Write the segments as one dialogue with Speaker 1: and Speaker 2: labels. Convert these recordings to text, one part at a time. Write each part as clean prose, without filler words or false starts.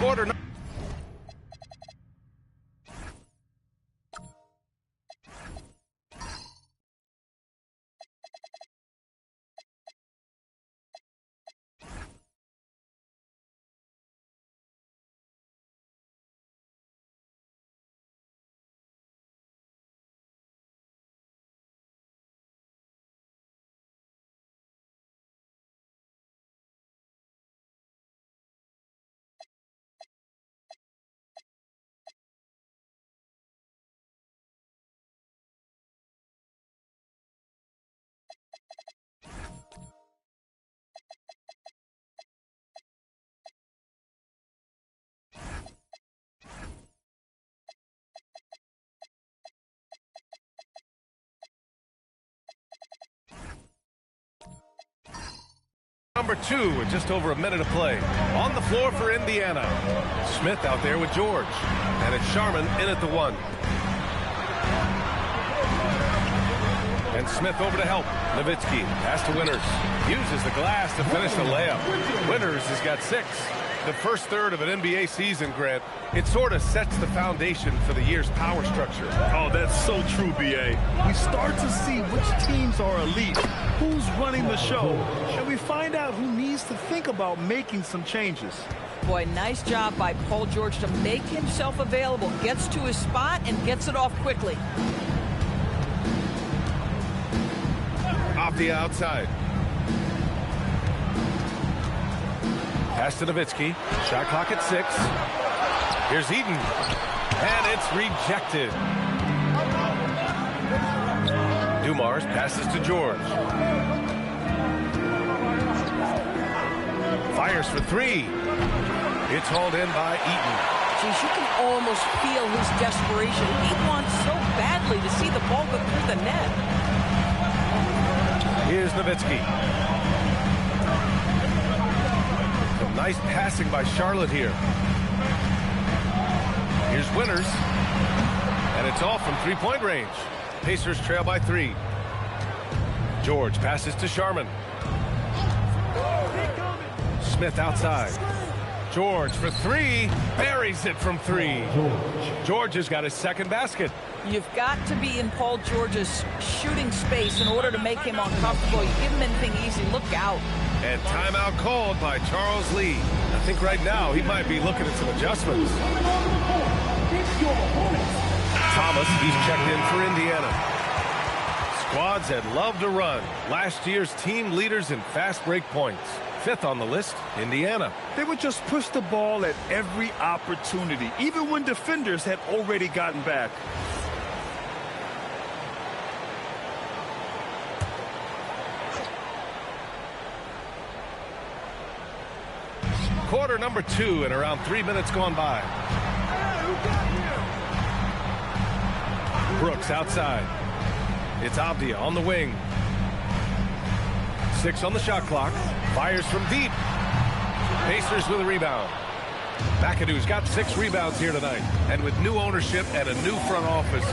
Speaker 1: Quarter. Number 2 with just over a minute to play. On the floor for Indiana. Smith out there with George. And it's Sharman in at the 1. And Smith over to help. Nowitzki pass to Winters. Uses the glass to finish the layup. Winters has got 6. The first third of an NBA season, Grant, it sort of sets the foundation for the year's power structure.
Speaker 2: Oh, that's so true, B.A. We start to see which teams are elite, who's running the show, and we find out who needs to think about making some changes.
Speaker 3: Boy, nice job by Paul George to make himself available, gets to his spot and gets it off quickly.
Speaker 1: Off the outside. Pass to Nowitzki. Shot clock at 6. Here's Eaton. And it's rejected. Dumars passes to George. Fires for 3. It's hauled in by Eaton.
Speaker 3: Geez, you can almost feel his desperation. He wants so badly to see the ball go through the net.
Speaker 1: Here's Nowitzki. Nice passing by Charlotte here. Here's Winters. And it's off from three-point range. Pacers trail by 3. George passes to Sharman. Smith outside. George for 3. Buries it from 3. George has got his second basket.
Speaker 3: You've got to be in Paul George's shooting space in order to make him uncomfortable. You give him anything easy, look out.
Speaker 1: And timeout called by Charles Lee. I think right now he might be looking at some adjustments. Thomas, he's checked in for Indiana. Squads that love to run. Last year's team leaders in fast break points. 5th on the list, Indiana.
Speaker 2: They would just push the ball at every opportunity, even when defenders had already gotten back.
Speaker 1: Quarter number 2 and around 3 minutes gone by. Brooks outside. It's Avdia on the wing. 6 on the shot clock. Fires from deep. Pacers with a rebound. McAdoo's got 6 rebounds here tonight. And with new ownership and a new front office,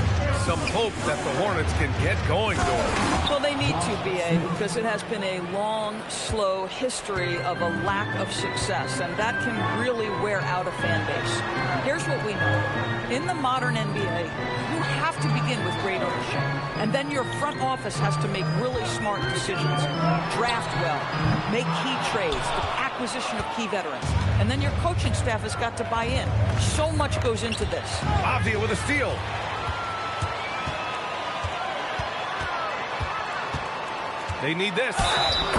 Speaker 1: some hope that the Hornets can get going, Dor.
Speaker 3: Well, they need to, B.A., because it has been a long, slow history of a lack of success, and that can really wear out a fan base. Here's what we know. In the modern NBA, you have to begin with great ownership, and then your front office has to make really smart decisions. Draft well, make key trades, the acquisition of key veterans, and then your coaching staff has got to buy in. So much goes into this.
Speaker 1: Avdia with a steal. They need this.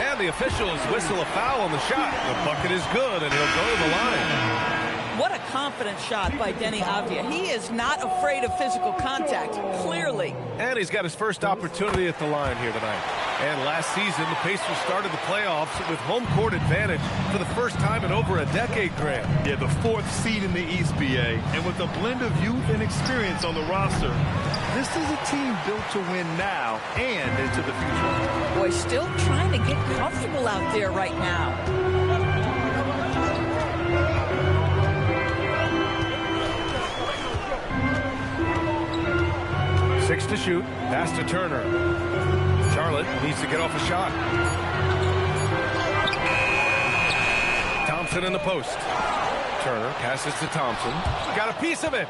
Speaker 1: And the officials whistle a foul on the shot. The bucket is good, and he'll go to the line.
Speaker 3: What a confident shot by Denny Avdia. He is not afraid of physical contact, clearly.
Speaker 1: And he's got his first opportunity at the line here tonight. And last season, the Pacers started the playoffs with home court advantage for the first time in over a decade, Grant.
Speaker 2: Yeah, the 4th seed in the East, B.A. And with a blend of youth and experience on the roster, this is a team built to win now and into the future.
Speaker 3: Boy, still trying to get comfortable out there right now.
Speaker 1: Six to shoot. Pass to Turner. Charlotte needs to get off a shot. Thompson in the post. Turner passes to Thompson. Got a piece of it.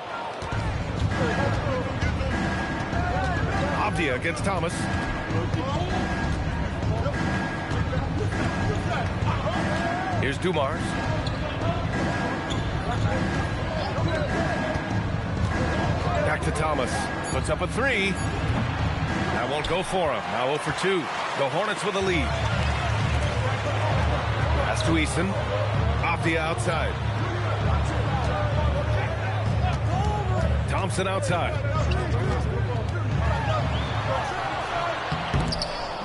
Speaker 1: Avdia against Thomas. Here's Dumars. Back to Thomas. Puts up a three. That won't go for him. Now 0 for 2. The Hornets with a lead. Pass to Eason. Avdia outside. Thompson outside.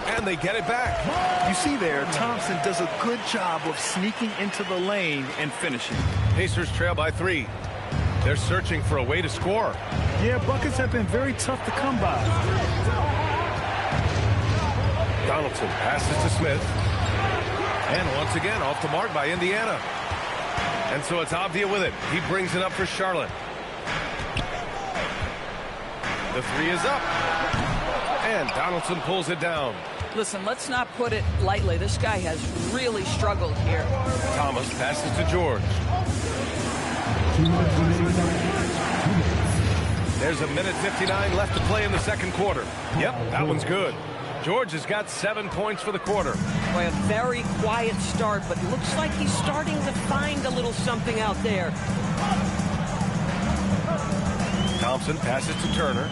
Speaker 1: And they get it back.
Speaker 2: You see there, Thompson does a good job of sneaking into the lane and finishing.
Speaker 1: Pacers trail by 3. They're searching for a way to score.
Speaker 2: Yeah, buckets have been very tough to come by.
Speaker 1: Donaldson passes to Smith. And once again, off the mark by Indiana. And so it's Avdia with it. He brings it up for Charlotte. The three is up. And Donaldson pulls it down.
Speaker 3: Listen, let's not put it lightly. This guy has really struggled here.
Speaker 1: Thomas passes to George. There's a minute 59 left to play in the second quarter. Yep, that one's good. George has got 7 points for the quarter.
Speaker 4: Boy, a very quiet start, but looks like he's starting to find a little something out there.
Speaker 1: Thompson passes to Turner.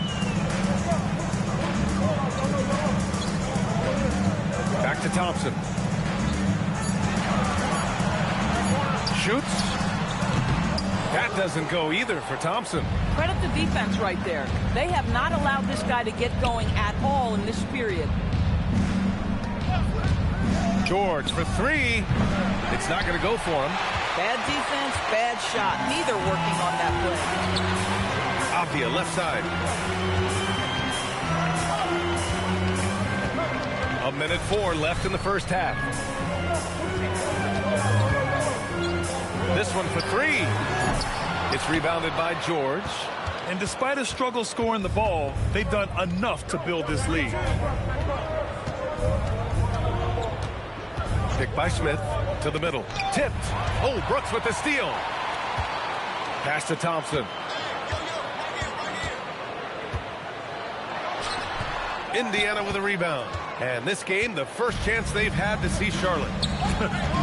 Speaker 1: Back to Thompson. Shoots. That doesn't go either for Thompson.
Speaker 3: Credit the defense right there. They have not allowed this guy to get going at all in this period.
Speaker 1: George for 3. It's not going to go for him.
Speaker 3: Bad defense, bad shot. Neither working on that play.
Speaker 1: Avdia left side. A minute 4 left in the first half. This one for 3. It's rebounded by George.
Speaker 2: And despite a struggle scoring the ball, they've done enough to build this lead.
Speaker 1: Picked by Smith to the middle. Tipped. Oh, Brooks with the steal. Pass to Thompson. Indiana with a rebound. And this game, the first chance they've had to see Charlotte.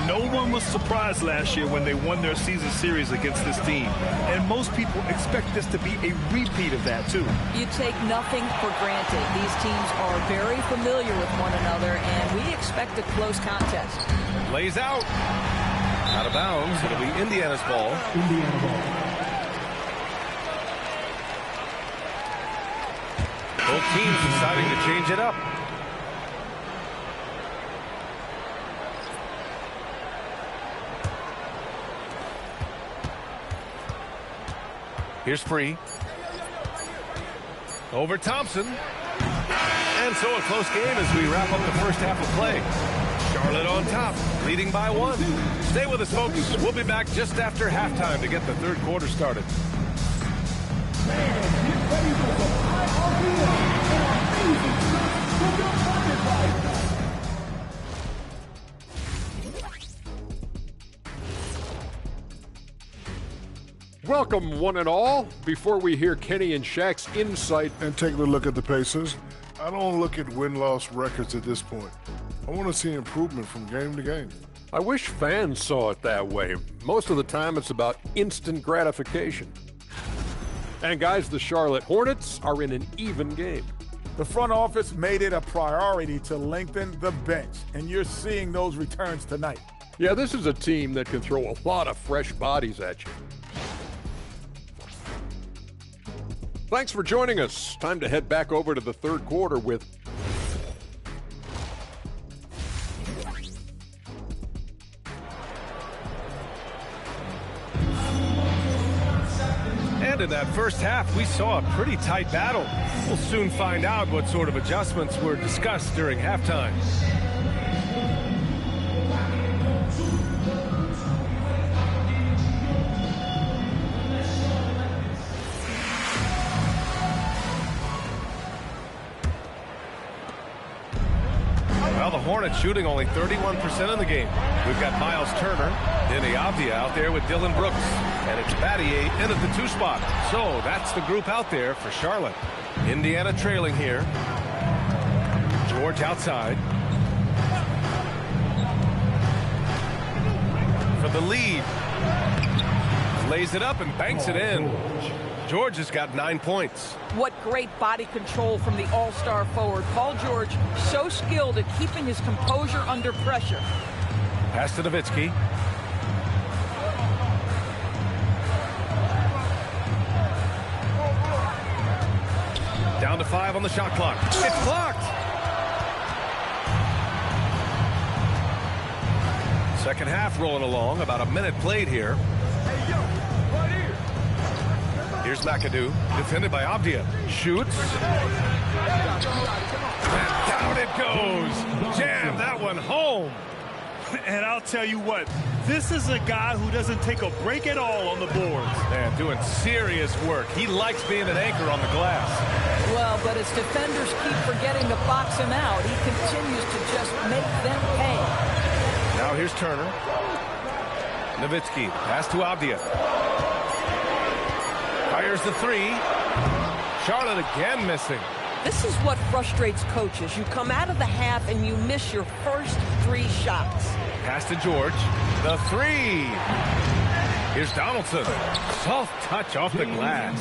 Speaker 2: No one was surprised last year when they won their season series against this team. And most people expect this to be a repeat of that, too.
Speaker 3: You take nothing for granted. These teams are very familiar with one another, and we expect a close contest.
Speaker 1: Lays out. Out of bounds. It'll be Indiana's ball. Both teams deciding to change it up. Here's Free. Over Thompson. And so a close game as we wrap up the first half of play. Charlotte on top, leading by 1. Stay with us, folks. We'll be back just after halftime to get the third quarter started.
Speaker 5: Welcome, one and all. Before we hear Kenny and Shaq's insight
Speaker 6: and take a look at the Pacers, I don't look at win-loss records at this point. I want to see improvement from game to game.
Speaker 5: I wish fans saw it that way. Most of the time, it's about instant gratification. And guys, the Charlotte Hornets are in an even game.
Speaker 7: The front office made it a priority to lengthen the bench, and you're seeing those returns tonight.
Speaker 5: Yeah, this is a team that can throw a lot of fresh bodies at you. Thanks for joining us. Time to head back over to the third quarter with
Speaker 1: And in that first half, we saw a pretty tight battle. We'll soon find out what sort of adjustments were discussed during halftime. Hornets shooting only 31% in the game. We've got Miles Turner, Denny Avdia out there with Dylan Brooks. And it's Battier in at the 2 spot. So that's the group out there for Charlotte. Indiana trailing here. George outside. For the lead. Lays it up and banks it in. George has got 9 points.
Speaker 3: What great body control from the all-star forward. Paul George, so skilled at keeping his composure under pressure.
Speaker 1: Pass to Nowitzki. Down to 5 on the shot clock. It's blocked. Second half rolling along. About a minute played here. Here's McAdoo, defended by Avdia. Shoots. And down it goes. Jam that one home.
Speaker 2: And I'll tell you what, this is a guy who doesn't take a break at all on the boards.
Speaker 1: Man, doing serious work. He likes being an anchor on the glass.
Speaker 3: Well, but as defenders keep forgetting to box him out, he continues to just make them pay.
Speaker 1: Now here's Turner. Nowitzki, pass to Avdia. Fires the 3. Charlotte again missing.
Speaker 4: This is what frustrates coaches. You come out of the half and you miss your first 3 shots.
Speaker 1: Pass to George. The 3. Here's Donaldson. Soft touch off the glass.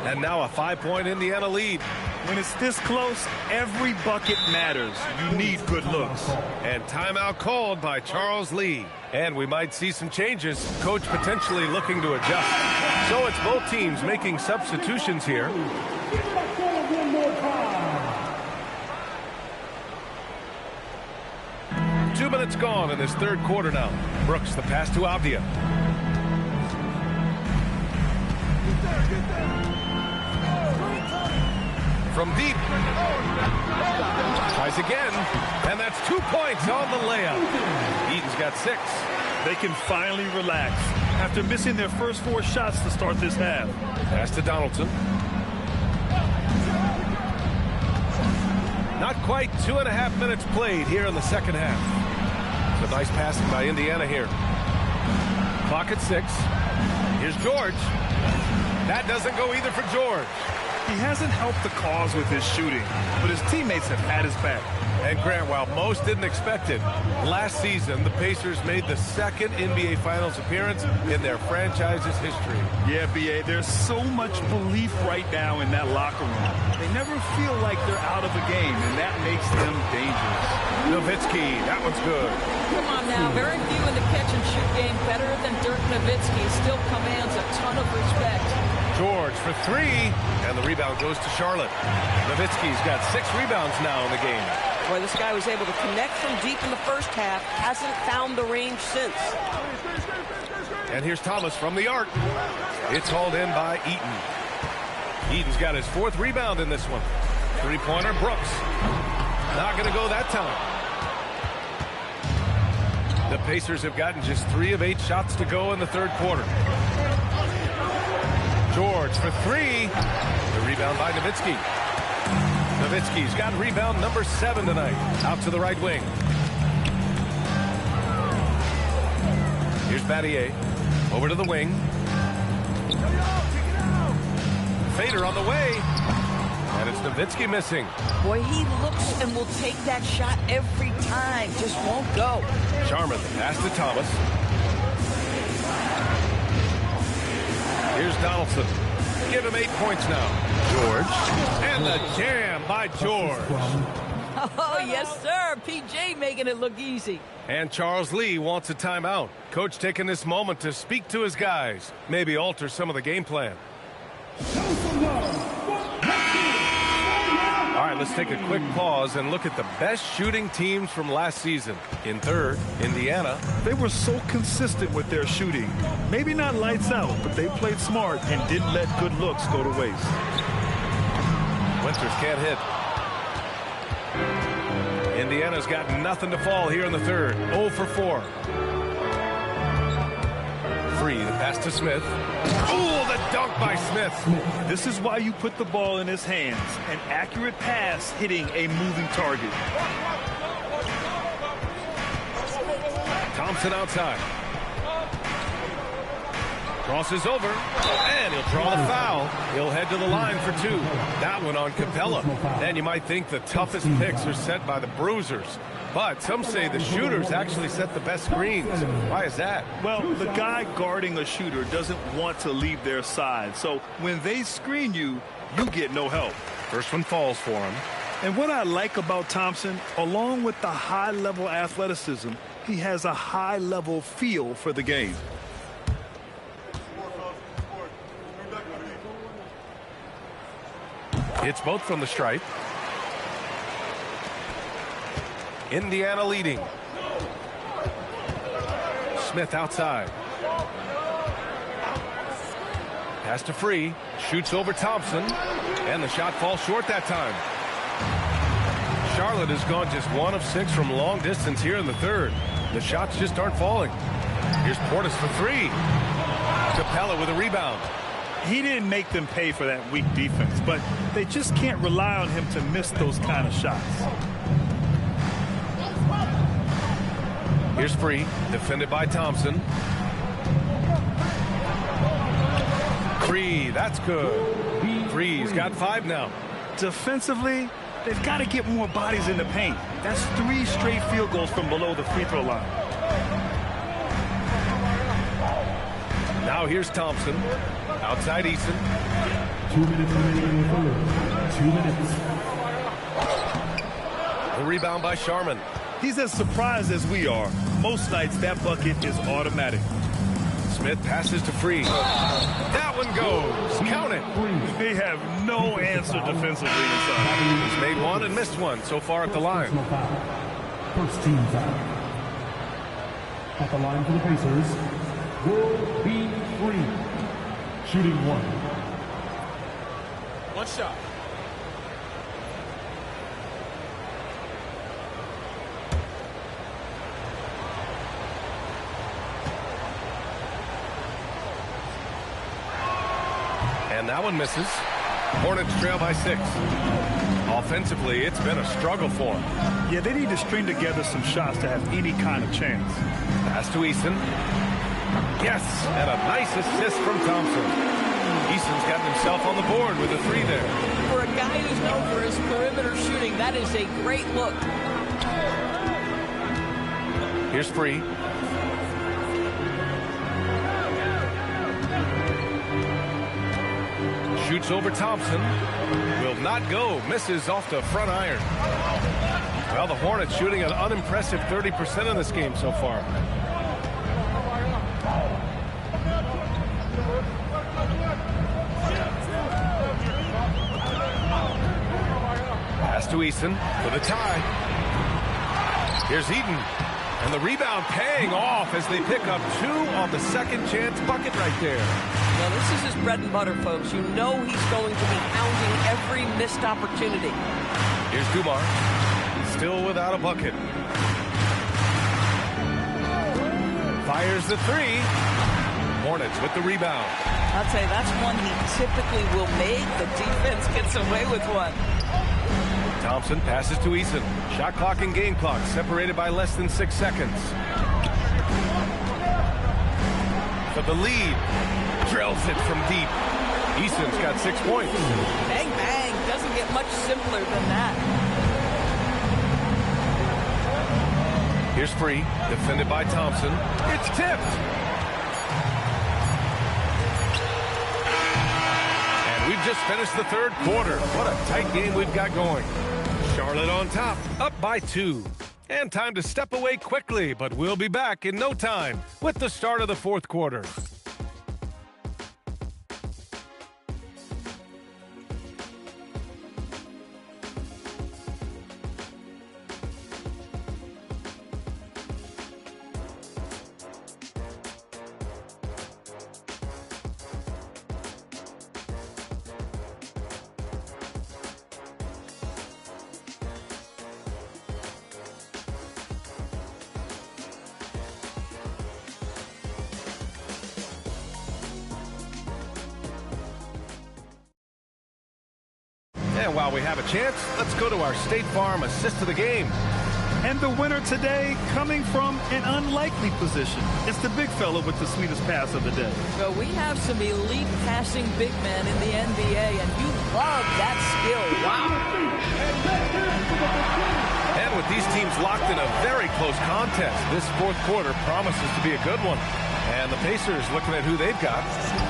Speaker 1: And now a 5-point Indiana lead.
Speaker 2: When it's this close, every bucket matters. You need good looks.
Speaker 1: And timeout called by Charles Lee. And we might see some changes. Coach potentially looking to adjust. So it's both teams making substitutions here. Two minutes gone in this third quarter now. Brooks, the pass to Avdia. From deep. Tries again. And that's 2 points on the layup. Eaton's got 6.
Speaker 2: They can finally relax after missing their first 4 shots to start this half.
Speaker 1: Pass to Donaldson. Not quite 2.5 minutes played here in the second half. It's a nice passing by Indiana here. Clock at 6. Here's George. That doesn't go either for George.
Speaker 2: He hasn't helped the cause with his shooting, but his teammates have had his back.
Speaker 1: And Grant, while most didn't expect it, last season the Pacers made the second NBA Finals appearance in their franchise's history.
Speaker 2: Yeah, B.A., there's so much belief right now in that locker room. They never feel like they're out of the game, and that makes them dangerous.
Speaker 1: Nowitzki, that one's good.
Speaker 3: Come on now, very few in the catch-and-shoot game better than Dirk Nowitzki. Still commands a ton of respect.
Speaker 1: George for 3, and the rebound goes to Charlotte. Nowitzki's got 6 rebounds now in the game.
Speaker 4: Boy, this guy was able to connect from deep in the first half. Hasn't found the range since.
Speaker 1: And here's Thomas from the arc. It's hauled in by Eaton. Eaton's got his 4th rebound in this one. 3-pointer, Brooks. Not going to go that time. The Pacers have gotten just 3 of 8 shots to go in the third quarter. George for 3. The rebound by Nowitzki. Nowitzki's got rebound number 7 tonight. Out to the right wing. Here's Battier. Over to the wing. Fader on the way. And it's Nowitzki missing.
Speaker 3: Boy, he looks and will take that shot every time. Just won't go.
Speaker 1: Sharman, the pass to Thomas. Here's Donaldson. Give him 8 points now. George. And the jam by George.
Speaker 3: Oh, yes, sir. PJ making it look easy.
Speaker 1: And Charles Lee wants a timeout. Coach taking this moment to speak to his guys. Maybe alter some of the game plan. All right, let's take a quick pause and look at the best shooting teams from last season. In third, Indiana.
Speaker 2: They were so consistent with their shooting. Maybe not lights out, but they played smart and didn't let good looks go to waste.
Speaker 1: Winters can't hit. Indiana's got nothing to fall here in the third. 0 for 4. 3, the pass to Smith. Ooh, the dunk by Smith.
Speaker 2: This is why you put the ball in his hands. An accurate pass hitting a moving target.
Speaker 1: Thompson outside. Crosses over, and he'll draw the foul. He'll head to the line for two. That one on Capella. And you might think the toughest picks are set by the bruisers. But some say the shooters actually set the best screens. Why is that?
Speaker 2: Well, the guy guarding a shooter doesn't want to leave their side. So when they screen you, you get no help.
Speaker 1: First one falls for him.
Speaker 2: And what I like about Thompson, along with the high-level athleticism, he has a high-level feel for the game.
Speaker 1: Hits both from the stripe. Indiana leading. Smith outside. Pass to Free. Shoots over Thompson. And the shot falls short that time. Charlotte has gone just 1 of 6 from long distance here in the third. The shots just aren't falling. Here's Portis for 3. Capella with a rebound.
Speaker 2: He didn't make them pay for that weak defense, but they just can't rely on him to miss those kind of shots.
Speaker 1: Here's Free, defended by Thompson. Free, that's good. Free's got 5 now.
Speaker 2: Defensively, they've got to get more bodies in the paint. That's 3 straight field goals from below the free throw line.
Speaker 1: Now here's Thompson. Outside Eason.
Speaker 8: 2 minutes remaining in the third. 2 minutes.
Speaker 1: The rebound by Sharman.
Speaker 2: He's as surprised as we are. Most nights that bucket is automatic.
Speaker 1: Smith passes to Free. That one goes. Count it.
Speaker 2: They have no answer defensively inside.
Speaker 1: He's made 1 and missed 1 so far at the line.
Speaker 8: First team foul. At the line for the Pacers will be Free. Shooting 1.
Speaker 9: One shot.
Speaker 1: And that one misses. Hornets trail by 6. Offensively, it's been a struggle for them.
Speaker 2: Yeah, they need to string together some shots to have any kind of chance.
Speaker 1: Pass to Eason. Yes, and a nice assist from Thompson. Eason's gotten himself on the board with a 3 there.
Speaker 3: For a guy who's known for his perimeter shooting, that is a great look.
Speaker 1: Here's Free. Shoots over Thompson. Will not go. Misses off the front iron. Well, the Hornets shooting an unimpressive 30% in this game so far. Pass to Eason for the tie. Here's Eaton. And the rebound paying off as they pick up 2 on the second chance bucket right there.
Speaker 3: Well, this is his bread and butter, folks. You know he's going to be hounding every missed opportunity.
Speaker 1: Here's Dumar. Still without a bucket. Fires the 3. Hornets with the rebound.
Speaker 3: I'll tell you, that's one he typically will make. The defense gets away with one.
Speaker 1: Thompson passes to Eason. Shot clock and game clock separated by less than 6 seconds. For the lead. Drills it from deep. Eason's got 6 points.
Speaker 3: Bang, bang. Doesn't get much simpler than that.
Speaker 1: Here's Free. Defended by Thompson. It's tipped. And we've just finished the third quarter. What a tight game we've got going. Charlotte on top, up by 2. And time to step away quickly, but we'll be back in no time with the start of the fourth quarter. And while we have a chance, let's go to our State Farm assist of the game.
Speaker 2: And the winner today coming from an unlikely position. It's the big fella with the sweetest pass of the day.
Speaker 3: So we have some elite passing big men in the NBA, and you love that skill. Wow.
Speaker 1: And with these teams locked in a very close contest, this fourth quarter promises to be a good one. And the Pacers looking at who they've got.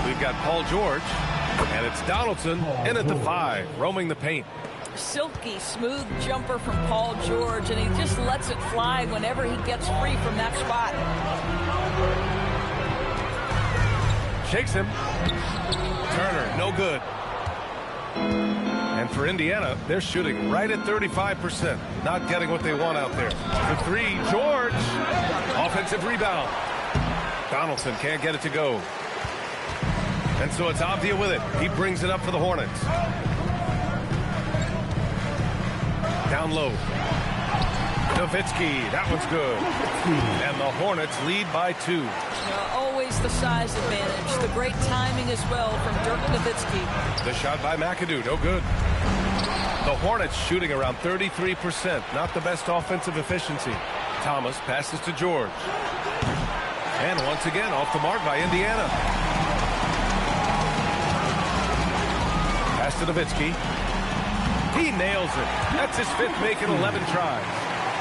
Speaker 1: We've got Paul George, and it's Donaldson in at the 5, roaming the paint.
Speaker 3: Silky smooth jumper from Paul George, and he just lets it fly whenever he gets free from that spot.
Speaker 1: Shakes him. Turner, no good. And for Indiana, they're shooting right at 35%. Not getting what they want out there. The 3, George. Offensive rebound. Donaldson can't get it to go. And so it's Avdia with it. He brings it up for the Hornets. Down low. Nowitzki, that one's good. And the Hornets lead by 2.
Speaker 3: Always the size advantage. The great timing as well from Dirk Nowitzki.
Speaker 1: The shot by McAdoo, no good. The Hornets shooting around 33%. Not the best offensive efficiency. Thomas passes to George. And once again, off the mark by Indiana. Pass to Nowitzki. He nails it. That's his 5th make in 11 tries.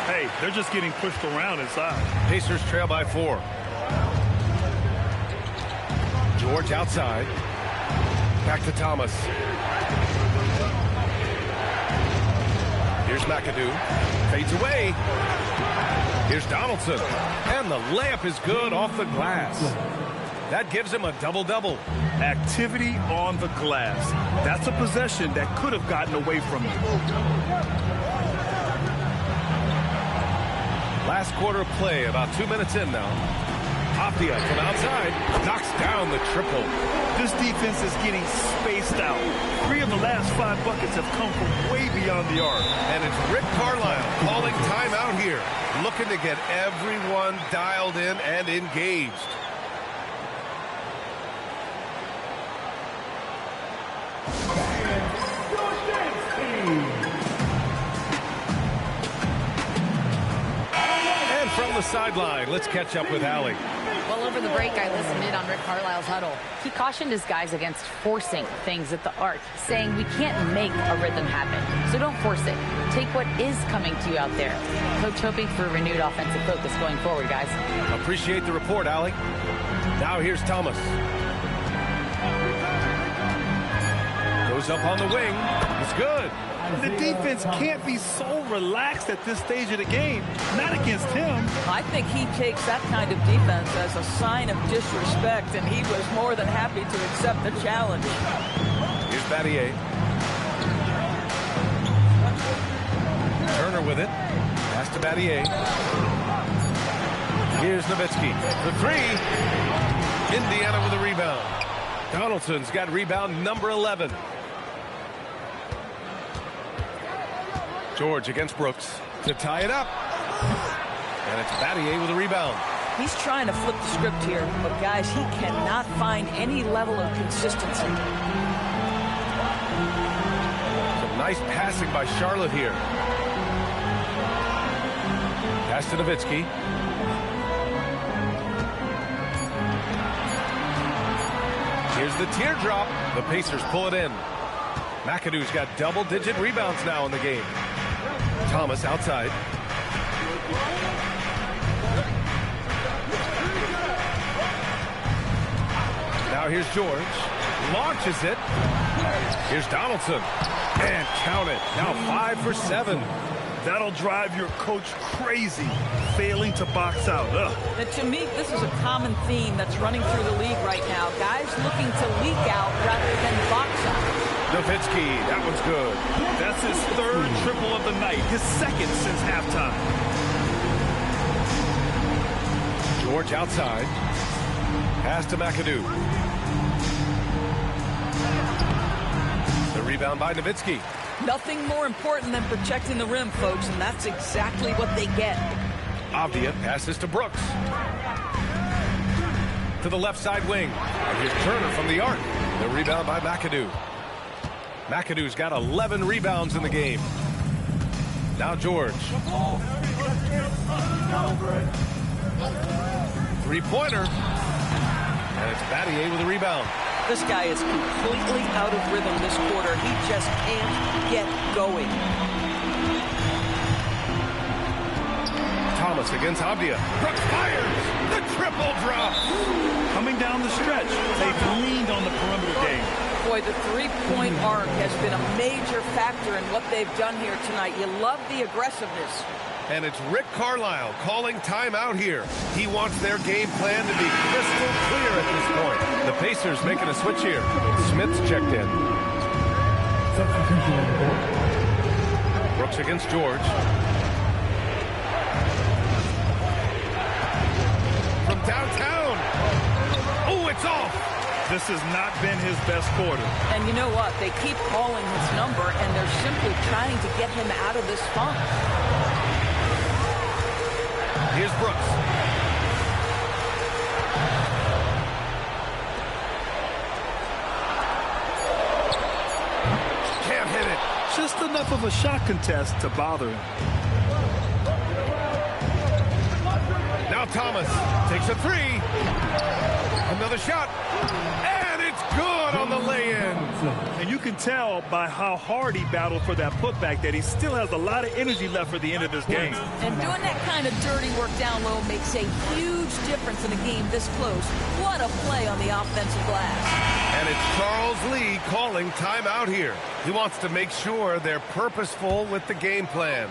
Speaker 2: Hey, they're just getting pushed around inside.
Speaker 1: Pacers trail by 4. George outside. Back to Thomas. Here's McAdoo. Fades away. Here's Donaldson. And the layup is good off the glass. That gives him a double-double.
Speaker 2: Activity on the glass. That's a possession that could have gotten away from you.
Speaker 1: Last quarter of play, about 2 minutes in now. Avdia from outside knocks down the triple.
Speaker 2: This defense is getting spaced out. 3 of the last 5 buckets have come from way beyond the arc.
Speaker 1: And it's Rick Carlisle calling timeout here, looking to get everyone dialed in and engaged. And from the sideline, let's catch up with Allie.
Speaker 9: Well, over the break, I listened in on Rick Carlisle's huddle. He cautioned his guys against forcing things at the arc, saying we can't make a rhythm happen. So don't force it. Take what is coming to you out there. Coach hoping for renewed offensive focus going forward, guys.
Speaker 1: Appreciate the report, Allie. Now here's Thomas. Goes up on the wing. It's good.
Speaker 2: The defense can't be so relaxed at this stage of the game. Not against him.
Speaker 3: I think he takes that kind of defense as a sign of disrespect, and he was more than happy to accept the challenge.
Speaker 1: Here's Battier. Turner with it. Pass to Battier. Here's Nowitzki. The 3. Indiana with a rebound. Donaldson's got rebound number 11. George against Brooks to tie it up. And it's Battier with a rebound.
Speaker 3: He's trying to flip the script here, but guys, he cannot find any level of consistency.
Speaker 1: Some nice passing by Charlotte here. Pass to Nowitzki. Here's the teardrop. The Pacers pull it in. McAdoo's got double-digit rebounds now in the game. Thomas outside. Now here's George. Launches it. Here's Donaldson. And count it. Now 5 for 7.
Speaker 2: That'll drive your coach crazy, failing to box out.
Speaker 3: And to me, this is a common theme that's running through the league right now. Guys looking to leak out rather than box out.
Speaker 1: Nowitzki, that one's good.
Speaker 2: That's his 3rd triple of the night, his 2nd since halftime.
Speaker 1: George outside. Pass to McAdoo. The rebound by Nowitzki.
Speaker 3: Nothing more important than protecting the rim, folks, and that's exactly what they get.
Speaker 1: Avdia passes to Brooks. To the left side wing. And here's Turner from the arc. The rebound by McAdoo. McAdoo's got 11 rebounds in the game. Now George. Three-pointer. And it's Battier with a rebound.
Speaker 3: This guy is completely out of rhythm this quarter. He just can't get going.
Speaker 1: Thomas against Abdia. Brooks fires. The triple drop.
Speaker 2: Coming down the stretch, they've leaned on the perimeter game.
Speaker 3: Boy, the three-point arc has been a major factor in what they've done here tonight. You love the aggressiveness.
Speaker 1: And it's Rick Carlisle calling timeout here. He wants their game plan to be crystal clear at this point. The Pacers making a switch here. Smith's checked in.
Speaker 8: Substitution on the court.
Speaker 1: Brooks against George. From downtown. Oh, it's off.
Speaker 2: This has not been his best quarter.
Speaker 3: And you know what? They keep calling his number, and they're simply trying to get him out of this funk.
Speaker 1: Here's Brooks. Can't hit it.
Speaker 2: Just enough of a shot contest to bother him.
Speaker 1: Now Thomas takes a three. Another shot. And it's good on the lay-in.
Speaker 2: And you can tell by how hard he battled for that putback that he still has a lot of energy left for the end of this game.
Speaker 3: And doing that kind of dirty work down low makes a huge difference in a game this close. What a play on the offensive glass.
Speaker 1: And it's Charles Lee calling timeout here. He wants to make sure they're purposeful with the game plan.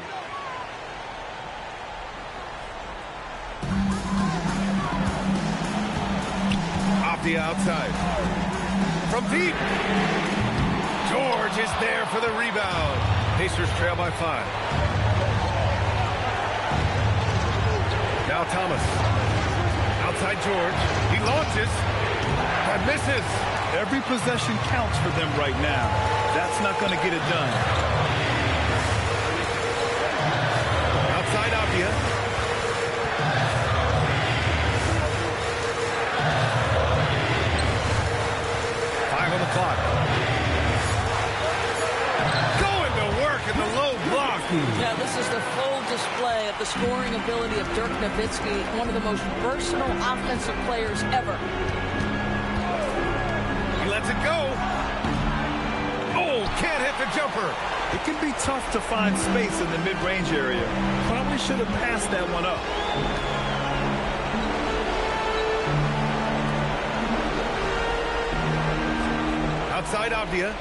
Speaker 1: Off the outside. From deep. George is there for the rebound. Pacers trail by 5. Now Thomas. Outside George. He launches and misses.
Speaker 2: Every possession counts for them right now. That's not going to get it done.
Speaker 1: Outside Abdia. On the clock. Going to work in the low block.
Speaker 3: Yeah, this is the full display of the scoring ability of Dirk Nowitzki, one of the most versatile offensive players ever.
Speaker 1: He lets it go. Oh, can't hit the jumper.
Speaker 2: It can be tough to find space in the mid-range area. Probably should have passed that one up.
Speaker 1: Outside Abdia.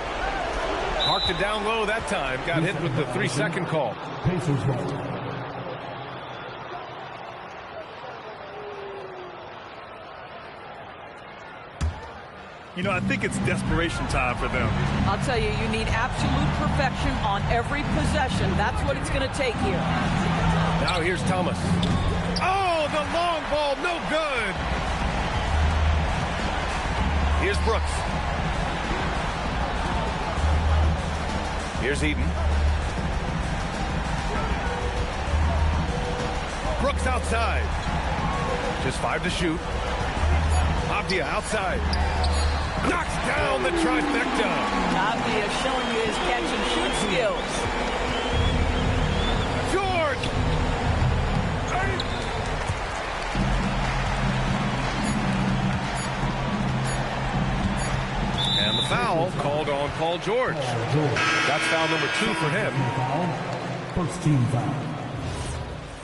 Speaker 1: Marked it down low that time. Got hit with the 3-second call.
Speaker 8: Pacers ball.
Speaker 2: You know, I think it's desperation time for them.
Speaker 3: I'll tell you, you need absolute perfection on every possession. That's what it's going to take here.
Speaker 1: Now here's Thomas. Oh, the long ball, no good. Here's Brooks. Here's Eden. Brooks outside. Just 5 to shoot. Abdia outside. Knocks down the trifecta.
Speaker 3: Abdia showing you his catch and shoot skills.
Speaker 1: George. And the foul called on Paul George. That's foul number 2 for him.
Speaker 8: First team foul.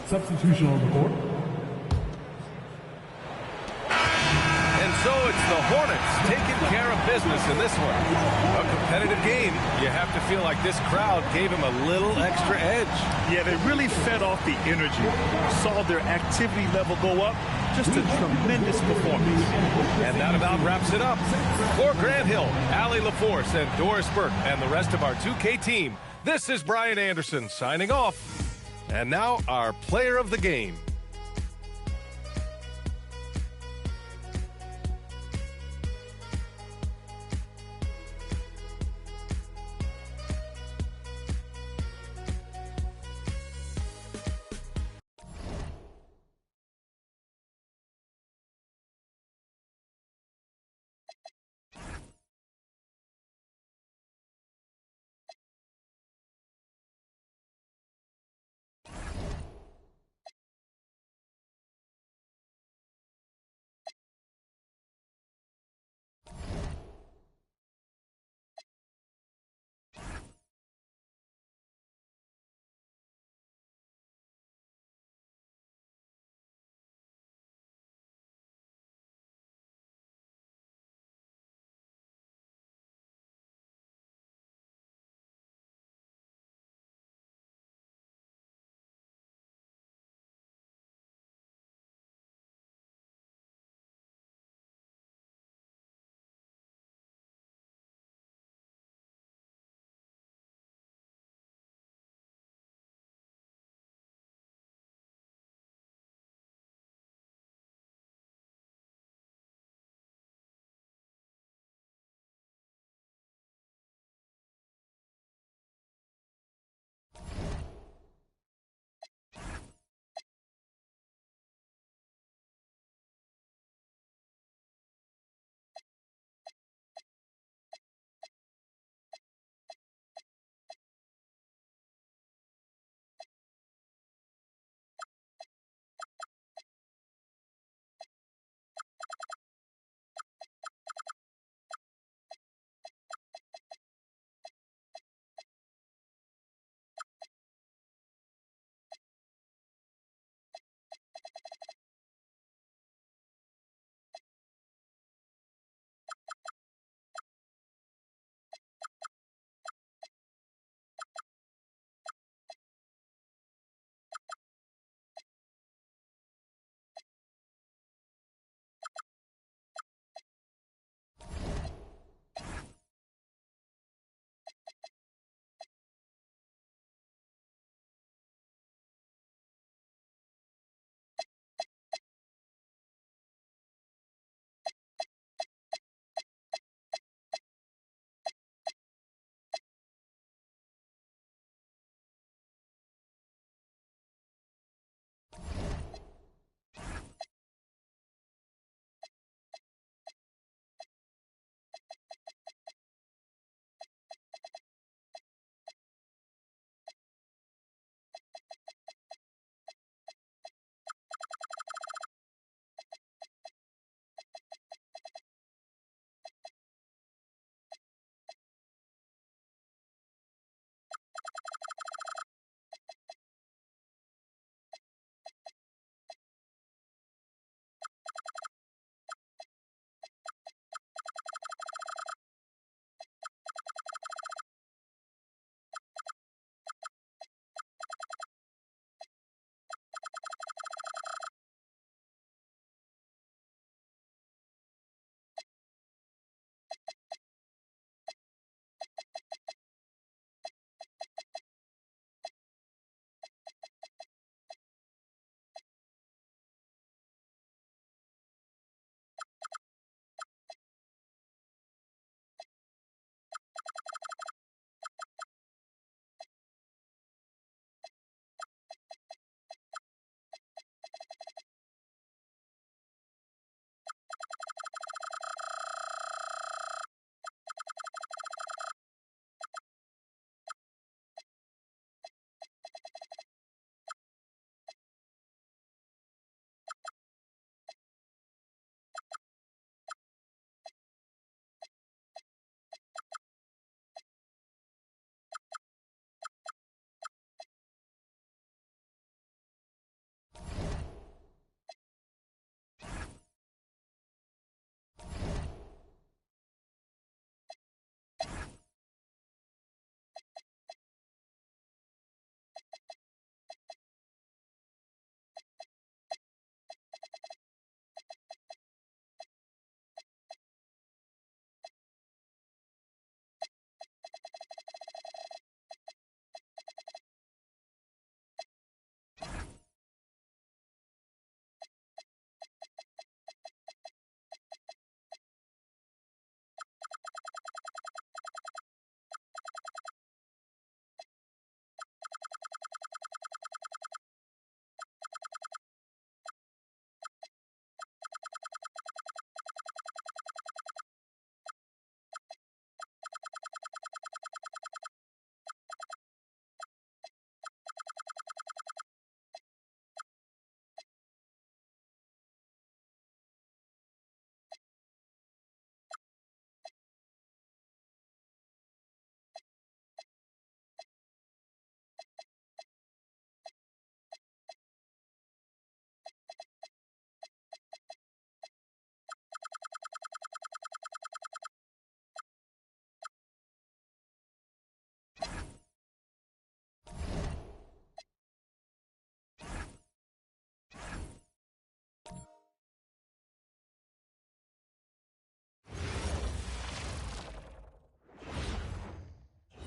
Speaker 8: Substitution on the court.
Speaker 1: And so it's the Hornets taking care of business in this one. A competitive game. You have to feel like this crowd gave him a little extra edge.
Speaker 2: Yeah, they really fed off the energy. Saw their activity level go up. Just a tremendous performance.
Speaker 1: And that about wraps it up. For Grant Hill, Allie LaForce, and Doris Burke, and the rest of our 2K team, this is Brian Anderson signing off. And now our player of the game.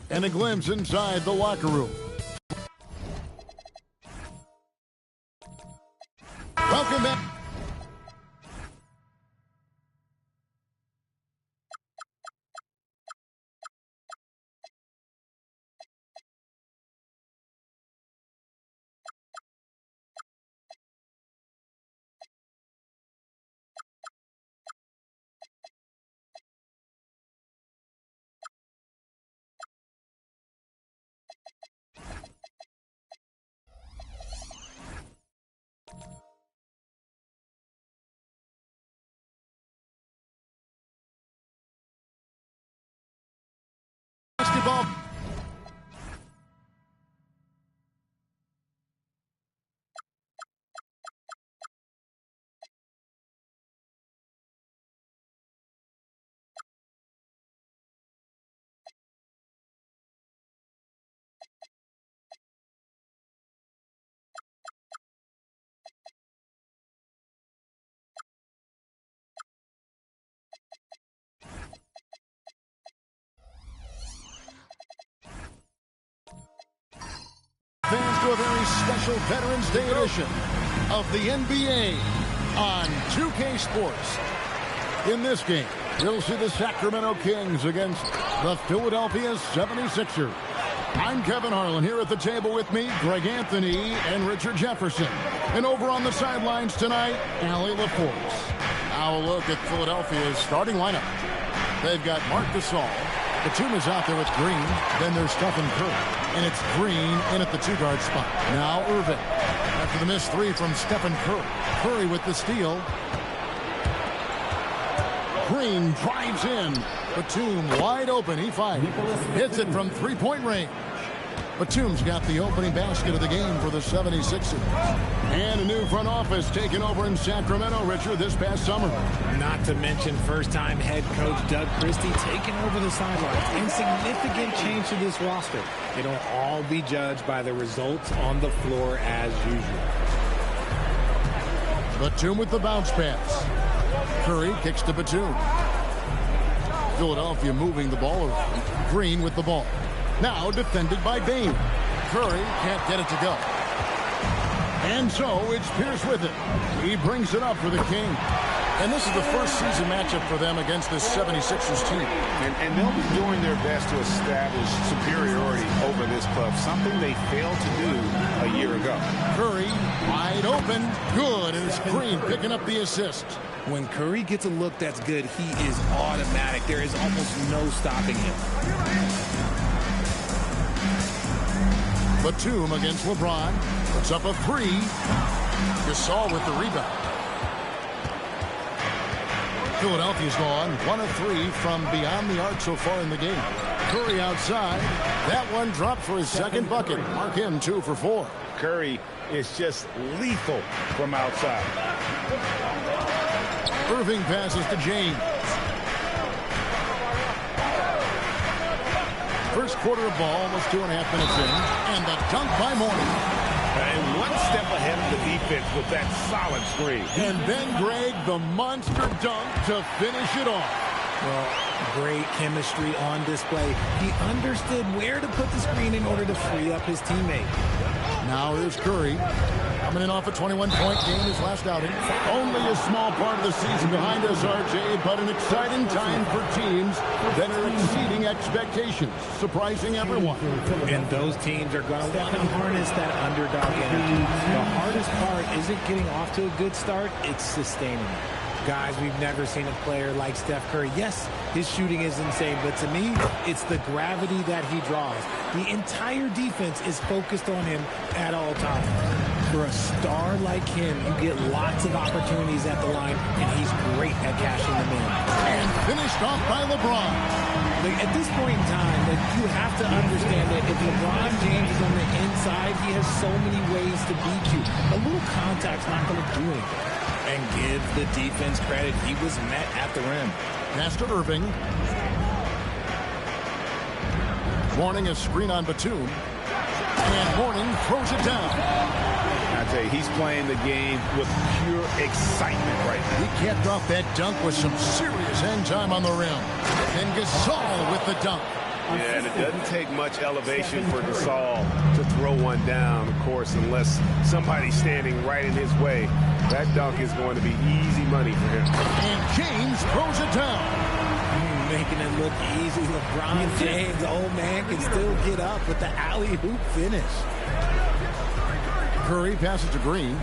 Speaker 10: and a glimpse inside the locker room. Welcome back. Basketball. Fans to a very special Veterans Day edition of the NBA on 2K Sports. In this game, we'll see the Sacramento Kings against the Philadelphia 76ers. I'm Kevin Harlan. Here at the table with me, Greg Anthony and Richard Jefferson. And over on the sidelines tonight, Allie LaForce. Now a look at Philadelphia's starting lineup. They've got Marc Gasol. Batum is out there with Green. Then there's Stephen Curry. And it's Green in at the two-guard spot. Now Irving. After the missed three from Stephen Curry. Curry with the steal. Green drives in. Batum wide open. He fires. Hits it from three-point range. Batum's got the opening basket of the game for the 76ers. And a new front office taken over in Sacramento, Richard, this past summer.
Speaker 11: Not to mention first-time head coach Doug Christie taking over the sidelines. Insignificant change to this roster. It'll all be judged by the results on the floor as usual.
Speaker 10: Batum with the bounce pass. Curry kicks to Batum. Philadelphia moving the ball around. Green with the ball. Now defended by Bain. Curry can't get it to go. And so it's Pierce with it. He brings it up for the King. And this is the first season matchup for them against this 76ers team.
Speaker 12: And they'll be doing their best to establish superiority over this club, something they failed to do a year ago.
Speaker 10: Curry wide open. Good. And it's Green picking up the assist.
Speaker 11: When Curry gets a look that's good, he is automatic. There is almost no stopping him.
Speaker 10: Batum against LeBron. Puts up a three. Gasol with the rebound. Philadelphia's gone 1 of 3 from beyond the arc so far in the game. Curry outside. That one dropped for his second bucket. Mark him 2 for 4.
Speaker 12: Curry is just lethal from outside.
Speaker 10: Irving passes to James. First quarter of ball, almost 2.5 minutes in. And the dunk by Mourning.
Speaker 12: And one step ahead of the defense with that solid screen.
Speaker 10: And then, Greg, the monster dunk to finish it off.
Speaker 11: Well, great chemistry on display. He understood where to put the screen in order to free up his teammate.
Speaker 10: Now here's Curry. Coming in off a 21-point game his last outing. Only a small part of the season behind us, RJ, but an exciting time for teams that are exceeding expectations, surprising everyone.
Speaker 11: And those teams are going to want to harness that underdog energy. The hardest part isn't getting off to a good start, it's sustaining it. Guys, we've never seen a player like Steph Curry. Yes, his shooting is insane, but to me, it's the gravity that he draws. The entire defense is focused on him at all times. For a star like him, you get lots of opportunities at the line, and he's great at cashing them in.
Speaker 10: And finished off by LeBron.
Speaker 11: At this point in time, you have to understand that if LeBron James is on the inside, he has so many ways to beat you. A little contact's not going to do anything. And give the defense credit. He was met at the rim.
Speaker 10: Pass to Irving. Mourning a screen on Batum. And Mourning throws it down.
Speaker 12: I tell you, he's playing the game with pure excitement right now.
Speaker 10: He capped off that dunk with some serious hang time on the rim. And Gasol with the dunk.
Speaker 12: Yeah, and it doesn't take much elevation for Gasol to throw one down, of course, unless somebody's standing right in his way. That dunk is going to be easy money for him.
Speaker 10: And James throws it down.
Speaker 11: Making it look easy. LeBron James, the old man, can still get up with the alley-oop finish.
Speaker 10: Curry passes to Green.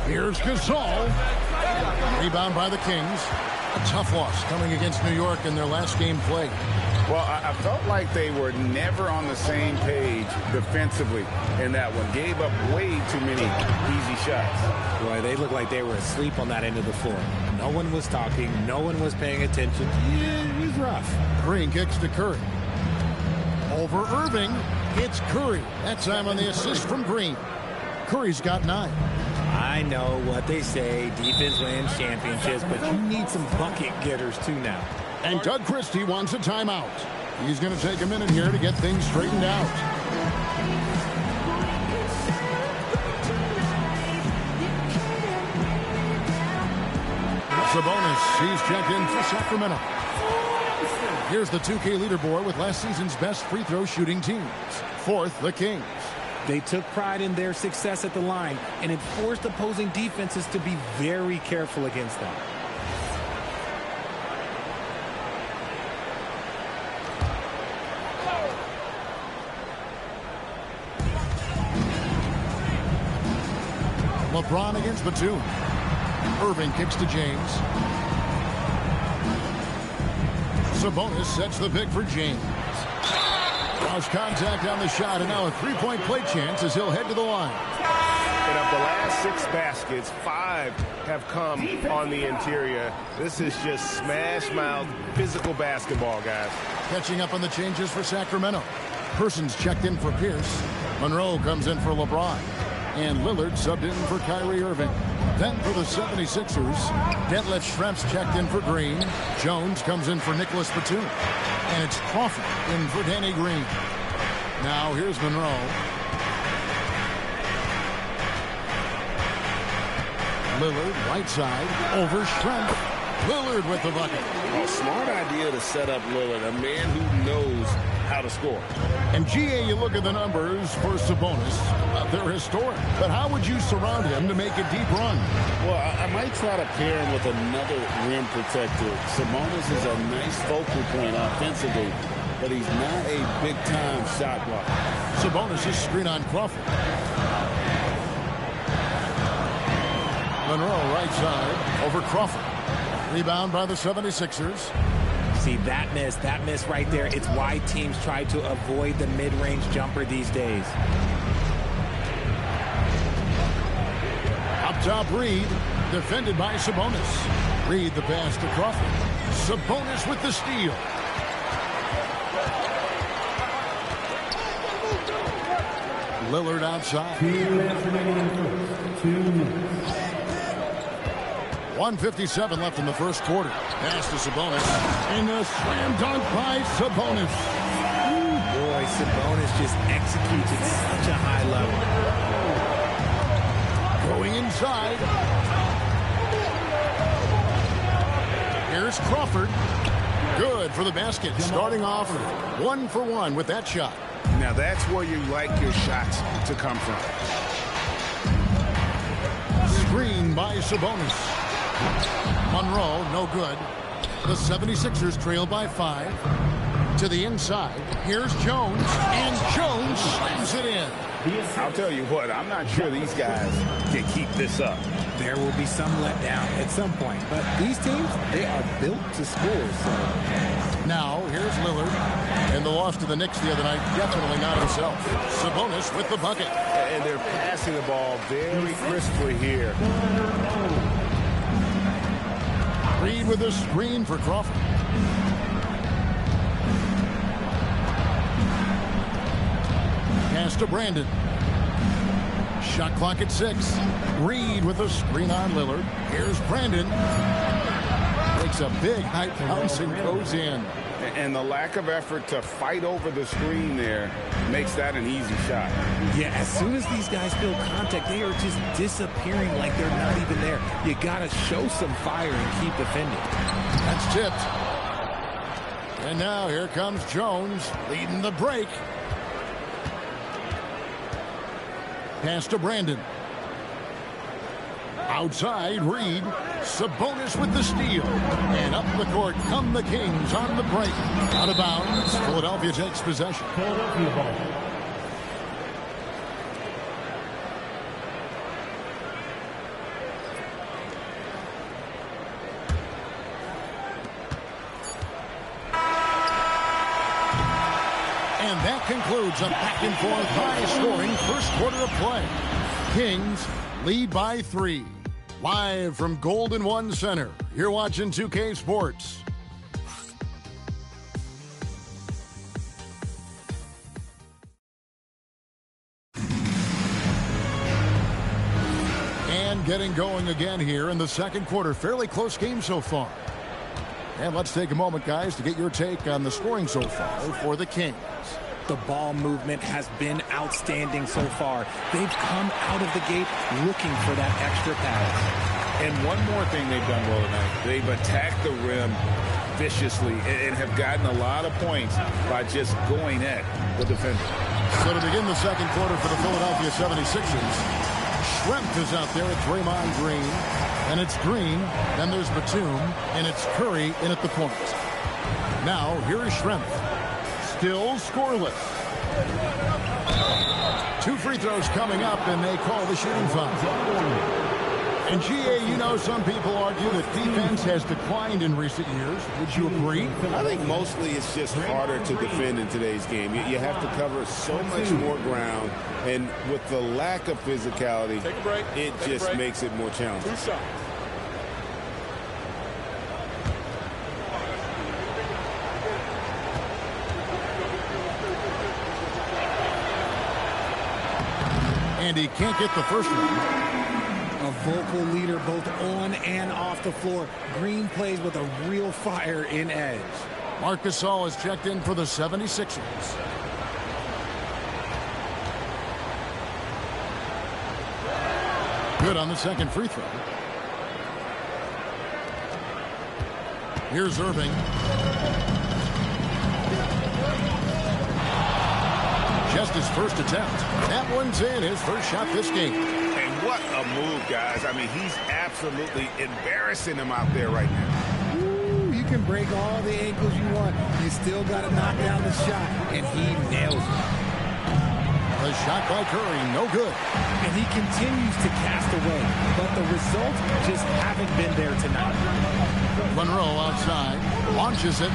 Speaker 10: Here's Gasol. Rebound by the Kings. A tough loss coming against New York in their last game play.
Speaker 12: Well, I felt like they were never on the same page defensively in that one. Gave up way too many easy shots.
Speaker 11: Boy, they looked like they were asleep on that end of the floor. No one was talking. No one was paying attention. Yeah, it was rough.
Speaker 10: Green kicks to Curry. Over Irving. It's Curry. That time on the assist from Green. Curry's got 9.
Speaker 11: I know what they say. Defense wins championships, but you need some bucket getters too now.
Speaker 10: And Doug Christie wants a timeout. He's going to take a minute here to get things straightened out. Sabonis, he's checked in for Sacramento. Here's the 2K leaderboard with last season's best free throw shooting teams. 4th, the Kings.
Speaker 11: They took pride in their success at the line, and it forced opposing defenses to be very careful against them.
Speaker 10: LeBron against Batum. Irving kicks to James. Sabonis sets the pick for James. Lost contact on the shot, and now a three-point play chance as he'll head to the line.
Speaker 1: And of the last 6 baskets, 5 have come on the interior. This is just smash-mouth, physical basketball, guys.
Speaker 10: Catching up on the changes for Sacramento. Persons checked in for Pierce. Monroe comes in for LeBron. And Lillard subbed in for Kyrie Irving. Then for the 76ers, Detlef Schrempf checked in for Green. Jones comes in for Nicholas Batum. And it's Crawford in for Danny Green. Now here's Monroe. Lillard, right side, over Schrempf. Lillard with the bucket.
Speaker 12: A smart idea to set up Lillard, a man who knows how to score.
Speaker 10: And GA, you look at the numbers for Sabonis. They're historic. But how would you surround him to make a deep run?
Speaker 12: Well, I might try to pair him with another rim protector. Sabonis is a nice focal point offensively, but he's not a big-time shot blocker.
Speaker 10: Sabonis is screen on Crawford. Monroe right side over Crawford. Rebound by the 76ers.
Speaker 11: See, that miss right there, it's why teams try to avoid the mid-range jumper these days.
Speaker 10: Up top, Reed, defended by Sabonis. Reed the pass to Crawford. Sabonis with the steal. Lillard outside. 1:57 left in the first quarter. Pass to Sabonis. And a slam dunk by Sabonis.
Speaker 11: Ooh, boy, Sabonis just executes at such a high level.
Speaker 10: Going inside. Here's Crawford. Good for the basket. Starting off 1 for 1 with that shot.
Speaker 12: Now that's where you like your shots to come from.
Speaker 10: Screen by Sabonis. Monroe, no good. The 76ers trail by 5. To the inside. Here's Jones. And Jones slams it in.
Speaker 12: I'll tell you what, I'm not sure these guys can keep this up.
Speaker 11: There will be some letdown at some point. But these teams, they are built to score. So
Speaker 10: now, here's Lillard. And the loss to the Knicks the other night, definitely not himself. Sabonis with the bucket.
Speaker 1: And they're passing the ball very crisply here.
Speaker 10: Reed with a screen for Crawford. Pass to Brandon. Shot clock at 6. Reed with a screen on Lillard. Here's Brandon. Breaks a big high bounce and goes in.
Speaker 12: And the lack of effort to fight over the screen there makes that an easy shot.
Speaker 11: Yeah, as soon as these guys feel contact, they are just disappearing like they're not even there. You got to show some fire and keep defending.
Speaker 10: That's tipped. And now here comes Jones leading the break. Pass to Brandon. Outside, Reed. Sabonis with the steal. And up the court come the Kings on the break. Out of bounds. Philadelphia takes possession.
Speaker 8: Philadelphia ball.
Speaker 10: And that concludes a back-and-forth high-scoring first quarter of play. Kings lead by 3. Live from Golden One Center, you're watching 2K Sports. And getting going again here in the second quarter. Fairly close game so far. And let's take a moment, guys, to get your take on the scoring so far for the Kings.
Speaker 11: The ball movement has been outstanding so far. They've come out of the gate looking for that extra pass.
Speaker 12: And one more thing they've done well tonight. They've attacked the rim viciously and have gotten a lot of points by just going at the defender.
Speaker 10: So to begin the second quarter for the Philadelphia 76ers, Schrempf is out there at Draymond Green. And it's Green, then there's Batum, and it's Curry in at the point. Now, here is Schrempf. Still scoreless. 2 free throws coming up, and they call the shooting foul. And GA, you know, some people argue that defense has declined in recent years. Would you agree?
Speaker 12: I think mostly it's just harder to defend in today's game. You have to cover so much more ground, and with the lack of physicality, it just makes it more challenging.
Speaker 10: And he can't get the first one.
Speaker 11: A vocal leader both on and off the floor. Green plays with a real fire in edge.
Speaker 10: Marc Gasol is checked in for the 76ers. Good on the second free throw. Here's Irving. Just his first attempt. That one's in, his first shot this game.
Speaker 12: And what a move, guys. I mean, he's absolutely embarrassing him out there right now.
Speaker 11: Ooh, you can break all the ankles you want. You still got to knock down the shot, and he nails it.
Speaker 10: A shot by Curry, no good.
Speaker 11: And he continues to cast away, but the results just haven't been there tonight.
Speaker 10: Monroe outside, launches it.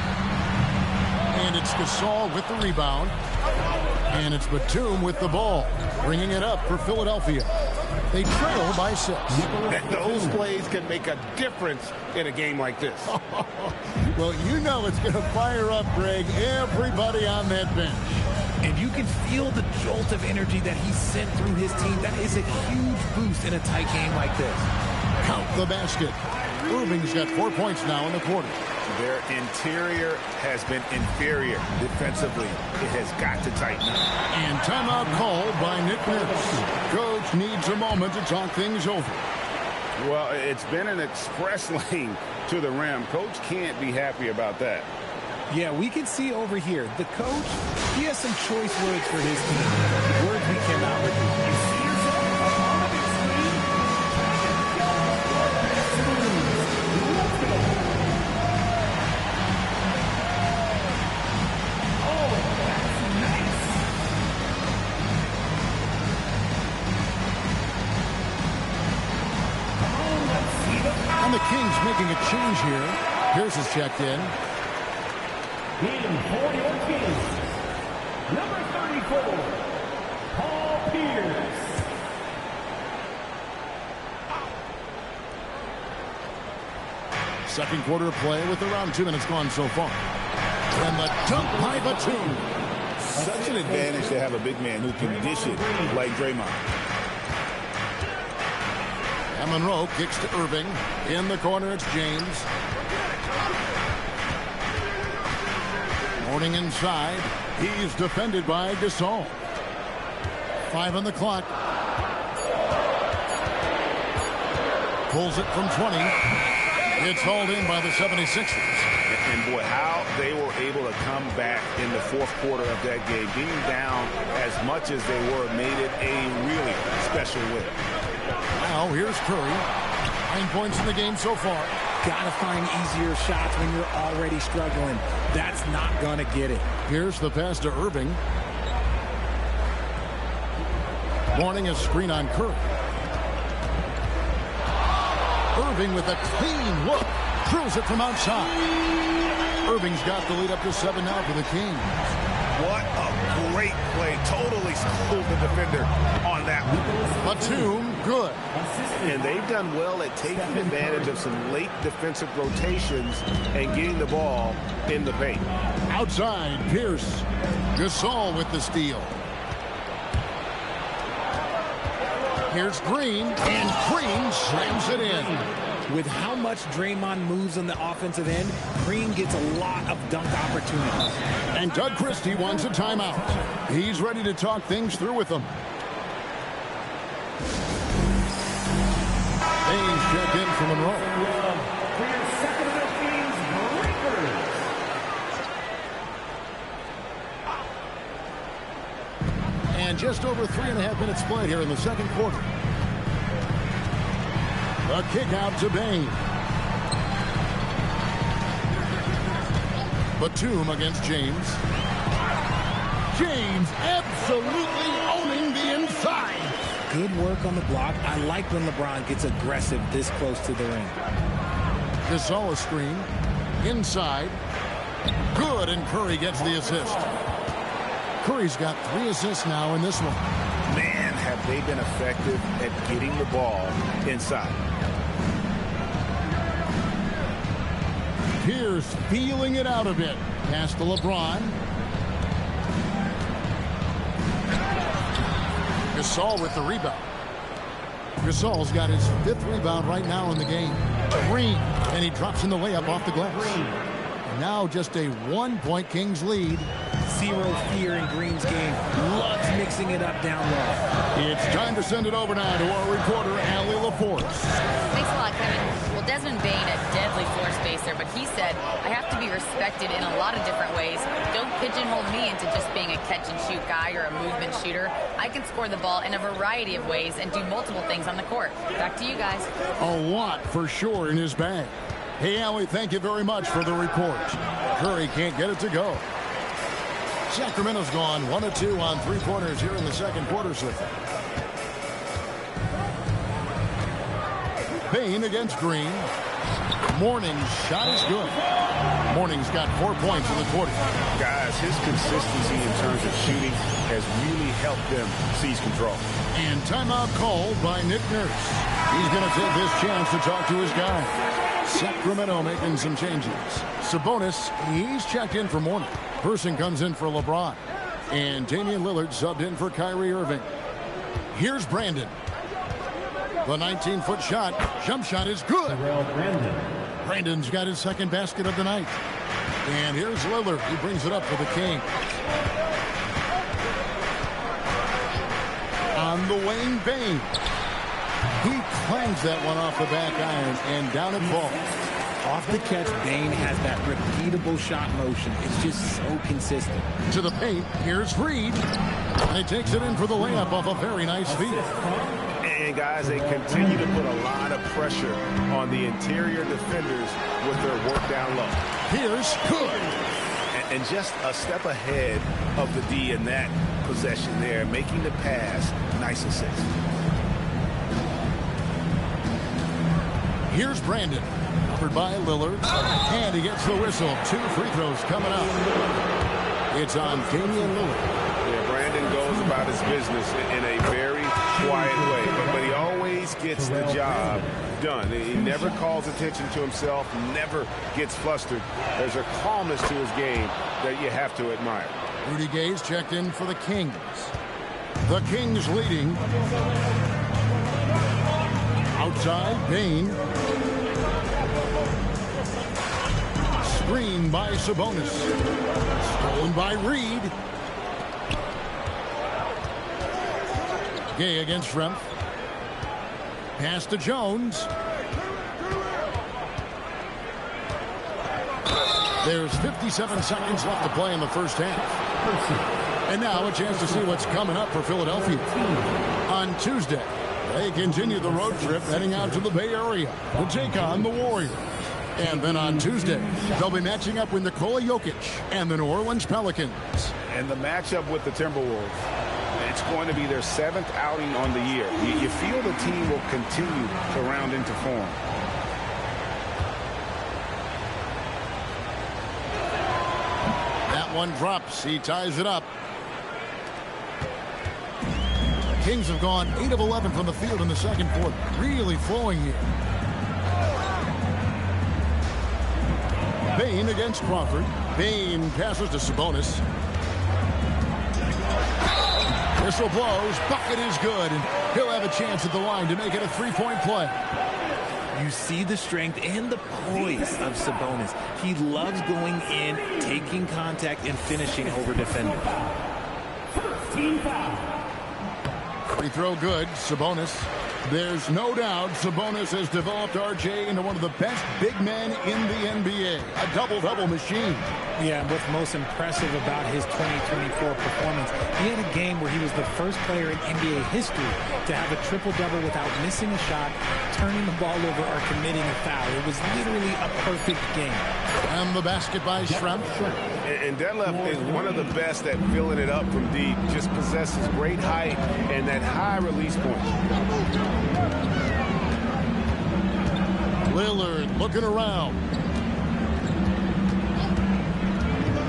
Speaker 10: And it's Gasol with the rebound. And it's Batum with the ball, bringing it up for Philadelphia. They trail by 6.
Speaker 12: Those plays can make a difference in a game like this.
Speaker 10: Well, you know it's going to fire up, Greg, everybody on that bench.
Speaker 11: And you can feel the jolt of energy that he sent through his team. That is a huge boost in a tight game like this.
Speaker 10: Count the basket. Irving's got 4 points now in the quarter.
Speaker 12: Their interior has been inferior defensively. It has got to tighten up.
Speaker 10: And timeout called by Nick Nurse. Coach needs a moment to talk things over.
Speaker 12: Well, it's been an express lane to the rim. Coach can't be happy about that.
Speaker 11: Yeah, we can see over here. The coach, he has some choice words for his team. Words we cannot repeat.
Speaker 10: And the Kings making a change here. Pierce is checked in.
Speaker 8: In for your Kings, number 34, Paul Pierce.
Speaker 10: Second quarter of play with around 2 minutes gone so far. And the dunk by Batum.
Speaker 12: Such an advantage to have a big man who can dish it like Draymond.
Speaker 10: And Monroe kicks to Irving. In the corner, it's James. Morning inside. He's defended by Gasol. 5 on the clock. Pulls it from 20. It's hauled in by the 76ers.
Speaker 12: And boy, how they were able to come back in the fourth quarter of that game. Being down as much as they were made it a really special win.
Speaker 10: Now here's Curry. 9 points in the game so far.
Speaker 11: Gotta find easier shots when you're already struggling. That's not gonna get it.
Speaker 10: Here's the pass to Irving. Warning, a screen on Curry. Irving with a clean look. Drills it from outside. Irving's got the lead up to 7 now for the Kings.
Speaker 12: What a great play. Totally schooled the defender on that one.
Speaker 10: Batum, good.
Speaker 12: And they've done well at taking advantage of some late defensive rotations and getting the ball in the paint.
Speaker 10: Outside, Pierce. Gasol with the steal. Here's Green, and Green slams it in.
Speaker 11: With how much Draymond moves on the offensive end, Green gets a lot of dunk opportunities.
Speaker 10: And Doug Christie wants a timeout. He's ready to talk things through with them. Haynes checked in from Monroe.
Speaker 8: For your Sacramento Kings Breakers.
Speaker 10: And just over 3.5 minutes played here in the second quarter. A kick out to Bain. Batum against James. James absolutely owning the inside.
Speaker 11: Good work on the block. I like when LeBron gets aggressive this close to the ring.
Speaker 10: Gasol a screen. Inside. Good, and Curry gets the assist. Curry's got 3 assists now in this one.
Speaker 12: Man, have they been effective at getting the ball inside.
Speaker 10: Pierce feeling it out a bit. Pass to LeBron. Gasol with the rebound. Gasol's got his 5th rebound right now in the game. Green, and he drops in the layup off the glass. And now just a 1-point Kings lead.
Speaker 11: Zero fear in Green's game. Loves mixing it up down low.
Speaker 10: It's time to send it over now to our reporter, Allie LaForce.
Speaker 9: Thanks a lot, Kevin. Well, Desmond Bain, a deadly floor spacer, but he said, I have to be respected in a lot of different ways. Don't pigeonhole me into just being a catch-and-shoot guy or a movement shooter. I can score the ball in a variety of ways and do multiple things on the court. Back to you guys.
Speaker 10: A lot for sure in his bag. Hey, Allie, thank you very much for the report. Curry can't get it to go. Sacramento's gone 1 of 2 on 3-pointers here in the second quarter. Bain against Green. Morning's shot is good. Morning's got 4 points in the quarter.
Speaker 12: Guys, his consistency in terms of shooting has really helped them seize control.
Speaker 10: And timeout called by Nick Nurse. He's going to take this chance to talk to his guy. Sacramento making some changes. Sabonis, he's checked in for Morning. Person comes in for LeBron. And Damian Lillard subbed in for Kyrie Irving. Here's Brandon. The 19-foot shot. Jump shot is good. Brandon's got his 2nd basket of the night. And here's Lillard. He brings it up for the Kings. On the wing, Bain. He clangs that one off the back iron and down it falls.
Speaker 11: Off the catch, Bain has that repeatable shot motion. It's just so consistent.
Speaker 10: To the paint, here's Reed. And he takes it in for the layup off a very nice feed.
Speaker 12: And guys, they continue to put a lot of pressure on the interior defenders with their work down low.
Speaker 10: Here's good.
Speaker 12: And just a step ahead of the D in that possession there, making the pass. Nice assist.
Speaker 10: Here's Brandon. Covered by Lillard. And he gets the whistle. 2 free throws coming up. It's on Damian Lillard.
Speaker 12: Yeah, Brandon goes about his business in a very quiet way. But he always gets the job done. He never calls attention to himself, never gets flustered. There's a calmness to his game that you have to admire.
Speaker 10: Rudy Gay's checked in for the Kings. The Kings leading. Outside, Bain. Screen by Sabonis. Stolen by Reed. Gay against Schrempf. Pass to Jones. There's 57 seconds left to play in the first half. And now a chance to see what's coming up for Philadelphia. On Tuesday, they continue the road trip heading out to the Bay Area to take on the Warriors. And then on Tuesday, they'll be matching up with Nikola Jokic and the New Orleans Pelicans.
Speaker 12: And the matchup with the Timberwolves, it's going to be their 7th outing on the year. You feel the team will continue to round into form.
Speaker 10: That one drops. He ties it up. Kings have gone 8 of 11 from the field in the second quarter. Really flowing here. Bain against Crawford. Bain passes to Sabonis. Whistle blows. Bucket is good. And he'll have a chance at the line to make it a three-point play.
Speaker 11: You see the strength and the poise of Sabonis. He loves going in, taking contact, and finishing over defenders.
Speaker 8: Team foul.
Speaker 10: Free throw good. Sabonis. There's no doubt Sabonis has developed RJ into one of the best big men in the NBA. A double-double machine.
Speaker 11: Yeah, and what's most impressive about his 2024 performance, he had a game where he was the first player in NBA history to have a triple-double without missing a shot, turning the ball over, or committing a foul. It was literally a perfect game.
Speaker 10: And the basket by Schrempf.
Speaker 12: And Detlef is one of the best at filling it up from deep. Just possesses great height and that high release point.
Speaker 10: Lillard looking around.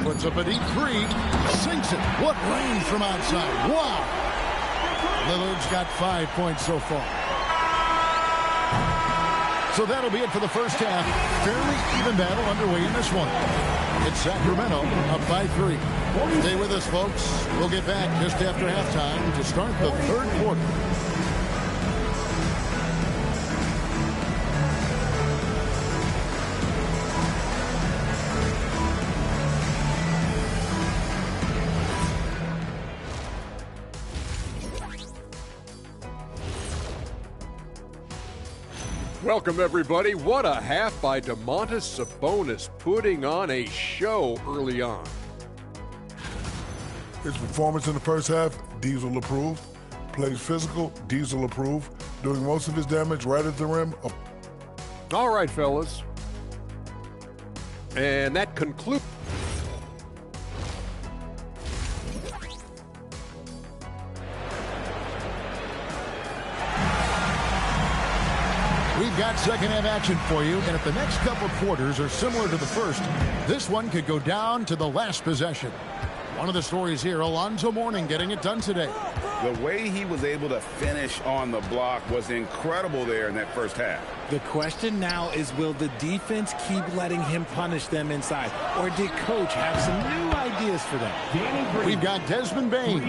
Speaker 10: Puts up a deep three. Sinks it. What range from outside. Wow. Lillard's got 5 points so far. So that'll be it for the first half. Fairly even battle underway in this one. It's Sacramento up by 3. Stay with us, folks. We'll get back just after halftime to start the third quarter.
Speaker 5: Welcome, everybody. What a half by Domantas Sabonis, putting on a show early on.
Speaker 6: His performance in the first half, Diesel approved. Plays physical, Diesel approved. Doing most of his damage right at the rim.
Speaker 5: All right, fellas. And that concludes.
Speaker 10: We've got second half action for you, and if the next couple quarters are similar to the first, this one could go down to the last possession. One of the stories here, Alonzo Mourning getting it done today.
Speaker 12: The way he was able to finish on the block was incredible there in that first half.
Speaker 11: The question now is, will the defense keep letting him punish them inside? Or did Coach have some new ideas for them?
Speaker 10: We've got Desmond Bain.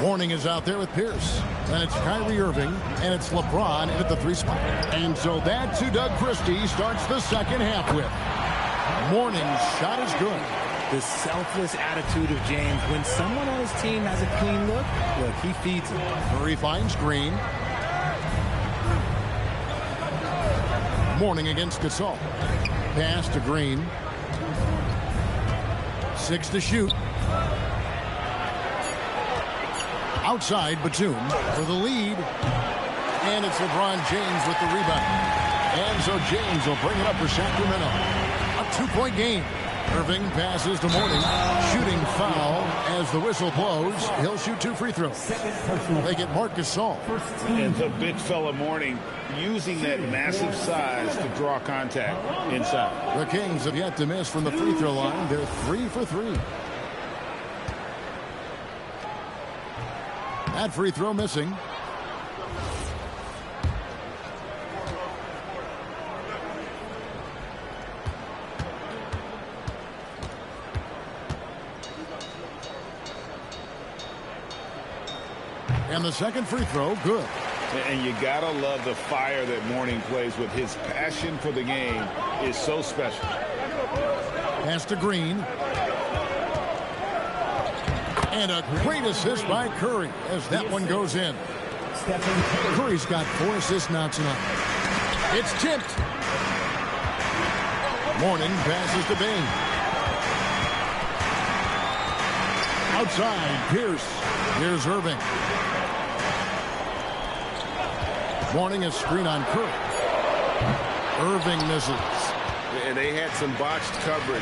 Speaker 10: Mourning is out there with Pierce. And it's Kyrie Irving, and it's LeBron at the 3 spot. And so that's who Doug Christie starts the second half with. Mourning's shot is good.
Speaker 11: The selfless attitude of James. When someone on his team has a clean look, he feeds him.
Speaker 10: Murray finds Green. Mourning against Gasol. Pass to Green. 6 to shoot. Outside, Batum for the lead. And it's LeBron James with the rebound. And so James will bring it up for Sacramento. A 2-point game. Irving passes to Mourning. Shooting foul as the whistle blows. He'll shoot 2 free throws. They get Marc Gasol.
Speaker 12: And the big fella Mourning using that massive size to draw contact inside.
Speaker 10: The Kings have yet to miss from the free throw line. They're 3 for 3. That free throw missing. And the second free throw, good.
Speaker 12: And you gotta love the fire that Mourning plays with. His passion for the game is so special.
Speaker 10: Pass to Green. And a great assist by Curry as that one goes in. Curry's got 4 assists now tonight. It's tipped. Mourning passes to Bain. Outside, Pierce. Here's Irving. Warning a screen on Curry. Irving misses.
Speaker 12: And they had some botched coverage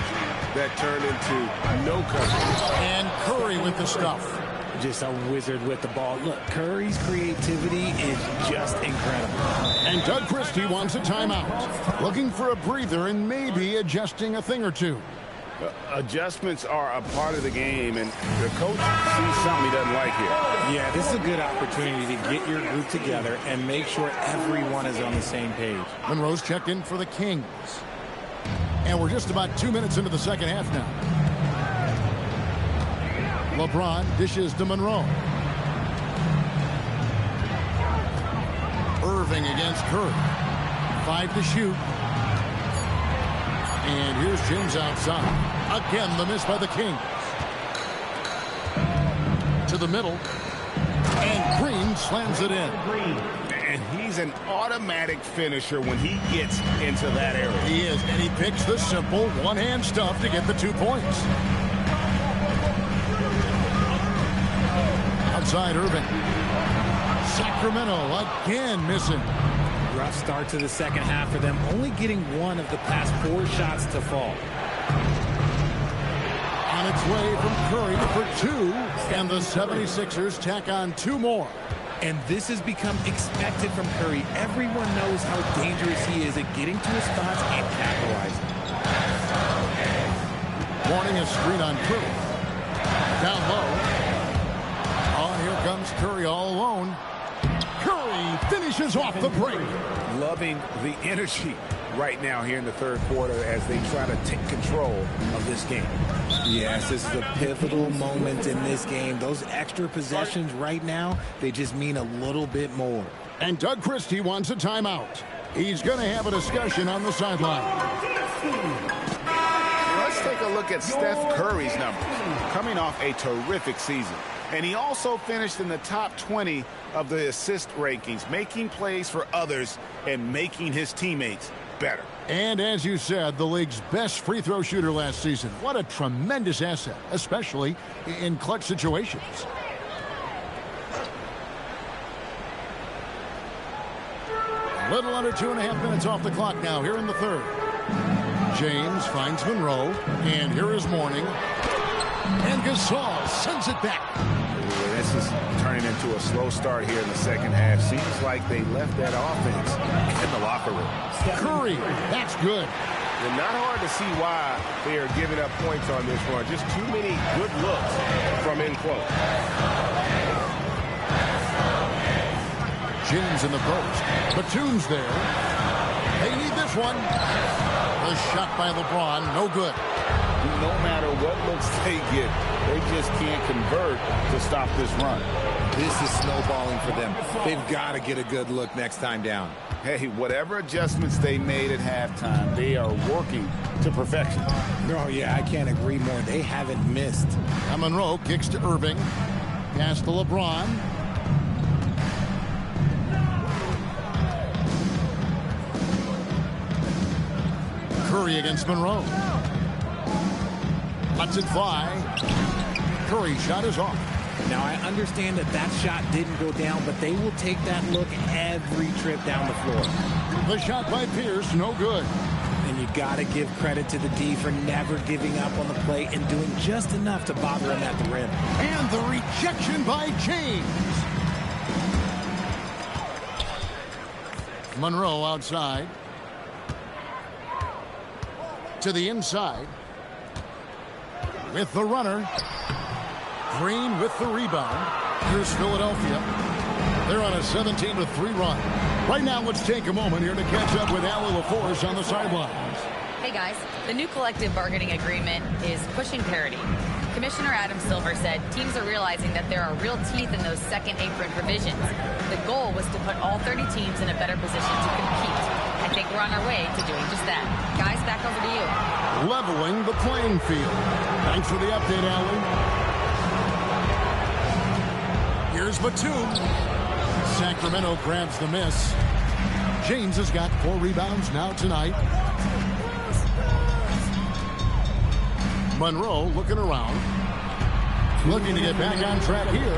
Speaker 12: that turned into no coverage.
Speaker 10: And Curry with the stuff.
Speaker 11: Just a wizard with the ball. Look, Curry's creativity is just incredible.
Speaker 10: And Doug Christie wants a timeout. Looking for a breather and maybe adjusting a thing or two.
Speaker 12: Adjustments are a part of the game, and the coach sees something he doesn't like here.
Speaker 11: Yeah, this is a good opportunity to get your group together and make sure everyone is on the same page.
Speaker 10: Monroe's checked in for the Kings. And we're just about 2 minutes into the second half now. LeBron dishes to Monroe. Irving against Curry. 5 to shoot. And here's James outside. Again, the miss by the Kings. To the middle. And Green slams it in.
Speaker 12: And he's an automatic finisher when he gets into that area.
Speaker 10: He is, and he picks the simple one-hand stuff to get the 2 points. Outside Irving. Sacramento again missing.
Speaker 11: Rough start to the second half for them, only getting one of the past 4 shots to fall.
Speaker 10: On its way from Curry for 2, and the 76ers tack on 2 more.
Speaker 11: And this has become expected from Curry. Everyone knows how dangerous he is at getting to his spots and capitalizing.
Speaker 10: Warning a screen on Curry. Down low. Oh, here comes Curry all alone. Curry finishes off the break.
Speaker 12: Loving the energy right now here in the third quarter as they try to take control of this game.
Speaker 11: Yes, this is a pivotal moment in this game. Those extra possessions right now, they just mean a little bit more.
Speaker 10: And Doug Christie wants a timeout. He's going to have a discussion on the sideline.
Speaker 12: Let's take a look at Steph Curry's numbers. Coming off a terrific season. And he also finished in the top 20 of the assist rankings, making plays for others and making his teammates better.
Speaker 10: And as you said, the league's best free throw shooter last season. What a tremendous asset, especially in clutch situations. A little under 2.5 minutes off the clock now here in the third. James finds Monroe, and here is Mourning. And Gasol sends it back.
Speaker 12: This is turning into a slow start here in the second half. Seems like they left that offense in the locker room.
Speaker 10: Curry, that's good.
Speaker 12: And not hard to see why they are giving up points on this run. Just too many good looks from in close.
Speaker 10: James in the post. Batum's there. They need this one. The shot by LeBron, no good.
Speaker 12: No matter what looks they get, they just can't convert to stop this run.
Speaker 13: This is snowballing for them. They've got to get a good look next time down.
Speaker 12: Hey, whatever adjustments they made at halftime, they are working to perfection.
Speaker 11: Oh, yeah, I can't agree more. They haven't missed.
Speaker 10: And Monroe kicks to Irving. Pass to LeBron. Curry against Monroe. Lets it fly. Curry shot is off.
Speaker 11: Now, I understand that shot didn't go down, but they will take that look every trip down the floor.
Speaker 10: The shot by Pierce, no good.
Speaker 11: And you got to give credit to the D for never giving up on the play and doing just enough to bother him at the rim.
Speaker 10: And the rejection by James. Monroe outside. To the inside. With the runner. Green with the rebound. Here's Philadelphia. They're on a 17-3 run. Right now, let's take a moment here to catch up with Allie LaForce on the sidelines.
Speaker 9: Hey, guys. The new collective bargaining agreement is pushing parity. Commissioner Adam Silver said teams are realizing that there are real teeth in those second apron provisions. The goal was to put all 30 teams in a better position to compete. I think we're on our way to doing just that. Guys, back over to you.
Speaker 10: Leveling the playing field. Thanks for the update, Allie. Here's Batum. Sacramento grabs the miss. James has got 4 rebounds now tonight. Monroe looking around. Looking to get back on track here.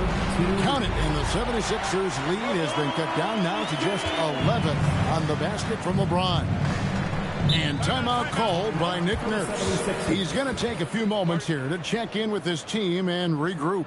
Speaker 10: Count it, and the 76ers lead has been cut down now to just 11 on the basket from LeBron. And timeout called by Nick Nurse. He's going to take a few moments here to check in with his team and regroup.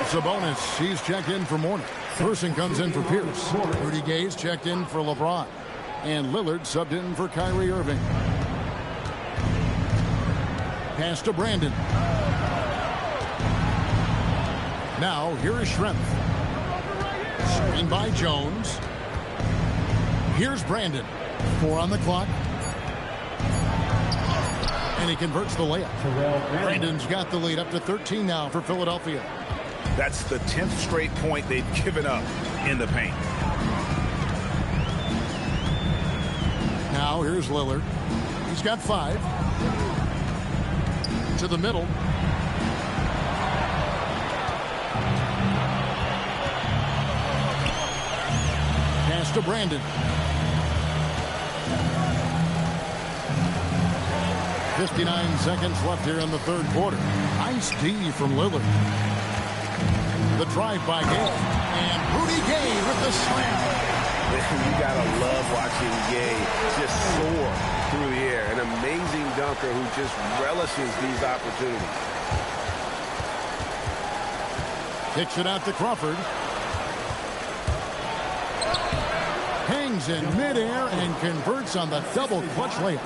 Speaker 10: Sabonis, he's checked in for Mourning. Person comes in for Pierce. Rudy Gay's checked in for LeBron. And Lillard subbed in for Kyrie Irving. Pass to Brandon. Now, here is Schrempf. Screen by Jones. Here's Brandon. 4 on the clock. And he converts the layup. Brandon's got the lead up to 13 now for Philadelphia.
Speaker 12: That's the 10th straight point they've given up in the paint.
Speaker 10: Now here's Lillard. He's got 5. To the middle. Pass to Brandon. 59 seconds left here in the third quarter. Nice D from Lillard. The drive by Gay. And Rudy Gay with the slam.
Speaker 12: You gotta love watching Gay just soar through the air. An amazing dunker who just relishes these opportunities.
Speaker 10: Kicks it out to Crawford. Hangs in midair and converts on the double clutch layup.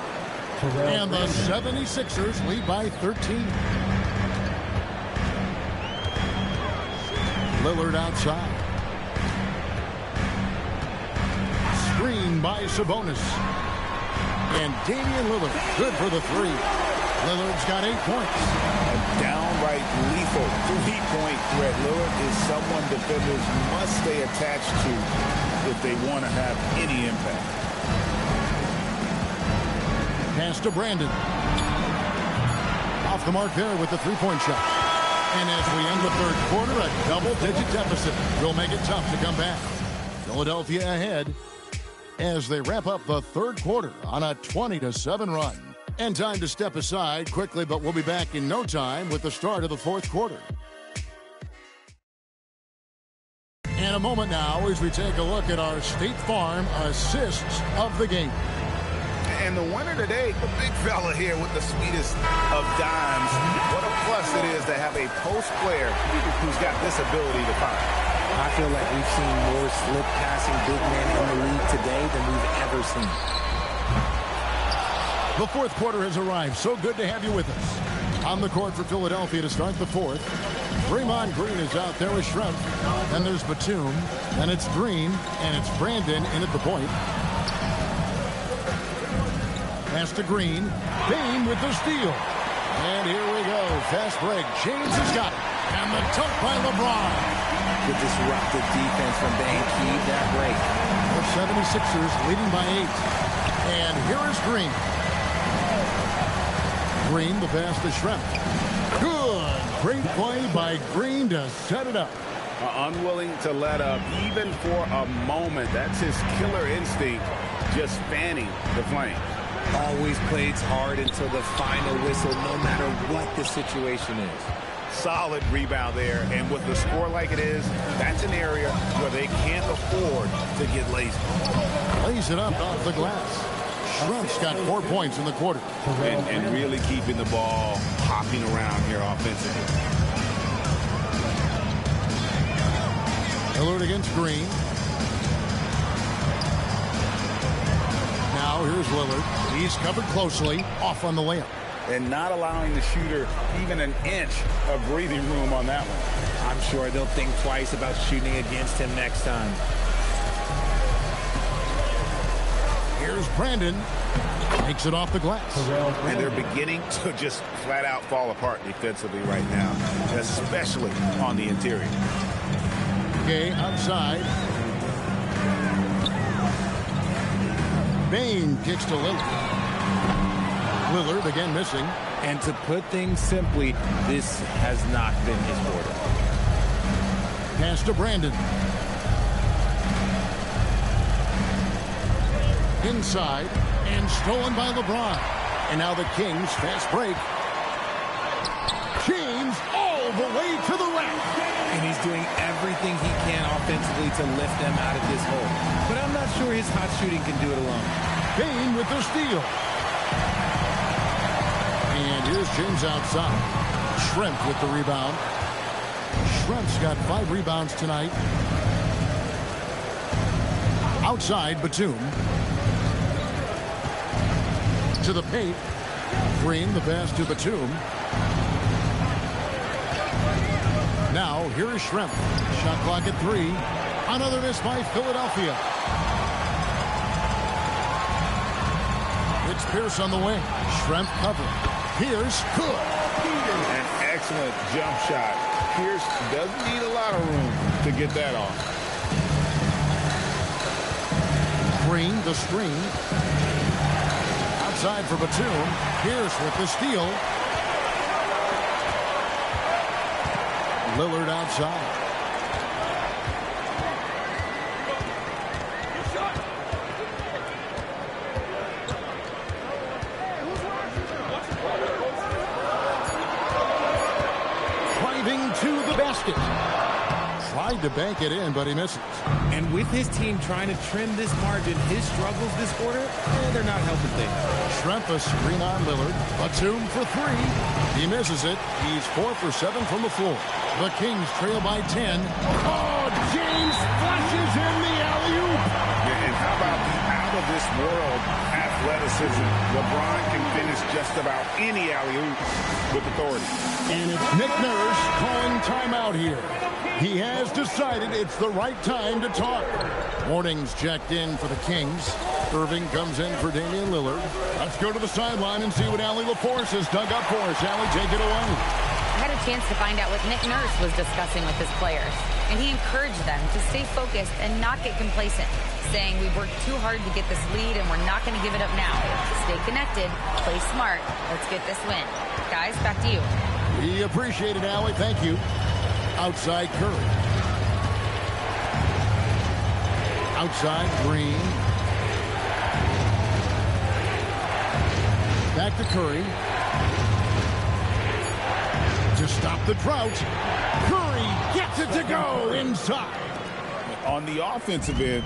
Speaker 10: And the 76ers lead by 13. Lillard outside. Screen by Sabonis. And Damian Lillard, good for the 3. Lillard's got 8 points.
Speaker 12: A downright lethal three-point threat. Lillard is someone defenders must stay attached to if they want to have any impact.
Speaker 10: Pass to Brandon. Off the mark there with the three-point shot. And as we end the third quarter, a double-digit deficit will make it tough to come back. Philadelphia ahead as they wrap up the third quarter on a 20-7 run. And time to step aside quickly, but we'll be back in no time with the start of the fourth quarter. And a moment now as we take a look at our State Farm assists of the game.
Speaker 12: And the winner today, the big fella here with the sweetest of dimes. What a plus it is to have a post player who's got this ability to find.
Speaker 11: I feel like we've seen more slip passing big men in the league today than we've ever seen.
Speaker 10: The fourth quarter has arrived. So good to have you with us. On the court for Philadelphia to start the fourth. Draymond Green is out there with Schrempf. Then there's Batum. Then it's Green. And it's Brandon in at the point. Pass to Green. Bane with the steal. And here we go. Fast break. James has got it. And the dunk by LeBron.
Speaker 11: Good disruptive defense from Bane. Keep that break.
Speaker 10: The 76ers leading by 8. And here is Green. Green, the pass to Schrempf. Good. Great play by Green to set it up.
Speaker 12: Unwilling to let up even for a moment. That's his killer instinct. Just fanning the flame.
Speaker 11: Always plays hard until the final whistle, no matter what the situation is.
Speaker 12: Solid rebound there, and with the score like it is, that's an area where they can't afford to get lazy.
Speaker 10: Lays it up off the glass. Schrempf's got 4 points in the quarter.
Speaker 12: And really keeping the ball hopping around here offensively.
Speaker 10: Lillard against Green. Now here's Lillard. He's covered closely. Off on the layup.
Speaker 12: And not allowing the shooter even an inch of breathing room on that one.
Speaker 11: I'm sure they'll think twice about shooting against him next time.
Speaker 10: Here's Brandon. Makes it off the glass.
Speaker 12: And they're beginning to just flat out fall apart defensively right now, especially on the interior.
Speaker 10: Gay outside. Bain kicks to Lillard. Lillard again missing.
Speaker 11: And to put things simply, this has not been his quarter.
Speaker 10: Pass to Brandon. Inside and stolen by LeBron. And now the Kings fast break. James all the way to the rack.
Speaker 11: And he's doing everything he can offensively to lift them out of this hole. But I'm not sure his hot shooting can do it alone.
Speaker 10: Bain with the steal. And here's James outside. Schrempf with the rebound. Schrempf's got 5 rebounds tonight. Outside, Batum. To the paint. Green, the pass to Batum. Now, here is Schrempf. Shot clock at 3. Another miss by Philadelphia. It's Pierce on the wing. Schrempf covering. Pierce, good.
Speaker 12: An excellent jump shot. Pierce doesn't need a lot of room to get that off.
Speaker 10: Green, the screen. Outside for Batum. Pierce with the steal. Lillard outside. Driving to the basket. Tried to bank it in, but he misses.
Speaker 11: And with his team trying to trim this margin, his struggles this quarter, they're not helping things.
Speaker 10: Schrempf a screen on Lillard. Batum for 3. He misses it. He's 4 for 7 from the floor. The Kings trail by 10. Oh, James flashes in the alley-oop.
Speaker 12: Yeah, and how about the out-of-this-world athleticism? LeBron can finish just about any alley-oop with authority.
Speaker 10: And it's Nick Nurse calling timeout here. He has decided it's the right time to talk. Warnings checked in for the Kings. Irving comes in for Damian Lillard. Let's go to the sideline and see what Allie LaForce has dug up for us. Allie, take it away.
Speaker 9: I had a chance to find out what Nick Nurse was discussing with his players, and he encouraged them to stay focused and not get complacent, saying we worked too hard to get this lead and we're not going to give it up now. Stay connected, play smart, let's get this win. Guys, back to you.
Speaker 10: We appreciate it, Allie. Thank you. Outside Curry. Outside Green. Back to Curry. To stop the drought. Curry gets it to go inside.
Speaker 12: On the offensive end,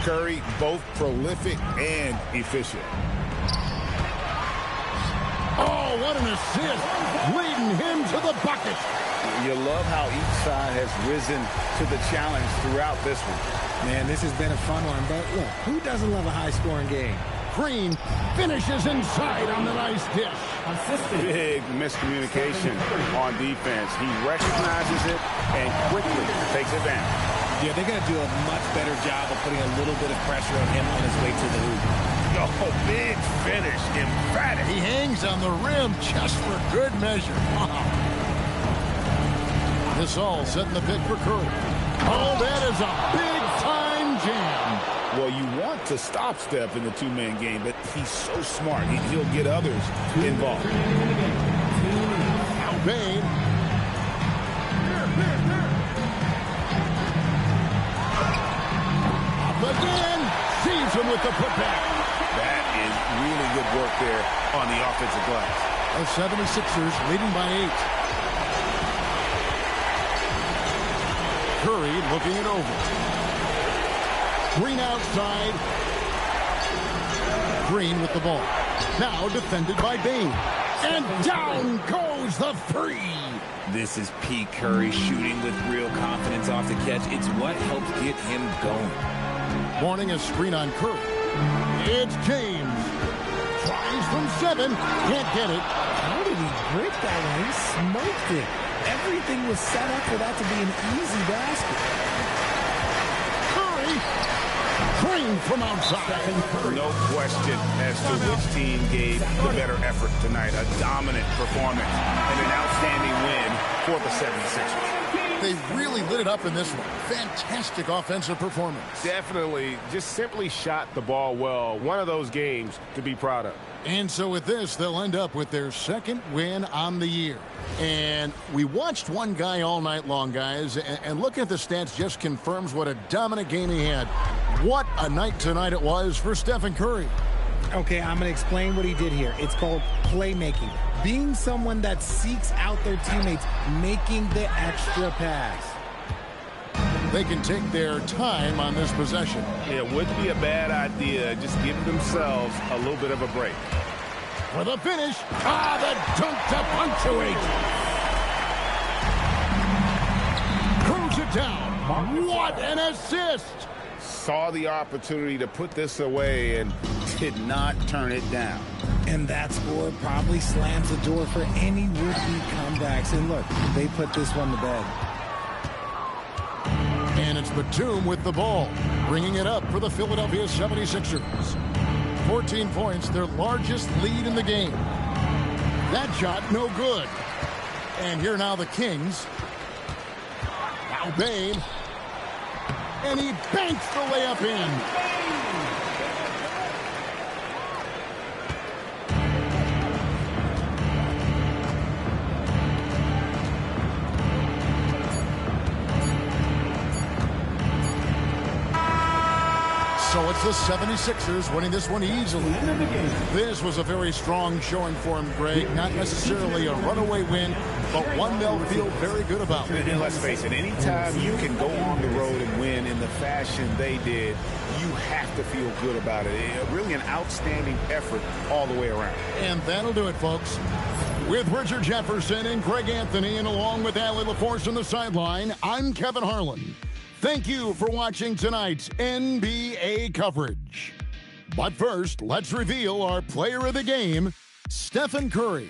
Speaker 12: Curry both prolific and efficient.
Speaker 10: Oh, what an assist. Leading him to the bucket.
Speaker 14: You love how each side has risen to the challenge throughout this one.
Speaker 11: Man, this has been a fun one, but look, who doesn't love a high-scoring game?
Speaker 10: Green finishes inside on the nice dish.
Speaker 12: Big miscommunication on defense. He recognizes it and quickly takes advantage.
Speaker 11: Yeah, they're going to do a much better job of putting a little bit of pressure on him on his way to the hoop.
Speaker 12: Oh, big finish, emphatic.
Speaker 10: He hangs on the rim just for good measure. This all setting the pick for Curry. Oh, that is a big-time jam.
Speaker 12: Well, you want to stop Steph in the two-man game, but he's so smart. He'll get others involved.
Speaker 10: Now Bain. Up again. Sees him with the putback.
Speaker 12: That is really good work there on the offensive glass.
Speaker 10: The 76ers leading by 8. Curry looking it over. Green outside. Green with the ball. Now defended by Bain. And down goes the three.
Speaker 11: This is P. Curry shooting with real confidence off the catch. It's what helps get him going.
Speaker 10: Wanting a screen on Curry. It's James. Tries from 7. Can't get it.
Speaker 11: How did he break that one? He smoked it. Everything was set up for that to be an easy basket.
Speaker 10: Curry Trained from outside.
Speaker 12: No question as to which team gave the better effort tonight. A dominant performance and an outstanding win for the 76ers.
Speaker 10: They really lit it up in this one. Fantastic offensive performance.
Speaker 12: Definitely just simply shot the ball well. One of those games to be proud of.
Speaker 10: And so with this, they'll end up with their second win on the year. And we watched one guy all night long, guys, and looking at the stats just confirms what a dominant game he had. What a night tonight it was for Stephen Curry.
Speaker 11: Okay, I'm going to explain what he did here. It's called playmaking. Being someone that seeks out their teammates, making the extra pass.
Speaker 10: They can take their time on this possession.
Speaker 12: It wouldn't be a bad idea just giving themselves a little bit of a break.
Speaker 10: For the finish. Ah, the dunk to punctuate. Cruise it down. What an assist.
Speaker 12: Saw the opportunity to put this away and did not turn it down.
Speaker 11: And that score probably slams the door for any would-be comebacks. And look, they put this one to bed.
Speaker 10: And it's Batum with the ball, bringing it up for the Philadelphia 76ers. 14 points, their largest lead in the game. That shot, no good. And here now the Kings. Now Bain. And he banks the layup in. So it's the 76ers winning this one easily. This was a very strong showing for him, Greg. Not necessarily a runaway win, but one they'll feel very good about.
Speaker 12: And let's face it, anytime you can go on the road and win in the fashion they did, you have to feel good about it. Really an outstanding effort all the way around.
Speaker 10: And that'll do it, folks. With Richard Jefferson and Greg Anthony, and along with Allie LaForce on the sideline, I'm Kevin Harlan. Thank you for watching tonight's NBA coverage. But first, let's reveal our player of the game, Stephen Curry.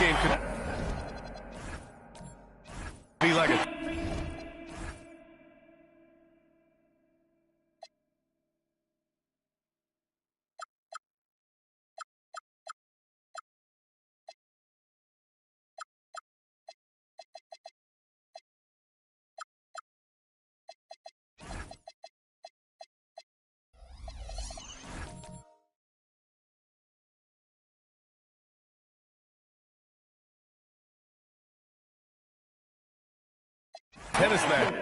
Speaker 1: game could be like it. Tennis match.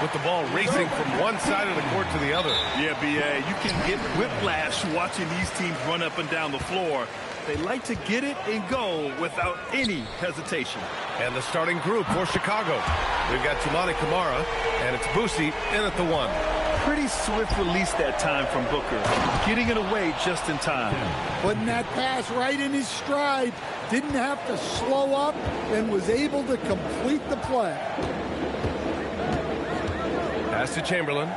Speaker 1: With the ball racing from one side of the court to the other.
Speaker 2: Yeah, B.A., you can get whiplash watching these teams run up and down the floor. They like to get it and go without any hesitation.
Speaker 1: And the starting group for Chicago. We've got Tumani Kamara, and it's Boosie in at the 1.
Speaker 2: Pretty swift release that time from Booker, getting it away just in time.
Speaker 15: Putting that pass right in his stride, didn't have to slow up, and was able to complete the play.
Speaker 1: Pass to Chamberlain.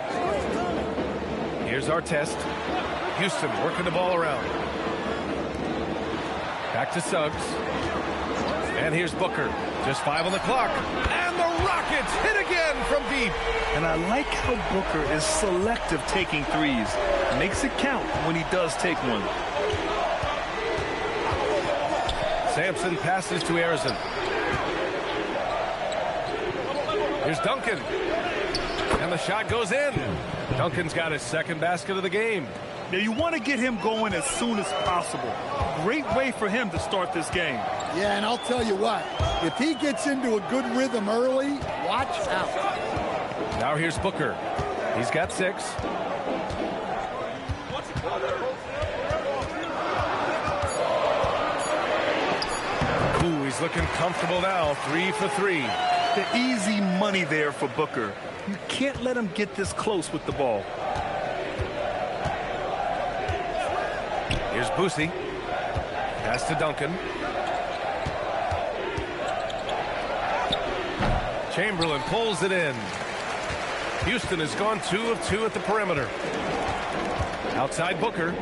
Speaker 1: Here's our test. Houston working the ball around. Back to Suggs. And here's Booker. Just 5 on the clock. And the Rockets hit again from deep.
Speaker 2: And I like how Booker is selective taking threes. Makes it count when he does take one.
Speaker 1: Sampson passes to Arizon. Here's Duncan. And the shot goes in. Duncan's got his second basket of the game.
Speaker 2: Now you want to get him going as soon as possible. Great way for him to start this game.
Speaker 15: Yeah, and I'll tell you what, if he gets into a good rhythm early, watch out.
Speaker 1: Now here's Booker. He's got 6. Ooh, he's looking comfortable now. 3 for 3.
Speaker 2: The easy money there for Booker. You can't let him get this close with the ball.
Speaker 1: Here's Boosie. Pass to Duncan. Chamberlain pulls it in. Houston has gone 2 of 2 at the perimeter. Outside Booker.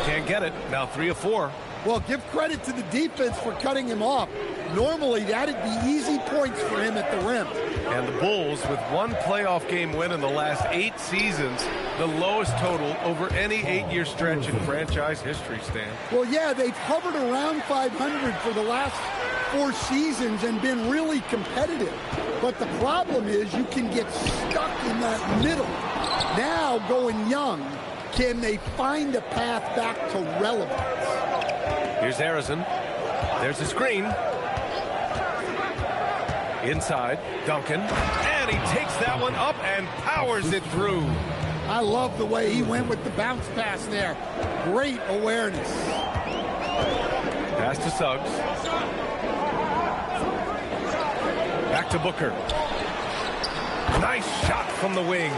Speaker 1: Can't get it. Now 3 of 4.
Speaker 15: Well, give credit to the defense for cutting him off. Normally, that'd be easy points for him at the rim.
Speaker 1: And the Bulls, with 1 playoff game win in the last 8 seasons, the lowest total over any 8-year stretch in franchise history, Stan.
Speaker 15: Well, yeah, they've hovered around 500 for the last 4 seasons and been really competitive. But the problem is you can get stuck in that middle. Now, going young, can they find a path back to relevance?
Speaker 1: Here's Harrison. There's the screen. Inside, Duncan. And he takes that one up and powers it through.
Speaker 15: I love the way he went with the bounce pass there. Great awareness.
Speaker 1: Pass to Suggs. Back to Booker. Nice shot from the wing.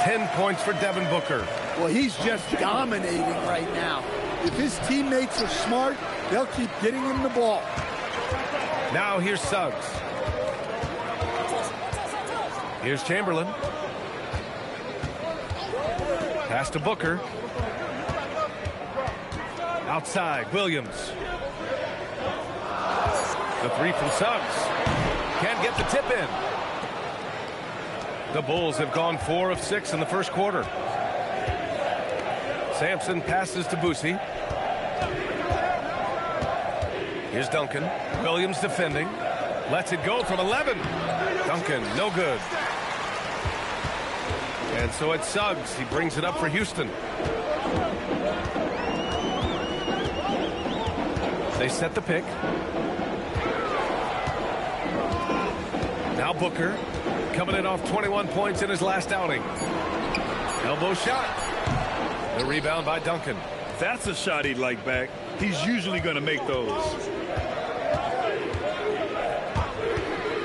Speaker 1: 10 points for Devin Booker.
Speaker 15: Well, he's just dominating right now. If his teammates are smart, they'll keep getting him the ball.
Speaker 1: Now here's Suggs. Here's Chamberlain. Pass to Booker. Outside, Williams. The 3 from Suggs. Can't get the tip in. The Bulls have gone 4 of 6 in the first quarter. Sampson passes to Boosie. Here's Duncan. Williams defending. Lets it go from 11. Duncan, no good. And so it's Suggs. He brings it up for Houston. They set the pick. Now Booker coming in off 21 points in his last outing. Elbow shot. The rebound by Duncan.
Speaker 2: That's a shot he'd like back. He's usually going to make those.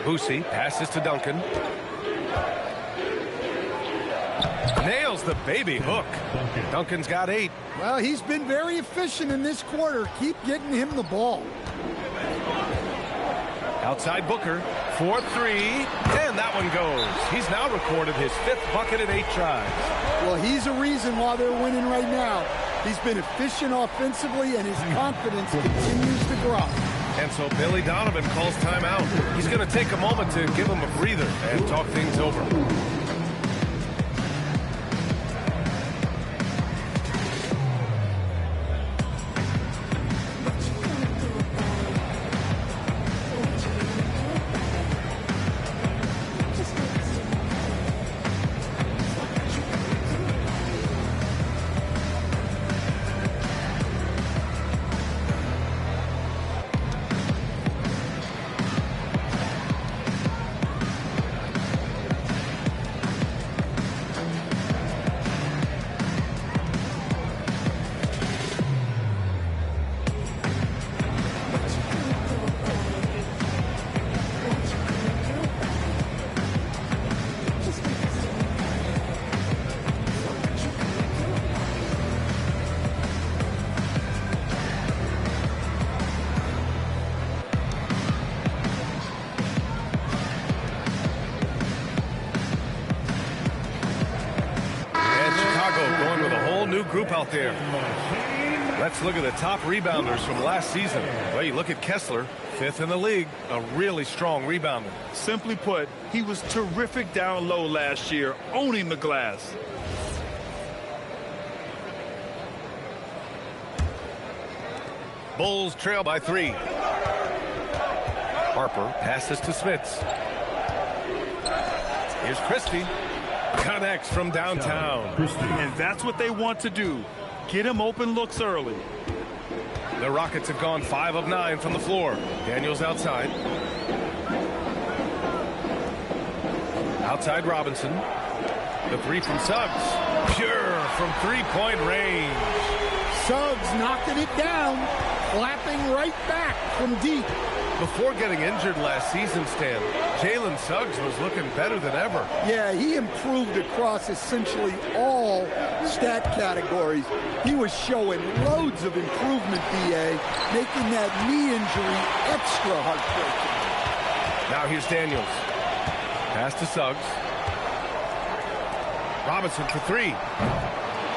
Speaker 1: Boosie passes to Duncan. Nails the baby hook. Duncan's got 8.
Speaker 15: Well, he's been very efficient in this quarter. Keep getting him the ball.
Speaker 1: Outside Booker, 4-3, and that one goes. He's now recorded his 5th bucket in 8 tries.
Speaker 15: Well, he's a reason why they're winning right now. He's been efficient offensively, and his confidence continues to grow.
Speaker 1: And so Billy Donovan calls timeout. He's going to take a moment to give him a breather and talk things over. Group out there. Let's look at the top rebounders from last season. Well, you look at Kessler, 5th in the league, a really strong rebounder.
Speaker 2: Simply put, he was terrific down low last year, owning the glass.
Speaker 1: Bulls trail by 3. Harper passes to Smits. Here's Christie. Connects from downtown.
Speaker 2: And that's what they want to do. Get him open looks early.
Speaker 1: The Rockets have gone 5 of 9 from the floor. Daniels outside. Outside Robinson. The 3 from Suggs. Pure from 3-point range.
Speaker 15: Suggs knocking it down. Clapping right back from deep.
Speaker 1: Before getting injured last season, Stan, Jalen Suggs was looking better than ever.
Speaker 15: Yeah, he improved across essentially all stat categories. He was showing loads of improvement, B.A., making that knee injury extra heartbreaking.
Speaker 1: Now here's Daniels. Pass to Suggs. Robinson for 3.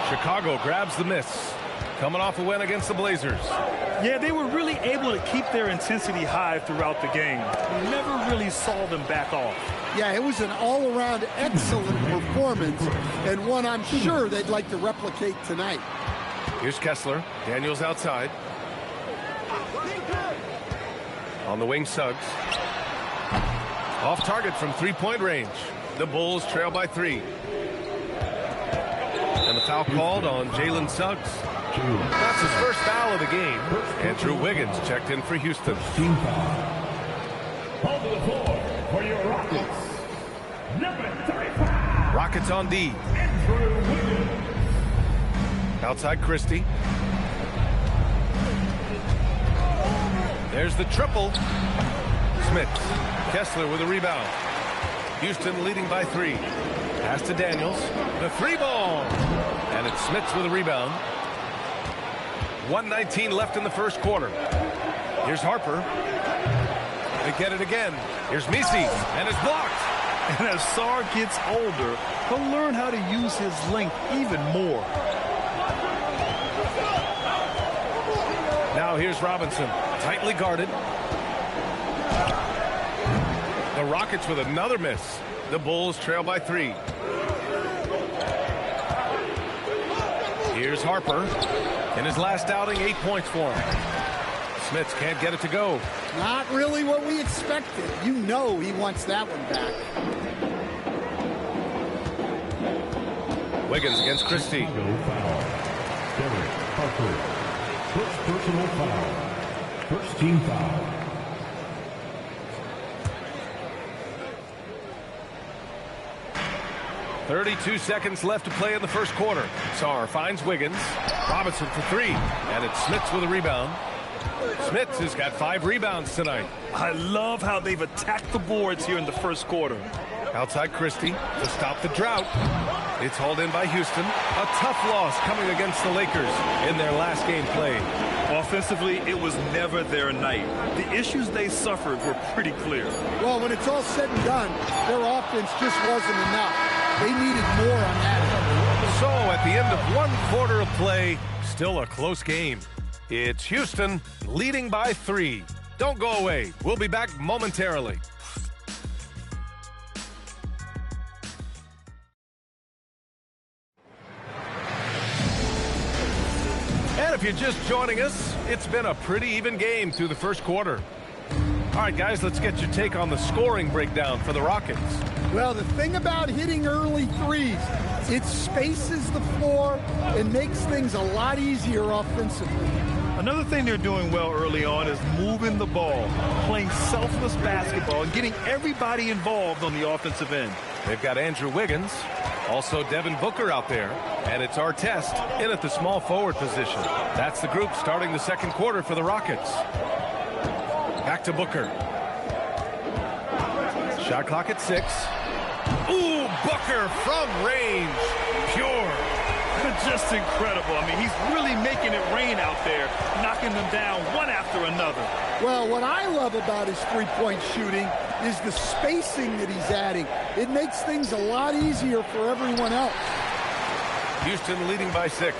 Speaker 1: Chicago grabs the miss. Coming off a win against the Blazers.
Speaker 2: Yeah, they were really able to keep their intensity high throughout the game. Never really saw them back off.
Speaker 15: Yeah, it was an all-around excellent performance, and one I'm sure they'd like to replicate tonight.
Speaker 1: Here's Kessler. Daniels outside. On the wing, Suggs. Off target from 3-point range. The Bulls trail by 3. And the foul called on Jalen Suggs. That's his first foul of the game. Andrew Wiggins checked in for Houston.
Speaker 8: Team foul. On the floor for your Rockets, number 35.
Speaker 1: Rockets on D.
Speaker 8: Andrew Wiggins.
Speaker 1: Outside Christie. There's the triple. Smith. Kessler with a rebound. Houston leading by 3. Pass to Daniels. The 3-ball. And it's Smith with a rebound. 1:19 left in the first quarter. Here's Harper. They get it again. Here's Misi, and it's blocked.
Speaker 2: And as Sarr gets older, he'll learn how to use his length even more.
Speaker 1: Now here's Robinson, tightly guarded. The Rockets with another miss. The Bulls trail by 3. Here's Harper. In his last outing, 8 points for him. Smits can't get it to go.
Speaker 15: Not really what we expected. You know he wants that one back.
Speaker 1: Wiggins against Christie.
Speaker 8: Derek Harper. First personal foul. First team foul.
Speaker 1: .32 seconds left to play in the first quarter. Sarr finds Wiggins. Robinson for 3. And it's Smits with a rebound. Smits has got 5 rebounds tonight.
Speaker 2: I love how they've attacked the boards here in the first quarter.
Speaker 1: Outside Christie to stop the drought. It's hauled in by Houston. A tough loss coming against the Lakers in their last game played.
Speaker 2: Offensively, it was never their night. The issues they suffered were pretty clear.
Speaker 15: Well, when it's all said and done, their offense just wasn't enough. They needed more on that end.
Speaker 1: So at the end of one quarter of play, still a close game. It's Houston leading by 3. Don't go away. We'll be back momentarily. And if you're just joining us, it's been a pretty even game through the first quarter. All right, guys, let's get your take on the scoring breakdown for the Rockets.
Speaker 15: Well, the thing about hitting early threes, it spaces the floor and makes things a lot easier offensively.
Speaker 2: Another thing they're doing well early on is moving the ball, playing selfless basketball, and getting everybody involved on the offensive end.
Speaker 1: They've got Andrew Wiggins, also Devin Booker out there, and it's Artest in at the small forward position. That's the group starting the second quarter for the Rockets. Back to Booker. Shot clock at 6. Ooh, Booker from range. Pure.
Speaker 2: Just incredible. I mean, he's really making it rain out there, knocking them down one after another.
Speaker 15: Well, what I love about his three-point shooting is the spacing that he's adding. It makes things a lot easier for everyone else.
Speaker 1: Houston leading by 6.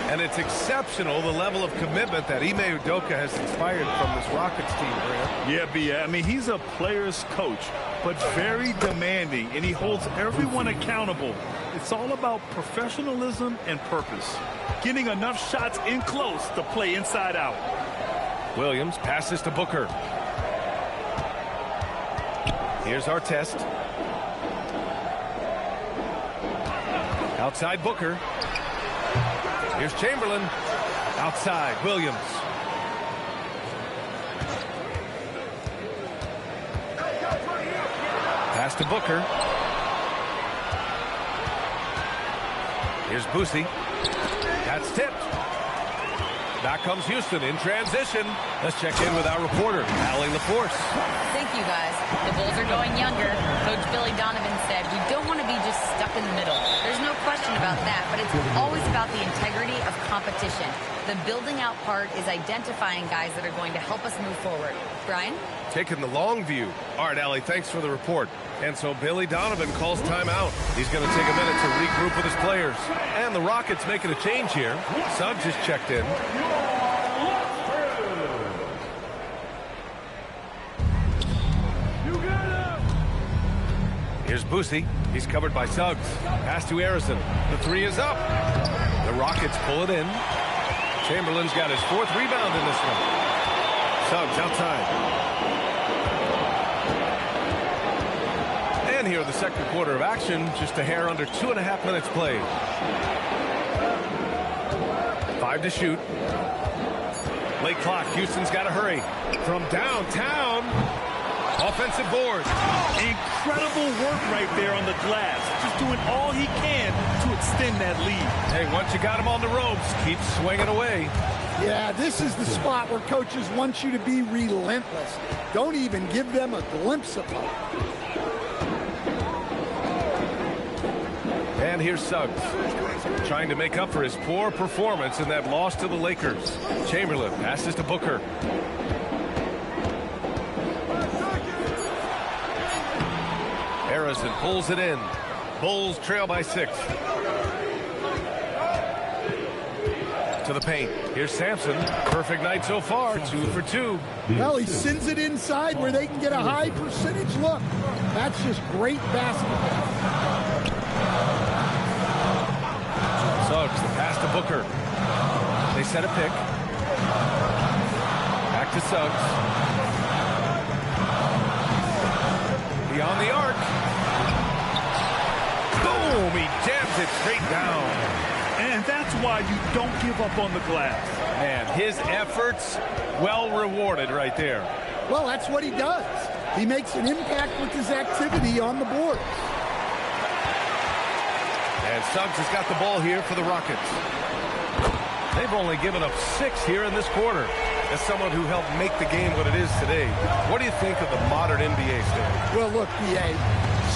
Speaker 1: And it's exceptional the level of commitment that Ime Udoka has inspired from this Rockets team, Grant.
Speaker 2: Yeah, B.A. I mean, he's a player's coach, but very demanding, and he holds everyone accountable. It's all about professionalism and purpose. Getting enough shots in close to play inside out.
Speaker 1: Williams passes to Booker. Here's Artest. Outside Booker. Here's Chamberlain. Outside Williams. Pass to Booker. Here's Boosie. That's tipped. Back comes Houston in transition. Let's check in with our reporter, Allie LaForce.
Speaker 9: Thank you, guys. The Bulls are going younger. Coach Billy Donovan said, we don't want to be just stuck in the middle. There's no question about that, but it's always about the integrity of competition. The building out part is identifying guys that are going to help us move forward. Brian?
Speaker 1: Taking the long view. All right, Allie, thanks for the report. And so Billy Donovan calls timeout. He's going to take a minute to regroup with his players. And the Rockets making a change here. Suggs just checked in. Here's Boosie. He's covered by Suggs. Pass to Harrison. The 3 is up. The Rockets pull it in. Chamberlain's got his 4th rebound in this one. Suggs outside. And here the second quarter of action, just a hair under 2.5 minutes played. 5 to shoot. Late clock. Houston's got to hurry. From downtown. Offensive board.
Speaker 2: Incredible work right there on the glass. Just doing all he can to extend that lead.
Speaker 1: Hey, once you got him on the ropes, keep swinging away.
Speaker 15: Yeah, this is the spot where coaches want you to be relentless. Don't even give them a glimpse of hope.
Speaker 1: And here's Suggs, trying to make up for his poor performance in that loss to the Lakers. Chamberlain passes to Booker. Harrison pulls it in. Bulls trail by 6. To the paint. Here's Sampson. Perfect night so far. 2 for 2.
Speaker 15: Well, he sends it inside where they can get a high percentage look. That's just great basketball.
Speaker 1: Suggs, the pass to Booker. They set a pick. Back to Suggs. Beyond the arc. Boom! He jams it straight down.
Speaker 2: And that's why you don't give up on the glass.
Speaker 1: Man, his efforts well rewarded right there.
Speaker 15: Well, that's what he does. He makes an impact with his activity on the board.
Speaker 1: And Suggs has got the ball here for the Rockets. They've only given up 6 here in this quarter. As someone who helped make the game what it is today, what do you think of the modern NBA, Stan?
Speaker 15: Well, look, BA,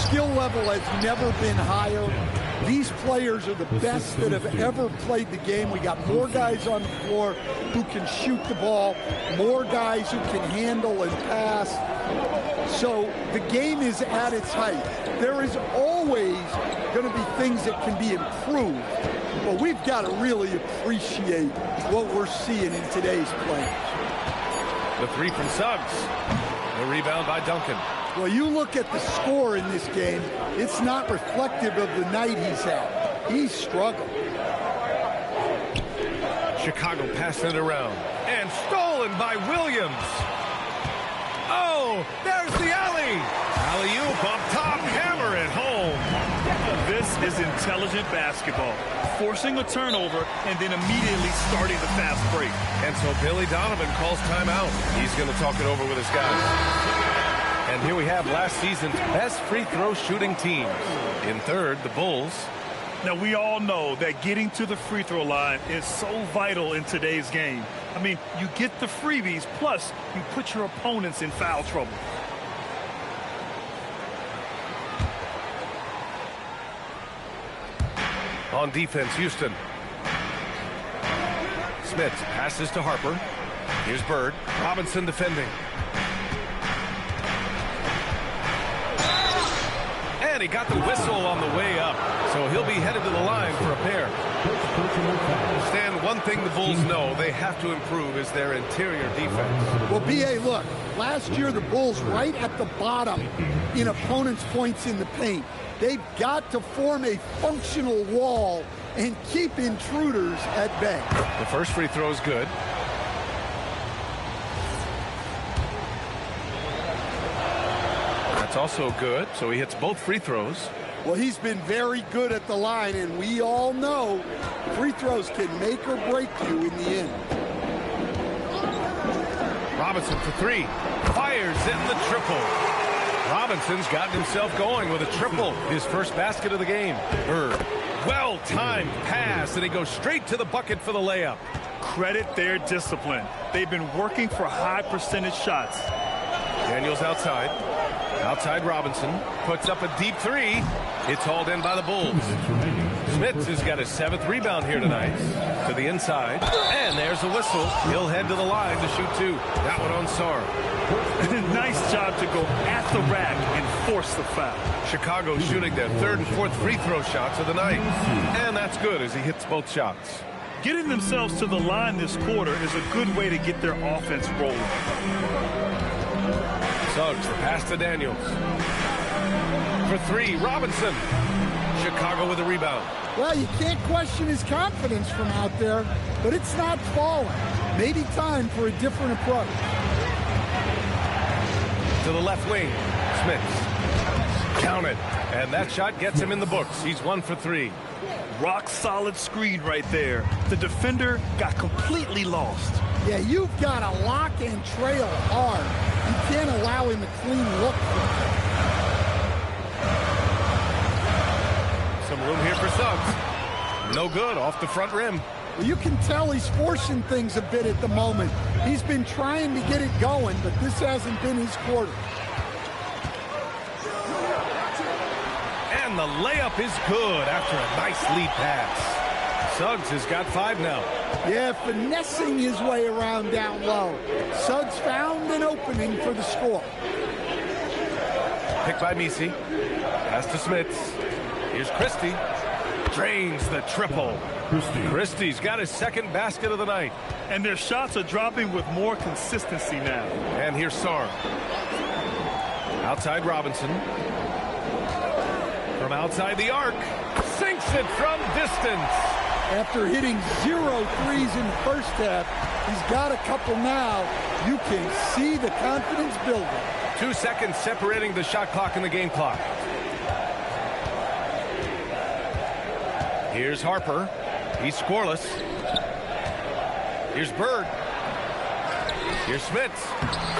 Speaker 15: skill level has never been higher. These players are the best that have ever played the game. We got more guys on the floor who can shoot the ball, more guys who can handle and pass. So the game is at its height. There is always going to be things that can be improved, but we've got to really appreciate what we're seeing in today's players.
Speaker 1: The three from Suggs. The rebound by Duncan.
Speaker 15: Well, you look at the score in this game, it's not reflective of the night he's had. He's struggled.
Speaker 1: Chicago passing it around. And stolen by Williams. Oh, there's the alley. Alley-oop up top, hammer it home.
Speaker 2: This is intelligent basketball. Forcing a turnover and then immediately starting the fast break.
Speaker 1: And so Billy Donovan calls timeout. He's going to talk it over with his guys. And here we have last season's best free throw shooting teams. In third, the Bulls.
Speaker 2: Now, we all know that getting to the free throw line is so vital in today's game. I mean, you get the freebies, plus you put your opponents in foul trouble.
Speaker 1: On defense, Houston. Smith passes to Harper. Here's Bird. Robinson defending. And he got the whistle on the way up. So he'll be headed to the line for a pair. Stan, one thing the Bulls know they have to improve is their interior defense.
Speaker 15: Well, B.A., look, last year the Bulls right at the bottom in opponents' points in the paint. They've got to form a functional wall and keep intruders at bay.
Speaker 1: The first free throw is good. That's also good, so he hits both free throws.
Speaker 15: Well, he's been very good at the line, and we all know free throws can make or break you in the end.
Speaker 1: Robinson for three. Fires in the triple. Robinson's gotten himself going with a triple. His first basket of the game. Bird. Well-timed pass, and he goes straight to the bucket for the layup.
Speaker 2: Credit their discipline. They've been working for high percentage shots.
Speaker 1: Daniels outside. Outside Robinson. Puts up a deep three. It's hauled in by the Bulls. Smith has got his 7th rebound here tonight. To the inside. And there's a whistle. He'll head to the line to shoot two. That one on Sarr.
Speaker 2: Nice job to go at the rack and force the foul.
Speaker 1: Chicago shooting their 3rd and 4th free throw shots of the night. And that's good as he hits both shots.
Speaker 2: Getting themselves to the line this quarter is a good way to get their offense rolling.
Speaker 1: Suggs, the pass to Daniels. For three, Robinson. Chicago with a rebound.
Speaker 15: Well, you can't question his confidence from out there, but it's not falling. Maybe time for a different approach.
Speaker 1: To the left wing, Smith. Counted. And that shot gets him in the books. He's 1 for 3.
Speaker 2: Rock solid screen right there. The defender got completely lost.
Speaker 15: Yeah, you've got to lock and trail hard. You can't allow him a clean look.
Speaker 1: Some room here for Suggs. No good, off the front rim.
Speaker 15: Well, you can tell he's forcing things a bit at the moment. He's been trying to get it going, but this hasn't been his quarter.
Speaker 1: And the layup is good after a nice lead pass. Suggs has got 5 now.
Speaker 15: Yeah, finessing his way around down low. Suggs found an opening for the score.
Speaker 1: Picked by Misi. Pass to Smith. Here's Christie. Drains the triple. Christie's got his 2nd basket of the night.
Speaker 2: And their shots are dropping with more consistency now.
Speaker 1: And here's Sarr. Outside Robinson. From outside the arc. Sinks it from distance.
Speaker 15: After hitting 0 threes in the first half, he's got a couple now. You can see the confidence building.
Speaker 1: 2 seconds separating the shot clock and the game clock. Here's Harper. He's scoreless. Here's Bird. Here's Smith.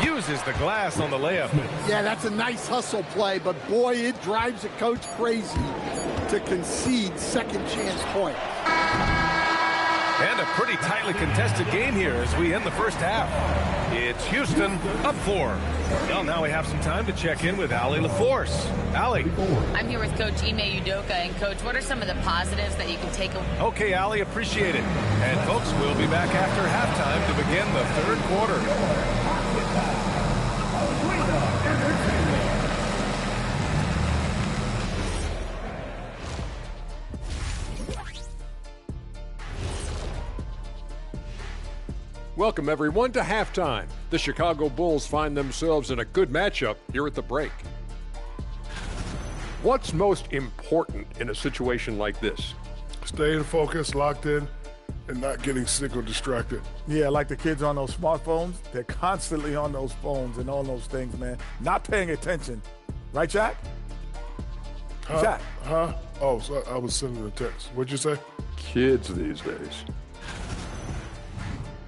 Speaker 1: Uses the glass on the layup.
Speaker 15: Yeah, that's a nice hustle play, but boy, it drives a coach crazy to concede second chance points.
Speaker 1: And And a pretty tightly contested game here as we end the first half. It's Houston up 4. Well, now we have some time to check in with Allie LaForce. Allie.
Speaker 9: I'm here with Coach Ime Udoka. And, Coach, what are some of the positives that you can take away?
Speaker 1: Okay, Allie, appreciate it. And, folks, we'll be back after halftime to begin the third quarter.
Speaker 5: Welcome, everyone, to halftime. The Chicago Bulls find themselves in a good matchup here at the break. What's most important in a situation like this?
Speaker 6: Staying focused, locked in, and not getting sick or distracted.
Speaker 7: Yeah, like the kids on those smartphones, they're constantly on those phones and all those things, man. Not paying attention. Right, Jack? Jack?
Speaker 6: Huh? Oh, so I was sending a text. What'd you say?
Speaker 5: Kids these days.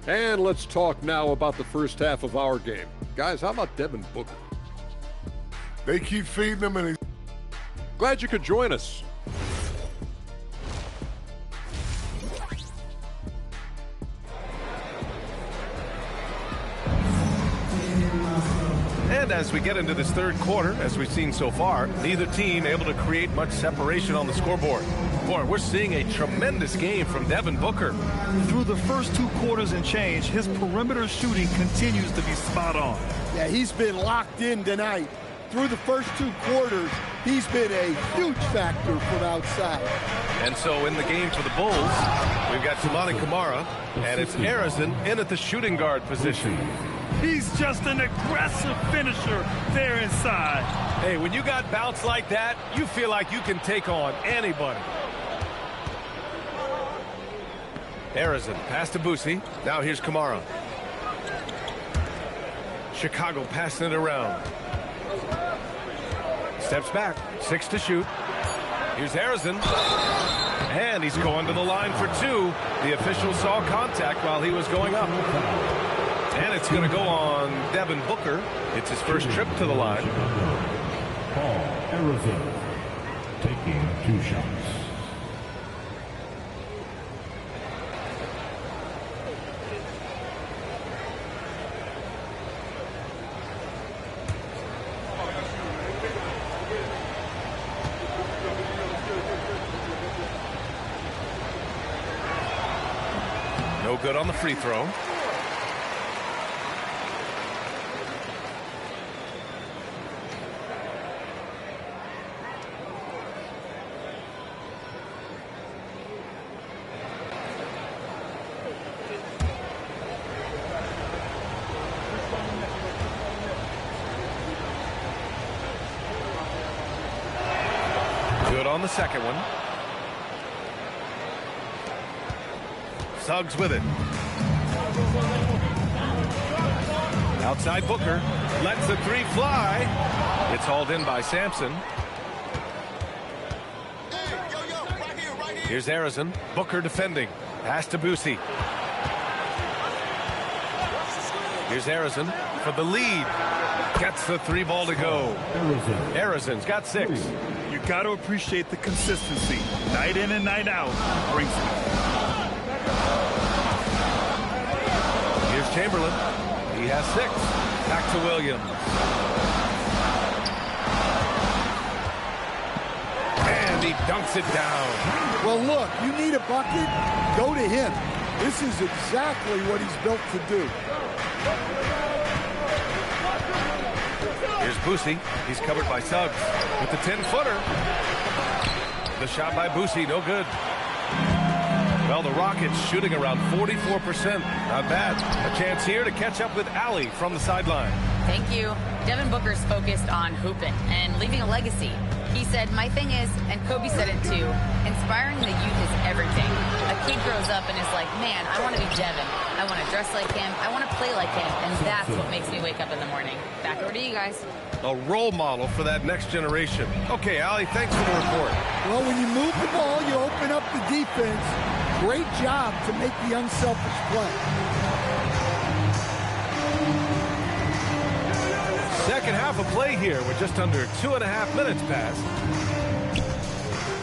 Speaker 5: And let's talk now about the first half of our game. Guys, how about Devin Booker?
Speaker 6: They keep feeding him, and he's...
Speaker 5: Glad you could join us.
Speaker 1: And as we get into this third quarter, as we've seen so far, neither team able to create much separation on the scoreboard. Boy, we're seeing a tremendous game from Devin Booker.
Speaker 2: Through the first 2 quarters and change, his perimeter shooting continues to be spot on.
Speaker 15: Yeah, he's been locked in tonight. Through the first 2 quarters, he's been a huge factor from outside.
Speaker 1: And so in the game for the Bulls, we've got Toumani Camara, and it's Arizin in at the shooting guard position.
Speaker 2: He's just an aggressive finisher there inside.
Speaker 1: Hey, when you got bounce like that, you feel like you can take on anybody. Arizin, pass to Boosie. Now here's Camara. Chicago passing it around. Steps back, 6 to shoot. Here's Arizin. And he's going to the line for 2. The official saw contact while he was going up. And it's going to go on Devin Booker. It's his first trip to the line.
Speaker 8: Arizona taking 2 shots.
Speaker 1: No good on the free throw. Good on the second one. Suggs with it. Outside Booker. Lets the 3 fly. It's hauled in by Sampson. Here's Arizin. Booker defending. Pass to Boosie. Here's Arizin for the lead. Gets the 3 ball to go. Arizin's got 6.
Speaker 2: You got to appreciate the consistency. Night in and night out brings it.
Speaker 1: Here's Chamberlain. He has 6. Back to Williams. And he dunks it down.
Speaker 15: Well, look, you need a bucket, go to him. This is exactly what he's built to do.
Speaker 1: Here's Boosie. He's covered by Suggs with the 10-footer. The shot by Boosie, no good. Well, the Rockets shooting around 44%. Not bad. A chance here to catch up with Allie from the sideline.
Speaker 9: Thank you. Devin Booker's focused on hooping and leaving a legacy. He said, my thing is, and Kobe said it too, inspiring the youth is everything. A kid grows up and is like, man, I want to be Devin. I want to dress like him. I want to play like him. And that's what makes me wake up in the morning. Back over to you guys.
Speaker 1: A role model for that next generation. Okay, Allie, thanks for the report.
Speaker 15: Well, when you move the ball, you open up the defense. Great job to make the unselfish play.
Speaker 1: Second half of play here with just under 2.5 minutes passed.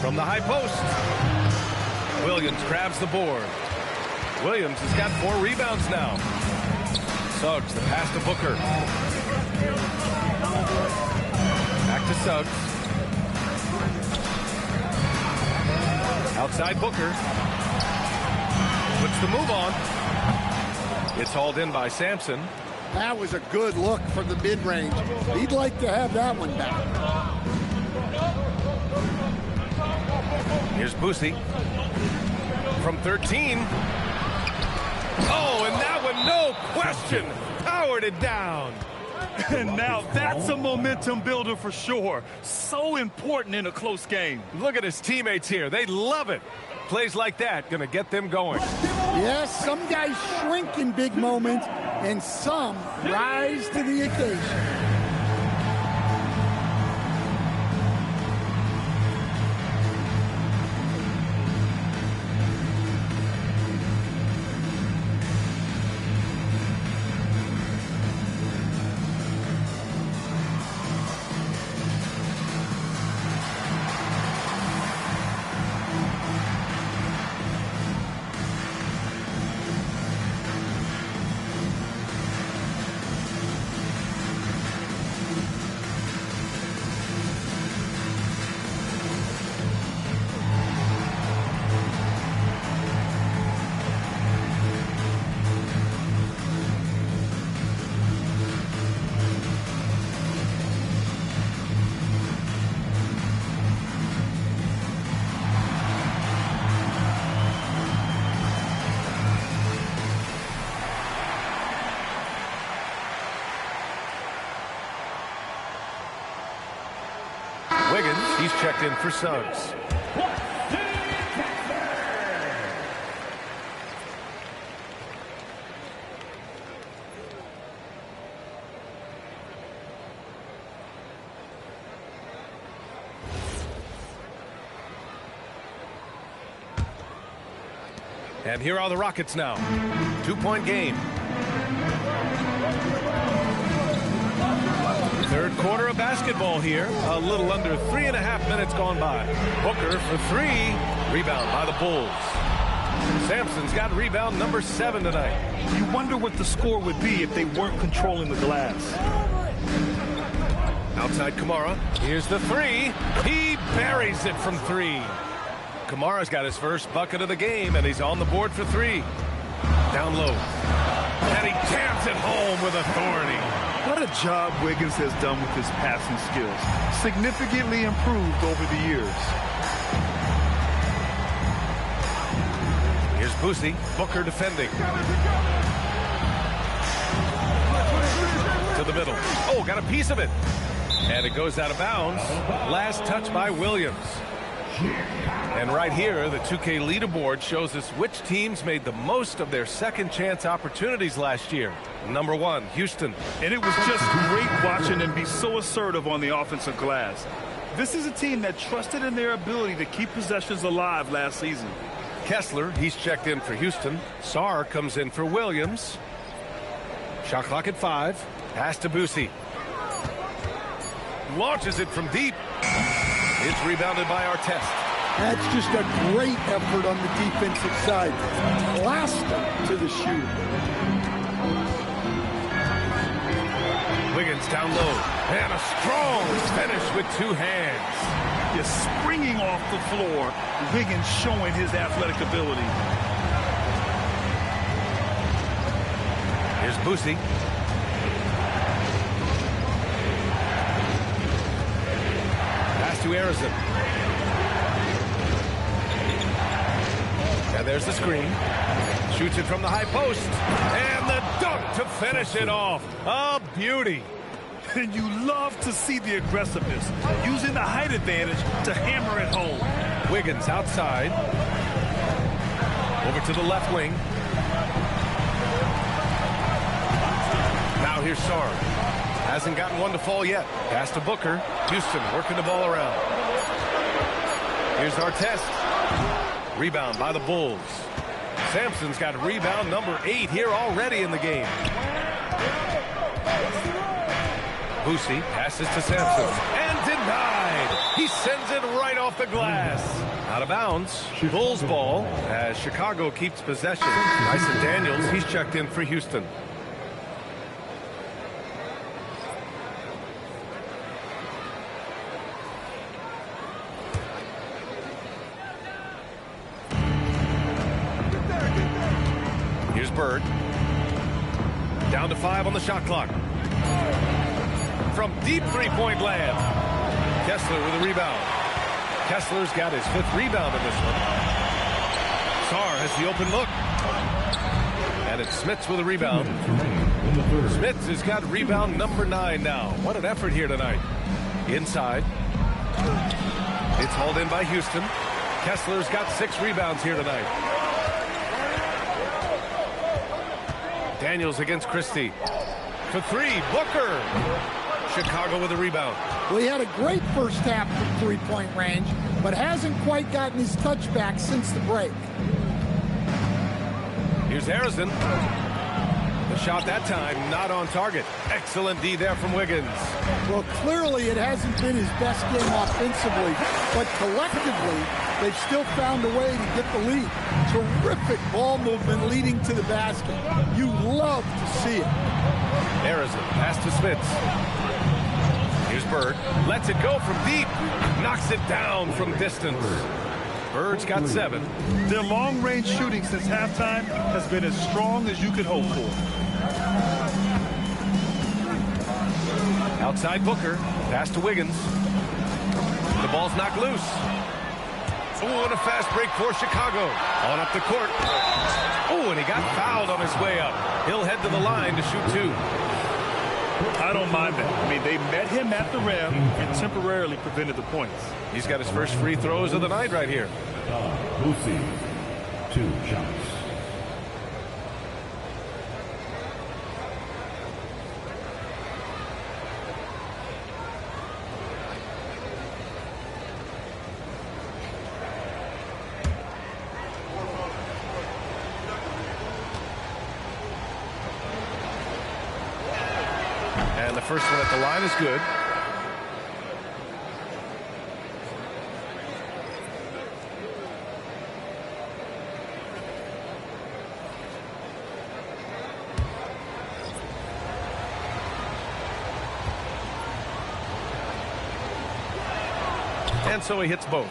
Speaker 1: From the high post, Williams grabs the board. Williams has got 4 rebounds now. Suggs, the pass to Booker. Back to Suggs. Outside Booker. Puts the move on. It's hauled in by Sampson.
Speaker 15: That was a good look from the mid-range. He'd like to have that one back.
Speaker 1: Here's Boosie. From 13. Oh, and that one, no question, powered it down.
Speaker 2: And now that's a momentum builder for sure. So important in a close game.
Speaker 1: Look at his teammates here. They love it. Plays like that going to get them going.
Speaker 15: Yes, some guys shrink in big moments, and some rise to the occasion.
Speaker 1: Wiggins, he's checked in for Suggs. And here are the Rockets now. 2-point game. Third quarter of basketball here. A little under 3.5 minutes gone by. Booker for 3. Rebound by the Bulls. Sampson's got rebound number 7 tonight.
Speaker 2: You wonder what the score would be if they weren't controlling the glass.
Speaker 1: Outside Kamara. Here's the 3. He buries it from 3. Kamara's got his first bucket of the game, and he's on the board for 3. Down low. And he jams it home with authority.
Speaker 2: What a job Wiggins has done with his passing skills. Significantly improved over the years.
Speaker 1: Here's Boosie. Booker defending. To the middle. Oh, got a piece of it. And it goes out of bounds. Last touch by Williams. And right here, the 2K leaderboard shows us which teams made the most of their second chance opportunities last year. Number 1, Houston.
Speaker 2: And it was just great watching them be so assertive on the offensive glass. This is a team that trusted in their ability to keep possessions alive last season.
Speaker 1: Kessler, he's checked in for Houston. Sarr comes in for Williams. Shot clock at 5. Pass to Boosie. Launches it from deep. It's rebounded by Artest.
Speaker 15: That's just a great effort on the defensive side. Blaster to the shoe.
Speaker 1: Wiggins down low. And a strong finish with 2 hands.
Speaker 2: Just springing off the floor. Wiggins showing his athletic ability.
Speaker 1: Here's Boosie. Pass to Harrison. And there's the screen. Shoots it from the high post. And the dunk to finish it off. A beauty.
Speaker 2: And you love to see the aggressiveness, using the height advantage to hammer it home.
Speaker 1: Wiggins outside. Over to the left wing. Now here's Sarr. Hasn't gotten one to fall yet. Pass to Booker. Houston working the ball around. Here's Artest. Rebound by the Bulls. Sampson's got rebound number 8 here already in the game. Boosie passes to Sampson. And denied. He sends it right off the glass. Out of bounds. Bulls ball as Chicago keeps possession. Dyson Daniels, he's checked in for Houston. Here's Bird. Down to 5 on the shot clock. From deep three-point land. Kessler with a rebound. Kessler's got his 5th rebound in this one. Sarr has the open look. And it's Smits with a rebound. Smits has got rebound number 9 now. What an effort here tonight. Inside. It's hauled in by Houston. Kessler's got 6 rebounds here tonight. Daniels against Christie. For 3, Booker. Chicago with a rebound.
Speaker 15: Well, he had a great first half from three-point range, but hasn't quite gotten his touchback since the break.
Speaker 1: Here's Harrison. The shot that time not on target. Excellent D there from Wiggins.
Speaker 15: Well, clearly it hasn't been his best game offensively, but collectively they've still found a way to get the lead. Terrific ball movement leading to the basket. You love to see it.
Speaker 1: Harrison pass to Smits. Here's Bird. Lets it go from deep. Knocks it down from distance. Bird's got 7.
Speaker 2: Their long-range shooting since halftime has been as strong as you could hope for.
Speaker 1: Outside Booker. Pass to Wiggins. The ball's knocked loose. Oh, and a fast break for Chicago. On up the court. Oh, and he got fouled on his way up. He'll head to the line to shoot 2.
Speaker 2: I don't mind that. I mean, they met him at the rim and temporarily prevented the points.
Speaker 1: He's got his first free throws of the night right here.
Speaker 8: Lucy, 2 shots.
Speaker 1: And the first one at the line is good. And so he hits both.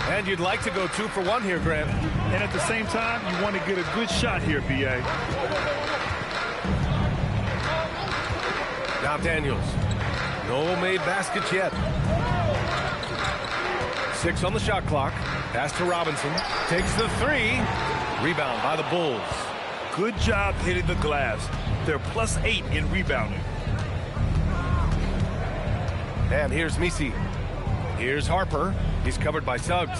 Speaker 1: And you'd like to go 2 for 1 here, Grant.
Speaker 2: And at the same time, you want to get a good shot here, B.A.
Speaker 1: Now Daniels. No made baskets yet. 6 on the shot clock. Pass to Robinson. Takes the 3. Rebound by the Bulls.
Speaker 2: Good job hitting the glass. They're +8 in rebounding.
Speaker 1: And here's Misi. Here's Harper. He's covered by Suggs.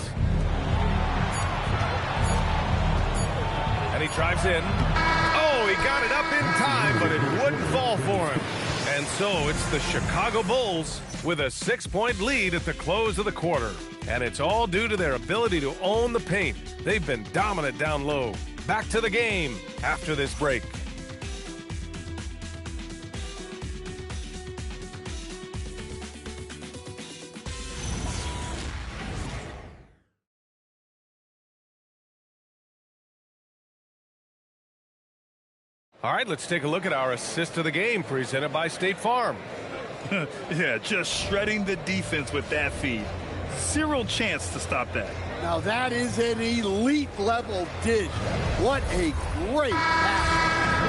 Speaker 1: And he drives in. Oh, he got it up in time, but it wouldn't fall for him. And so it's the Chicago Bulls with a 6-point lead at the close of the quarter. And it's all due to their ability to own the paint. They've been dominant down low. Back to the game after this break. All right, let's take a look at our assist of the game presented by State Farm.
Speaker 2: Yeah, just shredding the defense with that feed. Zero chance to stop that.
Speaker 15: Now that is an elite level dish. What a great pass.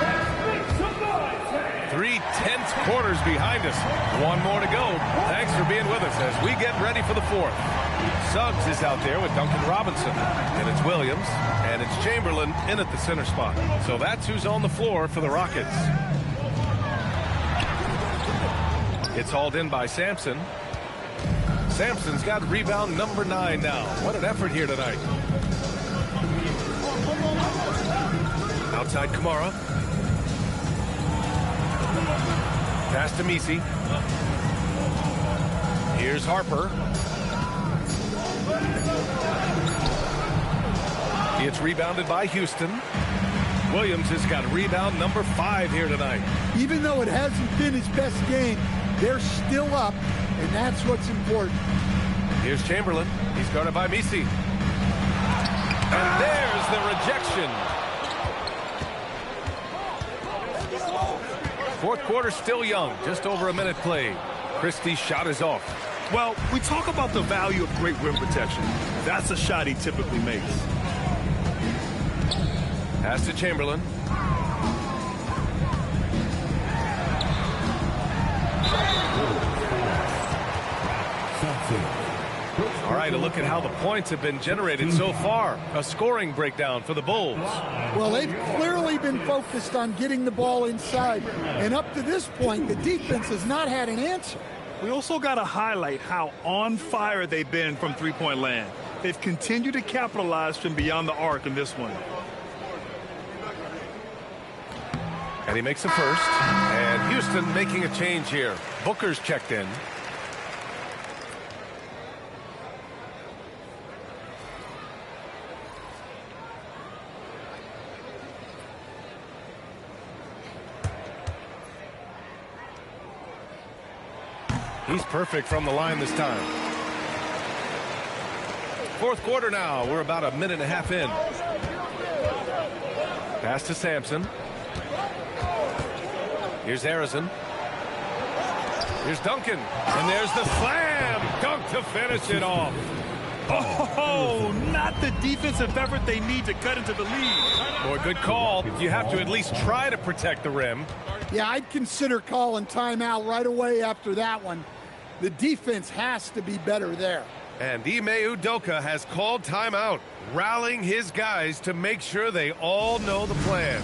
Speaker 1: 3 tense quarters behind us. 1 more to go. Thanks for being with us as we get ready for the 4th. Suggs is out there with Duncan Robinson. And it's Williams. And it's Chamberlain in at the center spot. So that's who's on the floor for the Rockets. It's hauled in by Sampson. Sampson's got rebound number 9 now. What an effort here tonight. Outside Kamara. Pass to Misi. Here's Harper. It's rebounded by Houston. Williams has got rebound number 5 here tonight.
Speaker 15: Even though it hasn't been his best game, they're still up, and that's what's important.
Speaker 1: Here's Chamberlain. He's guarded by Misi. And there's the rejection. Fourth quarter still young. Just over a minute played. Christie's shot is off.
Speaker 2: Well, we talk about the value of great rim protection. That's a shot he typically makes.
Speaker 1: Pass to Chamberlain. All right, a look at how the points have been generated so far. A scoring breakdown for the Bulls.
Speaker 15: Well, they've clearly been focused on getting the ball inside. And up to this point, the defense has not had an answer.
Speaker 2: We also got to highlight how on fire they've been from three-point land. They've continued to capitalize from beyond the arc in this one.
Speaker 1: And he makes the first. And Houston making a change here. Booker's checked in. He's perfect from the line this time. Fourth quarter now. We're about a minute and a half in. Pass to Sampson. Here's Harrison. Here's Duncan. And there's the slam dunk to finish it off.
Speaker 2: Oh, not the defensive effort they need to cut into the lead.
Speaker 1: Boy, good call. You have to at least try to protect the rim.
Speaker 15: Yeah, I'd consider calling timeout right away after that one. The defense has to be better there.
Speaker 1: And Ime Udoka has called timeout, rallying his guys to make sure they all know the plan.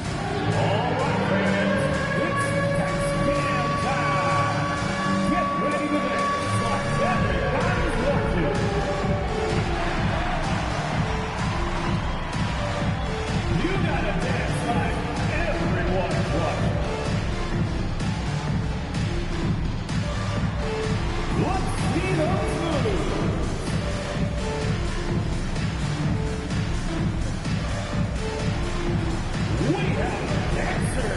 Speaker 8: Get ready to dance like everybody's watching. You gotta dance like everyone's watching. Let's see those moves. We have a dancer.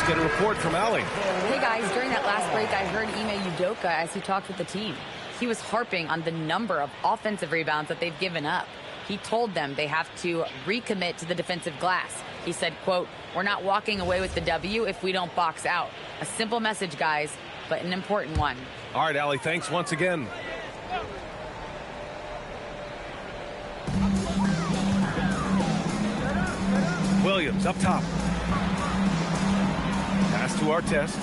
Speaker 1: Get a report from Allie.
Speaker 9: Hey guys, during that last break, I heard Ime Udoka as he talked with the team. He was harping on the number of offensive rebounds that they've given up. He told them they have to recommit to the defensive glass. He said, quote, "We're not walking away with the W if we don't box out." A simple message, guys, but an important one.
Speaker 1: All right, Allie, thanks once again. Williams up top. Pass to Artest.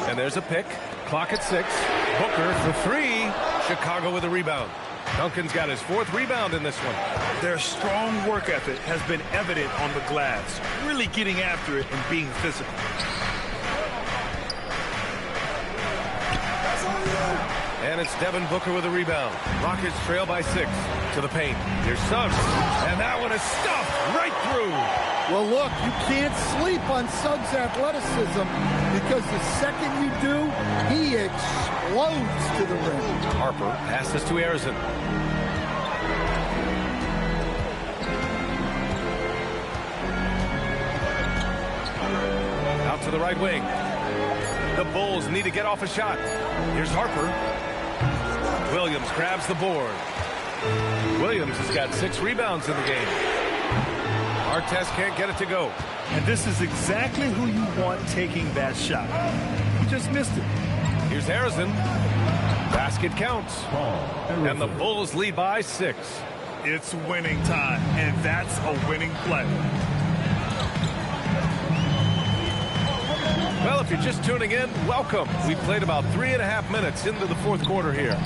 Speaker 1: And there's a pick. Clock at 6. Booker for 3. Chicago with a rebound. Duncan's got his 4th rebound in this one.
Speaker 2: Their strong work ethic has been evident on the glass, really getting after it and being physical.
Speaker 1: And it's Devin Booker with a rebound. Rockets trail by 6 to the paint. Here's Suggs. And that one is stuffed right through.
Speaker 15: Well, look, you can't sleep on Suggs' athleticism because the second you do, he explodes to the rim.
Speaker 1: Harper passes to Harrison. Out to the right wing. The Bulls need to get off a shot. Here's Harper. Williams grabs the board. Williams has got 6 rebounds in the game. Artest can't get it to go.
Speaker 2: And this is exactly who you want taking that shot. He just missed it.
Speaker 1: Here's Harrison. Basket counts. And the Bulls lead by 6.
Speaker 2: It's winning time, and that's a winning play.
Speaker 1: Well, if you're just tuning in, welcome. We've played about 3.5 minutes into the fourth quarter here.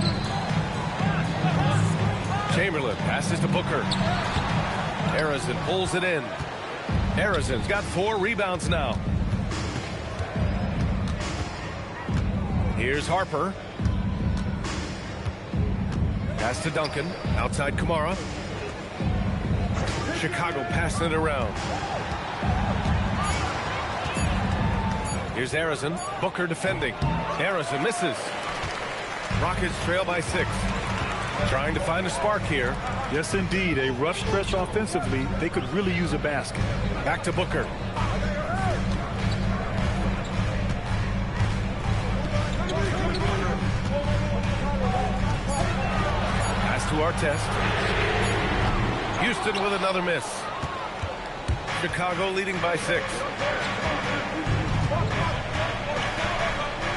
Speaker 1: Chamberlain passes to Booker. Harrison pulls it in. Harrison's got 4 rebounds now. Here's Harper. Pass to Duncan. Outside Kamara. Chicago passing it around. Here's Harrison. Booker defending. Harrison misses. Rockets trail by 6. Trying to find a spark here.
Speaker 2: Yes, indeed. A rough stretch offensively. They could really use a basket.
Speaker 1: Back to Booker. Pass to Artest. Houston with another miss. Chicago leading by 6.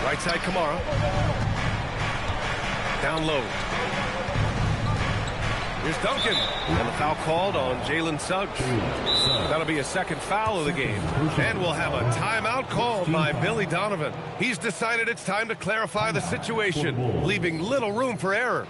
Speaker 1: Right side Kamara. Down low. Here's Duncan. And the foul called on Jalen Suggs. That'll be a second foul of the game. And we'll have a timeout called by Billy Donovan. He's decided it's time to clarify the situation, leaving little room for error.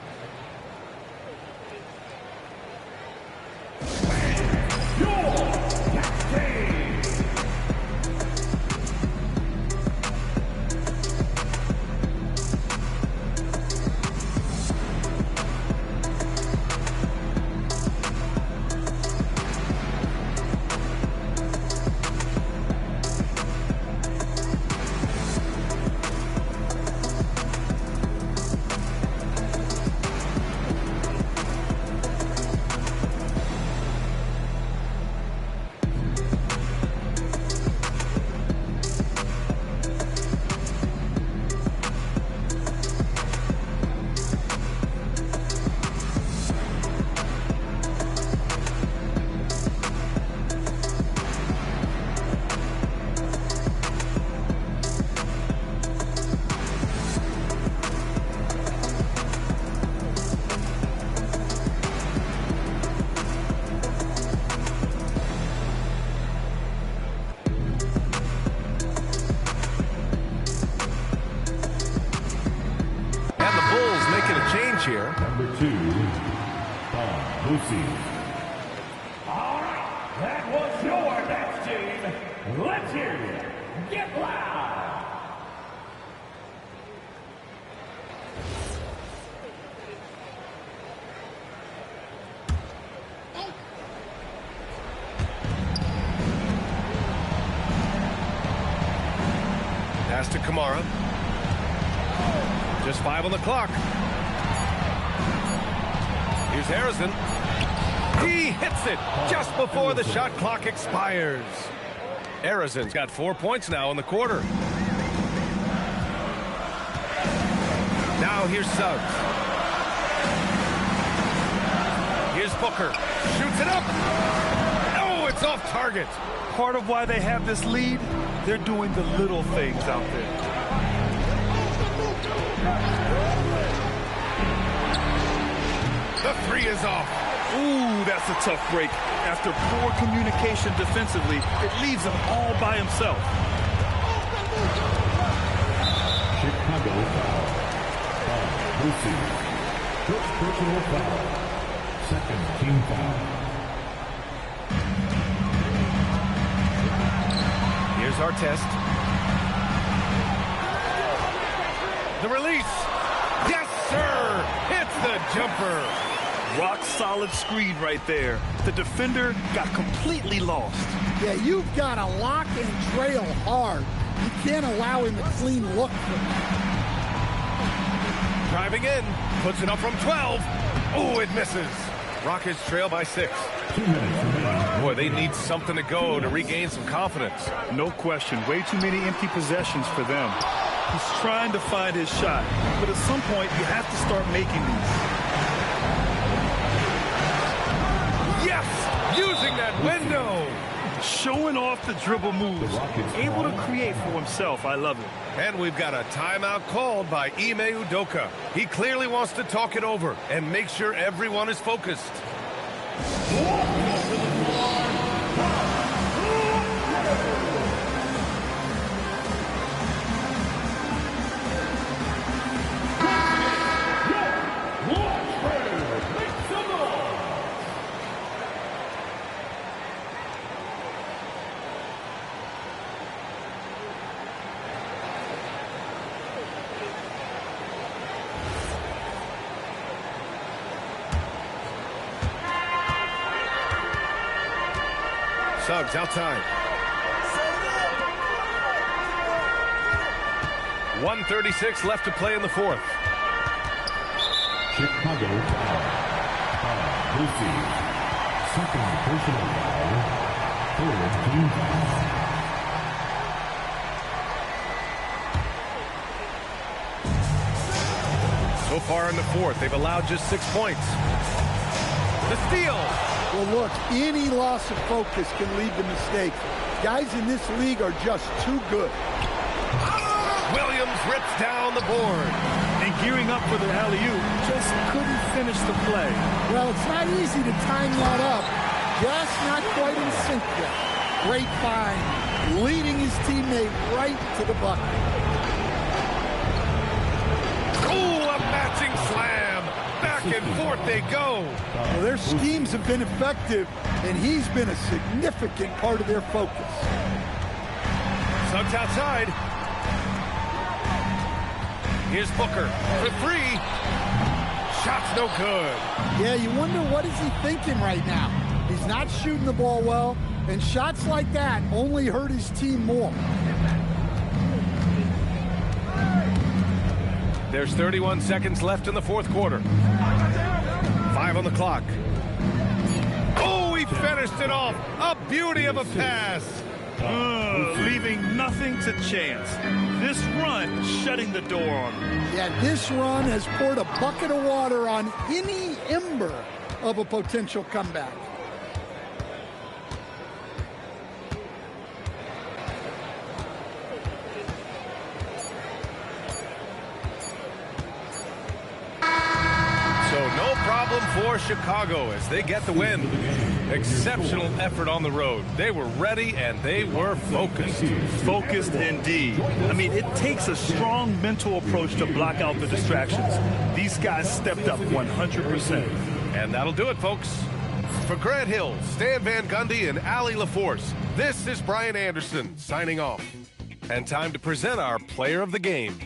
Speaker 1: Here.
Speaker 8: Number 2, Lucy. All right, that was your next team. Let's hear you. Get loud.
Speaker 1: Pass to Kamara. Just 5 on the clock. Here's Harrison. He hits it just before the shot clock expires. Harrison's got 4 points now in the quarter. Now here's Suggs. Here's Booker. Shoots it up. Oh, it's off target.
Speaker 2: Part of why they have this lead, they're doing the little things out there.
Speaker 1: The 3 is off.
Speaker 2: Ooh, that's a tough break. After poor communication defensively, it leaves him all by himself.
Speaker 8: Chicago foul. Lucy. First personal foul. Second team foul.
Speaker 1: Here's Artest. The release. Yes, sir. Hits the jumper.
Speaker 2: Rock solid screen right there. The defender got completely lost.
Speaker 15: Yeah, you've got to lock and trail hard. You can't allow him a clean look.
Speaker 1: Driving in, puts it up from 12. Oh, it misses. Rockets trail by 6.
Speaker 8: 2 minutes remaining.
Speaker 1: Boy, they need something to go to regain some confidence.
Speaker 2: No question. Way too many empty possessions for them. He's trying to find his shot, but at some point you have to start making these.
Speaker 1: Yes! Using that window!
Speaker 2: Showing off the dribble moves. Able to create for himself. I love it.
Speaker 1: And we've got a timeout called by Ime Udoka. He clearly wants to talk it over and make sure everyone is focused. Suggs outside. 1:36 left to play in the fourth.
Speaker 8: Chicago foul. Receive. Second personal foul. Third team foul.
Speaker 1: So far in the fourth, they've allowed just 6 points. The steal.
Speaker 15: Well, look, any loss of focus can lead to mistakes. Guys in this league are just too good.
Speaker 1: Williams rips down the board.
Speaker 2: And gearing up for the alley-oop, just couldn't finish the play.
Speaker 15: Well, it's not easy to time that up. Just not quite in sync yet. Great find, leading his teammate right to the bucket.
Speaker 1: Oh, a matching slam. Back and forth they go.
Speaker 15: Well, their schemes have been effective, and he's been a significant part of their focus.
Speaker 1: Suggs outside. Here's Booker for three. Shot's no good.
Speaker 15: Yeah, you wonder what is he thinking right now. He's not shooting the ball well, and shots like that only hurt his team more.
Speaker 1: There's 31 seconds left in the fourth quarter. 5 on the clock. Oh, he finished it off. A beauty of a pass.
Speaker 2: Leaving nothing to chance. This run shutting the door on him.
Speaker 15: Yeah, this run has poured a bucket of water on any ember of a potential comeback.
Speaker 1: So no problem for Chicago as they get the win. Exceptional effort on the road. They were ready and they were focused.
Speaker 2: Focused indeed. I mean, it takes a strong mental approach to block out the distractions. These guys stepped up 100%.
Speaker 1: And that'll do it, folks. For Grant Hill, Stan Van Gundy, and Allie LaForce, this is Brian Anderson signing off. And time to present our player of the game.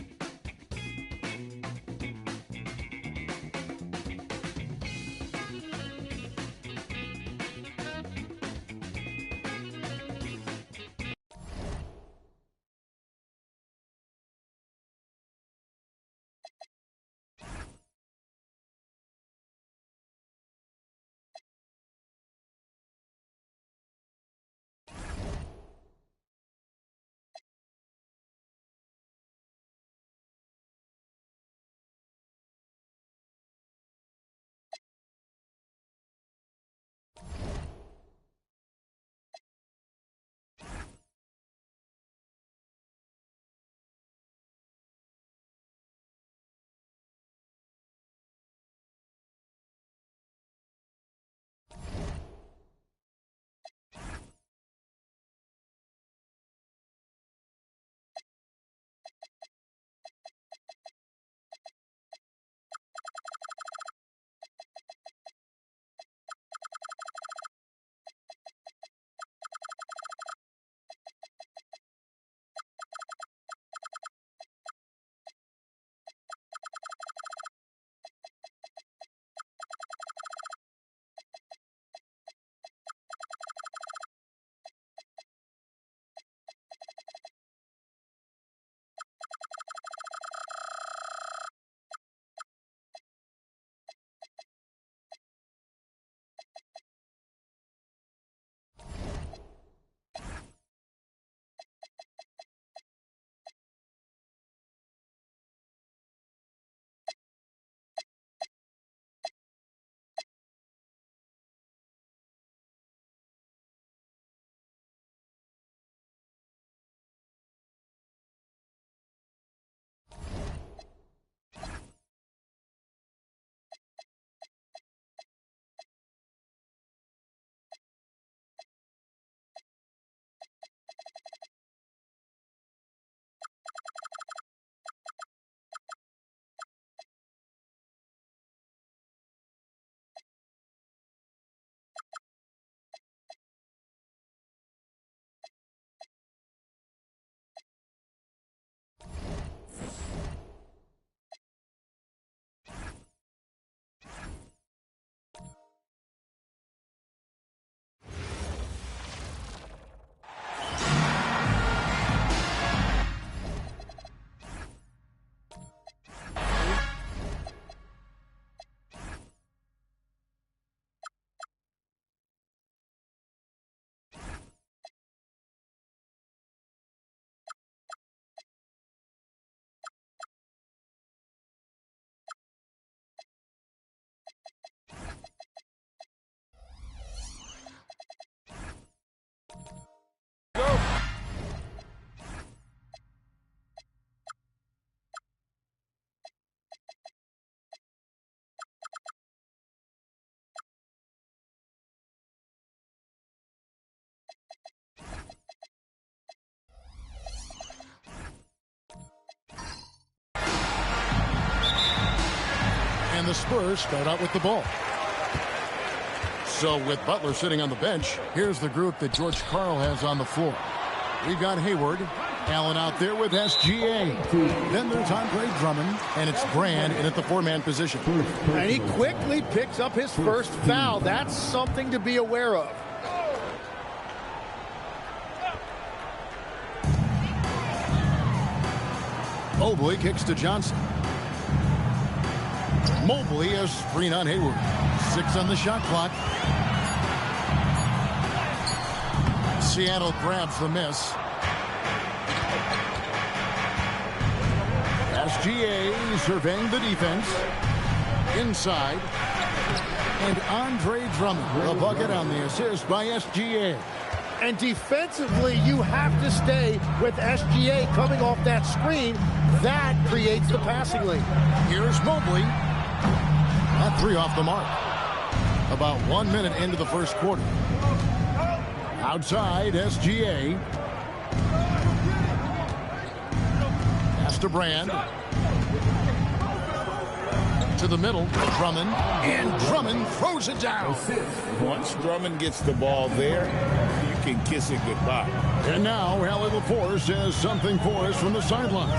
Speaker 10: the Spurs start out with the ball. So with Butler sitting on the bench, here's the group that George Karl has on the floor. We've got Hayward, Allen out there with SGA. Then there's Andre Drummond, and it's Brand in at the four-man position.
Speaker 16: And he quickly picks up his first foul. That's something to be aware of.
Speaker 10: Mobley kicks to Johnson. Mobley has screen on Hayward. 6 on the shot clock. Seattle grabs the miss. SGA surveying the defense. Inside. And Andre Drummond, the bucket on the assist by SGA.
Speaker 16: And defensively, you have to stay with SGA coming off that screen. That creates the passing lane.
Speaker 10: Here's Mobley. That 3 off the mark. About 1 minute into the first quarter. Outside, SGA. Pass to Brand. To the middle, Drummond. And Drummond throws it down.
Speaker 14: Once Drummond gets the ball there, you can kiss it goodbye.
Speaker 10: And now, Allie LaForce has something for us from the sideline.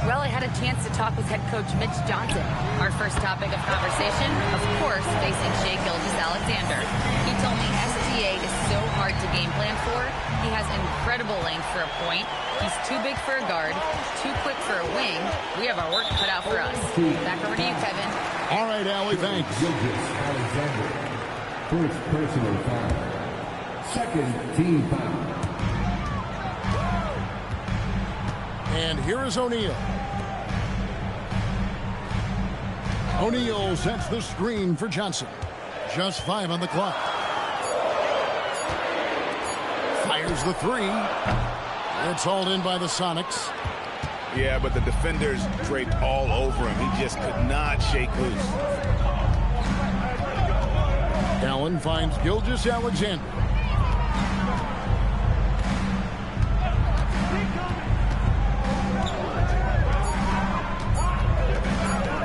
Speaker 9: Well, I had a chance to talk with head coach Mitch Johnson. Our first topic of conversation, of course, facing Shai Gilgeous-Alexander. He told me SGA is so hard to game plan for. He has incredible length for a point. He's too big for a guard, too quick for a wing. We have our work cut out for us. Back over to you, Kevin.
Speaker 10: All right, Allie, thanks.
Speaker 8: Gilgeous-Alexander. First personal foul. Second team foul.
Speaker 10: And here is O'Neal. O'Neal sets the screen for Johnson. Just 5 on the clock. Fires the 3. It's hauled in by the Sonics.
Speaker 12: Yeah, but the defenders draped all over him. He just could not shake loose.
Speaker 10: Allen finds Gilgeous-Alexander.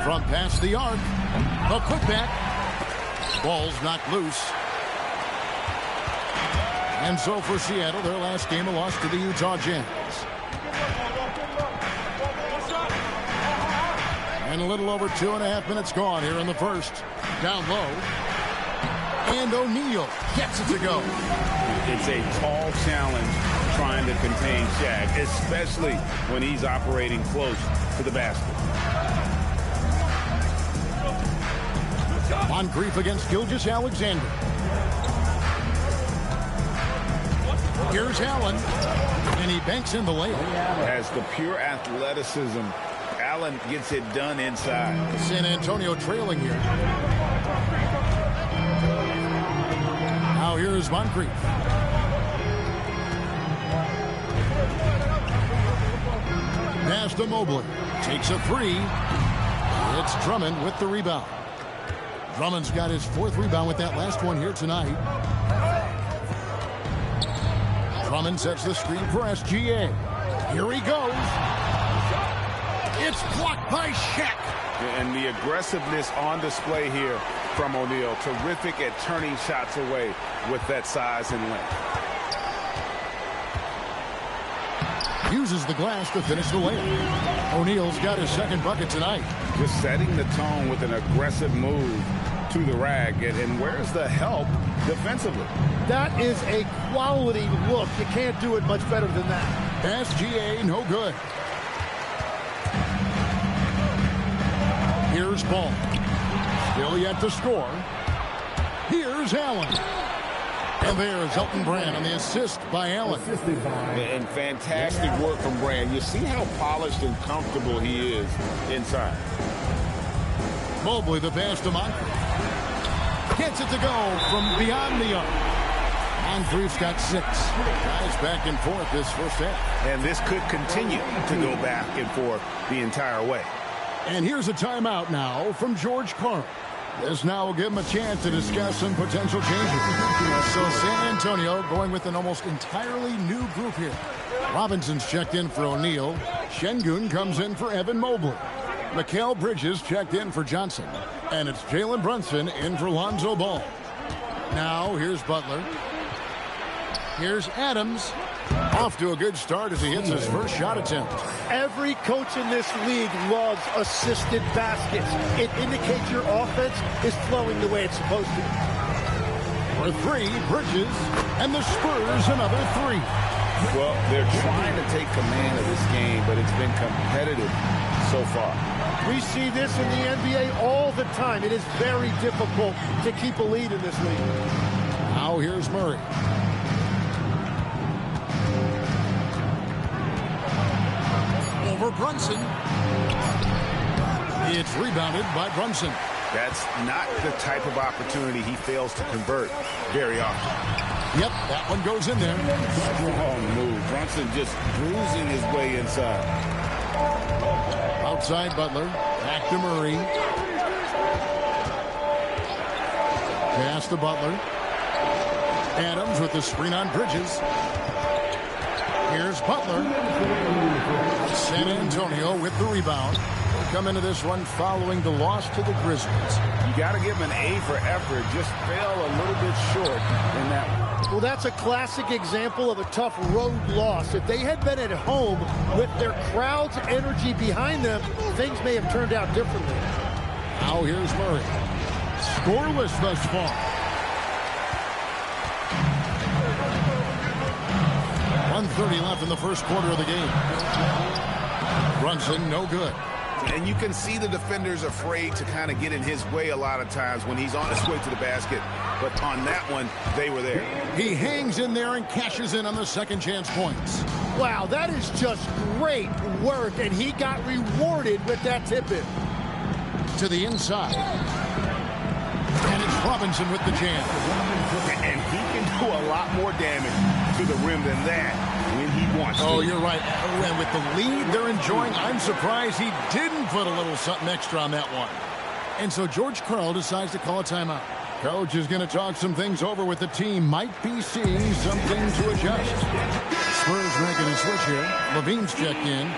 Speaker 10: From past the arc. A putback. Ball's knocked loose. And so for Seattle, their last game, a loss to the Utah Jazz. And a little over 2.5 minutes gone here in the first. Down low. And O'Neal gets it to go.
Speaker 14: It's a tall challenge trying to contain Shaq, especially when he's operating close to the basket.
Speaker 10: Moncrief against Gilgeous-Alexander. Here's Allen. And he banks in the layup.
Speaker 14: Has the pure athleticism. Allen gets it done inside.
Speaker 10: San Antonio trailing here. Now here's Moncrief. Pass to Mobley. Takes a 3. It's Drummond with the rebound. Drummond's got his 4th rebound with that last one here tonight. Drummond sets the screen for SGA. Here he goes. It's blocked by Shaq.
Speaker 12: And the aggressiveness on display here from O'Neal. Terrific at turning shots away with that size and length.
Speaker 10: Uses the glass to finish the layup. O'Neal's got his 2nd bucket tonight.
Speaker 12: Just setting the tone with an aggressive move to the rag. And where's the help defensively?
Speaker 16: That is a quality look. You can't do it much better than that.
Speaker 10: SGA, no good. Here's Ball. Still yet to score. Here's Allen. And there's Elton Brand on the assist by Allen.
Speaker 14: And fantastic work from Brand. You see how polished and comfortable he is inside.
Speaker 10: Mobley, the pass to Moncrief. Gets it to go from beyond the arc. Moncrief's got 6. Guys back and forth this first half.
Speaker 12: And this could continue to go back and forth the entire way.
Speaker 10: And here's a timeout now from George Karl. This now will give him a chance to discuss some potential changes. So San Antonio going with an almost entirely new group here. Robinson's checked in for O'Neal. Şengün comes in for Evan Mobley. Mikal Bridges checked in for Johnson. And it's Jalen Brunson in for Lonzo Ball. Now here's Butler. Here's Adams. Off to a good start as he hits his first shot attempt.
Speaker 16: Every coach in this league loves assisted baskets. It indicates your offense is flowing the way it's supposed to.
Speaker 10: For three, Bridges, and the Spurs another three.
Speaker 14: Well, they're trying to take command of this game, but it's been competitive so far.
Speaker 16: We see this in the NBA all the time. It is very difficult to keep a lead in this league.
Speaker 10: Now here's Murray. Over Brunson. It's rebounded by Brunson.
Speaker 12: That's not the type of opportunity he fails to convert very often.
Speaker 10: Yep, that one goes in there.
Speaker 14: Strong move. Brunson just bruising his way inside.
Speaker 10: Outside Butler. Back to Murray. Pass to Butler. Adams with the screen on Bridges. Here's Butler. San Antonio with the rebound. Come into this one following the loss to the Grizzlies.
Speaker 14: You got to give him an A for effort. Just fell a little bit short in that one.
Speaker 16: Well, that's a classic example of a tough road loss. If they had been at home with their crowd's energy behind them, things may have turned out differently.
Speaker 10: Now here's Murray. Scoreless thus far. 1:30 left in the first quarter of the game. Brunson, no good.
Speaker 12: And you can see the defenders afraid to kind of get in his way a lot of times when he's on his way to the basket. But on that one, they were there.
Speaker 10: He hangs in there and cashes in on the second chance points.
Speaker 16: Wow, that is just great work, and he got rewarded with that tip-in.
Speaker 10: To the inside. And it's Robinson with the jam.
Speaker 12: And he can do a lot more damage to the rim than that when he wants to.
Speaker 10: Oh, you're right. And with the lead they're enjoying, I'm surprised he didn't put a little something extra on that one. And so George Karl decides to call a timeout. Coach is going to talk some things over with the team. Might be seeing something to adjust. Spurs making a switch here. Levine's checked in.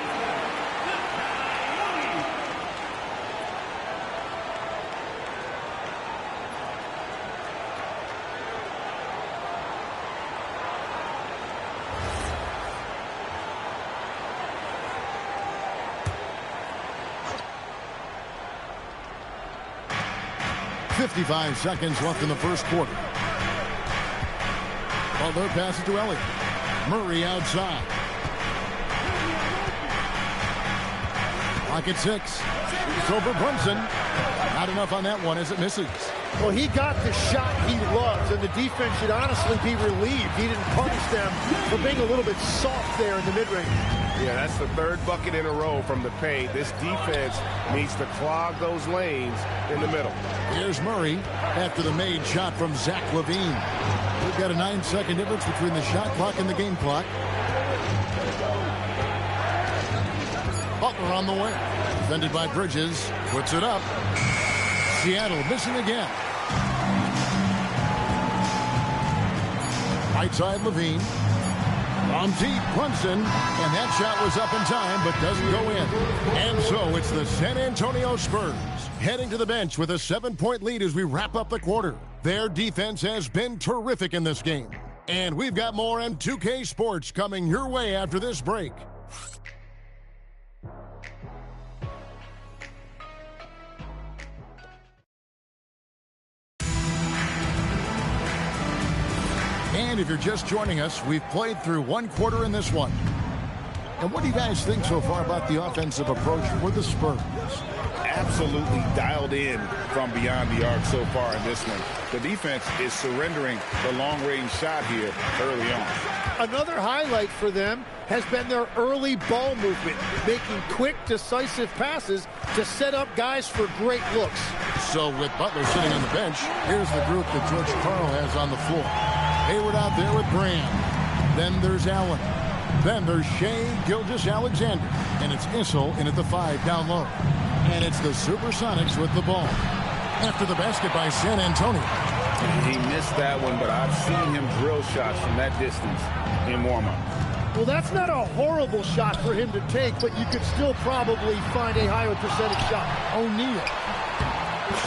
Speaker 10: .55 seconds left in the first quarter. Butler passes to Elliott. Murray outside. Clock at 6. It's over Brunson. Not enough on that one as it misses.
Speaker 16: Well, he got the shot he loves, and the defense should honestly be relieved. He didn't punish them for being a little bit soft there in the mid-range.
Speaker 12: Yeah, that's the third bucket in a row from the paint. This defense needs to clog those lanes in the middle.
Speaker 10: Here's Murray after the made shot from Zach LaVine. We've got a 9-second difference between the shot clock and the game clock. Butler on the wing. Defended by Bridges. Puts it up. Seattle missing again. Right side LaVine. From deep, Brunson, and that shot was up in time, but doesn't go in. And so it's the San Antonio Spurs heading to the bench with a 7-point lead as we wrap up the quarter. Their defense has been terrific in this game. And we've got more M2K Sports coming your way after this break. And if you're just joining us, we've played through one quarter in this one. And what do you guys think so far about the offensive approach for the Spurs?
Speaker 14: Absolutely dialed in from beyond the arc so far in this one. The defense is surrendering the long-range shot here early on.
Speaker 16: Another highlight for them has been their early ball movement, making quick, decisive passes to set up guys for great looks.
Speaker 10: So with Butler sitting on the bench, here's the group that George Karl has on the floor. Hayward out there with Graham. Then there's Allen. Then there's Shea Gilgeous-Alexander. And it's Issel in at the 5 down low. And it's the Supersonics with the ball. After the basket by San Antonio.
Speaker 14: He missed that one, but I've seen him drill shots from that distance in warm-up.
Speaker 16: Well, that's not a horrible shot for him to take, but you could still probably find a higher percentage shot.
Speaker 10: O'Neal.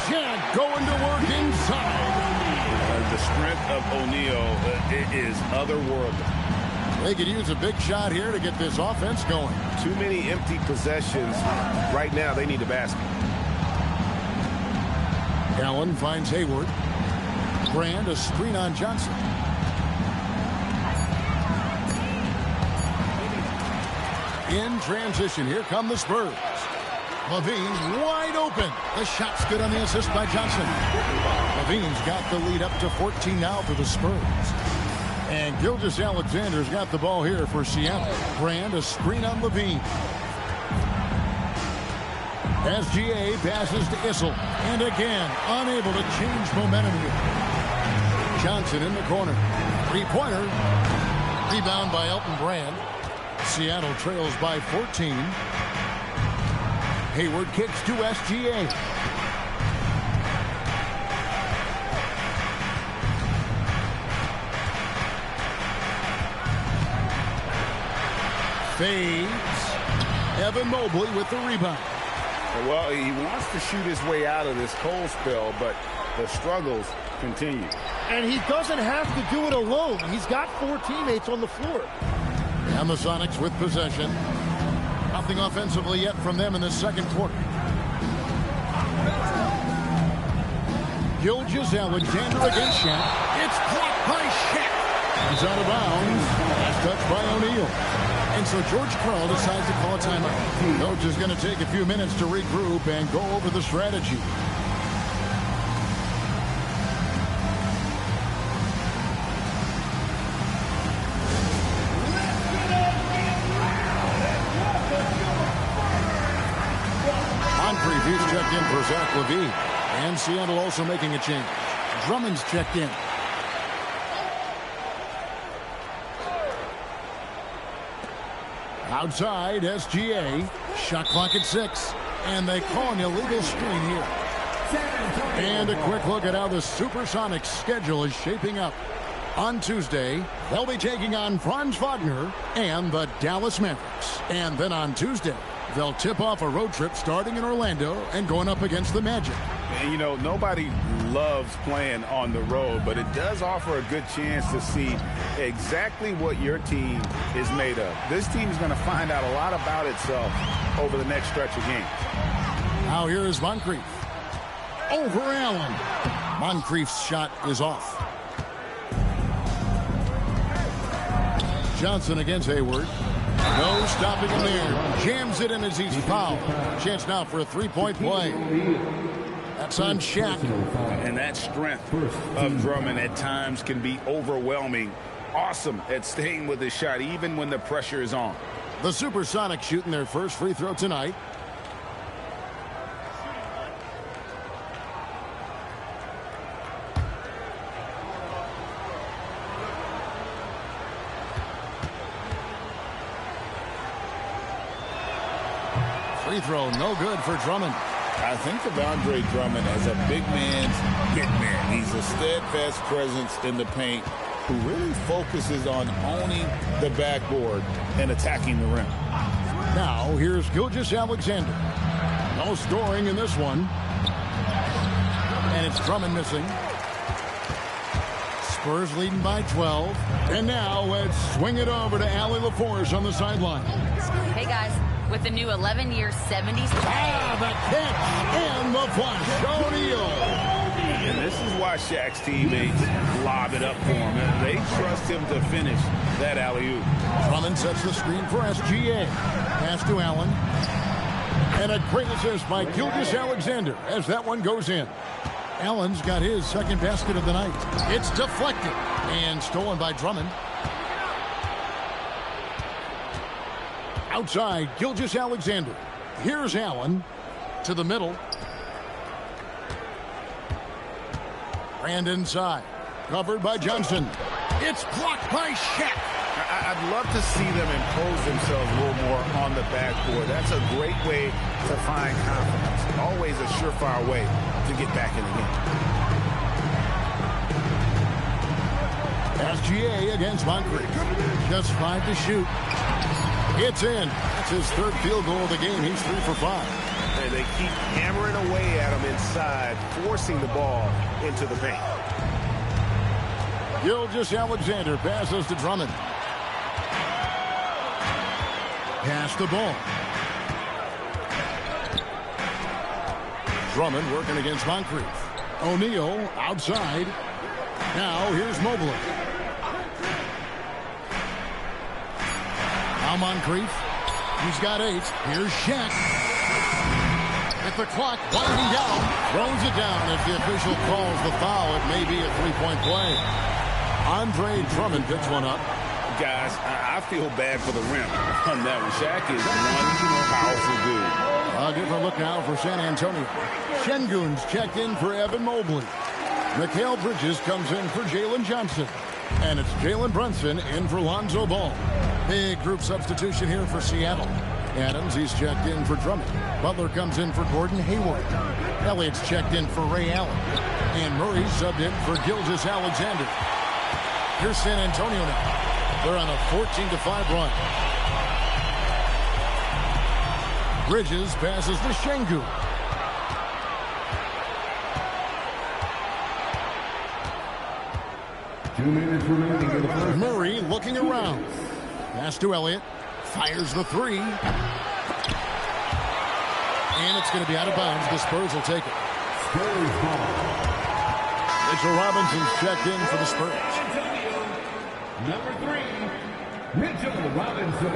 Speaker 10: Shaq going to work inside.
Speaker 14: The strength of O'Neal is otherworldly.
Speaker 10: They could use a big shot here to get this offense going.
Speaker 12: Too many empty possessions. Right now, they need a basket.
Speaker 10: Allen finds Hayward. Brand, a screen on Johnson. In transition, here come the Spurs. Levine wide open. The shot's good on the assist by Johnson. Levine's got the lead up to 14 now for the Spurs. And Gilgeous-Alexander's got the ball here for Seattle. Brand, a screen on Levine. SGA passes to Issel. And again, unable to change momentum here. Johnson in the corner. Three-pointer. Rebound by Elton Brand. Seattle trails by 14. Hayward kicks to SGA. Fades. Evan Mobley with the rebound.
Speaker 14: Well, he wants to shoot his way out of this cold spell, but the struggles continue.
Speaker 16: And he doesn't have to do it alone. He's got 4 teammates on the floor.
Speaker 10: And the Sonics with possession. Nothing offensively yet from them in the second quarter. Gilgeous-Alexander against Shaq. It's blocked by Shaq. He's out of bounds. Last touch by O'Neal. And so George Karl decides to call a timeout. Coach is going to take a few minutes to regroup and go over the strategy. He's checked in for Zach LaVine. And Seattle also making a change. Drummond's checked in. Outside, SGA. Shot clock at 6. And they call an illegal screen here. And a quick look at how the Supersonics schedule is shaping up. On Tuesday, they'll be taking on Franz Wagner and the Dallas Mavericks. And then on Tuesday, they'll tip off a road trip starting in Orlando and going up against the Magic.
Speaker 14: And, you know, nobody loves playing on the road, but it does offer a good chance to see exactly what your team is made of. This team is going to find out a lot about itself over the next stretch of games.
Speaker 10: Now here is Moncrief. Over Allen. Moncrief's shot is off. Johnson against Hayward. No stopping him there. Jams it in as he's fouled. Chance now for a three-point play. That's on Shaq.
Speaker 14: And that strength of Drummond at times can be overwhelming. Awesome at staying with his shot even when the pressure is on.
Speaker 10: The Supersonics shooting their first free throw tonight. Free throw, no good for Drummond.
Speaker 14: I think of Andre Drummond as a big man's big man. He's a steadfast presence in the paint who really focuses on owning the backboard and attacking the rim.
Speaker 10: Now, here's Gilgeous-Alexander. No scoring in this one. And it's Drummond missing. Spurs leading by 12. And now let's swing it over to Allie LaForce on the sideline.
Speaker 9: Hey, guys. With the new 11-year 70s.
Speaker 10: The catch and the flush. O'Neal.
Speaker 14: And this is why Shaq's teammates lob it up for him. They trust him to finish that alley-oop.
Speaker 10: Drummond sets the screen for SGA. Pass to Allen. And a great assist by Gilgeous-Alexander as that one goes in. Allen's got his second basket of the night. It's deflected and stolen by Drummond. Outside, Gilgeous-Alexander. Here's Allen to the middle. And inside. Covered by Johnson. It's blocked by Shaq.
Speaker 14: I'd love to see them impose themselves a little more on the backboard. That's a great way to find confidence. Always a surefire way to get back in the game.
Speaker 10: SGA against Moncrief. Just 5 to shoot. It's in. That's his third field goal of the game. He's 3 for 5.
Speaker 12: And they keep hammering away at him inside, forcing the ball into the paint.
Speaker 10: Gilgeous-Alexander passes to Drummond. Pass the ball. Drummond working against Moncrief. O'Neal outside. Now here's Mobley. Now Moncrief. He's got 8. Here's Shaq. At the clock winding down. Throws it down. If the official calls the foul, it may be a 3-point play. Andre Drummond picks one up.
Speaker 14: Guys, I feel bad for the rim on that one. Shaq is one powerful dude.
Speaker 10: A different look now for San Antonio. Şengün's checked in for Evan Mobley. Mikal Bridges comes in for Jalen Johnson. And it's Jalen Brunson in for Lonzo Ball. Big group substitution here for Seattle. Adams, he's checked in for Drummond. Butler comes in for Gordon Hayward. Elliott's checked in for Ray Allen. And Murray subbed in for Gilgeous-Alexander. Here's San Antonio now. They're on a 14-5 run. Bridges passes to Şengün. Murray looking around. Pass to Elliott. Fires the 3. And it's going to be out of bounds. The Spurs will take it. Mitchell Robinson's checked in for the Spurs.
Speaker 8: Number 3, Mitchell Robinson.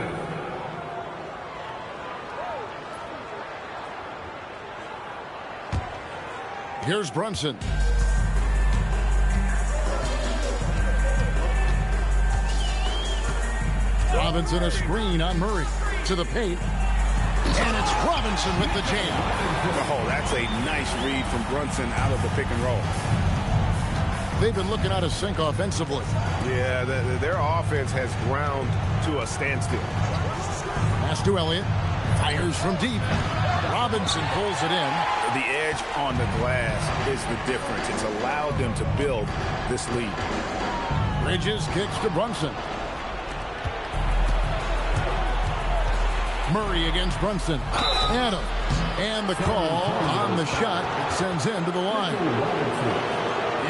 Speaker 10: Here's Brunson. Robinson a screen on Murray. To the paint. And it's Robinson with the jam.
Speaker 14: Oh, that's a nice read from Brunson out of the pick and roll.
Speaker 10: They've been looking out of sync offensively.
Speaker 12: Yeah, their offense has ground to a standstill.
Speaker 10: Pass to Elliott. Fires from deep. Robinson pulls it in.
Speaker 14: The edge on the glass is the difference. It's allowed them to build this lead.
Speaker 10: Bridges kicks to Brunson. Murray against Brunson. Adams. And the call on the shot. It sends him to the line.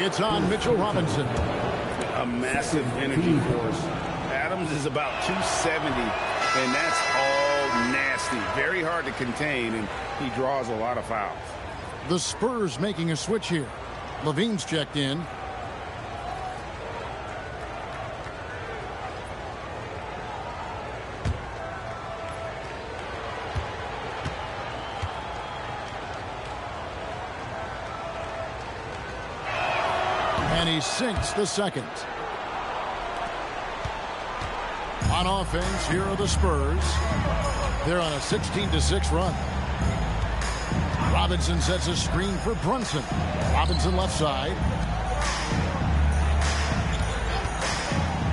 Speaker 10: It's on Mitchell Robinson.
Speaker 14: A massive energy force. Adams is about 270, and that's all nasty. Very hard to contain, and he draws a lot of fouls.
Speaker 10: The Spurs making a switch here. Levine's checked in. And he sinks the second. On offense, here are the Spurs. They're on a 16-6 run. Robinson sets a screen for Brunson. Robinson left side.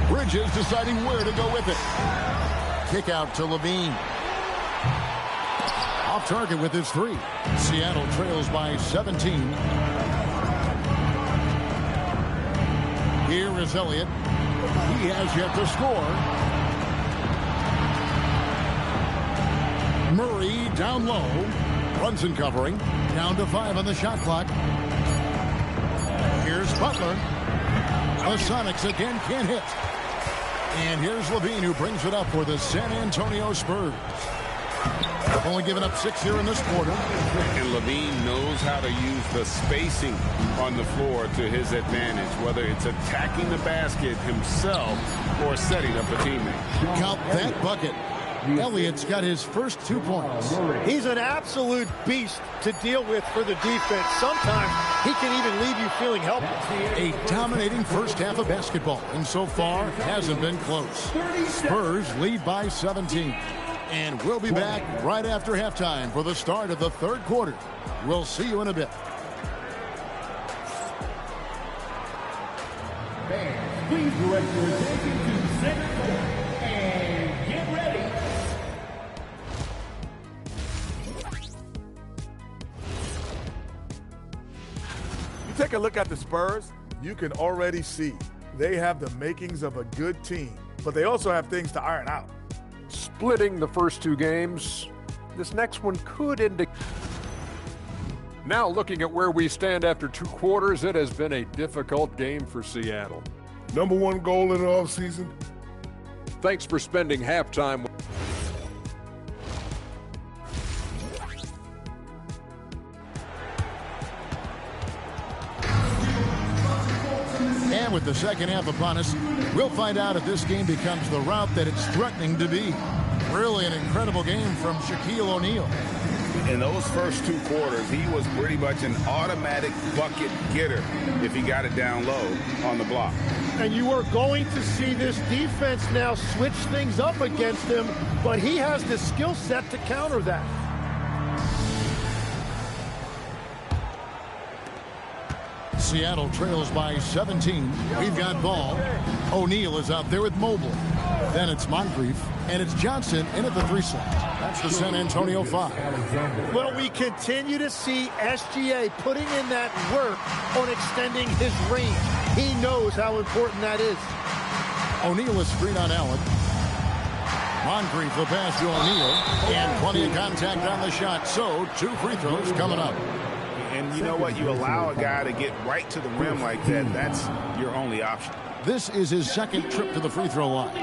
Speaker 10: Bridges deciding where to go with it. Kick out to Levine. Off target with his 3. Seattle trails by 17. Here is Elliott. He has yet to score. Murray down low. Brunson covering. Down to 5 on the shot clock. Here's Butler. The Sonics again can't hit. And here's Levine who brings it up for the San Antonio Spurs. They've only given up 6 here in this quarter.
Speaker 14: And Levine knows how to use the spacing on the floor to his advantage, whether it's attacking the basket himself or setting up a teammate.
Speaker 10: Count that bucket. Elliott's got his first 2 points.
Speaker 16: He's an absolute beast to deal with for the defense. Sometimes he can even leave you feeling helpless.
Speaker 10: A dominating first half of basketball, and so far hasn't been close. Spurs lead by 17. And we'll be back right after halftime for the start of the third quarter. We'll see you in a bit.
Speaker 8: Fans, please direct your attention to center court and get ready.
Speaker 7: You take a look at the Spurs, you can already see They have the makings of a good team, but they also have things to iron out.
Speaker 5: Splitting the first two games, this next one could indicate. Now looking at where we stand after 2 quarters, it has been a difficult game for Seattle.
Speaker 6: Number one goal in the offseason.
Speaker 5: Thanks for spending halftime.
Speaker 10: And with the second half upon us, we'll find out if this game becomes the route that it's threatening to be. Really an incredible game from Shaquille O'Neal.
Speaker 14: In those first 2 quarters, he was pretty much an automatic bucket getter if he got it down low on the block.
Speaker 16: And you are going to see this defense now switch things up against him, but he has the skill set to counter that.
Speaker 10: Seattle trails by 17. We've got ball. O'Neal is out there with Mobley. Then it's Moncrief, and it's Johnson in at the 3 slot. That's the San Antonio 5.
Speaker 16: Well, we continue to see SGA putting in that work on extending his range. He knows how important that is.
Speaker 10: O'Neal is screen on Allen. Moncrief the pass to O'Neal, and plenty of contact on the shot. So 2 free throws coming up.
Speaker 14: And you know what? You allow a guy to get right to the rim like that, that's your only option.
Speaker 10: This is his second trip to the free throw line.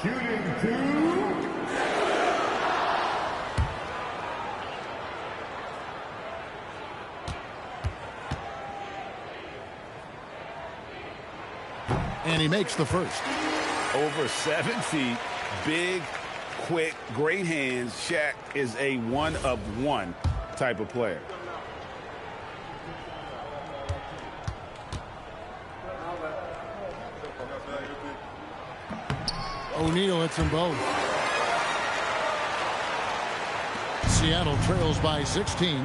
Speaker 8: Shooting 2.
Speaker 10: And he makes the first.
Speaker 14: Over 7 feet, big, quick, great hands. Shaq is a one-of-one type of player.
Speaker 10: O'Neal hits them both. Seattle trails by 16.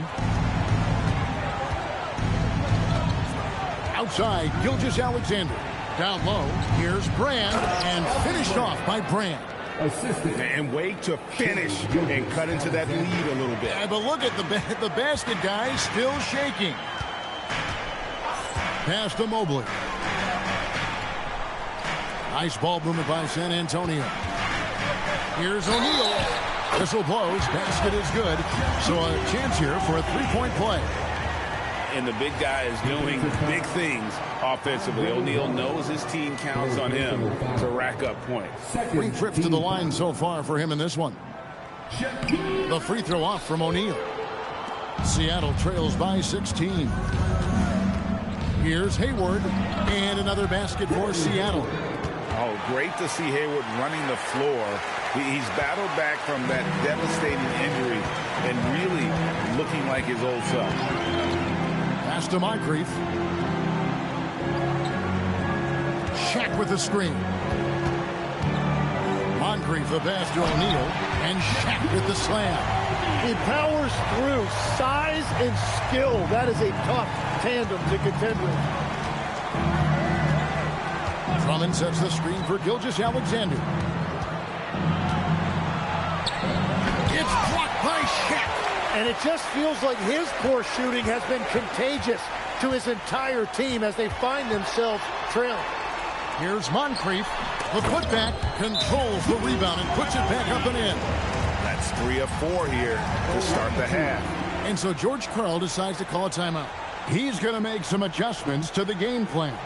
Speaker 10: Outside, Gilgeous-Alexander. Down low, here's Brand, and finished off by Brand.
Speaker 14: And wait to finish and cut into that lead a little bit.
Speaker 10: Yeah, but look at the basket guy still shaking. Pass to Mobley. Nice ball movement by San Antonio. Here's O'Neal. Whistle blows. Basket is good. So a chance here for a 3-point play.
Speaker 14: And the big guy is doing big things offensively. O'Neal knows his team counts on him to rack up points.
Speaker 10: 3 trips to the line so far for him in this one. The free throw off from O'Neal. Seattle trails by 16. Here's Hayward, and another basket for Seattle.
Speaker 14: Oh, great to see Hayward running the floor. He's battled back from that devastating injury and really looking like his old self.
Speaker 10: Pass to Moncrief. Shaq with the screen. Moncrief the pass to O'Neal, and Shaq with the slam.
Speaker 16: He powers through. Size and skill. That is a tough tandem to contend with.
Speaker 10: Drummond sets the screen for Gilgeous-Alexander. It's blocked by Shaq.
Speaker 16: And it just feels like his poor shooting has been contagious to his entire team as they find themselves trailing.
Speaker 10: Here's Moncrief. The putback controls the rebound and puts it back up and in.
Speaker 14: That's 3 of 4 here to start the half.
Speaker 10: And so George Karl decides to call a timeout. He's going to make some adjustments to the game plan.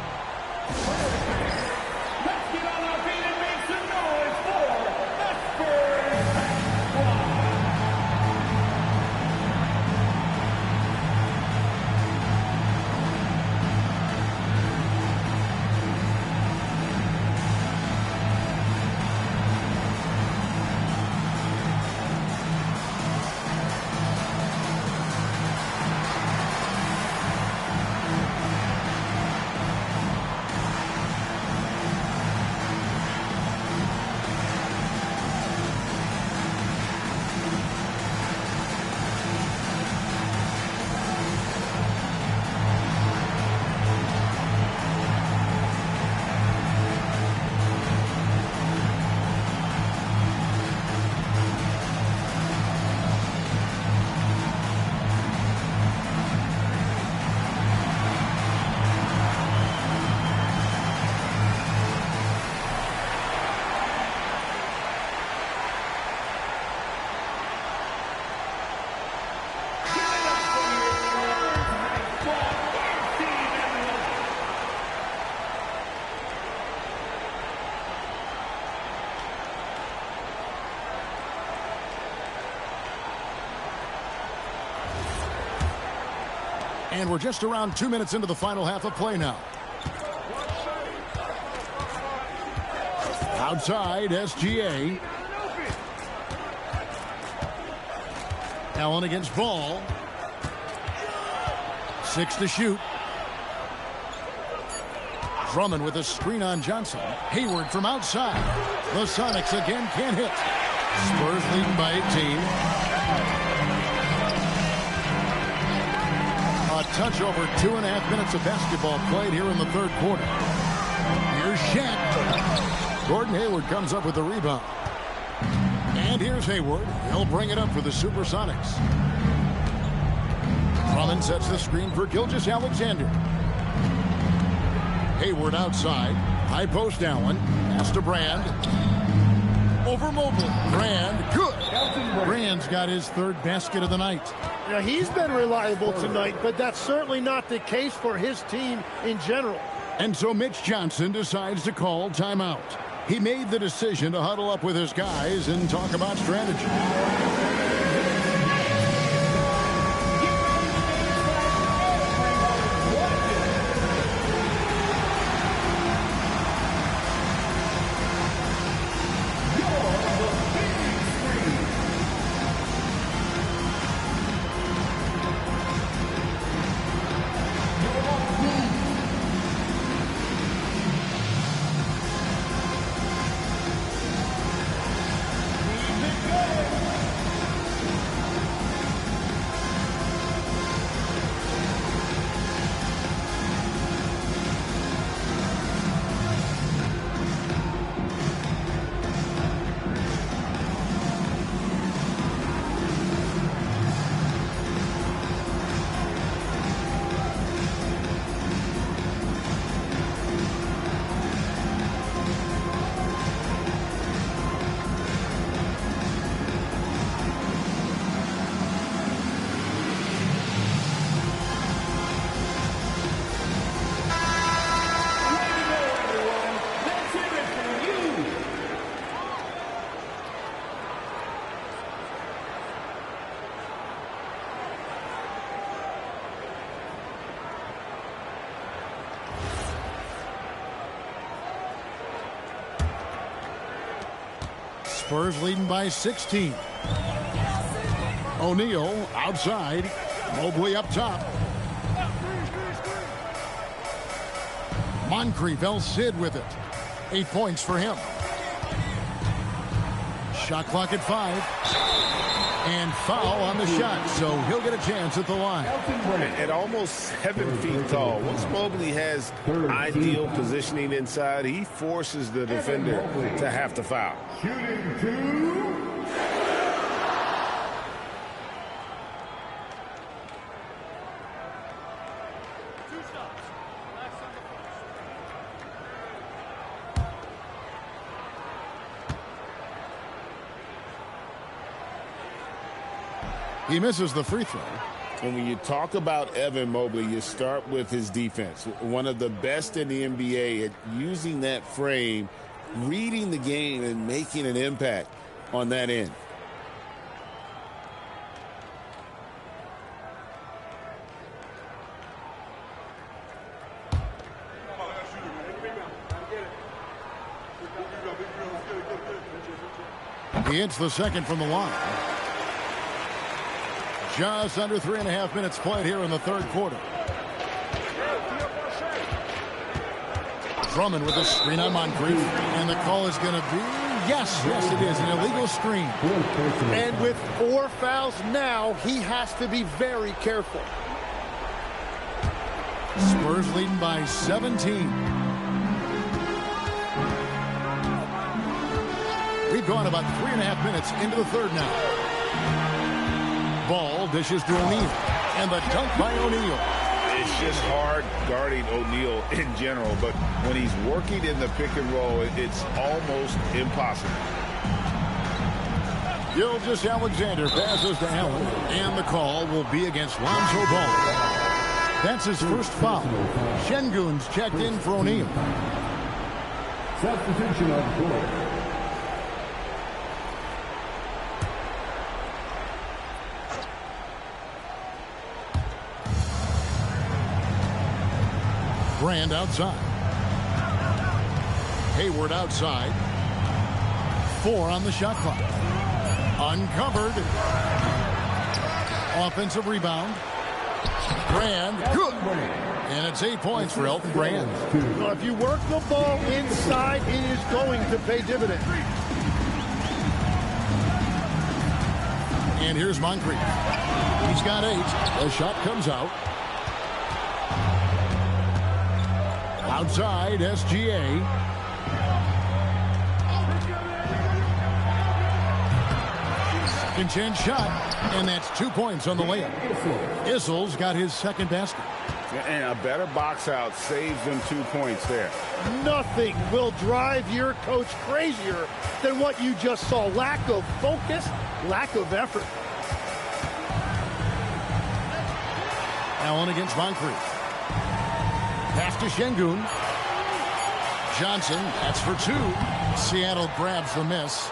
Speaker 10: And we're just around 2 minutes into the final half of play now. Outside, SGA. Allen against Ball. 6 to shoot. Drummond with a screen on Johnson. Hayward from outside. The Sonics again can't hit. Spurs leading by 18. A touch over 2.5 minutes of basketball played here in the third quarter. Here's Shaq. Gordon Hayward comes up with the rebound. And here's Hayward. He'll bring it up for the Supersonics. Drummond sets the screen for Gilgeous-Alexander. Hayward outside. High post Allen. Pass to Brand. Over Mobley. Brand. Good. Brand's got his third basket of the night.
Speaker 16: Now, he's been reliable tonight, but that's certainly not the case for his team in general.
Speaker 10: And so Mitch Johnson decides to call timeout. He made the decision to huddle up with his guys and talk about strategy. Spurs leading by 16. O'Neal outside. Mobley up top. Moncrief El-Cid with it. 8 points for him. Shot clock at 5. And foul on the shot, so he'll get a chance at the line.
Speaker 12: At almost 7 feet tall, once Mobley has ideal positioning inside, he forces the defender to have to foul.
Speaker 8: Shooting 2.
Speaker 10: He misses the free throw.
Speaker 12: And when you talk about Evan Mobley, you start with his defense. One of the best in the NBA at using that frame, reading the game, and making an impact on that end.
Speaker 10: He hits the second from the line. Just under 3.5 minutes played here in the third quarter. Drummond with a screen on Moncrief. And the call is going to be, yes, it is, an illegal screen.
Speaker 16: And with 4 fouls now, he has to be very careful.
Speaker 10: Spurs leading by 17. We've gone about 3.5 minutes into the third now. Ball dishes to O'Neal. And the dunk by O'Neal.
Speaker 12: It's just hard guarding O'Neal in general, but when he's working in the pick and roll, it's almost impossible.
Speaker 10: Gilgeous-Alexander passes to Allen, and the call will be against Lonzo Ball. That's his first foul. Şengün's checked in for O'Neal.
Speaker 8: Substitution on the court.
Speaker 10: Brand outside. Hayward outside. 4 on the shot clock. Uncovered. Offensive rebound. Brand, good. And it's 8 points for Elton Brand.
Speaker 16: Well, if you work the ball inside, it is going to pay dividends.
Speaker 10: And here's Moncrief. He's got 8. The shot comes out. Outside, SGA. Second chance shot, and that's 2 points on the layup. Issel's got his second basket.
Speaker 14: And a better box out saves them 2 points there.
Speaker 16: Nothing will drive your coach crazier than what you just saw. Lack of focus, lack of effort.
Speaker 10: Allen against Moncrief. Pass to Şengün. Johnson, that's for 2. Seattle grabs the miss.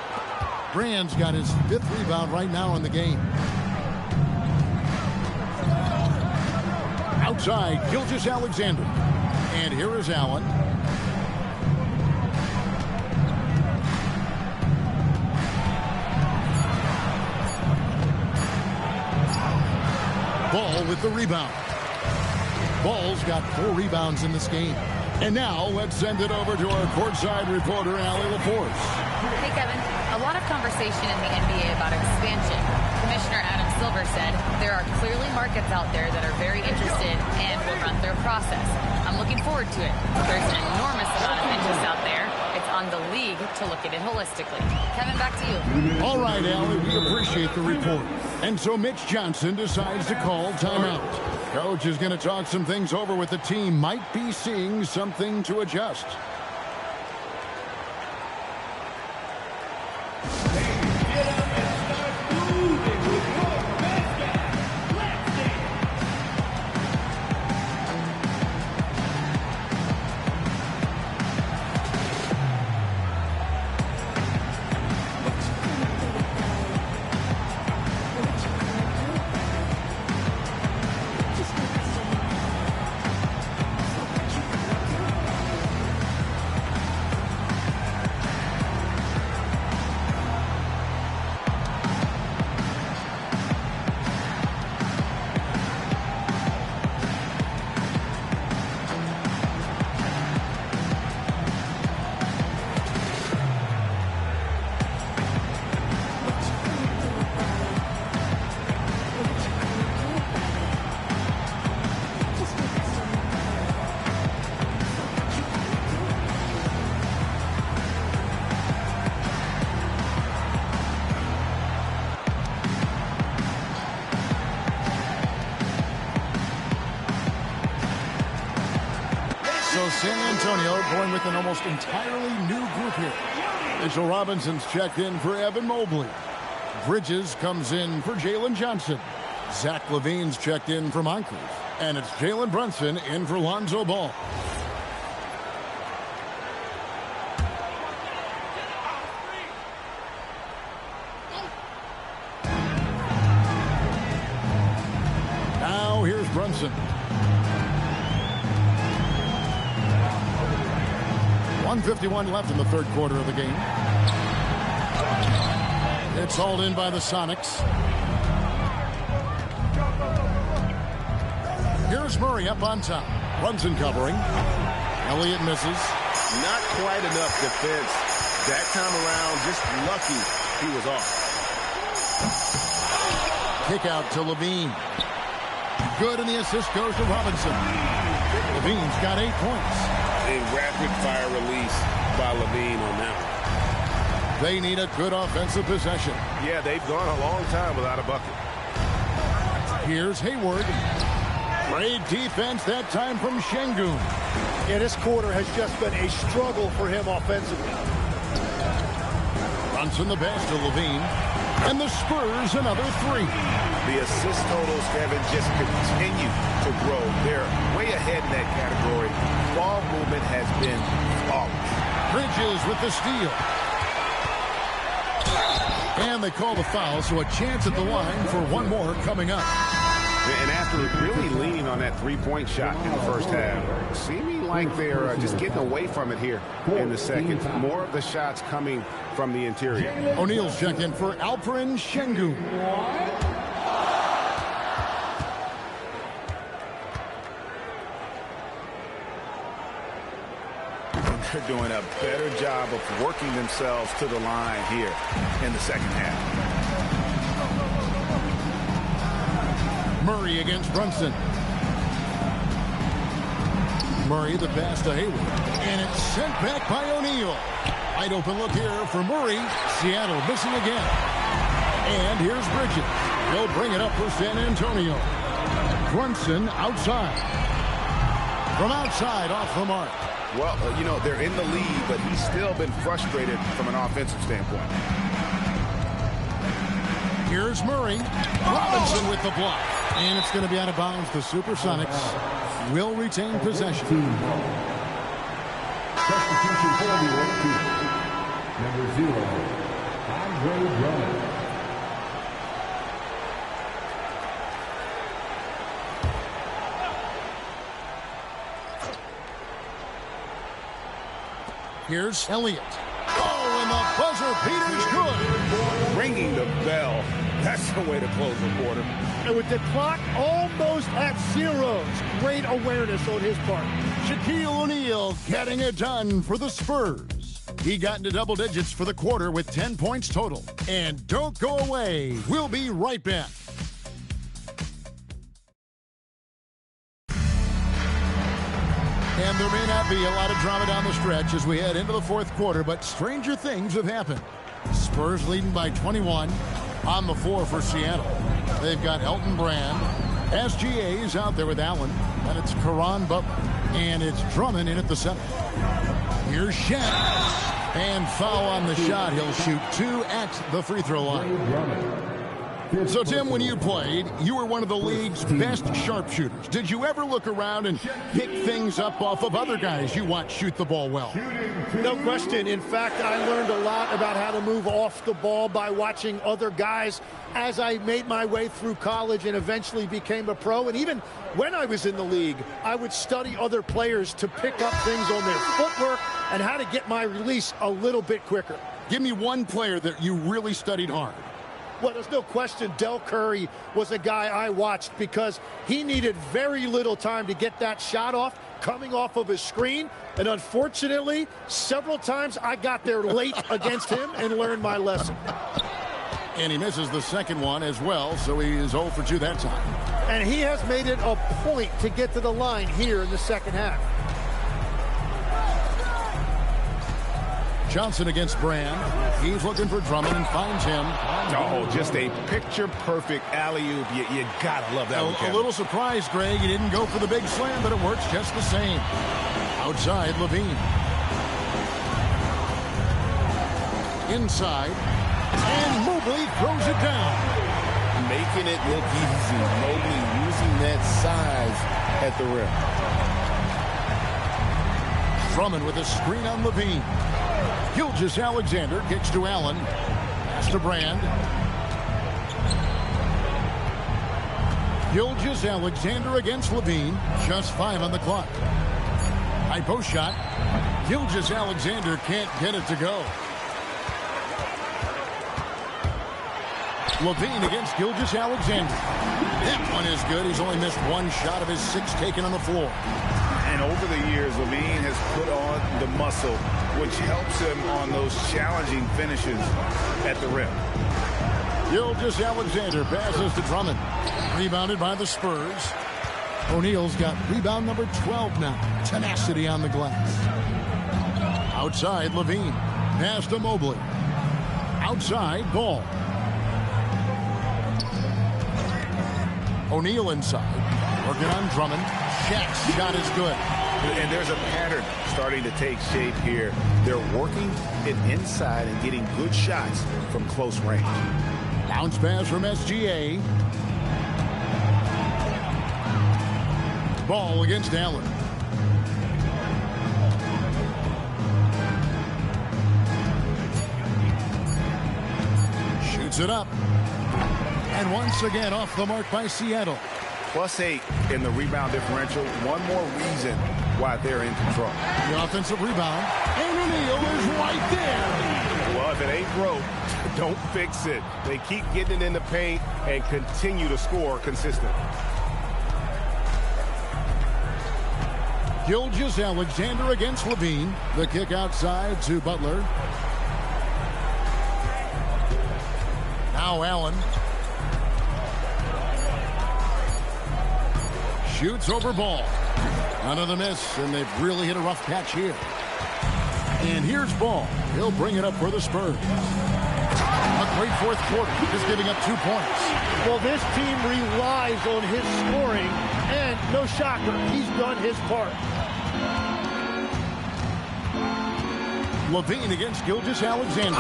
Speaker 10: Brand's got his 5th rebound right now in the game. Outside, Gilgeous-Alexander. And here is Allen. Ball with the rebound. Ball's got 4 rebounds in this game. And now let's send it over to our courtside reporter, Allie LaForce.
Speaker 9: Hey, Kevin. A lot of conversation in the NBA about expansion. Commissioner Adam Silver said there are clearly markets out there that are very interested and will run their process. I'm looking forward to it. There's an enormous amount of interest out there. It's on the league to look at it holistically. Kevin, back to you.
Speaker 10: All right, Allie, we appreciate the report. And so Mitch Johnson decides to call timeout. Coach is going to talk some things over with the team. Might be seeing something to adjust. San Antonio going with an almost entirely new group here. Mitchell Robinson's checked in for Evan Mobley. Bridges comes in for Jalen Johnson. Zach LaVine's checked in for Moncrief. And it's Jalen Brunson in for Lonzo Ball. Now here's Brunson. 1:51 left in the third quarter of the game. It's hauled in by the Sonics. Here's Murray up on top. Brunson covering. Elliott misses.
Speaker 12: Not quite enough defense that time around. Just lucky he was off.
Speaker 10: Kick out to LaVine. Good, and the assist goes to Robinson. LaVine's got 8 points.
Speaker 12: A rapid-fire release by LaVine on that one.
Speaker 10: They need a good offensive possession.
Speaker 12: Yeah, they've gone a long time without a bucket.
Speaker 10: Here's Hayward. Great defense that time from Şengün.
Speaker 16: Yeah, this quarter has just been a struggle for him offensively.
Speaker 10: Brunson the pass to LaVine. And the Spurs another 3.
Speaker 12: The assist totals, Kevin, just continue to grow. They're way ahead in that category. Ball movement has been flawless.
Speaker 10: Bridges with the steal. And they call the foul, so a chance at the line for one more coming up.
Speaker 12: And after after really leaning on that three-point shot in the first half. Seeming like they're just getting away from it here in the second. More of the shots coming from the interior.
Speaker 10: O'Neal's check in for Alperen Şengün.
Speaker 14: They're doing a better job of working themselves to the line here in the second half.
Speaker 10: Murray against Brunson. Murray the pass to Hayward. And it's sent back by O'Neal. Wide open look here for Murray. Seattle missing again. And here's Bridges. He'll bring it up for San Antonio. Brunson outside. From outside off the mark.
Speaker 12: Well, you know, they're in the lead, but he's still been frustrated from an offensive standpoint.
Speaker 10: Here's Murray. Robinson with the block. And it's going to be out of bounds. The Supersonics will retain possession.
Speaker 8: Substitution for the Orange team. Number 0, Andre Drummond.
Speaker 10: Here's Elliott. Oh, and the buzzer beater's good.
Speaker 12: Ringing the bell. That's the way to close the quarter.
Speaker 16: And with the clock almost at zeros, great awareness on his part.
Speaker 10: Shaquille O'Neal getting it done for the Spurs. He got into double digits for the quarter with 10 points total. And don't go away. We'll be right back. And there may not be a lot of drama down the stretch as we head into the fourth quarter, but stranger things have happened. Spurs leading by 21 on the floor for Seattle. They've got Elton Brand. SGA's out there with Allen. And it's Caron Butler. And it's Drummond in at the center. Here's Shaq. And foul on the shot. He'll shoot 2 at the free throw line. So, Tim, when you played, you were one of the league's best sharpshooters. Did you ever look around and pick things up off of other guys you watch shoot the ball well?
Speaker 16: No question. In fact, I learned a lot about how to move off the ball by watching other guys as I made my way through college and eventually became a pro. And even when I was in the league, I would study other players to pick up things on their footwork and how to get my release a little bit quicker.
Speaker 10: Give me one player that you really studied hard.
Speaker 16: Well, there's no question Del Curry was a guy I watched because he needed very little time to get that shot off coming off of his screen. And unfortunately, several times I got there late against him and learned my lesson.
Speaker 10: And he misses the second one as well, so he is 0 for 2 that time.
Speaker 16: And he has made it a point to get to the line here in the second half.
Speaker 10: Johnson against Brand. He's looking for Drummond and finds him.
Speaker 12: Oh, just a picture-perfect alley-oop. You gotta love that one,
Speaker 10: A little surprised, Greg. He didn't go for the big slam, but it works just the same. Outside, Levine. Inside. And Mobley throws it down.
Speaker 13: Making it look easy. Mobley using that size at the rim.
Speaker 10: Drummond with a screen on Levine. Gilgeous-Alexander kicks to Allen. Pass to Brand. Gilgeous-Alexander against Levine. Just 5 on the clock. High post shot. Gilgeous-Alexander can't get it to go. Levine against Gilgeous-Alexander. That one is good. He's only missed 1 shot of his 6 taken on the floor.
Speaker 12: And over the years, Levine has put on the muscle, which helps him on those challenging finishes at the rim.
Speaker 10: Gilgeous-Alexander passes to Drummond. Rebounded by the Spurs. O'Neal's got rebound number 12 now. Tenacity on the glass. Outside, Levine. Pass to Mobley. Outside, Ball. O'Neal inside. Working on Drummond. Shaq's shot is good.
Speaker 12: And there's a pattern starting to take shape here. They're working it inside and getting good shots from close range.
Speaker 10: Bounce pass from SGA. Ball against Allen. Shoots it up. And once again off the mark by Seattle.
Speaker 14: +8 in the rebound differential. One more reason why they're in control.
Speaker 10: The offensive rebound. And O'Neal is right there.
Speaker 12: Well, if it ain't broke, don't fix it. They keep getting it in the paint and continue to score consistently.
Speaker 10: Gilgeous-Alexander against Levine. The kick outside to Butler. Now Allen. Shoots over Ball. Another miss, and they've really hit a rough catch here. And here's Ball. He'll bring it up for the Spurs. A great fourth quarter, just giving up 2 points.
Speaker 16: Well, this team relies on his scoring, and no shocker, he's done his part.
Speaker 10: Levine against Gilgeous-Alexander.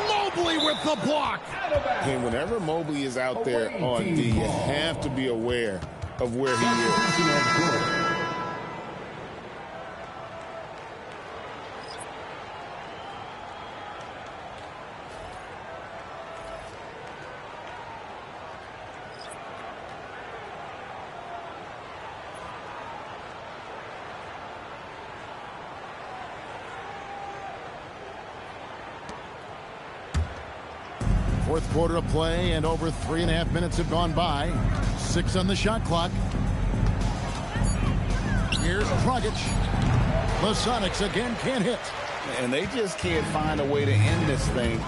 Speaker 10: Mobley with the block.
Speaker 13: And whenever Mobley is out there on D, you have to be aware of where he is.
Speaker 10: Fourth quarter of play, and over 3.5 minutes have gone by. 6 on the shot clock. Here's Dragic. The Sonics again can't hit.
Speaker 14: And they just can't find a way to end this thing.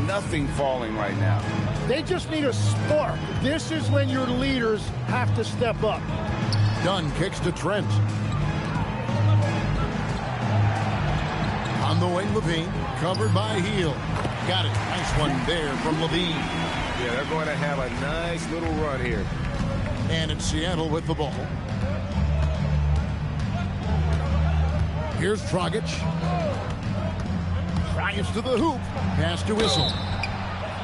Speaker 14: Nothing falling right now.
Speaker 16: They just need a spark. This is when your leaders have to step up.
Speaker 10: Dunn kicks to Trent. On the wing, Levine. Covered by Heel. Got it. Nice one there from Levine.
Speaker 12: Yeah, they're going to have a nice little run here.
Speaker 10: And it's Seattle with the ball. Here's Dragic. Drives to the hoop. Pass to Whistle.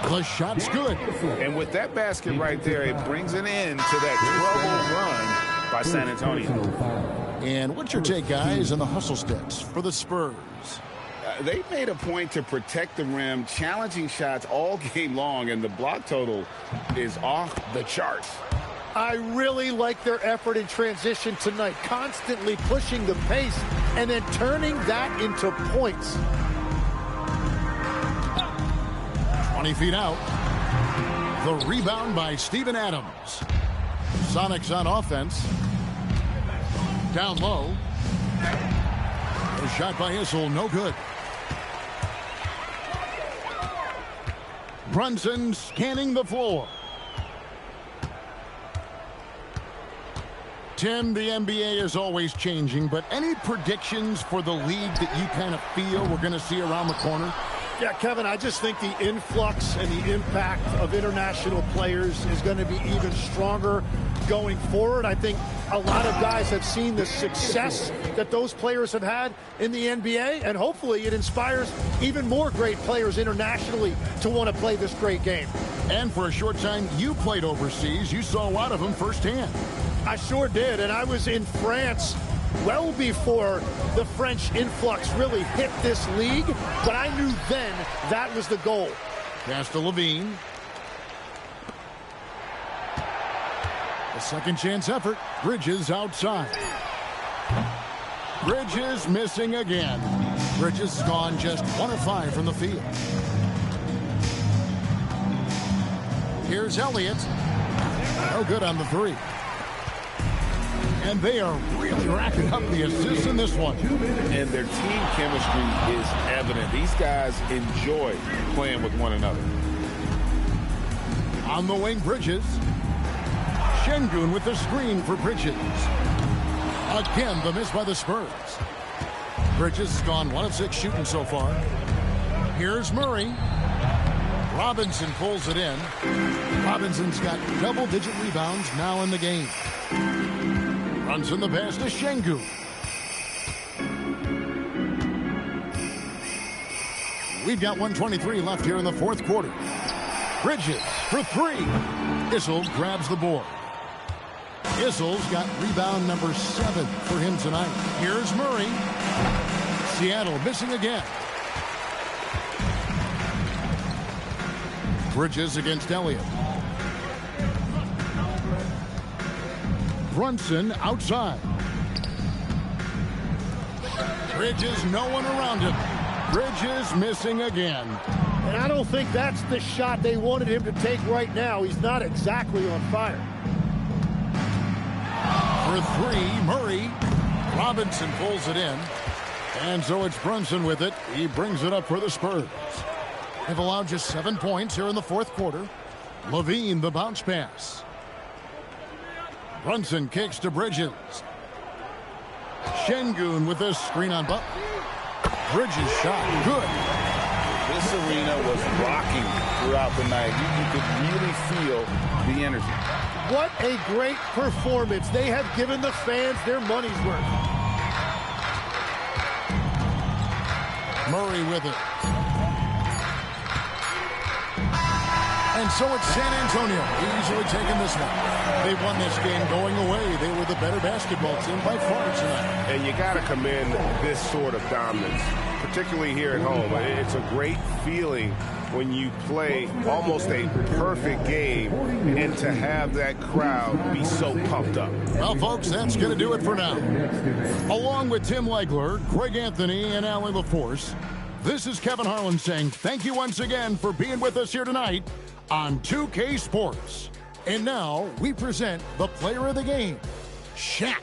Speaker 10: The shot's good.
Speaker 14: And with that basket right there, it brings an end to that 12-0 run by San Antonio.
Speaker 10: And what's your take, guys, on the hustle steps for the Spurs?
Speaker 14: They made a point to protect the rim, challenging shots all game long, and the block total is off the charts.
Speaker 16: I really like their effort in transition tonight, constantly pushing the pace and then turning that into points.
Speaker 10: 20 feet out. The rebound by Steven Adams. Sonics on offense. Down low. A shot by Issel, no good. Brunson scanning the floor. Tim, the NBA is always changing, but any predictions for the league that you kind of feel we're going to see around the corner?
Speaker 16: Yeah, Kevin, I just think the influx and the impact of international players is going to be even stronger going forward. I think a lot of guys have seen the success that those players have had in the NBA, and hopefully it inspires even more great players internationally to want to play this great game.
Speaker 10: And for a short time, you played overseas. You saw a lot of them firsthand.
Speaker 16: I sure did, and I was in France well before the French influx really hit this league, but I knew then that was the goal.
Speaker 10: Pass to Levine. A second chance effort. Bridges outside. Bridges missing again. Bridges has gone just 1 of 5 from the field. Here's Elliott. No good on the 3. And they are really racking up the assists in this one.
Speaker 14: And their team chemistry is evident. These guys enjoy playing with one another.
Speaker 10: On the wing, Bridges. Şengün with the screen for Bridges. Again, the miss by the Spurs. Bridges has gone 1 of 6 shooting so far. Here's Murray. Robinson pulls it in. Robinson's got double-digit rebounds now in the game. Runs in the pass to Şengün. We've got 1:23 left here in the fourth quarter. Bridges for 3. Issel grabs the board. Issel's got rebound number 7 for him tonight. Here's Murray. Seattle missing again. Bridges against Elliott. Brunson outside. Bridges, no one around him. Bridges missing again.
Speaker 16: And I don't think that's the shot they wanted him to take right now. He's not exactly on fire.
Speaker 10: For three, Murray. Robinson pulls it in. And so it's Brunson with it. He brings it up for the Spurs. They've allowed just 7 points here in the fourth quarter. Levine, the bounce pass. Brunson kicks to Bridges. Şengün with this screen on Buck. Bridges shot. Good.
Speaker 14: This arena was rocking throughout the night. You could really feel the energy.
Speaker 16: What a great performance. They have given the fans their money's worth.
Speaker 10: Murray with it. And so it's San Antonio easily taking this one. They won this game going away. They were the better basketball team by far tonight.
Speaker 12: And you got to commend this sort of dominance, particularly here at home. It's a great feeling when you play almost a perfect game and to have that crowd be so pumped up.
Speaker 10: Well, folks, that's going to do it for now. Along with Tim Legler, Greg Anthony, and Allie LaForce, this is Kevin Harlan saying thank you once again for being with us here tonight on 2K Sports. And now we present the player of the game, Shaq.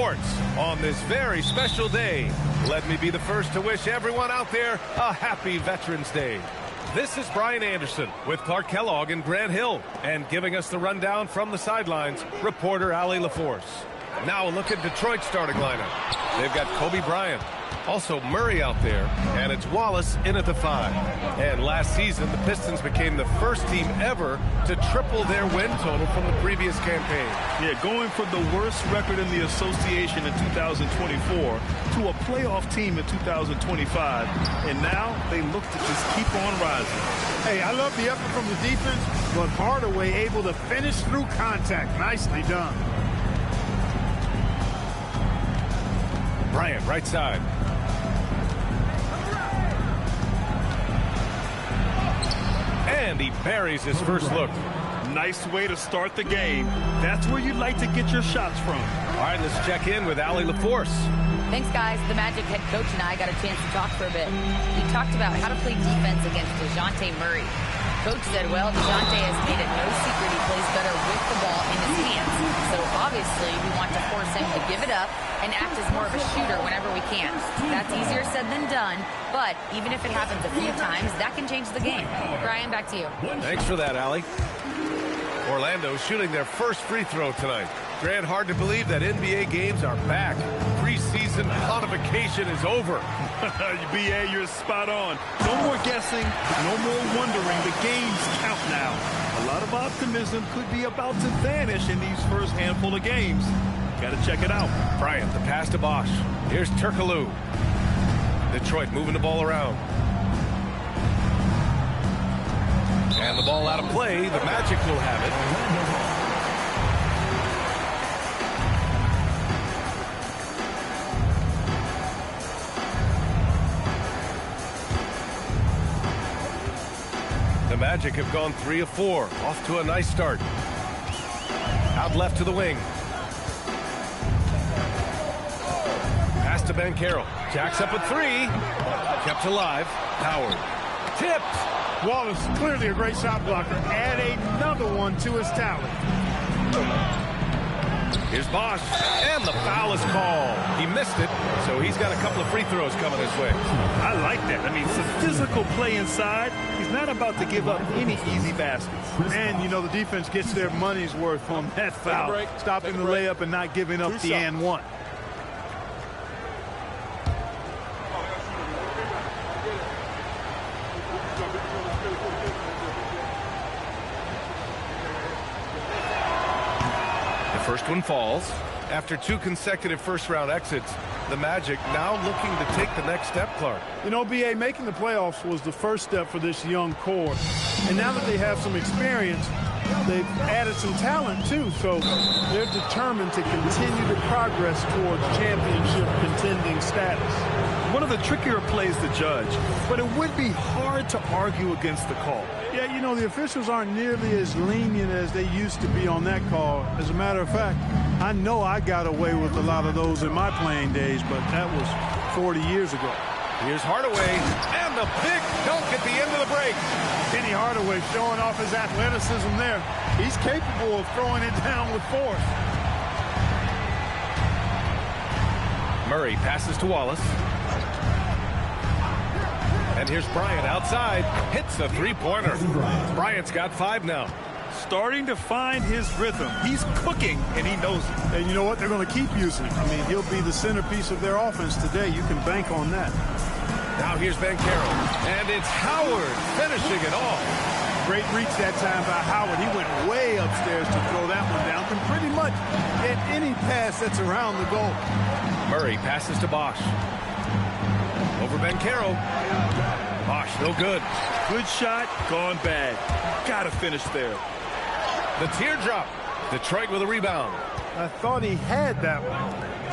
Speaker 1: sports on this very special day. Let me be the first to wish everyone out there a happy Veterans Day. This is Brian Anderson with Clark Kellogg and Grant Hill, and giving us the rundown from the sidelines, reporter Allie LaForce. Now a look at Detroit's starting lineup. They've got Kobe Bryant, also Murray out there, and it's Wallace in at the 5. And last season, the Pistons became the first team ever to triple their win total from the previous campaign.
Speaker 2: Yeah, going from the worst record in the association in 2024 to a playoff team in 2025. And now they look to just keep on rising.
Speaker 16: Hey, I love the effort from the defense, but Hardaway able to finish through contact. Nicely done.
Speaker 1: Bryant, right side. And he buries his first look.
Speaker 2: Nice way to start the game. That's where you'd like to get your shots from.
Speaker 1: All right, let's check in with Allie LaForce.
Speaker 9: Thanks, guys. The Magic head coach and I got a chance to talk for a bit. We talked about how to play defense against DeJounte Murray. Coach said, well, DeJounte has made it no secret he plays better with the ball in his hands. So obviously we want to force him to give it up and act as more of a shooter whenever we can. That's easier said than done, but even if it happens a few times, that can change the game. Brian, back to you.
Speaker 1: Thanks for that, Allie. Orlando shooting their first free throw tonight. Grant, hard to believe that NBA games are back. Preseason codification is over.
Speaker 2: BA, you're spot on. No more guessing, no more wondering. The games count now. A lot of optimism could be about to vanish in these first handful of games. Got to check it out.
Speaker 1: Bryant, the pass to Bosch. Here's Turkoglu. Detroit moving the ball around. And the ball out of play. The Magic will have it. The Magic have gone 3 of 4. Off to a nice start. Out left to the wing. Pass to Banchero. Jacks up at 3. Kept alive. Howard. Tipped.
Speaker 16: Wallace, clearly a great shot blocker. Add another one to his talent.
Speaker 1: Here's Bosch, and the foul is called. He missed it, so he's got a couple of free throws coming his way.
Speaker 2: I like that. I mean, some physical play inside. He's not about to give up any easy baskets.
Speaker 16: And, you know, the defense gets their money's worth on that foul. Stopping the layup and not giving up the and one.
Speaker 1: First one falls. After 2 consecutive first-round exits, the Magic now looking to take the next step, Clark.
Speaker 16: You know, BA, making the playoffs was the first step for this young core. And now that they have some experience, they've added some talent, too. So they're determined to continue to progress towards championship contending status.
Speaker 2: One of the trickier plays to judge, but it would be hard to argue against the call.
Speaker 16: Yeah, you know, the officials aren't nearly as lenient as they used to be on that call. As a matter of fact, I know I got away with a lot of those in my playing days, but that was 40 years ago.
Speaker 1: Here's Hardaway, and the big dunk at the end of the break.
Speaker 16: Kenny Hardaway showing off his athleticism there. He's capable of throwing it down with force.
Speaker 1: Murray passes to Wallace. And here's Bryant outside. Hits a three-pointer. Bryant's got 5 now.
Speaker 2: Starting to find his rhythm. He's cooking, and he knows it.
Speaker 16: And you know what? They're going to keep using him. I mean, he'll be the centerpiece of their offense today. You can bank on that.
Speaker 1: Now here's Banchero. And it's Howard finishing it off.
Speaker 16: Great reach that time by Howard. He went way upstairs to throw that one down. Can pretty much get any pass that's around the goal.
Speaker 1: Murray passes to Bosch. Over Banchero. Bosch, no good.
Speaker 2: Good shot, gone bad. Got to finish there.
Speaker 1: The teardrop. Detroit with a rebound.
Speaker 16: I thought he had that one.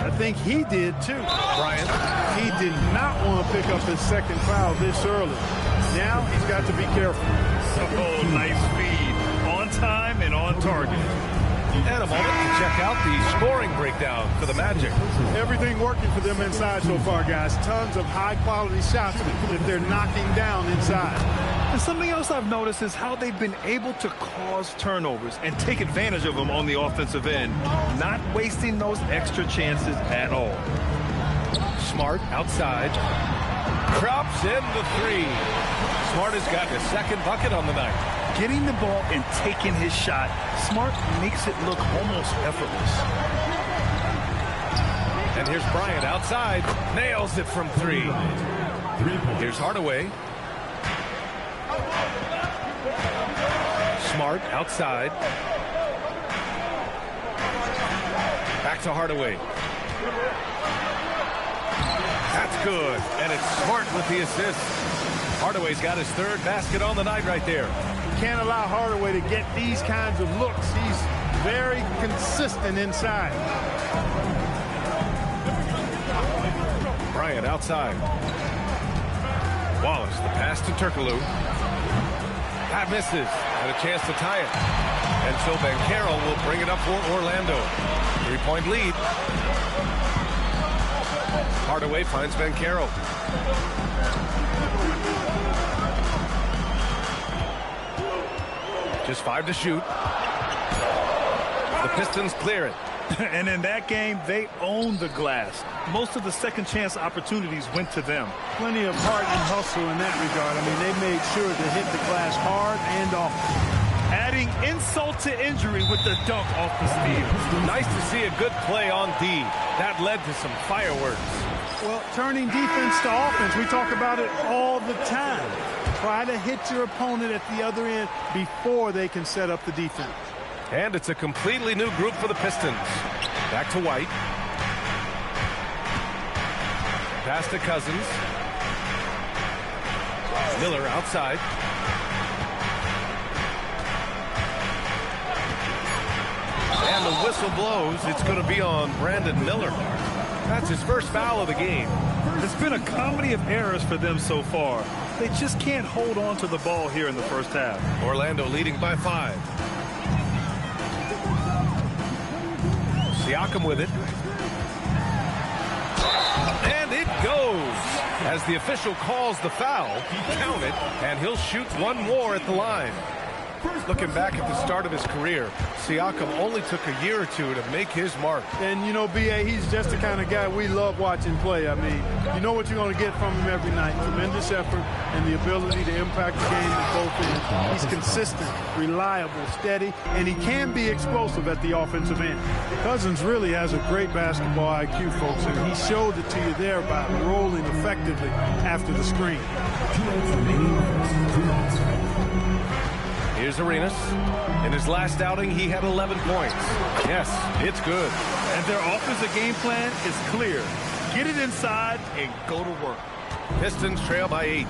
Speaker 16: I think he did, too.
Speaker 1: Bryant.
Speaker 16: He did not want to pick up his second foul this early. Now he's got to be careful.
Speaker 2: Oh, nice feed. On time and on target.
Speaker 1: And a moment to check out the scoring breakdown for the Magic.
Speaker 16: Everything working for them inside so far, guys. Tons of high-quality shots that they're knocking down inside.
Speaker 2: And something else I've noticed is how they've been able to cause turnovers and take advantage of them on the offensive end, not wasting those extra chances at all.
Speaker 1: Smart outside. Drops in the three. Smart has gotten his second bucket on the night.
Speaker 2: Getting the ball and taking his shot, Smart makes it look almost effortless.
Speaker 1: And here's Bryant outside. Nails it from three. Here's Hardaway. Smart outside. Back to Hardaway. That's good. And it's Smart with the assist. Hardaway's got his third basket on the night right there.
Speaker 17: You can't allow Hardaway to get these kinds of looks. He's very consistent inside.
Speaker 1: Bryant outside. Wallace, the pass to Turkoglu. That misses. And a chance to tie it. And so Banchero will bring it up for Orlando. 3-point lead. Hardaway finds Banchero. Just 5 to shoot. The Pistons clear it.
Speaker 2: And in that game, they owned the glass. Most of the second chance opportunities went to them.
Speaker 17: Plenty of heart and hustle in that regard. I mean, they made sure to hit the glass hard and often.
Speaker 2: Adding insult to injury with the dunk off the steal.
Speaker 1: Nice to see a good play on D. That led to some fireworks.
Speaker 17: Well, turning defense to offense, we talk about it all the time. Try to hit your opponent at the other end before they can set up the defense.
Speaker 1: And it's a completely new group for the Pistons. Back to White. Pass to Cousins. Miller outside. And the whistle blows. It's going to be on Brandon Miller. That's his first foul of the game.
Speaker 2: It's been a comedy of errors for them so far. They just can't hold on to the ball here in the first half.
Speaker 1: Orlando leading by 5. Siakam with it. And it goes. As the official calls the foul, count it, and he'll shoot one more at the line. Looking back at the start of his career, Siakam only took a year or two to make his mark.
Speaker 17: And, you know, B.A., he's just the kind of guy we love watching play. I mean, you know what you're going to get from him every night. Tremendous effort and the ability to impact the game at both ends. He's consistent, reliable, steady, and he can be explosive at the offensive end. Cousins really has a great basketball IQ, folks, and he showed it to you there by rolling effectively after the screen.
Speaker 1: Here's Arenas. In his last outing, he had 11 points. Yes, it's good.
Speaker 2: And their offensive game plan is clear. Get it inside and go to work.
Speaker 1: Pistons trail by 8.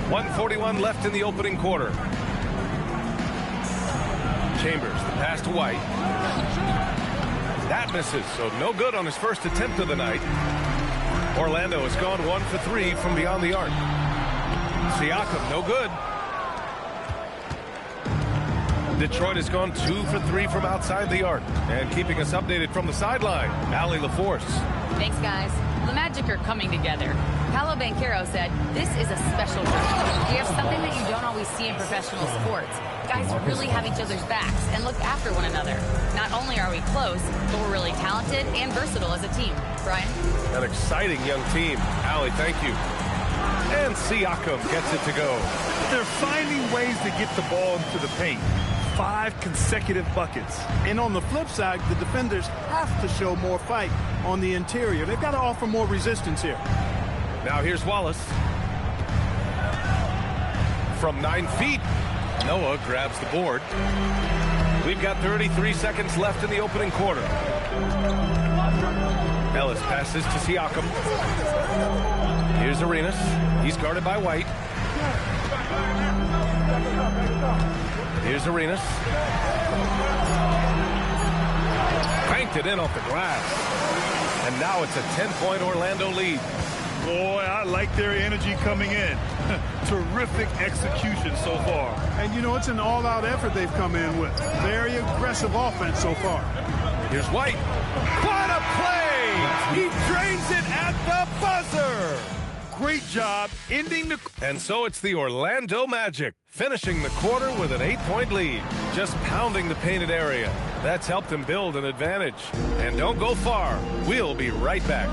Speaker 1: 1:41 left in the opening quarter. Chambers, the pass to White. That misses, so no good on his first attempt of the night. Orlando has gone 1 for 3 from beyond the arc. Siakam, no good. Detroit has gone 2 for 3 from outside the arc. And keeping us updated from the sideline, Allie LaForce.
Speaker 9: Thanks, guys. The Magic are coming together. Paolo Banchero said, "This is a special group. We have something that you don't always see in professional sports. Guys really have each other's backs and look after one another. Not only are we close, but we're really talented and versatile as a team." Brian?
Speaker 1: An exciting young team. Allie, thank you. And Siakam gets it to go.
Speaker 2: They're finding ways to get the ball into the paint. 5 consecutive buckets.
Speaker 17: And on the flip side, the defenders have to show more fight on the interior. They've got to offer more resistance here.
Speaker 1: Now here's Wallace. From 9 feet, Noah grabs the board. We've got 33 seconds left in the opening quarter. Ellis passes to Siakam. Here's Arenas. He's guarded by White. Here's Arenas. Banked it in off the glass. And now it's a 10-point Orlando lead.
Speaker 2: Boy, I like their energy coming in. Terrific execution so far.
Speaker 17: And, you know, it's an all-out effort they've come in with. Very aggressive offense so far.
Speaker 1: Here's White. What a play!
Speaker 2: game. He drains it at the buzzer. Great job ending the...
Speaker 1: And so it's the Orlando Magic, finishing the quarter with an 8-point lead, just pounding the painted area. That's helped them build an advantage. And don't go far. We'll be right back.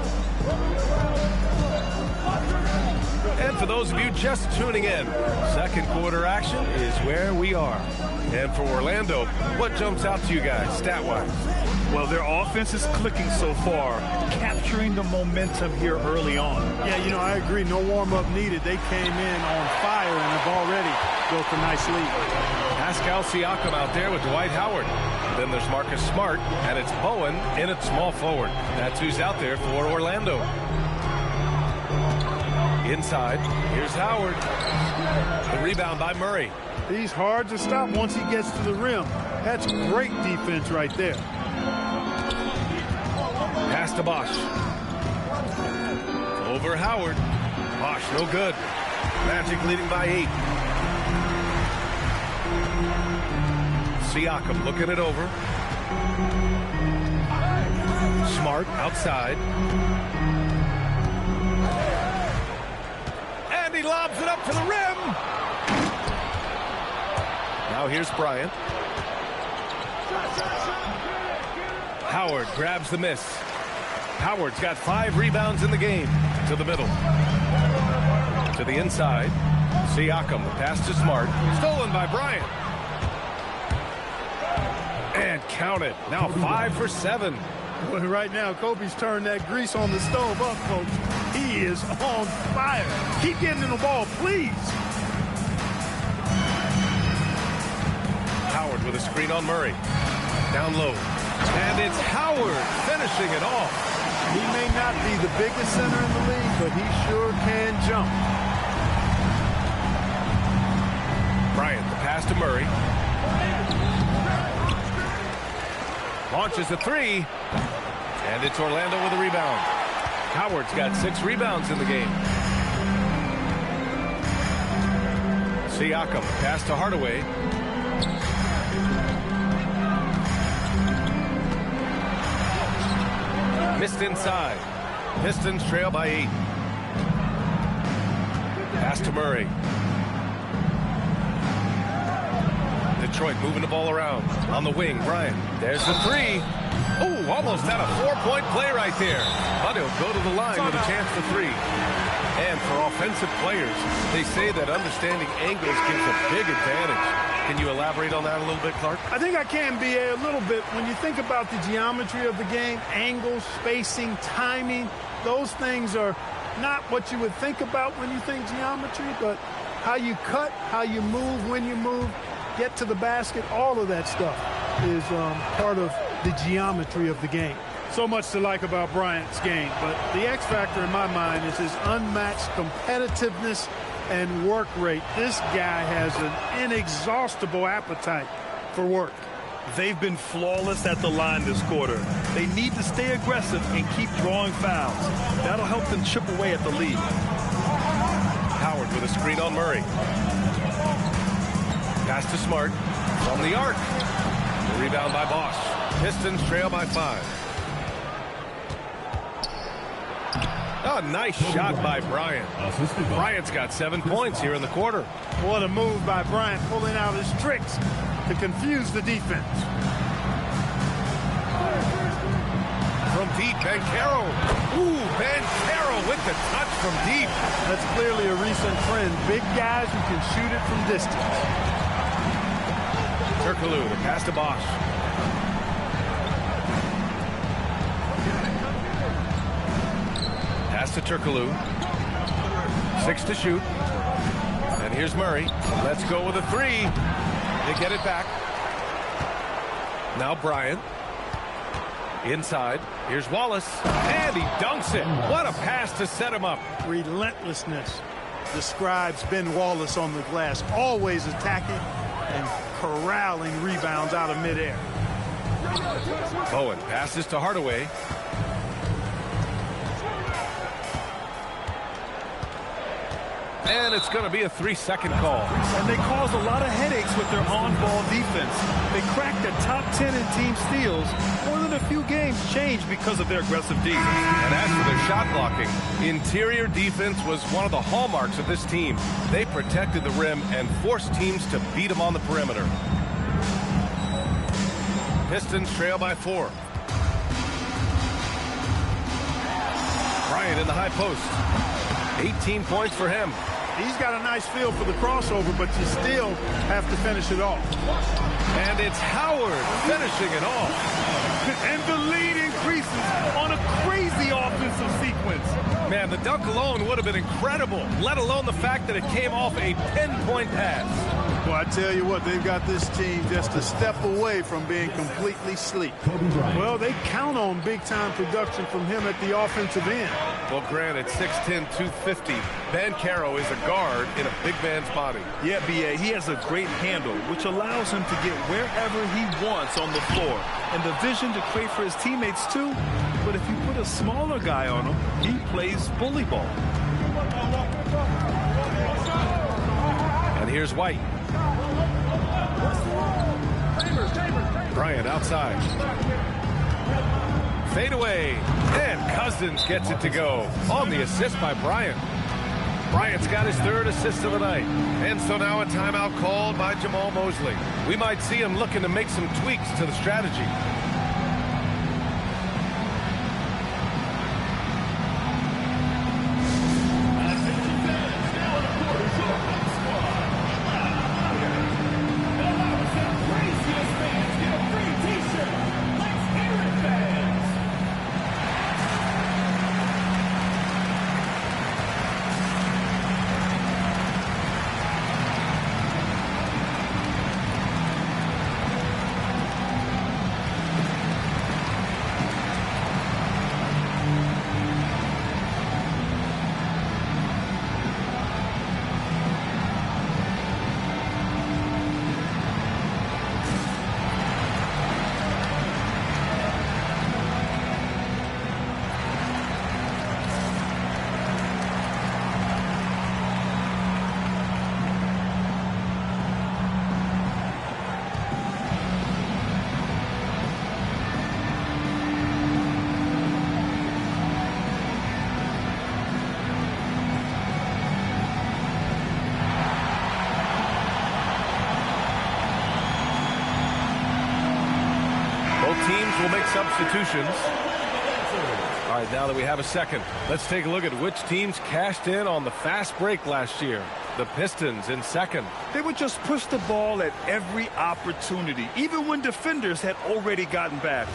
Speaker 1: And for those of you just tuning in, second quarter action is where we are. And for Orlando, what jumps out to you guys stat-wise?
Speaker 2: Well, their offense is clicking so far, capturing the momentum here early on.
Speaker 17: Yeah, you know, I agree. No warm-up needed. They came in on fire and have already built a nice lead.
Speaker 1: Pascal Siakam out there with Dwight Howard. Then there's Marcus Smart, and it's Bowen in at small forward. That's who's out there for Orlando. Inside, here's Howard. The rebound by Murray.
Speaker 17: He's hard to stop once he gets to the rim. That's great defense right there.
Speaker 1: Pass to Bosch. Over Howard. Bosch, no good. Magic leading by 8. Siakam looking it over. Smart outside. And he lobs it up to the rim. Now here's Bryant. Howard grabs the miss. Howard's got 5 rebounds in the game. To the middle. To the inside. Siakam, the pass to Smart. Stolen by Bryant. And counted. Now 5 for 7.
Speaker 17: Well, right now, Kobe's turned that grease on the stove up, folks. He is on fire. Keep getting in the ball, please.
Speaker 1: Howard with a screen on Murray. Down low. And it's Howard finishing it off.
Speaker 17: He may not be the biggest center in the league, but he sure can jump.
Speaker 1: Bryant, the pass to Murray. Launches a 3. And it's Orlando with a rebound. Howard's got 6 rebounds in the game. Siakam, pass to Hardaway. Missed inside. Pistons trail by 8. Pass to Murray. Detroit moving the ball around. On the wing, Bryant. There's the 3. Oh, almost had a 4-point play right there. But he'll go to the line with a chance for 3. And for offensive players, they say that understanding angles gives a big advantage. Can you elaborate on that a little bit, Clark?
Speaker 17: I think I can, B.A., a little bit. When you think about the geometry of the game, angles, spacing, timing, those things are not what you would think about when you think geometry, but how you cut, how you move, when you move, get to the basket, all of that stuff is part of the geometry of the game.
Speaker 2: So much to like about Bryant's game, but the X factor in my mind is his unmatched competitiveness and work rate. This guy has an inexhaustible appetite for work. They've been flawless at the line this quarter. They need to stay aggressive and keep drawing fouls. That'll help them chip away at the lead.
Speaker 1: Howard with a screen on Murray. Pass to Smart. From the arc. The rebound by Bosch. Pistons trail by 5. Oh, nice shot by Bryant. Bryant's got 7 points here in the quarter.
Speaker 17: What a move by Bryant, pulling out his tricks to confuse the defense.
Speaker 1: From deep, Banchero. Ooh, Banchero with the touch from deep.
Speaker 17: That's clearly a recent trend. Big guys who can shoot it from distance.
Speaker 1: Turkoglu, the pass to Bosch. Pass to Turkoglu. 6 to shoot. And here's Murray. Let's go with a 3. They get it back. Now Bryant. Inside. Here's Wallace. And he dunks it. What a pass to set him up.
Speaker 17: Relentlessness describes Ben Wallace on the glass. Always attacking and corralling rebounds out of midair.
Speaker 1: Bowen passes to Hardaway. And it's going to be a 3-second call.
Speaker 2: And they cause a lot of headaches with their on-ball defense. They cracked the top 10 in team steals. More than a few games changed because of their aggressive defense.
Speaker 1: And as for their shot blocking, interior defense was one of the hallmarks of this team. They protected the rim and forced teams to beat them on the perimeter. Pistons trail by 4. Bryant in the high post. 18 points for him.
Speaker 17: He's got a nice feel for the crossover, but you still have to finish it off.
Speaker 1: And it's Howard finishing it off.
Speaker 2: And the lead increases on a crazy offensive sequence.
Speaker 1: Man, the dunk alone would have been incredible, let alone the fact that it came off a 10-point pass.
Speaker 17: Well, I tell you what, they've got this team just a step away from being completely sleep. Well, they count on big-time production from him at the offensive end.
Speaker 1: Well, granted, 6'10", 250. Banchero is a guard in a big man's body.
Speaker 2: Yeah, B.A., he has a great handle, which allows him to get wherever he wants on the floor. And the vision to create for his teammates, too. But if you put a smaller guy on him, he plays bully ball.
Speaker 1: And here's White. Bryant outside. Fade away. And Cousins gets it to go on the assist by Bryant. Bryant's got his 3rd assist of the night. And so now a timeout called by Jamal Mosley. We might see him looking to make some tweaks to the strategy. Teams will make substitutions. All right, now that we have a second, let's take a look at which teams cashed in on the fast break last year. The Pistons in second.
Speaker 2: They would just push the ball at every opportunity, even when defenders had already gotten back.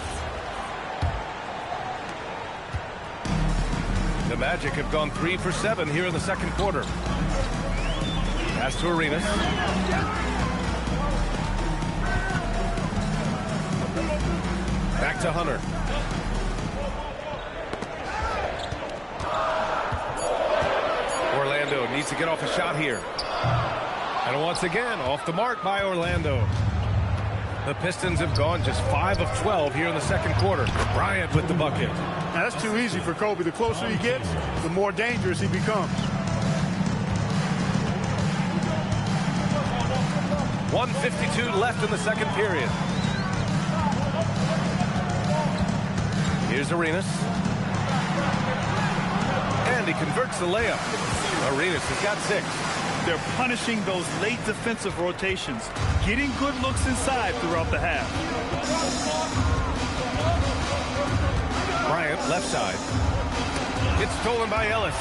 Speaker 1: The Magic have gone 3 for 7 here in the second quarter. Pass to Arenas. Back to Hunter. Orlando needs to get off a shot here. And once again, off the mark by Orlando. The Pistons have gone just 5 of 12 here in the second quarter. Bryant with the bucket.
Speaker 17: Now, that's too easy for Kobe. The closer he gets, the more dangerous he becomes.
Speaker 1: 1:52 left in the second period. Here's Arenas. And he converts the layup. Arenas has got 6.
Speaker 2: They're punishing those late defensive rotations, getting good looks inside throughout the half.
Speaker 1: Bryant, left side. It's stolen by Ellis.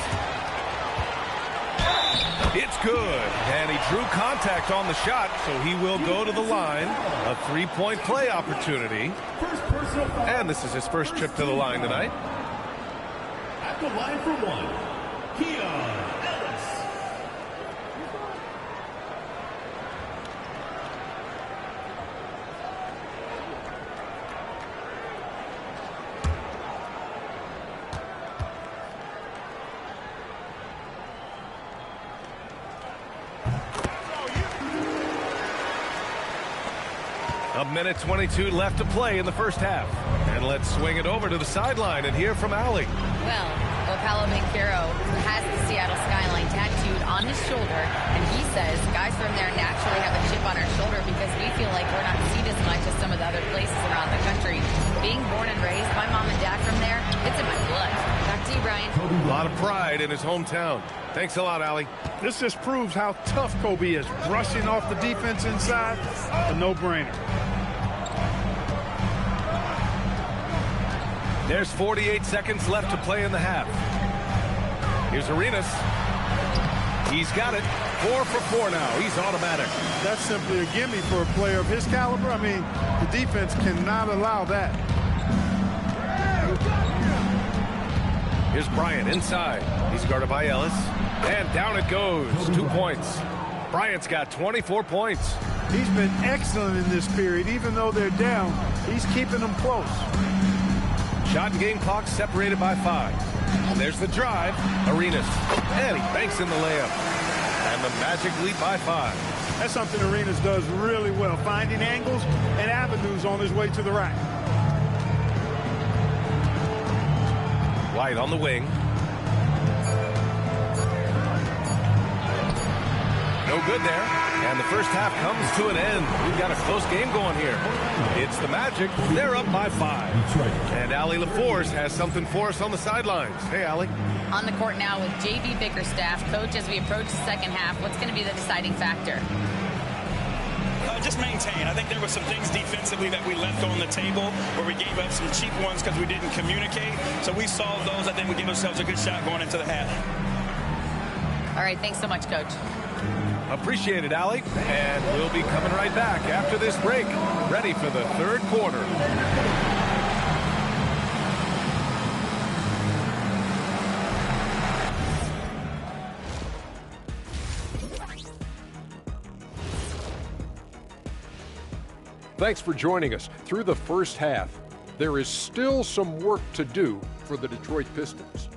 Speaker 1: It's good. And he drew contact on the shot, so he will go to the line. A 3-point play opportunity. And this is his first trip to the line tonight.
Speaker 8: At the line for 1, Keon.
Speaker 1: A minute 22 left to play in the first half. And let's swing it over to the sideline and hear from Allie.
Speaker 9: Well, Paolo Banchero has the Seattle skyline tattooed on his shoulder, and he says guys from there naturally have a chip on our shoulder because we feel like we're not seen as much as some of the other places around the country. Being born and raised, my mom and dad from there, it's in my blood. Back to you, Brian.
Speaker 1: A lot of pride in his hometown. Thanks a lot, Allie.
Speaker 17: This just proves how tough Kobe is. Brushing off the defense inside, a no-brainer.
Speaker 1: There's 48 seconds left to play in the half. Here's Arenas. He's got it. 4 for 4 now. He's automatic.
Speaker 17: That's simply a gimme for a player of his caliber. I mean, the defense cannot allow that.
Speaker 1: Here's Bryant inside. He's guarded by Ellis. And down it goes. 2 points. Bryant's got 24 points.
Speaker 17: He's been excellent in this period. Even though they're down, he's keeping them close.
Speaker 1: Shot and game clock separated by 5. And there's the drive. Arenas. And he banks in the layup. And the Magic lead by 5.
Speaker 17: That's something Arenas does really well, finding angles and avenues on his way to the rack.
Speaker 1: White on the wing. No good there. And the first half comes to an end. We've got a close game going here. It's the Magic. They're up by 5. And Allie LaForce has something for us on the sidelines. Hey, Allie.
Speaker 9: On the court now with J.B. Bickerstaff. Coach, as we approach the second half, what's going to be the deciding factor?
Speaker 18: Just maintain. I think there were some things defensively that we left on the table where we gave up some cheap ones because we didn't communicate. So we solved those. I think we give ourselves a good shot going into the half.
Speaker 9: All right. Thanks so much, Coach.
Speaker 1: Appreciate it, Allie. And we'll be coming right back after this break, ready for the third quarter.
Speaker 5: Thanks for joining us. Through the first half, there is still some work to do for the Detroit Pistons.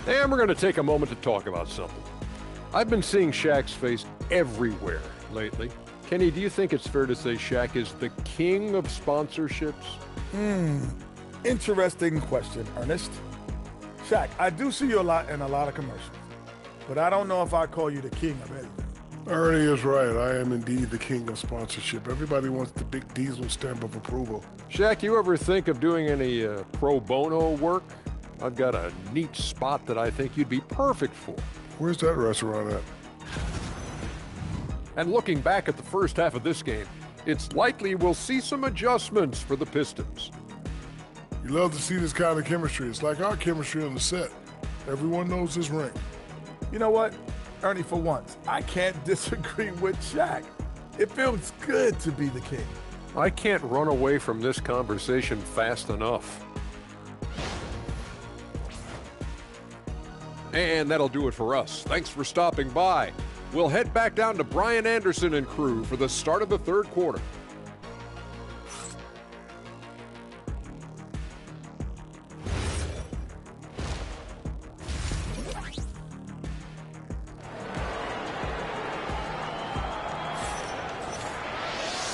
Speaker 5: And we're going to take a moment to talk about something. I've been seeing Shaq's face everywhere lately. Kenny, do you think it's fair to say Shaq is the king of sponsorships?
Speaker 7: Interesting question, Ernest. Shaq, I do see you a lot in a lot of commercials, but I don't know if I call you the king of anything.
Speaker 6: Ernie is right. I am indeed the king of sponsorship. Everybody wants the big Diesel stamp of approval.
Speaker 5: Shaq, you ever think of doing any pro bono work? I've got a neat spot that I think you'd be perfect for.
Speaker 6: Where's that restaurant at?
Speaker 5: And looking back at the first half of this game, it's likely we'll see some adjustments for the Pistons.
Speaker 6: You love to see this kind of chemistry. It's like our chemistry on the set. Everyone knows this ring.
Speaker 7: You know what, Ernie, for once, I can't disagree with Shaq. It feels good to be the king.
Speaker 5: I can't run away from this conversation fast enough. And that'll do it for us. Thanks for stopping by. We'll head back down to Brian Anderson and crew for the start of the third quarter.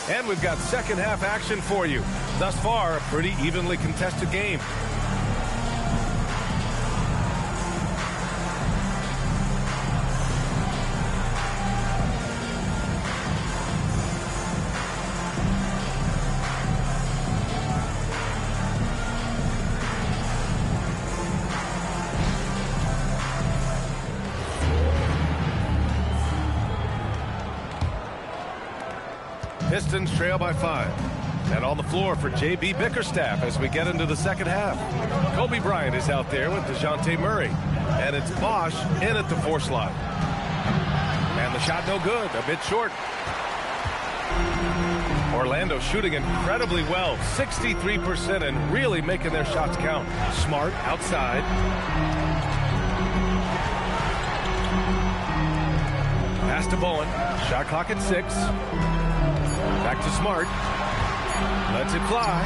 Speaker 1: And we've got second half action for you. Thus far, a pretty evenly contested game. Pistons trail by 5. And on the floor for J.B. Bickerstaff as we get into the second half. Kobe Bryant is out there with DeJounte Murray. And it's Bosch in at the 4 slot. And the shot no good, a bit short. Orlando shooting incredibly well, 63%, and really making their shots count. Smart outside. Pass to Bowen. Shot clock at 6. Back to Smart. Lets it fly.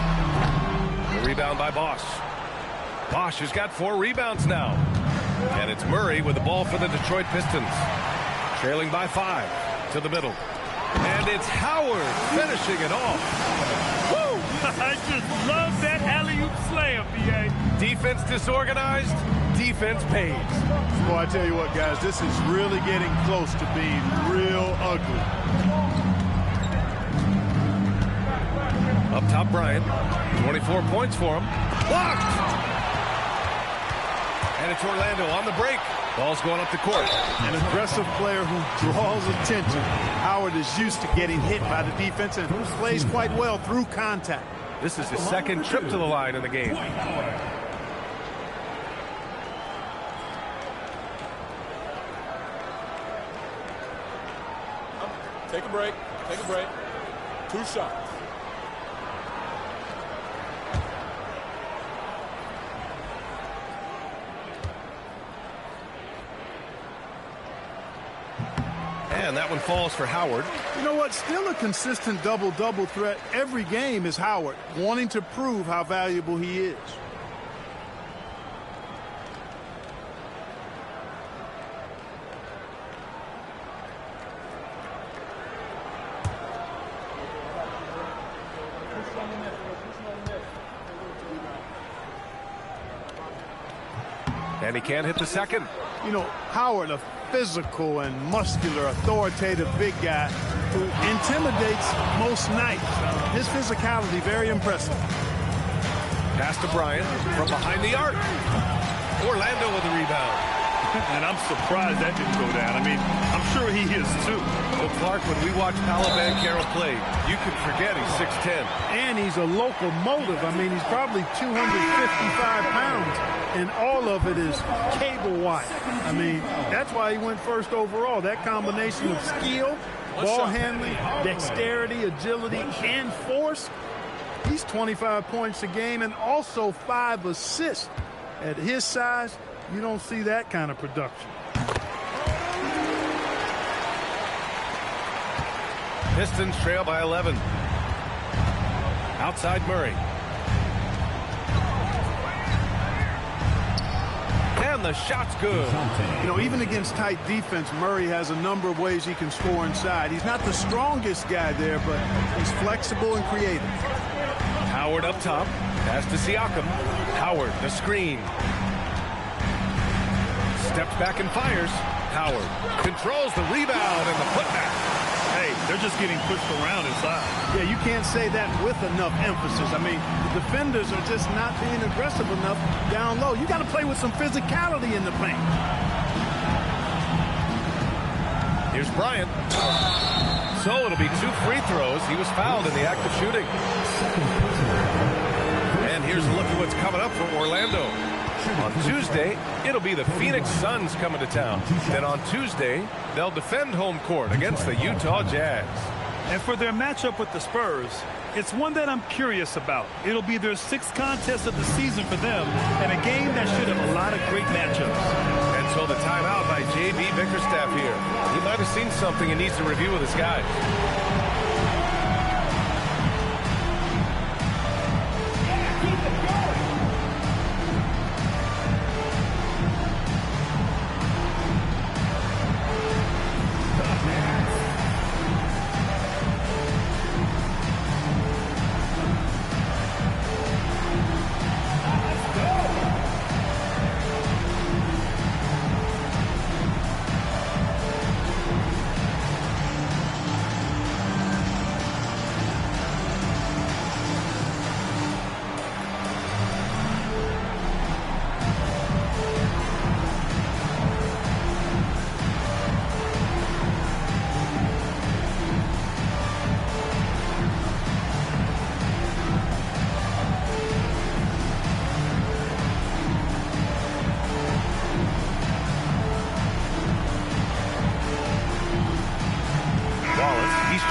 Speaker 1: The rebound by Bosch. Bosch has got 4 rebounds now. And it's Murray with the ball for the Detroit Pistons. Trailing by 5 to the middle. And it's Howard finishing it off. Woo!
Speaker 17: I just love that alley-oop slam, B.A.
Speaker 1: Defense disorganized, defense pays.
Speaker 17: Boy, I tell you what, guys, this is really getting close to being real ugly.
Speaker 1: Up top, Bryant. 24 points for him. Blocked! And it's Orlando on the break. Ball's going up the court.
Speaker 17: An aggressive player who draws attention. Howard is used to getting hit by the defense and plays quite well through contact.
Speaker 1: This is his second trip to the line in the game.
Speaker 5: Take a break. Take a break. 2 shots.
Speaker 1: And that one falls for Howard.
Speaker 17: You know what? Still a consistent double-double threat every game is Howard, wanting to prove how valuable he is.
Speaker 1: And he can't hit the second.
Speaker 17: You know, Howard, a physical and muscular, authoritative big guy who intimidates most nights. His physicality, very impressive.
Speaker 1: Pass to Bryant from behind the arc. Orlando with the rebound.
Speaker 2: And I'm surprised that didn't go down. I mean, I'm sure he is too.
Speaker 1: Well, Clark, when we watch Paolo Banchero play, you could forget he's 6'10".
Speaker 17: And he's a locomotive. I mean, he's probably 255 pounds, and all of it is cable wire. I mean, that's why he went first overall. That combination of skill, ball handling, dexterity, agility, and force. He's 25 points a game and also 5 assists. At his size, you don't see that kind of production.
Speaker 1: Pistons trail by 11. Outside Murray. And the shot's good.
Speaker 17: You know, even against tight defense, Murray has a number of ways he can score inside. He's not the strongest guy there, but he's flexible and creative.
Speaker 1: Howard up top. Pass to Siakam. Howard, the screen. Steps back and fires. Howard controls the rebound and the putback.
Speaker 2: Hey, they're just getting pushed around inside.
Speaker 17: Yeah, you can't say that with enough emphasis. I mean, the defenders are just not being aggressive enough down low. You got to play with some physicality in the paint.
Speaker 1: Here's Bryant. So it'll be 2 free throws. He was fouled in the act of shooting. And here's a look at what's coming up for Orlando. On Tuesday, it'll be the Phoenix Suns coming to town. Then on Tuesday, they'll defend home court against the Utah Jazz.
Speaker 2: And for their matchup with the Spurs, it's one that I'm curious about. It'll be their 6th contest of the season for them, and a game that should have a lot of great matchups.
Speaker 1: And so the timeout by J.B. Bickerstaff here. He might have seen something he needs to review with his guys.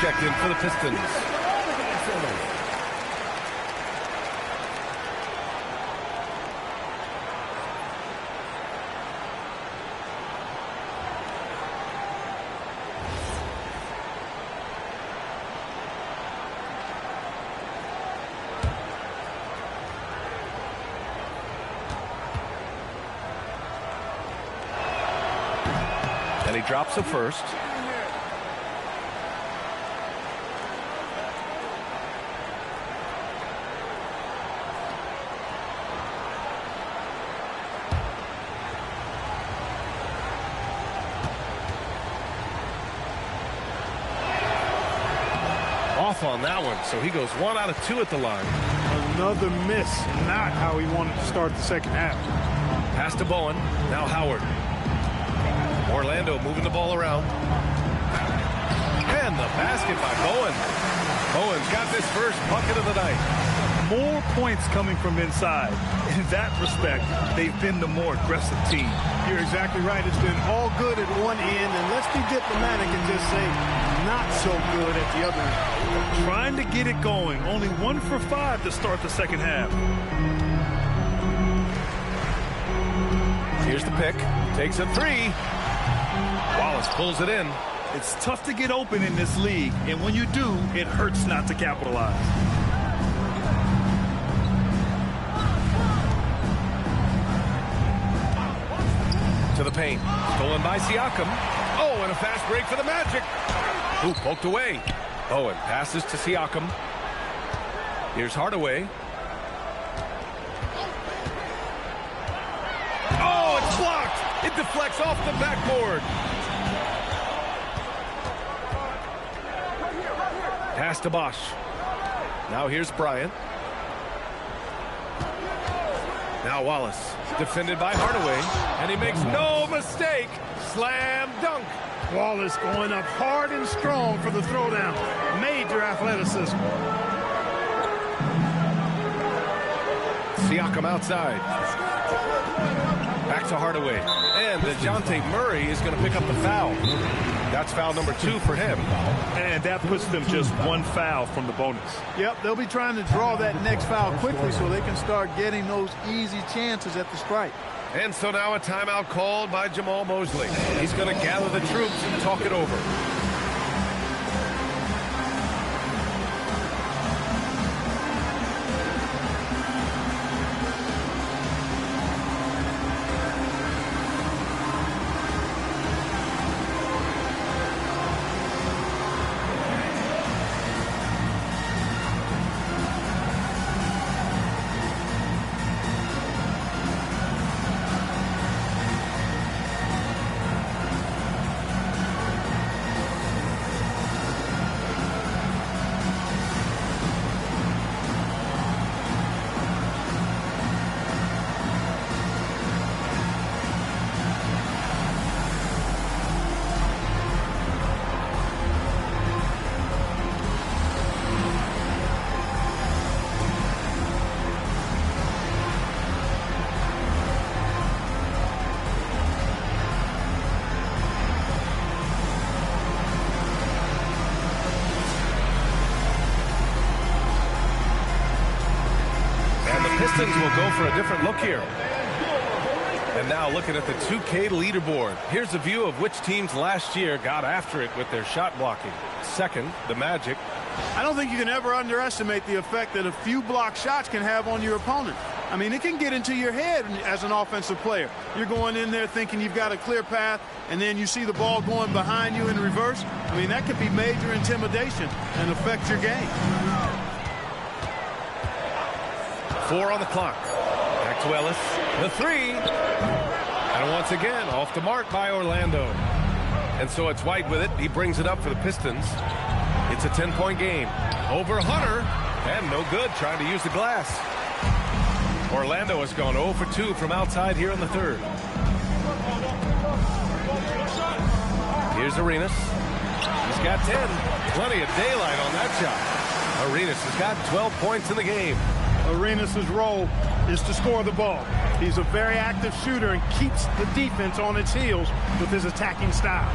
Speaker 1: Checked in for the Pistons. And he drops a first. off on that one, so he goes 1 out of 2 at the line.
Speaker 17: Another miss, not how he wanted to start the second half.
Speaker 1: Pass to Bowen, now Howard. Orlando moving the ball around. And the basket by Bowen. Bowen's got this first bucket of the night.
Speaker 2: More points coming from inside. In that respect, they've been the more aggressive team.
Speaker 17: You're exactly right. It's been all good at one end, and let's be diplomatic and just say not so good at the other end.
Speaker 2: Trying to get it going. Only 1 for 5 to start the second half.
Speaker 1: Here's the pick. Takes a 3. Wallace pulls it in.
Speaker 2: It's tough to get open in this league, and when you do, it hurts not to capitalize.
Speaker 1: To the paint. Stolen by Siakam. Oh, and a fast break for the Magic. Ooh, poked away. Bowen passes to Siakam. Here's Hardaway. Oh, it's blocked. It deflects off the backboard. Pass to Bosch. Now here's Bryant. Now Wallace, defended by Hardaway, and he makes no mistake. Slam dunk.
Speaker 17: Wallace going up hard and strong for the throwdown. Major athleticism.
Speaker 1: Siakam outside. Back to Hardaway. And DeJounte Murray is going to pick up the foul. That's foul number 2 for him.
Speaker 2: And that puts them just 1 foul from the bonus.
Speaker 17: Yep, they'll be trying to draw that next foul quickly so they can start getting those easy chances at the strike.
Speaker 1: And so now a timeout called by Jamal Mosley. He's going to gather the troops and talk it over. Pistons will go for a different look here. And now looking at the 2K leaderboard. Here's a view of which teams last year got after it with their shot blocking. Second, the Magic.
Speaker 17: I don't think you can ever underestimate the effect that a few block shots can have on your opponent. I mean, it can get into your head as an offensive player. You're going in there thinking you've got a clear path, and then you see the ball going behind you in reverse. I mean, that could be major intimidation and affect your game.
Speaker 1: 4 on the clock. Back to Ellis. The 3. And once again, off the mark by Orlando. And so it's White with it. He brings it up for the Pistons. It's a 10-point game. Over Hunter. And no good, trying to use the glass. Orlando has gone 0 for 2 from outside here in the third. Here's Arenas. He's got 10. Plenty of daylight on that shot. Arenas has got 12 points in the game.
Speaker 17: Arenas' role is to score the ball. He's a very active shooter and keeps the defense on its heels with his attacking style.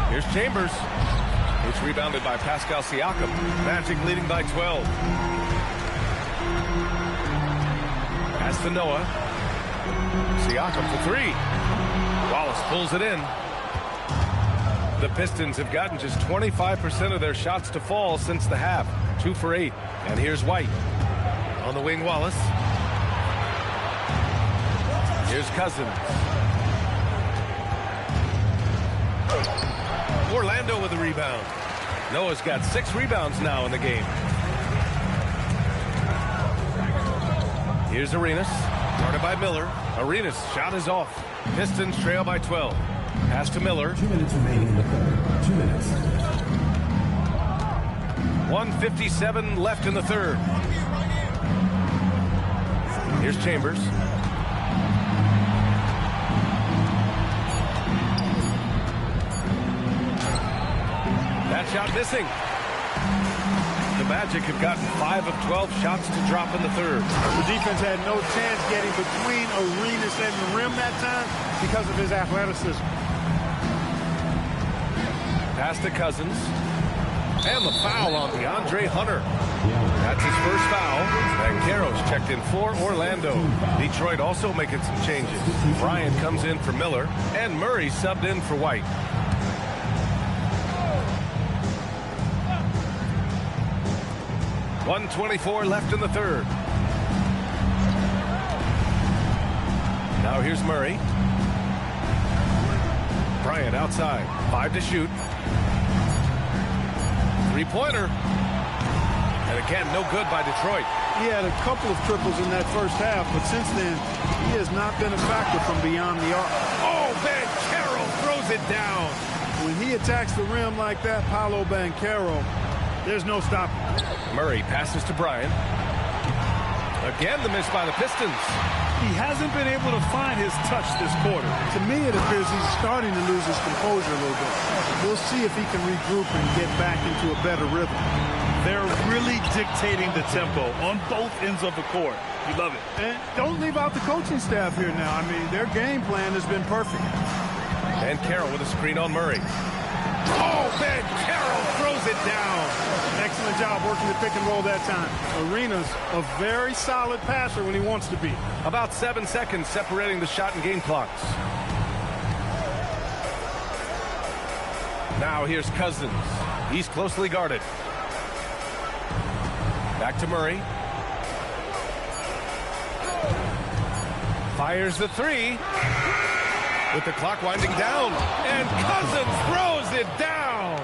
Speaker 1: Here's Chambers. It's rebounded by Pascal Siakam. Magic leading by 12. Pass to Noah. Siakam for 3. Wallace pulls it in. The Pistons have gotten just 25% of their shots to fall since the half. 2 for 8. And here's White. On the wing, Wallace. Here's Cousins. Orlando with the rebound. Noah's got 6 rebounds now in the game. Here's Arenas. Guarded by Miller. Arenas' shot is off. Pistons trail by 12. Pass to Miller.
Speaker 8: 2 minutes remaining in the third. 2 minutes.
Speaker 1: 1:57 left in the third. Here's Chambers. That shot missing. The Magic have gotten 5 of 12 shots to drop in the third.
Speaker 17: The defense had no chance getting between Arenas and the rim that time because of his athleticism.
Speaker 1: Pass to Cousins. And the foul on DeAndre Hunter. That's his first foul. And Banchero's checked in for Orlando. Detroit also making some changes. Bryant comes in for Miller. And Murray subbed in for White. .124 left in the third. Now here's Murray. Bryant outside. 5 to shoot. Three-pointer. And again, no good by Detroit.
Speaker 17: He had a couple of triples in that first half, but since then, he has not been a factor from beyond the arc.
Speaker 1: Oh, Banchero throws it down.
Speaker 17: When he attacks the rim like that, Paolo Banchero, there's no stopping.
Speaker 1: Murray passes to Bryant. Again, the miss by the Pistons.
Speaker 17: He hasn't been able to find his touch this quarter. To me, it appears he's starting to lose his composure a little bit. We'll see if he can regroup and get back into a better rhythm.
Speaker 2: They're really dictating the tempo on both ends of the court. You love it.
Speaker 17: And don't leave out the coaching staff here now. I mean, their game plan has been perfect.
Speaker 1: And Carroll with a screen on Murray. Oh, Carroll throws it down.
Speaker 17: Excellent job working the pick and roll that time. Arenas a very solid passer when he wants to be.
Speaker 1: About 7 seconds separating the shot and game clocks. Now here's Cousins. He's closely guarded. Back to Murray. Fires the three. With the clock winding down. And Cousins throws it down.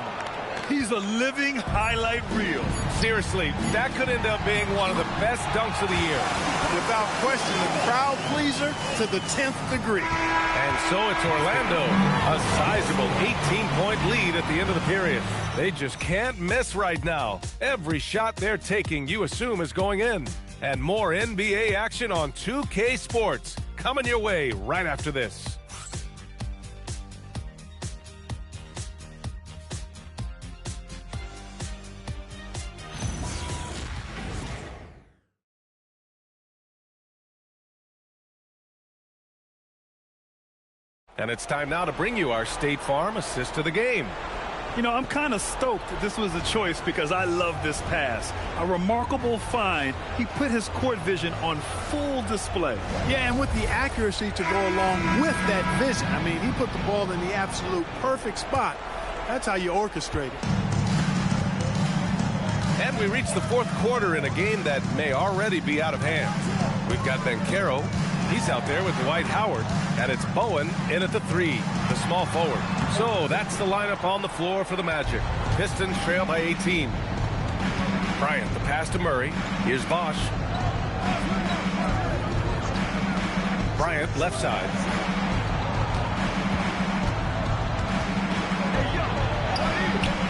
Speaker 2: He's a living highlight reel.
Speaker 1: Seriously, that could end up being one of the best dunks of the year.
Speaker 17: Without question, a crowd pleaser to the 10th degree.
Speaker 1: And so it's Orlando, a sizable 18-point lead at the end of the period. They just can't miss right now. Every shot they're taking, you assume, is going in. And more NBA action on 2K Sports coming your way right after this. And it's time now to bring you our State Farm assist of the game.
Speaker 2: You know, I'm kind of stoked that this was a choice because I love this pass. A remarkable find. He put his court vision on full display.
Speaker 17: Yeah, and with the accuracy to go along with that vision. I mean, he put the ball in the absolute perfect spot. That's how you orchestrate it.
Speaker 1: And we reach the fourth quarter in a game that may already be out of hand. We've got Banchero. He's out there with Dwight Howard, and it's Bowen in at the three, the small forward. So that's the lineup on the floor for the Magic. Pistons trail by 18. Bryant, the pass to Murray. Here's Bosch. Bryant, left side.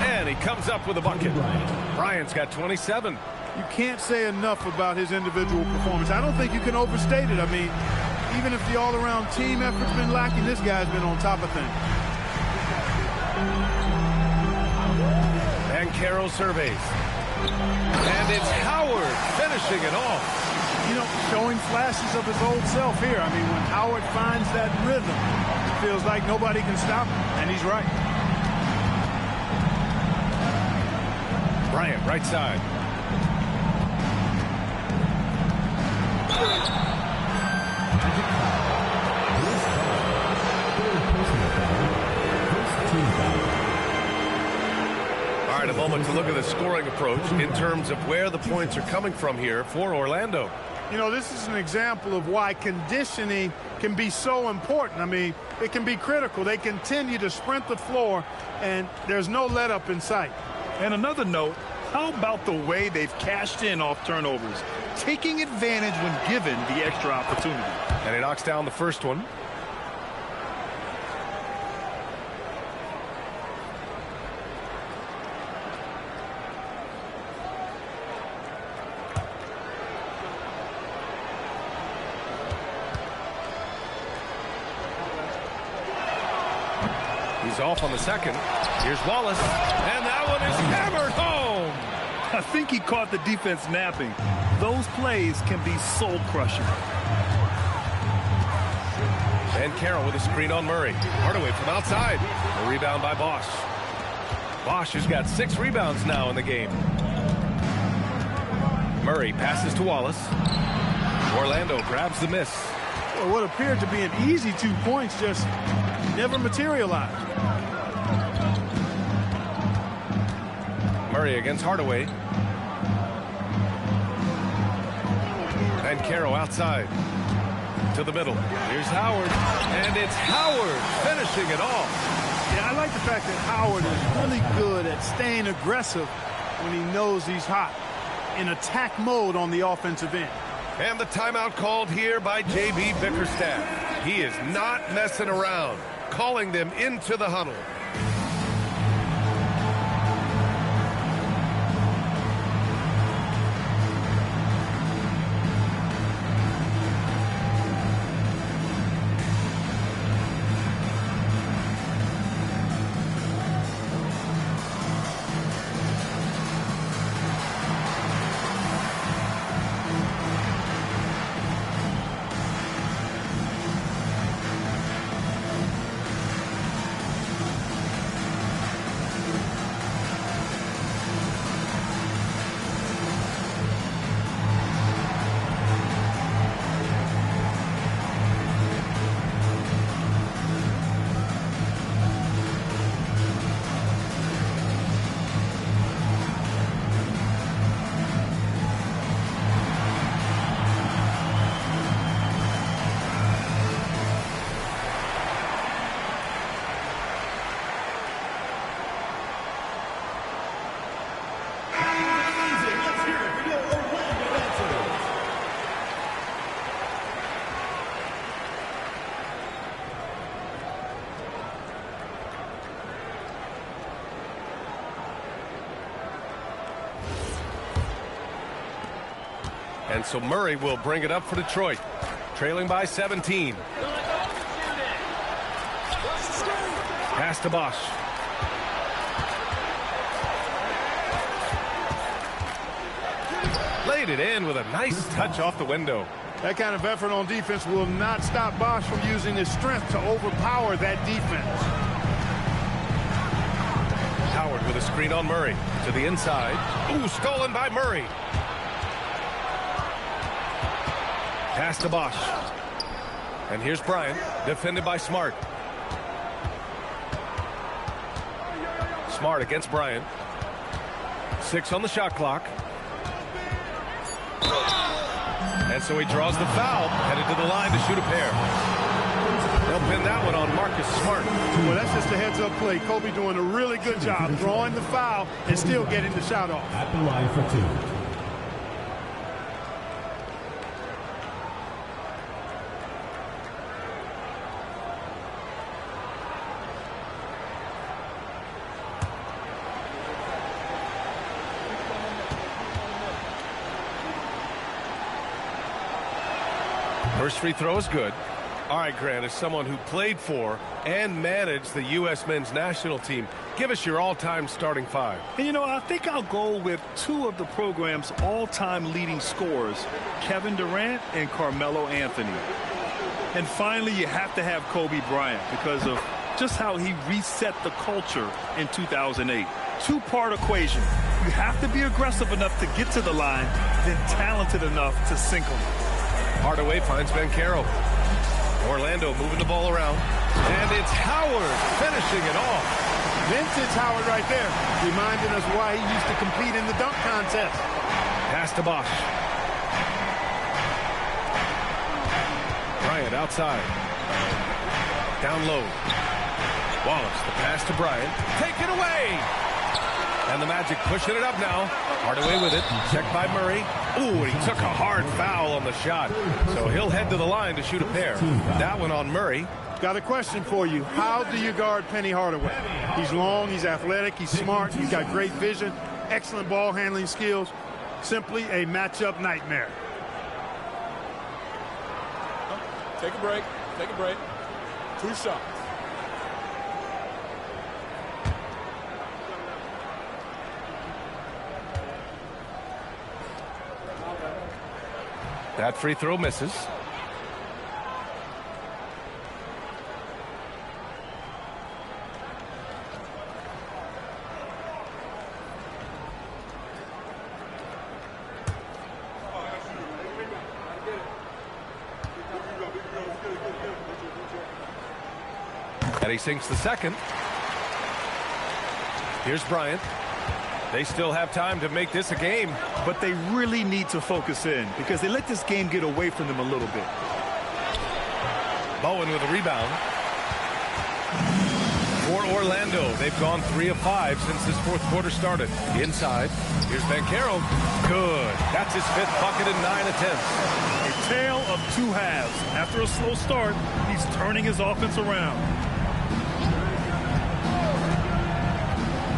Speaker 1: And he comes up with a bucket. Bryant's got 27.
Speaker 17: You can't say enough about his individual performance. I don't think you can overstate it. I mean, even if the all-around team effort's been lacking, this guy's been on top of things.
Speaker 1: Banchero surveys. And it's Howard finishing it off.
Speaker 17: You know, showing flashes of his old self here. I mean, when Howard finds that rhythm, it feels like nobody can stop him, and he's right.
Speaker 1: Bryant, right side. All right, a moment to look at the scoring approach in terms of where the points are coming from here for Orlando.
Speaker 17: You know, this is an example of why conditioning can be so important. I mean, it can be critical. They continue to sprint the floor, and there's no let-up in sight.
Speaker 2: And another note, how about the way they've cashed in off turnovers, taking advantage when given the extra opportunity.
Speaker 1: And he knocks down the first one. He's off on the second. Here's Wallace, and that one is hammered home.
Speaker 2: I think he caught the defense napping. Those plays can be soul-crushing.
Speaker 1: And Carroll with a screen on Murray. Hardaway from outside. A rebound by Bosch. Bosch has got 6 rebounds now in the game. Murray passes to Wallace. Orlando grabs the miss.
Speaker 17: Well, what appeared to be an easy 2 points just never materialized.
Speaker 1: Murray against Hardaway. And Carroll outside to the middle. Here's Howard, and it's Howard finishing it off.
Speaker 17: Yeah, I like the fact that Howard is really good at staying aggressive when he knows he's hot, in attack mode on the offensive end.
Speaker 1: And the timeout called here by J.B. Bickerstaff. He is not messing around, calling them into the huddle. And so Murray will bring it up for Detroit, trailing by 17. Pass to Bosch. Laid it in with a nice touch off the window.
Speaker 17: That kind of effort on defense will not stop Bosch from using his strength to overpower that defense.
Speaker 1: Howard with a screen on Murray to the inside. Ooh, stolen by Murray. Pass to Bosch. And here's Bryant, defended by Smart. Smart against Bryant. 6 on the shot clock. And so he draws the foul, headed to the line to shoot a pair. They'll pin that one on Marcus Smart.
Speaker 17: Well, that's just a heads-up play. Kobe doing a really good job drawing the foul and still getting the shot off.
Speaker 8: At the line for 2.
Speaker 1: First free throw is good. All right, Grant, as someone who played for and managed the U.S. men's national team, give us your all-time starting 5.
Speaker 2: And, you know, I think I'll go with 2 of the program's all-time leading scorers, Kevin Durant and Carmelo Anthony. And finally, you have to have Kobe Bryant because of just how he reset the culture in 2008. 2-part equation. You have to be aggressive enough to get to the line, then talented enough to sink them.
Speaker 1: Hardaway finds Ben Carroll. Orlando moving the ball around. And it's Howard finishing it off.
Speaker 17: Vintage Howard right there, reminding us why he used to compete in the dunk contest.
Speaker 1: Pass to Bosch. Bryant outside. Down low. Wallace, the pass to Bryant. Take it away. And the Magic pushing it up now. Hardaway with it. Checked by Murray. Ooh, and he took a hard foul on the shot. So he'll head to the line to shoot a pair. That one on Murray.
Speaker 17: Got a question for you. How do you guard Penny Hardaway? He's long, he's athletic, he's smart, he's got great vision, excellent ball handling skills. Simply a matchup nightmare.
Speaker 7: Take a break. Take a break. 2 shots.
Speaker 1: That free throw misses. And he sinks the second. Here's Bryant. They still have time to make this a game.
Speaker 2: But they really need to focus in because they let this game get away from them a little bit.
Speaker 1: Bowen with a rebound. For Orlando, they've gone 3 of 5 since this fourth quarter started. Inside, here's Banchero. Good. That's his 5th bucket in 9 attempts.
Speaker 2: A tale of 2 halves. After a slow start, he's turning his offense around.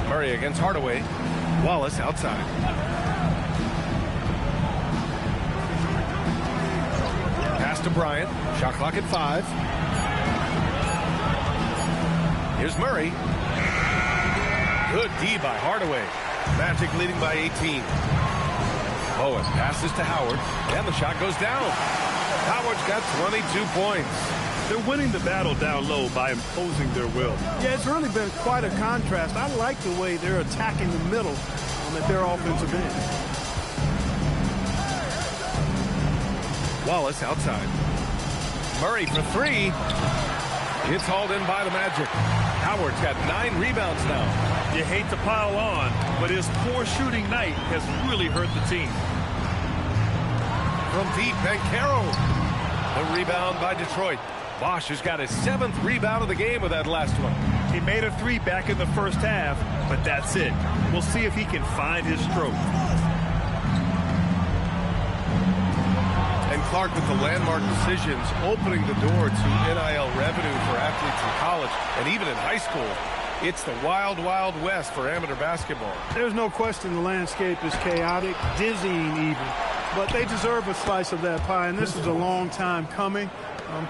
Speaker 1: Murray against Hardaway. Wallace outside. Pass to Bryant. Shot clock at 5. Here's Murray. Good D by Hardaway. Magic leading by 18. Bowen passes to Howard. And the shot goes down. Howard's got 22 points.
Speaker 2: They're winning the battle down low by imposing their will.
Speaker 17: Yeah, it's really been quite a contrast. I like the way they're attacking the middle at their offensive end.
Speaker 1: Wallace outside. Murray for 3. It's hauled in by the Magic. Howard's got 9 rebounds now.
Speaker 2: You hate to pile on, but his poor shooting night has really hurt the team.
Speaker 1: From deep, Banchero. The rebound by Detroit. Bosch has got his 7th rebound of the game with that last one.
Speaker 2: He made a 3 back in the first half, but that's it. We'll see if he can find his stroke.
Speaker 1: And Clark with the landmark decisions opening the door to NIL revenue for athletes in college and even in high school. It's the wild, wild west for amateur basketball.
Speaker 17: There's no question the landscape is chaotic, dizzying even. But they deserve a slice of that pie, and this is a long time coming.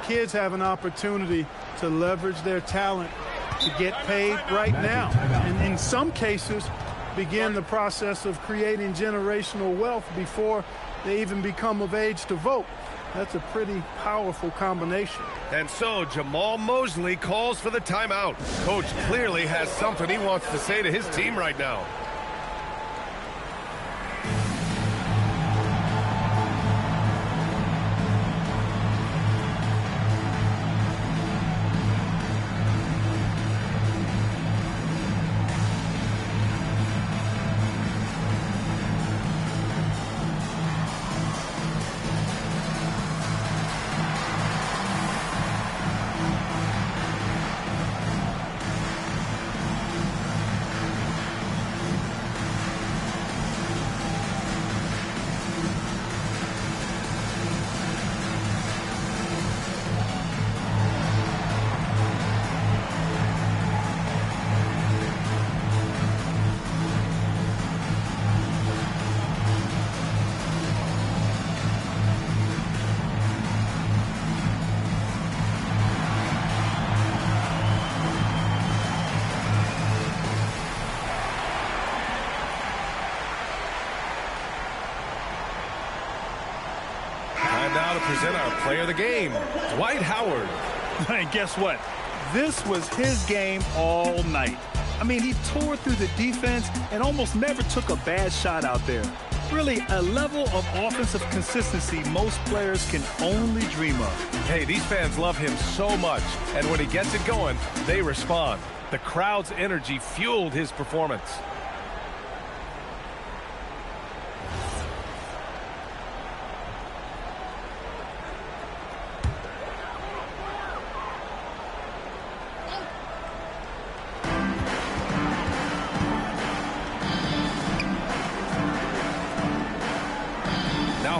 Speaker 17: Kids have an opportunity to leverage their talent to get paid right now. And in some cases, begin the process of creating generational wealth before they even become of age to vote. That's a pretty powerful combination.
Speaker 1: And so Jamal Mosley calls for the timeout. Coach clearly has something he wants to say to his team right now. Now to present our player of the game, Dwight Howard.
Speaker 2: And guess what? This was his game all night. I mean, he tore through the defense and almost never took a bad shot out there. Really, a level of offensive consistency most players can only dream of.
Speaker 1: Hey, these fans love him so much, and when he gets it going, they respond. The crowd's energy fueled his performance.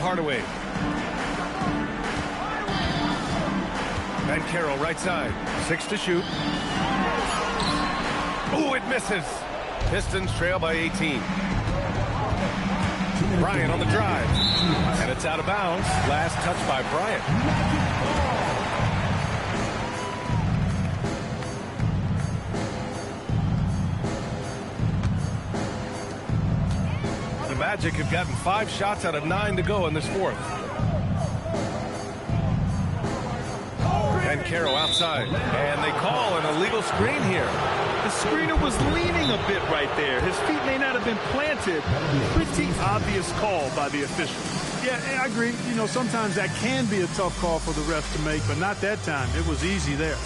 Speaker 1: Hardaway. Banchero right side. 6 to shoot. Oh, it misses. Pistons trail by 18. Bryant on the drive. And it's out of bounds. Last touch by Bryant. The Magic have gotten 5 shots out of 9 to go in this fourth. Banchero outside. And they call an illegal screen here.
Speaker 2: The screener was leaning a bit right there. His feet may not have been planted. Pretty obvious call by the official.
Speaker 17: Yeah, I agree. You know, sometimes that can be a tough call for the ref to make, but not that time. It was easy there.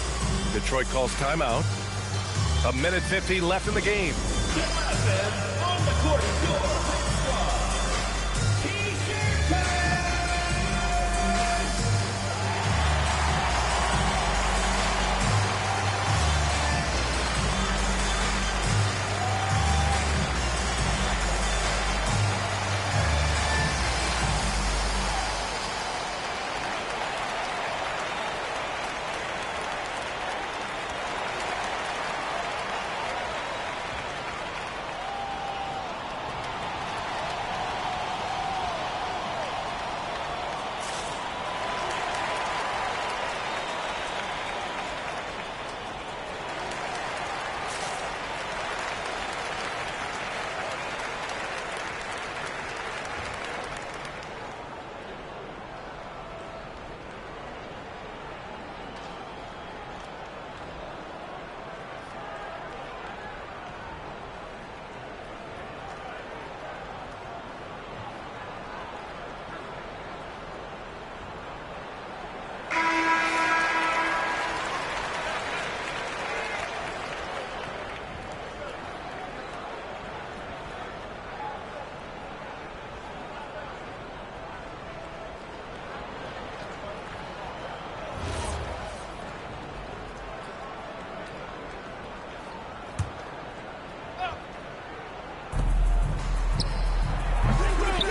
Speaker 1: Detroit calls timeout. 1:50 left in the game.
Speaker 8: On the court,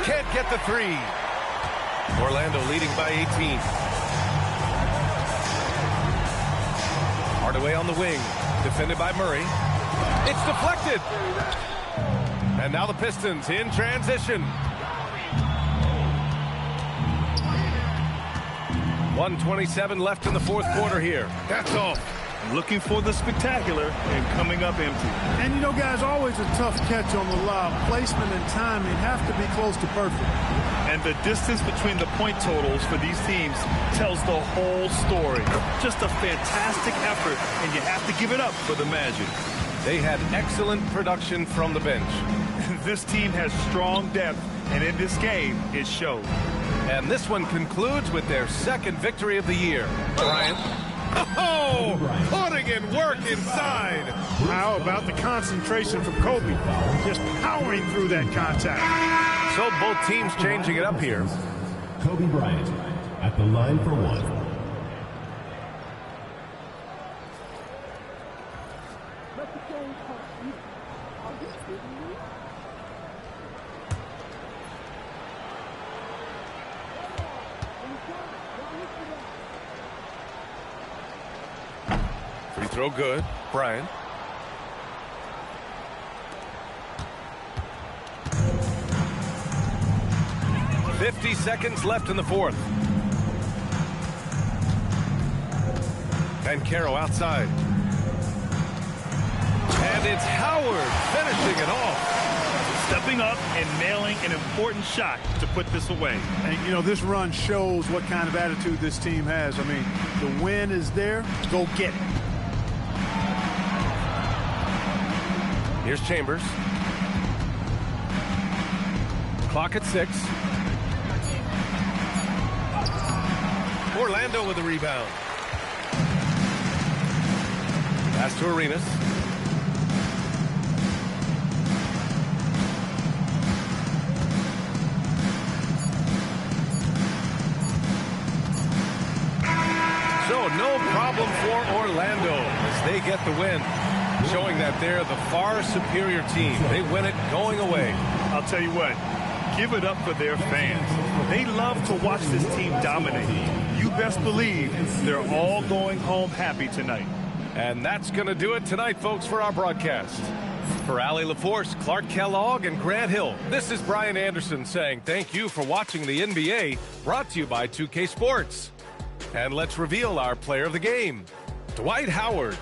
Speaker 1: Can't get the three. Orlando leading by 18. Hardaway on the wing. Defended by Murray. It's deflected. And now the Pistons in transition. 1:27 left in the fourth quarter here. That's all.
Speaker 2: Looking for the spectacular and coming up empty.
Speaker 17: And, you know, guys, always a tough catch on the lob. Placement and timing have to be close to perfect.
Speaker 2: And the distance between the point totals for these teams tells the whole story. Just a fantastic effort, and you have to give it up for the Magic.
Speaker 1: They had excellent production from the bench.
Speaker 2: This team has strong depth, and in this game, it showed.
Speaker 1: And this one concludes with their second victory of the year. Bryant. Oh, putting in work inside.
Speaker 17: How about the concentration from Kobe? Just powering through that contact.
Speaker 1: So both teams changing it up here.
Speaker 8: Kobe Bryant at the line for one.
Speaker 1: Free throw good. Bryant. .50 seconds left in the fourth. Banchero outside. And it's Howard finishing it off.
Speaker 2: Stepping up and nailing an important shot to put this away.
Speaker 17: And, you know, this run shows what kind of attitude this team has. I mean, the win is there. Go get it.
Speaker 1: Here's Chambers. Clock at 6. Orlando with the rebound. Pass to Arenas. So no problem for Orlando as they get the win, showing that they're the far superior team. They win it going away.
Speaker 2: I'll tell you what, give it up for their fans. They love to watch this team dominate. You best believe they're all going home happy tonight.
Speaker 1: And that's going to do it tonight, folks, for our broadcast. For Allie LaForce, Clark Kellogg, and Grant Hill, this is Brian Anderson saying thank you for watching the NBA, brought to you by 2K Sports. And let's reveal our player of the game, Dwight Howard.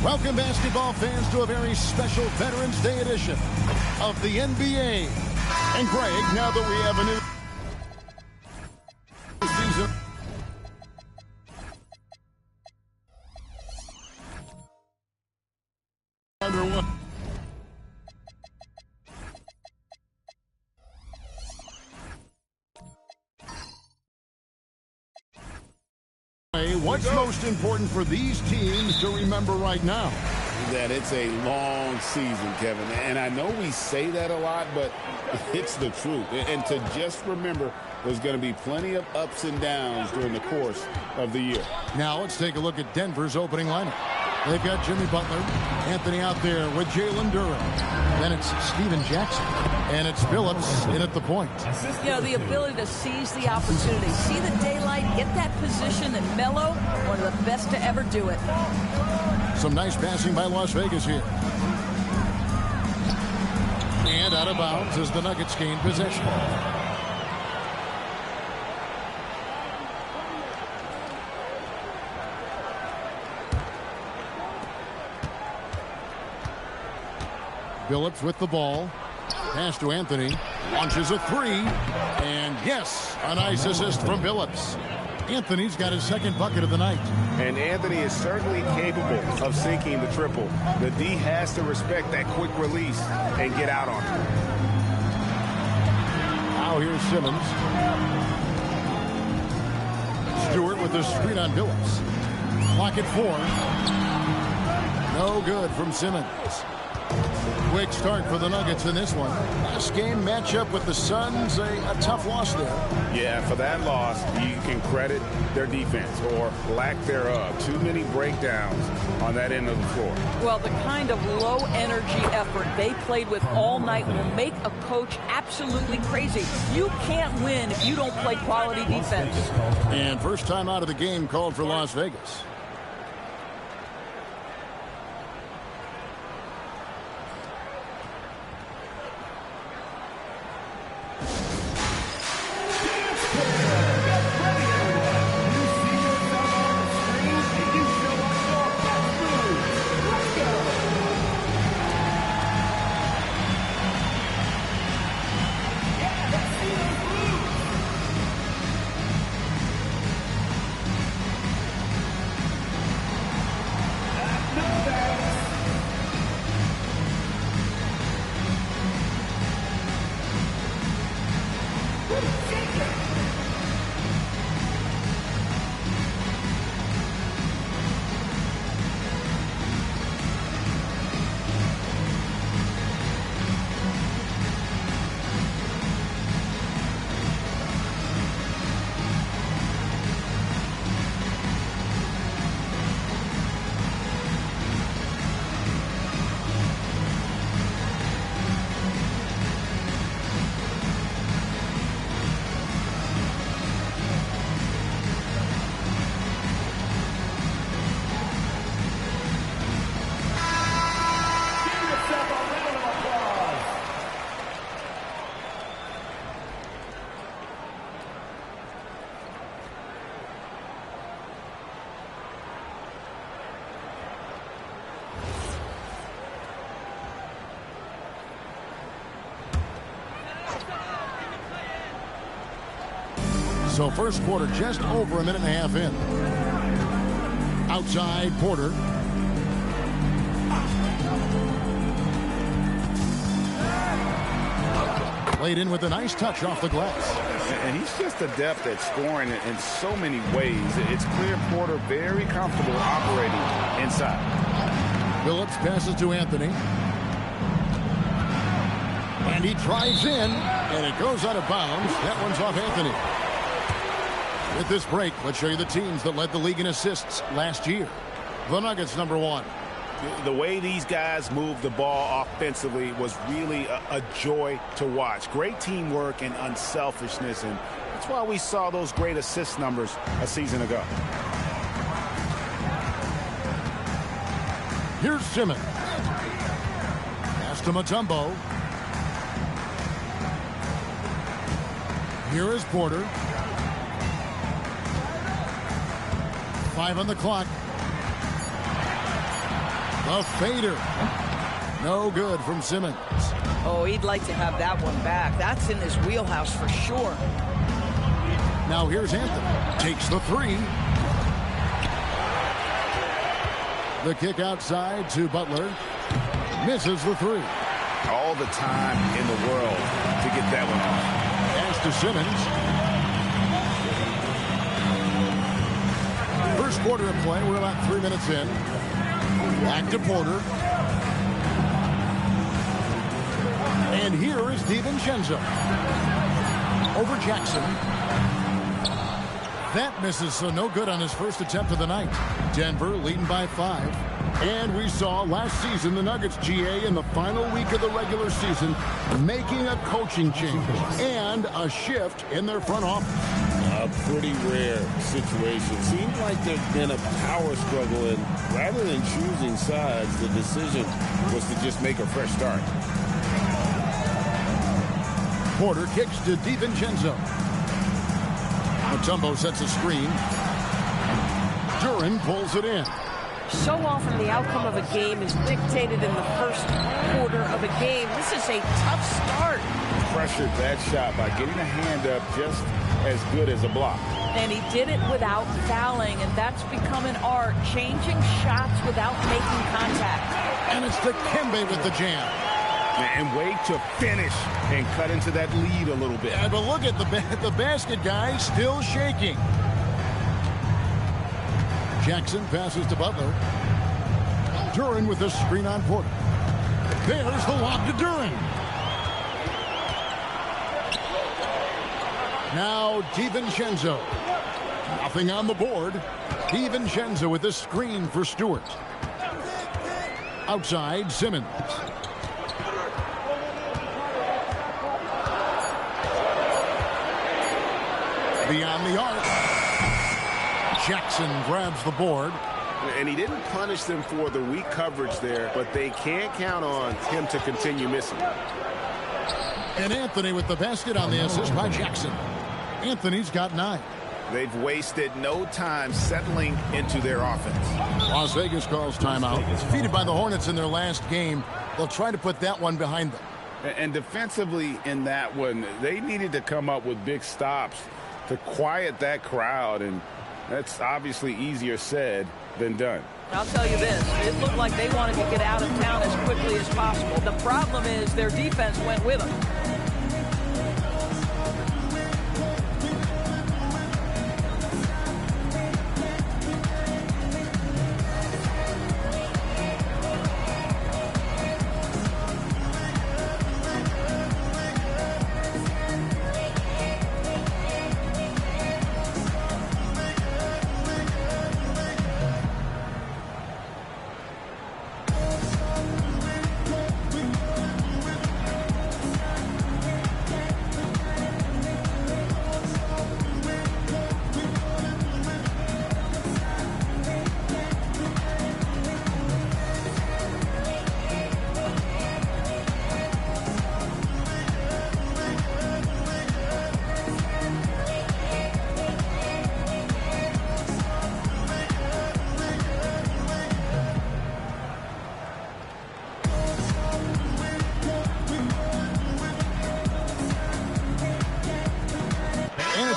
Speaker 10: Welcome, basketball fans, to a very special Veterans Day edition of the NBA. And Greg, now that we have a new season, under one. What's most important for these teams to remember right now?
Speaker 13: That it's a long season, Kevin. And I know we say that a lot, but it's the truth. And to just remember, there's going to be plenty of ups and downs during the course of the year.
Speaker 10: Now let's take a look at Denver's opening lineup. They've got Jimmy Butler, Anthony out there with Jalen Durham. Then it's Steven Jackson, and it's Phillips in at the point.
Speaker 3: You know, the ability to seize the opportunity, see the daylight, get that position, and mellow, one of the best to ever do it.
Speaker 10: Some nice passing by Las Vegas here. And out of bounds as the Nuggets gain possession. Phillips with the ball. Pass to Anthony. Launches a three. And yes, a nice assist from Phillips. Anthony's got his second bucket of the night.
Speaker 12: And Anthony is certainly capable of sinking the triple. The D has to respect that quick release and get out on it.
Speaker 10: Now here's Simmons. Stewart with the screen on Phillips. Clock at 4. No good from Simmons. Quick start for the Nuggets in this one. Last game matchup with the Suns, a tough loss there.
Speaker 12: Yeah, for that loss, you can credit their defense or lack thereof. Too many breakdowns on that end of the floor.
Speaker 3: Well, the kind of low-energy effort they played with all night will make a coach absolutely crazy. You can't win if you don't play quality defense.
Speaker 10: And first time out of the game called for Las Vegas. So first quarter just over a minute and a half in. Outside Porter. Played in with a nice touch off the glass.
Speaker 14: And he's just adept at scoring in so many ways. It's clear Porter very comfortable operating inside.
Speaker 10: Phillips passes to Anthony. And he drives in, and it goes out of bounds. That one's off Anthony. With this break, let's show you the teams that led the league in assists last year. The Nuggets, number 1.
Speaker 12: The way these guys moved the ball offensively was really a joy to watch. Great teamwork and unselfishness, and that's why we saw those great assist numbers a season ago.
Speaker 10: Here's Simmons. Pass to Mutombo. Here is Porter. 5 on the clock. A fader. No good from Simmons.
Speaker 3: Oh, he'd like to have that one back. That's in his wheelhouse for sure.
Speaker 10: Now here's Anthony. Takes the three. The kick outside to Butler. Misses the three.
Speaker 12: All the time in the world to get that one off.
Speaker 10: Pass to Simmons. First quarter of play. We're about 3 minutes in. Back to Porter. And here is DiVincenzo. Over Jackson. That misses, so no good on his first attempt of the night. Denver leading by 5. And we saw last season the Nuggets, GA, in the final week of the regular season, making a coaching change and a shift in their front office.
Speaker 13: A pretty rare situation. Seems like there's been a power struggle, and rather than choosing sides, the decision was to just make a fresh start.
Speaker 10: Porter kicks to DiVincenzo. Mutombo sets a screen. Duren pulls it in.
Speaker 4: So often the outcome of a game is dictated in the first quarter of a game. This is a tough start.
Speaker 12: Pressured that shot by getting a hand up just as good as a block.
Speaker 3: And he did it without fouling, and that's become an art, changing shots without making contact.
Speaker 10: And it's Dikembe with the jam.
Speaker 12: And wait to finish and cut into that lead a little bit.
Speaker 10: Yeah, but look at the basket guy still shaking. Jackson passes to Butler. Duren with the screen on Porter. There's the lob to Duren. Now DiVincenzo. Nothing on the board. DiVincenzo with the screen for Stewart. Outside, Simmons. Beyond the arc. Jackson grabs the board.
Speaker 12: And he didn't punish them for the weak coverage there, but they can't count on him to continue missing.
Speaker 10: And Anthony with the basket on the assist by Jackson. Anthony's got 9.
Speaker 12: They've wasted no time settling into their offense.
Speaker 10: Las Vegas calls timeout. Defeated by the Hornets in their last game. They'll try to put that one behind them.
Speaker 12: And defensively in that one, they needed to come up with big stops to quiet that crowd, and that's obviously easier said than done.
Speaker 3: I'll tell you this, it looked like they wanted to get out of town as quickly as possible. The problem is their defense went with them.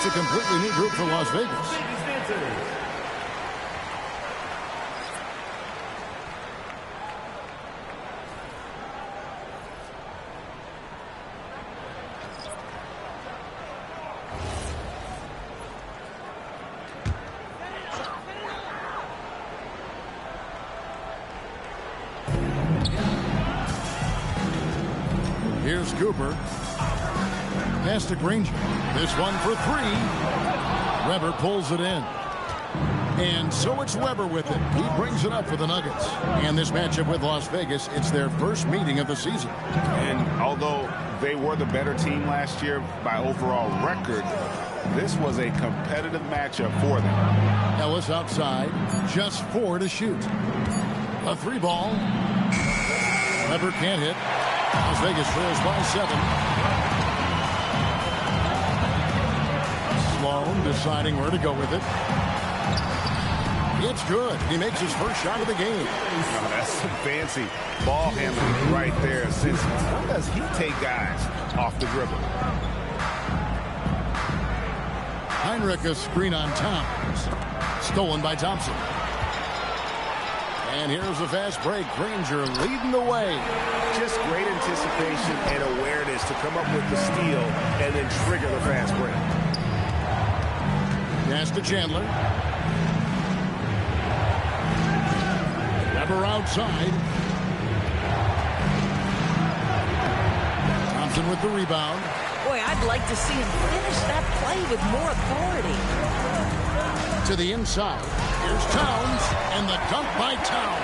Speaker 10: It's a completely new group for Las Vegas. Here's Cooper. Pass to Granger. This one for 3. Weber pulls it in. And so it's Weber with it. He brings it up for the Nuggets. And this matchup with Las Vegas, it's their first meeting of the season.
Speaker 12: And although they were the better team last year by overall record, this was a competitive matchup for them.
Speaker 10: Ellis outside. Just 4 to shoot. A 3 ball. Weber can't hit. Las Vegas trails by 7. Sloan deciding where to go with it. It's good. He makes his first shot of the game.
Speaker 12: Oh, that's some fancy ball handling right there. Since when does he take guys off the dribble?
Speaker 10: Heinrich, a screen on Towns. Stolen by Thompson. And here's a fast break. Granger leading the way.
Speaker 12: Just great anticipation and awareness to come up with the steal and then trigger the fast break.
Speaker 10: Pass to Chandler. Weber outside. Thompson with the rebound.
Speaker 4: Boy, I'd like to see him finish that play with more authority.
Speaker 10: To the inside. Here's Towns, and the dunk by Towns.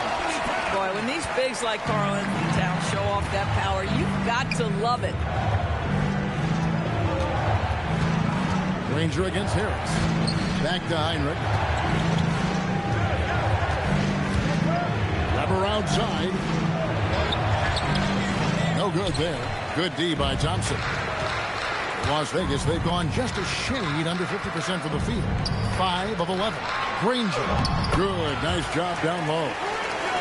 Speaker 3: Boy, when these bigs like Karl Anthony Towns show off that power, you've got to love it.
Speaker 10: Granger against Harris. Back to Heinrich. Weber outside. No good there. Good D by Thompson. Las Vegas, they've gone just a shade under 50% from the field. 5 of 11. Granger. Good. Nice job down low.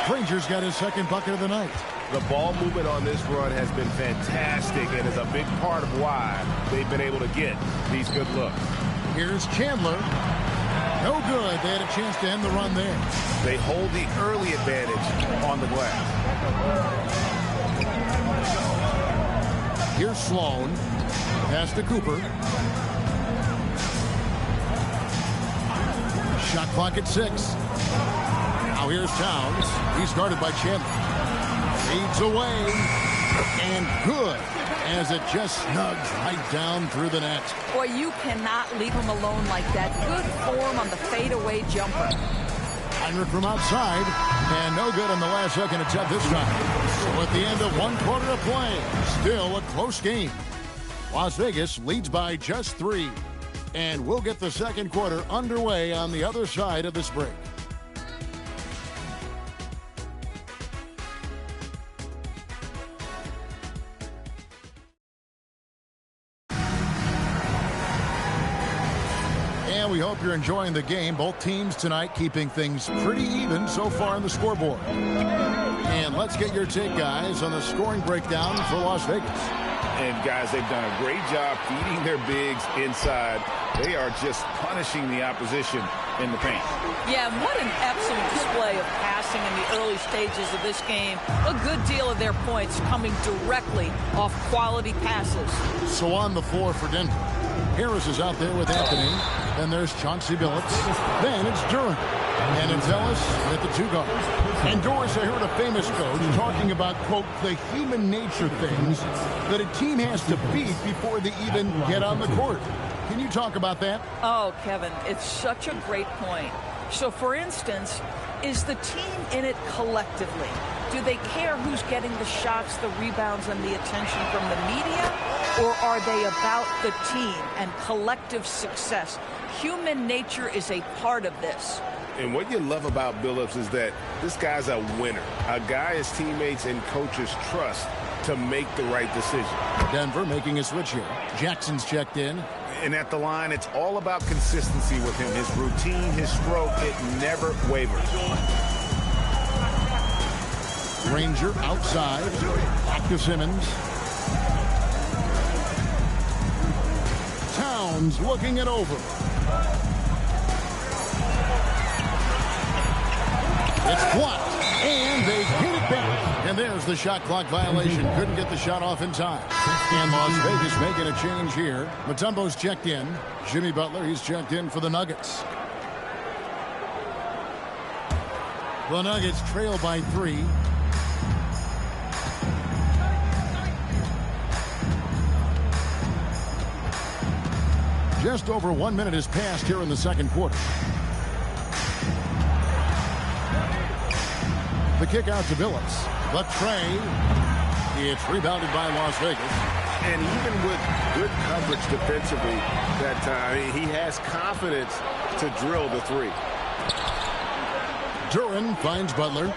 Speaker 10: Granger's got his second bucket of the night.
Speaker 12: The ball movement on this run has been fantastic and is a big part of why they've been able to get these good looks.
Speaker 10: Here's Chandler. No good. They had a chance to end the run there.
Speaker 12: They hold the early advantage on the glass.
Speaker 10: Here's Sloan. Pass to Cooper. Shot clock at 6. Now here's Towns. He's guarded by Chandler. Feeds away. And good. As it just snugs right down through the net.
Speaker 3: Boy, you cannot leave him alone like that. Good form on the fadeaway jumper.
Speaker 10: Heinrich from outside. And no good on the last second attempt this time. So at the end of 1 quarter of play, still a close game. Las Vegas leads by just 3. And we'll get the second quarter underway on the other side of this break. And we hope you're enjoying the game. Both teams tonight keeping things pretty even so far on the scoreboard. And let's get your take, guys, on the scoring breakdown for Las Vegas.
Speaker 12: And, guys, they've done a great job feeding their bigs inside. They are just punishing the opposition in the paint.
Speaker 3: Yeah, and what an excellent display of passing in the early stages of this game. A good deal of their points coming directly off quality passes.
Speaker 10: So on the floor for Denver, Harris is out there with Anthony. Then there's Chauncey Billups. Then it's Duran. And it's Ellis at the 2 guard. And Doris, I heard a famous coach talking about, quote, the human nature things that a team has to beat before they even get on the court. Can you talk about that?
Speaker 3: Oh, Kevin, it's such a great point. So, for instance, is the team in it collectively? Do they care who's getting the shots, the rebounds, and the attention from the media? Or are they about the team and collective success? Human nature is a part of this.
Speaker 12: And what you love about Billups is that this guy's a winner, a guy his teammates and coaches trust to make the right decision.
Speaker 10: Denver making a switch here. Jackson's checked in.
Speaker 12: And at the line, it's all about consistency with him. His routine, his stroke, it never wavers.
Speaker 10: Granger outside. Back to Simmons. Towns looking it over. It's blocked, and they get it back. And there's the shot clock violation. Couldn't get the shot off in time. And Las Vegas making a change here. Mutombo's checked in. Jimmy Butler, he's checked in for the Nuggets. The Nuggets trail by 3. Just over 1 minute has passed here in the second quarter. The kick out to Billups. The tray. It's rebounded by Las Vegas.
Speaker 12: And even with good coverage defensively that time, he has confidence to drill the 3.
Speaker 10: Duran finds Butler.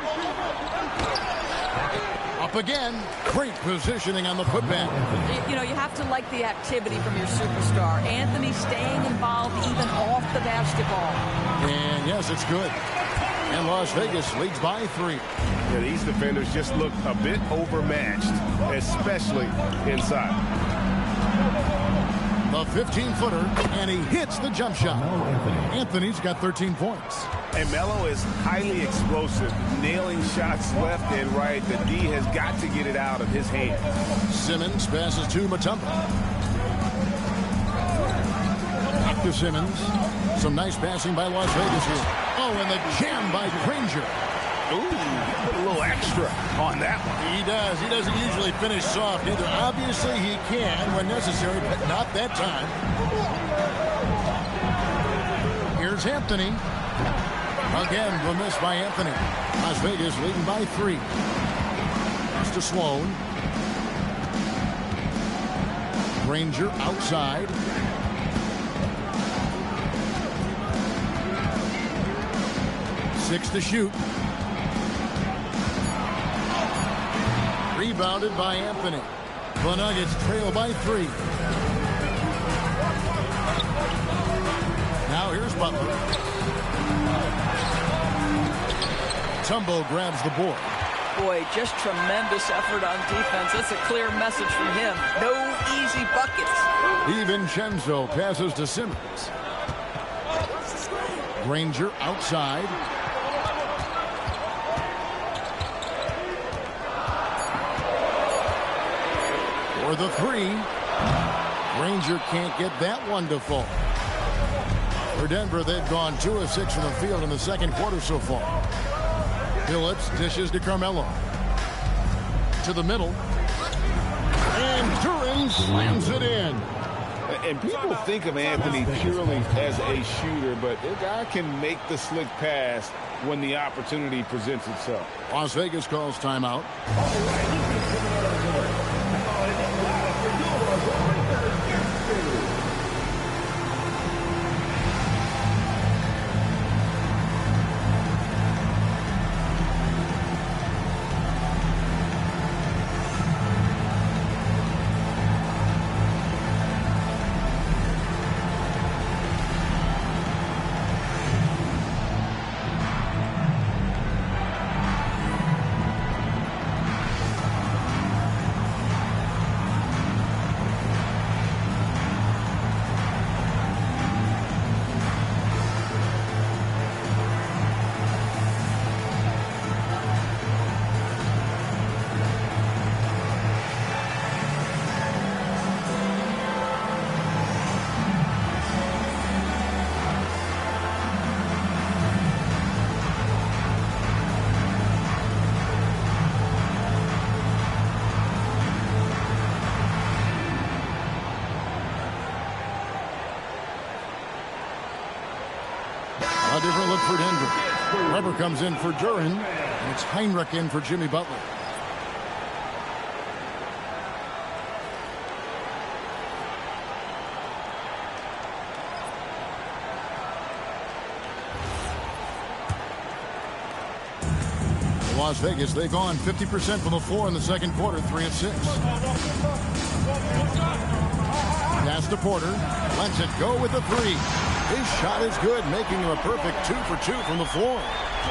Speaker 10: Up again. Great positioning on the putback.
Speaker 3: You know, you have to like the activity from your superstar. Anthony staying involved even off the basketball.
Speaker 10: And yes, it's good. And Las Vegas leads by 3.
Speaker 12: Yeah, these defenders just look a bit overmatched, especially inside.
Speaker 10: The 15-footer, and he hits the jump shot. Anthony's got 13 points.
Speaker 12: And Melo is highly explosive, nailing shots left and right. The D has got to get it out of his hands.
Speaker 10: Simmons passes to Mutombo. Back to Simmons. Some nice passing by Las Vegas here. Oh, and the jam by Granger.
Speaker 12: Ooh, put a little extra on that one.
Speaker 10: He does. He doesn't usually finish soft either. Obviously, he can when necessary, but not that time. Here's Anthony. Again, the miss by Anthony. Las Vegas leading by 3. Pass to Sloan. Granger outside. Six to shoot. Rebounded by Anthony. The Nuggets trail by 3. Now here's Butler. Mutombo grabs the board.
Speaker 3: Boy, just tremendous effort on defense. That's a clear message from him. No easy buckets.
Speaker 10: DiVincenzo passes to Simmons. Granger outside. For the 3. Granger can't get that one to fall. For Denver, they've gone 2 of 6 from the field in the second quarter so far. Phillips dishes to Carmelo. To the middle. And Duran slams it in.
Speaker 12: And people think of Anthony purely as a shooter, but the guy can make the slick pass when the opportunity presents itself.
Speaker 10: Las Vegas calls timeout. A different look for Denver. Weber comes in for Duran, and it's Heinrich in for Jimmy Butler. Las Vegas, they've gone 50% from the floor in the second quarter, 3 of 6. Pass to Porter, lets it go with the 3. His shot is good, making him a perfect 2 for 2 from the floor.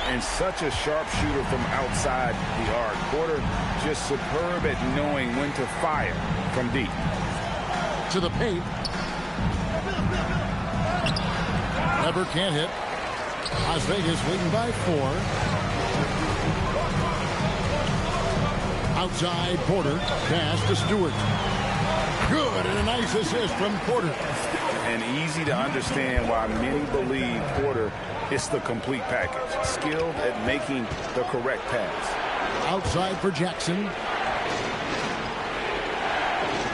Speaker 12: And such a sharp shooter from outside the arc. Porter just superb at knowing when to fire from deep.
Speaker 10: To the paint. Weber can't hit. Las Vegas leading by 4. Outside Porter. Pass to Stewart. Good, and a nice assist from Porter.
Speaker 12: And easy to understand why many believe Porter is the complete package. Skilled at making the correct pass.
Speaker 10: Outside for Jackson.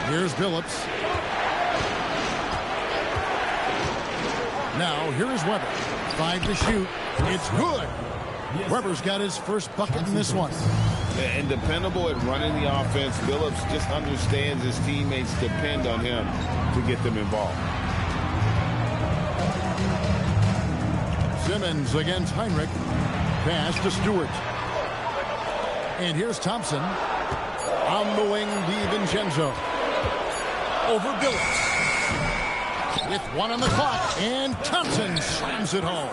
Speaker 10: Here's Phillips. Now here's Weber. 5 to shoot. It's good. Weber's got his first bucket in this one.
Speaker 12: And dependable at running the offense. Phillips just understands his teammates depend on him to get them involved.
Speaker 10: Simmons against Heinrich. Pass to Stewart. And here's Thompson. On the wing, DiVincenzo. Over Phillips. with 1 on the clock, and Thompson slams it home.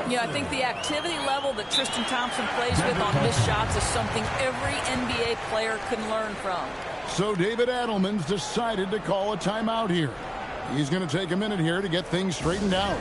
Speaker 3: Yeah, I think the activity level that Tristan Thompson plays with on missed shots is something every NBA player can learn from.
Speaker 10: So David Adelman's decided to call a timeout here. He's going to take a minute here to get things straightened out.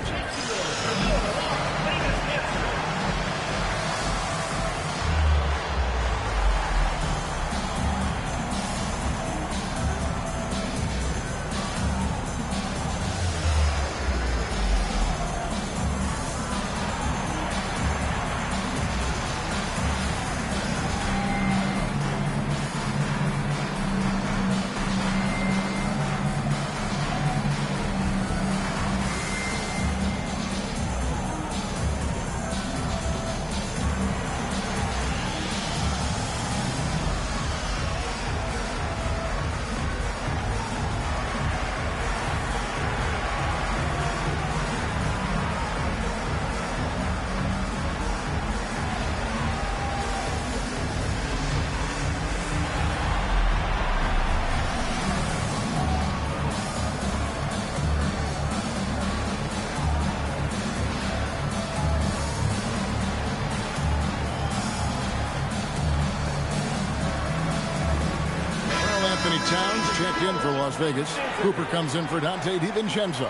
Speaker 10: Towns checked in for Las Vegas. Cooper comes in for Dante DiVincenzo.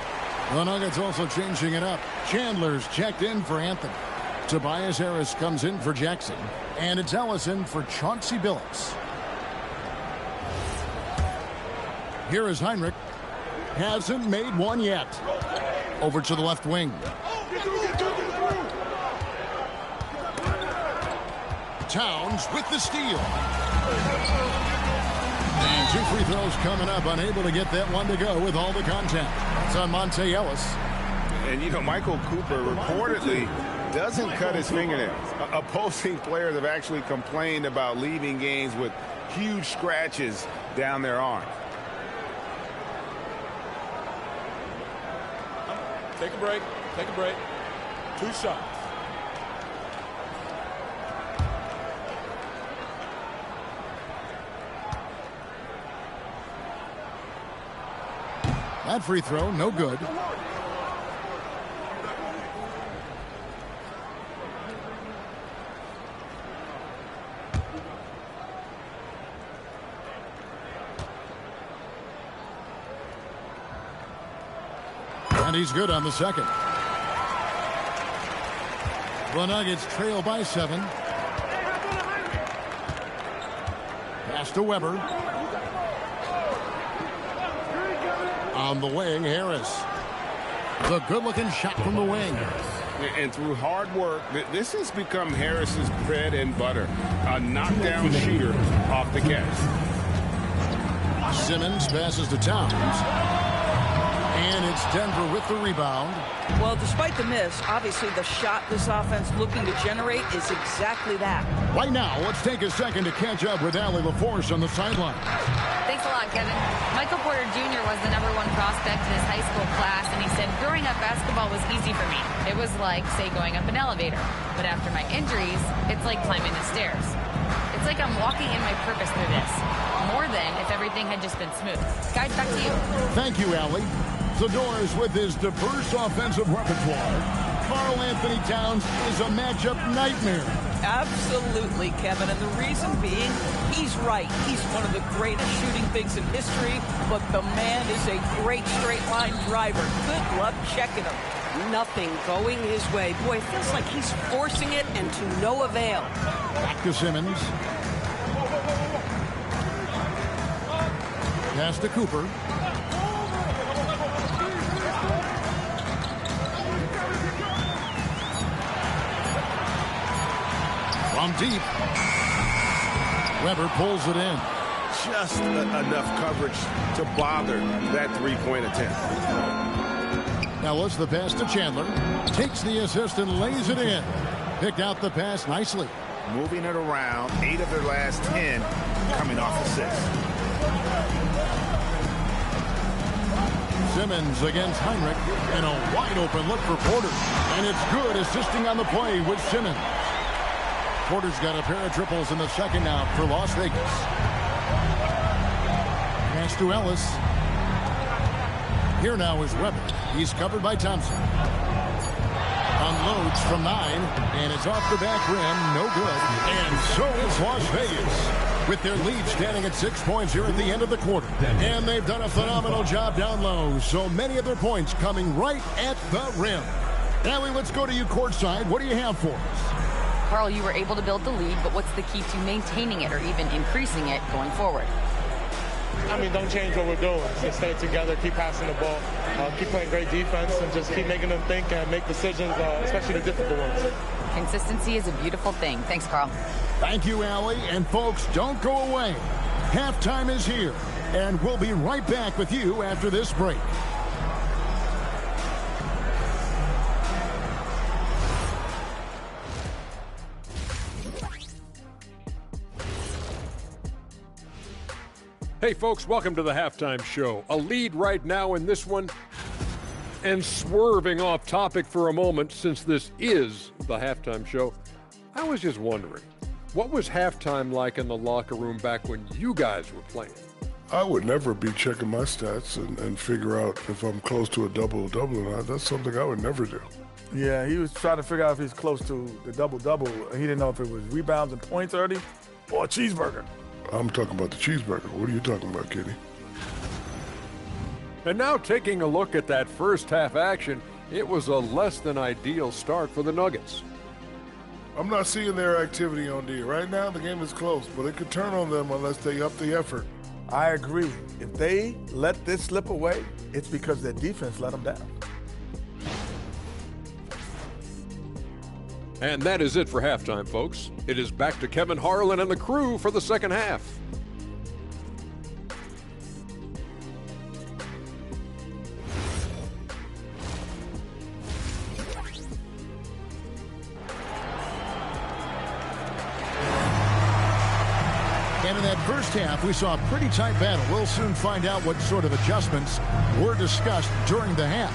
Speaker 10: The Nuggets also changing it up. Chandler's checked in for Anthony. Tobias Harris comes in for Jackson. And it's Ellison for Chauncey Billups. Here is Heinrich. Hasn't made one yet. Over to the left wing. Towns with the steal. And 2 free throws coming up. Unable to get that one to go with all the contact. It's on Monte Ellis.
Speaker 12: And, you know, Michael Cooper reportedly doesn't cut his fingernails. Opposing players have actually complained about leaving games with huge scratches down their arms.
Speaker 5: Take a break. Take a break. 2 shots.
Speaker 10: That free throw, no good. And he's good on the second. The Nuggets trail by 7. Pass to Weber. On the wing, Harris. The good-looking shot from the wing.
Speaker 12: And through hard work, this has become Harris's bread and butter. A knockdown shooter off the catch.
Speaker 10: Simmons passes to Towns. And it's Denver with the rebound.
Speaker 3: Well, despite the miss, obviously the shot this offense looking to generate is exactly that.
Speaker 10: Right now, let's take a second to catch up with Allie LaForce on the sideline.
Speaker 9: Thanks a lot, Kevin. Michael Porter Jr. was the #1 prospect in his high school class, and he said, growing up, basketball was easy for me. It was like, say, going up an elevator. But after my injuries, it's like climbing the stairs. It's like I'm walking in my purpose through this. More than if everything had just been smooth. Guys, back to you.
Speaker 10: Thank you, Allie. The Doors with his diverse offensive repertoire. Karl Anthony Towns is a matchup nightmare.
Speaker 3: Absolutely, Kevin. And the reason being, he's right. He's one of the greatest shooting bigs in history, but the man is a great straight-line driver. Good luck checking him.
Speaker 4: Nothing going his way. Boy, it feels like he's forcing it and to no avail.
Speaker 10: Back to Simmons. Pass to Cooper. From deep. Weber pulls it in.
Speaker 12: Just enough coverage to bother that three-point attempt.
Speaker 10: Ellis the pass to Chandler. Takes the assist and lays it in. Picked out the pass nicely.
Speaker 12: Moving it around. 8 of their last 10 coming off assists.
Speaker 10: Simmons against Heinrich. And a wide open look for Porter. And it's good, assisting on the play with Simmons. Porter's got a pair of triples in the second now for Las Vegas. Pass to Ellis. Here now is Weber. He's covered by Thompson. Unloads from 9, and it's off the back rim. No good. And so is Las Vegas, with their lead standing at 6 points here at the end of the quarter. And they've done a phenomenal job down low. So many of their points coming right at the rim. Ellie, let's go to you courtside. What do you have for us?
Speaker 9: Carl, you were able to build the lead, but what's the key to maintaining it or even increasing it going forward?
Speaker 19: I mean, don't change what we're doing. Just stay together, keep passing the ball, keep playing great defense, and just keep making them think and make decisions, especially the difficult ones.
Speaker 9: Consistency is a beautiful thing. Thanks, Carl.
Speaker 10: Thank you, Allie. And folks, don't go away. Halftime is here, and we'll be right back with you after this break.
Speaker 5: Hey, folks, welcome to the Halftime Show. A lead right now in this one, and swerving off topic for a moment since this is the Halftime Show, I was just wondering, what was halftime like in the locker room back when you guys were playing?
Speaker 6: I would never be checking my stats and figure out if I'm close to a double-double or not. That's something I would never do.
Speaker 7: Yeah, he was trying to figure out if he's close to the double-double. He didn't know if it was rebounds and points already or a cheeseburger.
Speaker 6: I'm talking about the cheeseburger. What are you talking about, Kitty?
Speaker 5: And now taking a look at that first half action, it was a less than ideal start for the Nuggets.
Speaker 6: I'm not seeing their activity on D. Right now, the game is close, but it could turn on them unless they up the effort.
Speaker 7: I agree. If they let this slip away, it's because their defense let them down.
Speaker 5: And that is it for halftime, folks. It is back to Kevin Harlan and the crew for the second half.
Speaker 10: And in that first half, we saw a pretty tight battle. We'll soon find out what sort of adjustments were discussed during the half.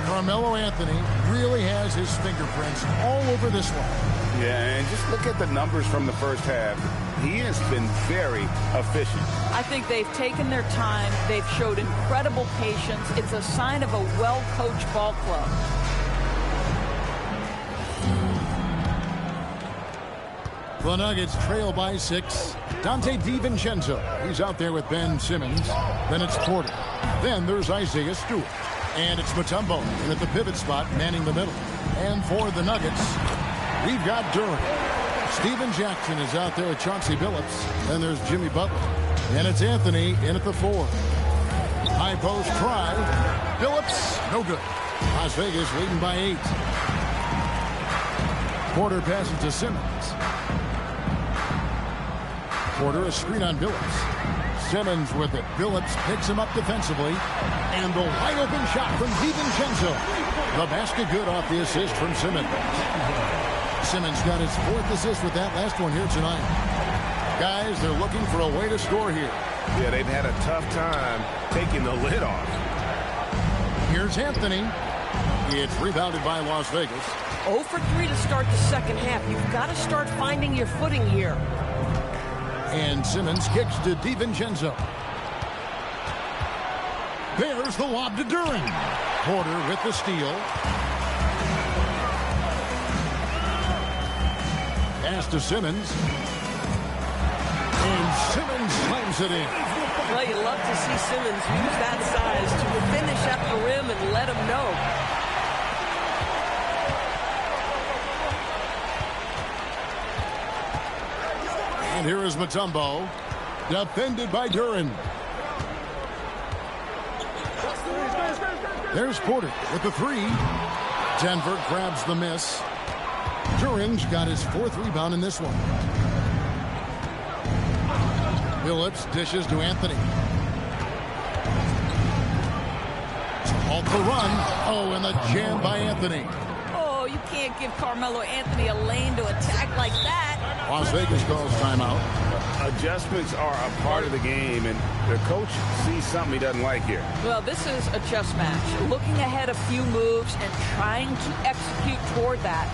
Speaker 10: Carmelo Anthony really has his fingerprints all over this one.
Speaker 12: Yeah, and just look at the numbers from the first half. He has been very efficient.
Speaker 3: I think they've taken their time. They've showed incredible patience. It's a sign of a well-coached ball club.
Speaker 10: The Nuggets trail by 6. Dante DiVincenzo. He's out there with Ben Simmons. Then it's Porter. Then there's Isaiah Stewart. And it's Mutombo in at the pivot spot, manning the middle. And for the Nuggets, we've got Durant. Steven Jackson is out there with Chauncey Billups. Then there's Jimmy Butler. And it's Anthony in at the 4. High post try. Billups, no good. Las Vegas leading by 8. Porter passes to Simmons. Porter, a screen on Billups. Simmons with it. Billups picks him up defensively. And the wide open shot from DiVincenzo. The basket good off the assist from Simmons. Simmons got his 4th assist with that last one here tonight. Guys, they're looking for a way to score here.
Speaker 12: Yeah, they've had a tough time taking the lid off.
Speaker 10: Here's Anthony. It's rebounded by Las Vegas.
Speaker 4: 0 for 3 to start the second half. You've got to start finding your footing here.
Speaker 10: And Simmons kicks to DiVincenzo. There's the lob to Durant. Porter with the steal. Pass to Simmons. And Simmons slams it in.
Speaker 4: Well, you love to see Simmons use that size to finish at the rim and let him know.
Speaker 10: And here is Mutombo, defended by Durant. There's Porter with the 3. Denver grabs the miss. Durant's got his 4th rebound in this one. Billups dishes to Anthony. Off the run. Oh, and the jam by Anthony.
Speaker 3: Oh, you can't give Carmelo Anthony a lane to attack like that.
Speaker 10: Las Vegas calls timeout.
Speaker 12: Adjustments are a part of the game, and the coach sees something he doesn't like here.
Speaker 3: Well, this is a chess match. Looking ahead a few moves and trying to execute toward that.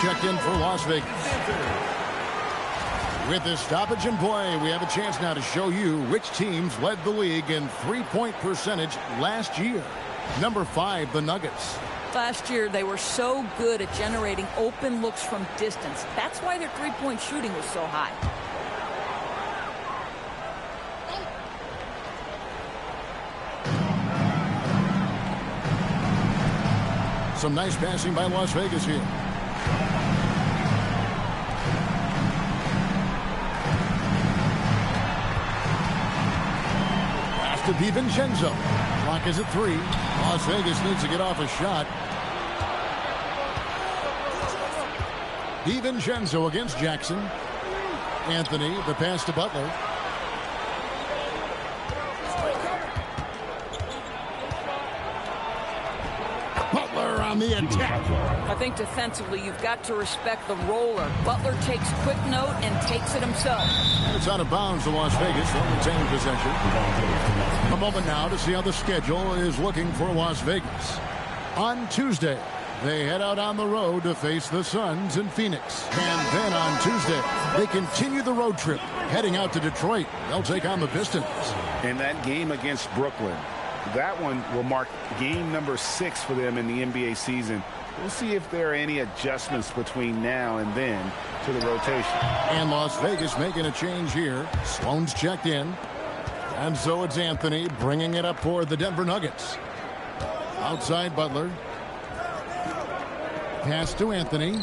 Speaker 10: checked in for Las Vegas. With this stoppage in play, we have a chance now to show you which teams led the league in three-point percentage last year. Number 5, the Nuggets.
Speaker 3: Last year, they were so good at generating open looks from distance. That's why their three-point shooting was so high.
Speaker 10: Some nice passing by Las Vegas here. Pass to DiVincenzo. Clock is at 3. Las Vegas needs to get off a shot. DiVincenzo against Jackson. Anthony, the pass to Butler. Butler on the attack.
Speaker 3: I think defensively you've got to respect the roller. Butler takes quick note and takes it himself.
Speaker 10: It's out of bounds to Las Vegas. They'll retain possession. A moment now to see how the schedule is looking for Las Vegas. On Tuesday, they head out on the road to face the Suns in Phoenix. And then on Tuesday, they continue the road trip, heading out to Detroit. They'll take on the Pistons.
Speaker 12: And that game against Brooklyn, that one will mark game number 6 for them in the NBA season. We'll see if there are any adjustments between now and then to the rotation.
Speaker 10: And Las Vegas making a change here. Sloan's checked in. And so it's Anthony bringing it up for the Denver Nuggets. Outside Butler. Pass to Anthony.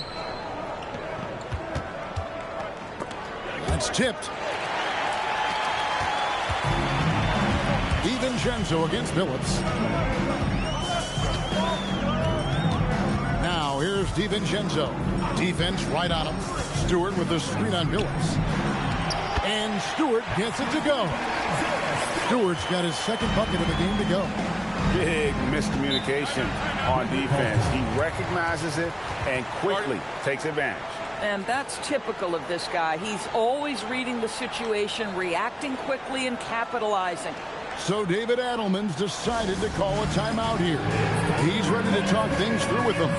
Speaker 10: That's tipped. DiVincenzo against Billups. Now here's DiVincenzo. Defense right on him. Stewart with the screen on Billups. And Stewart gets it to go. Stewart's got his second bucket of the game to go.
Speaker 12: Big miscommunication on defense. He recognizes it and quickly takes advantage.
Speaker 3: And that's typical of this guy. He's always reading the situation, reacting quickly, and capitalizing.
Speaker 10: So David Adelman's decided to call a timeout here. He's ready to talk things through with them.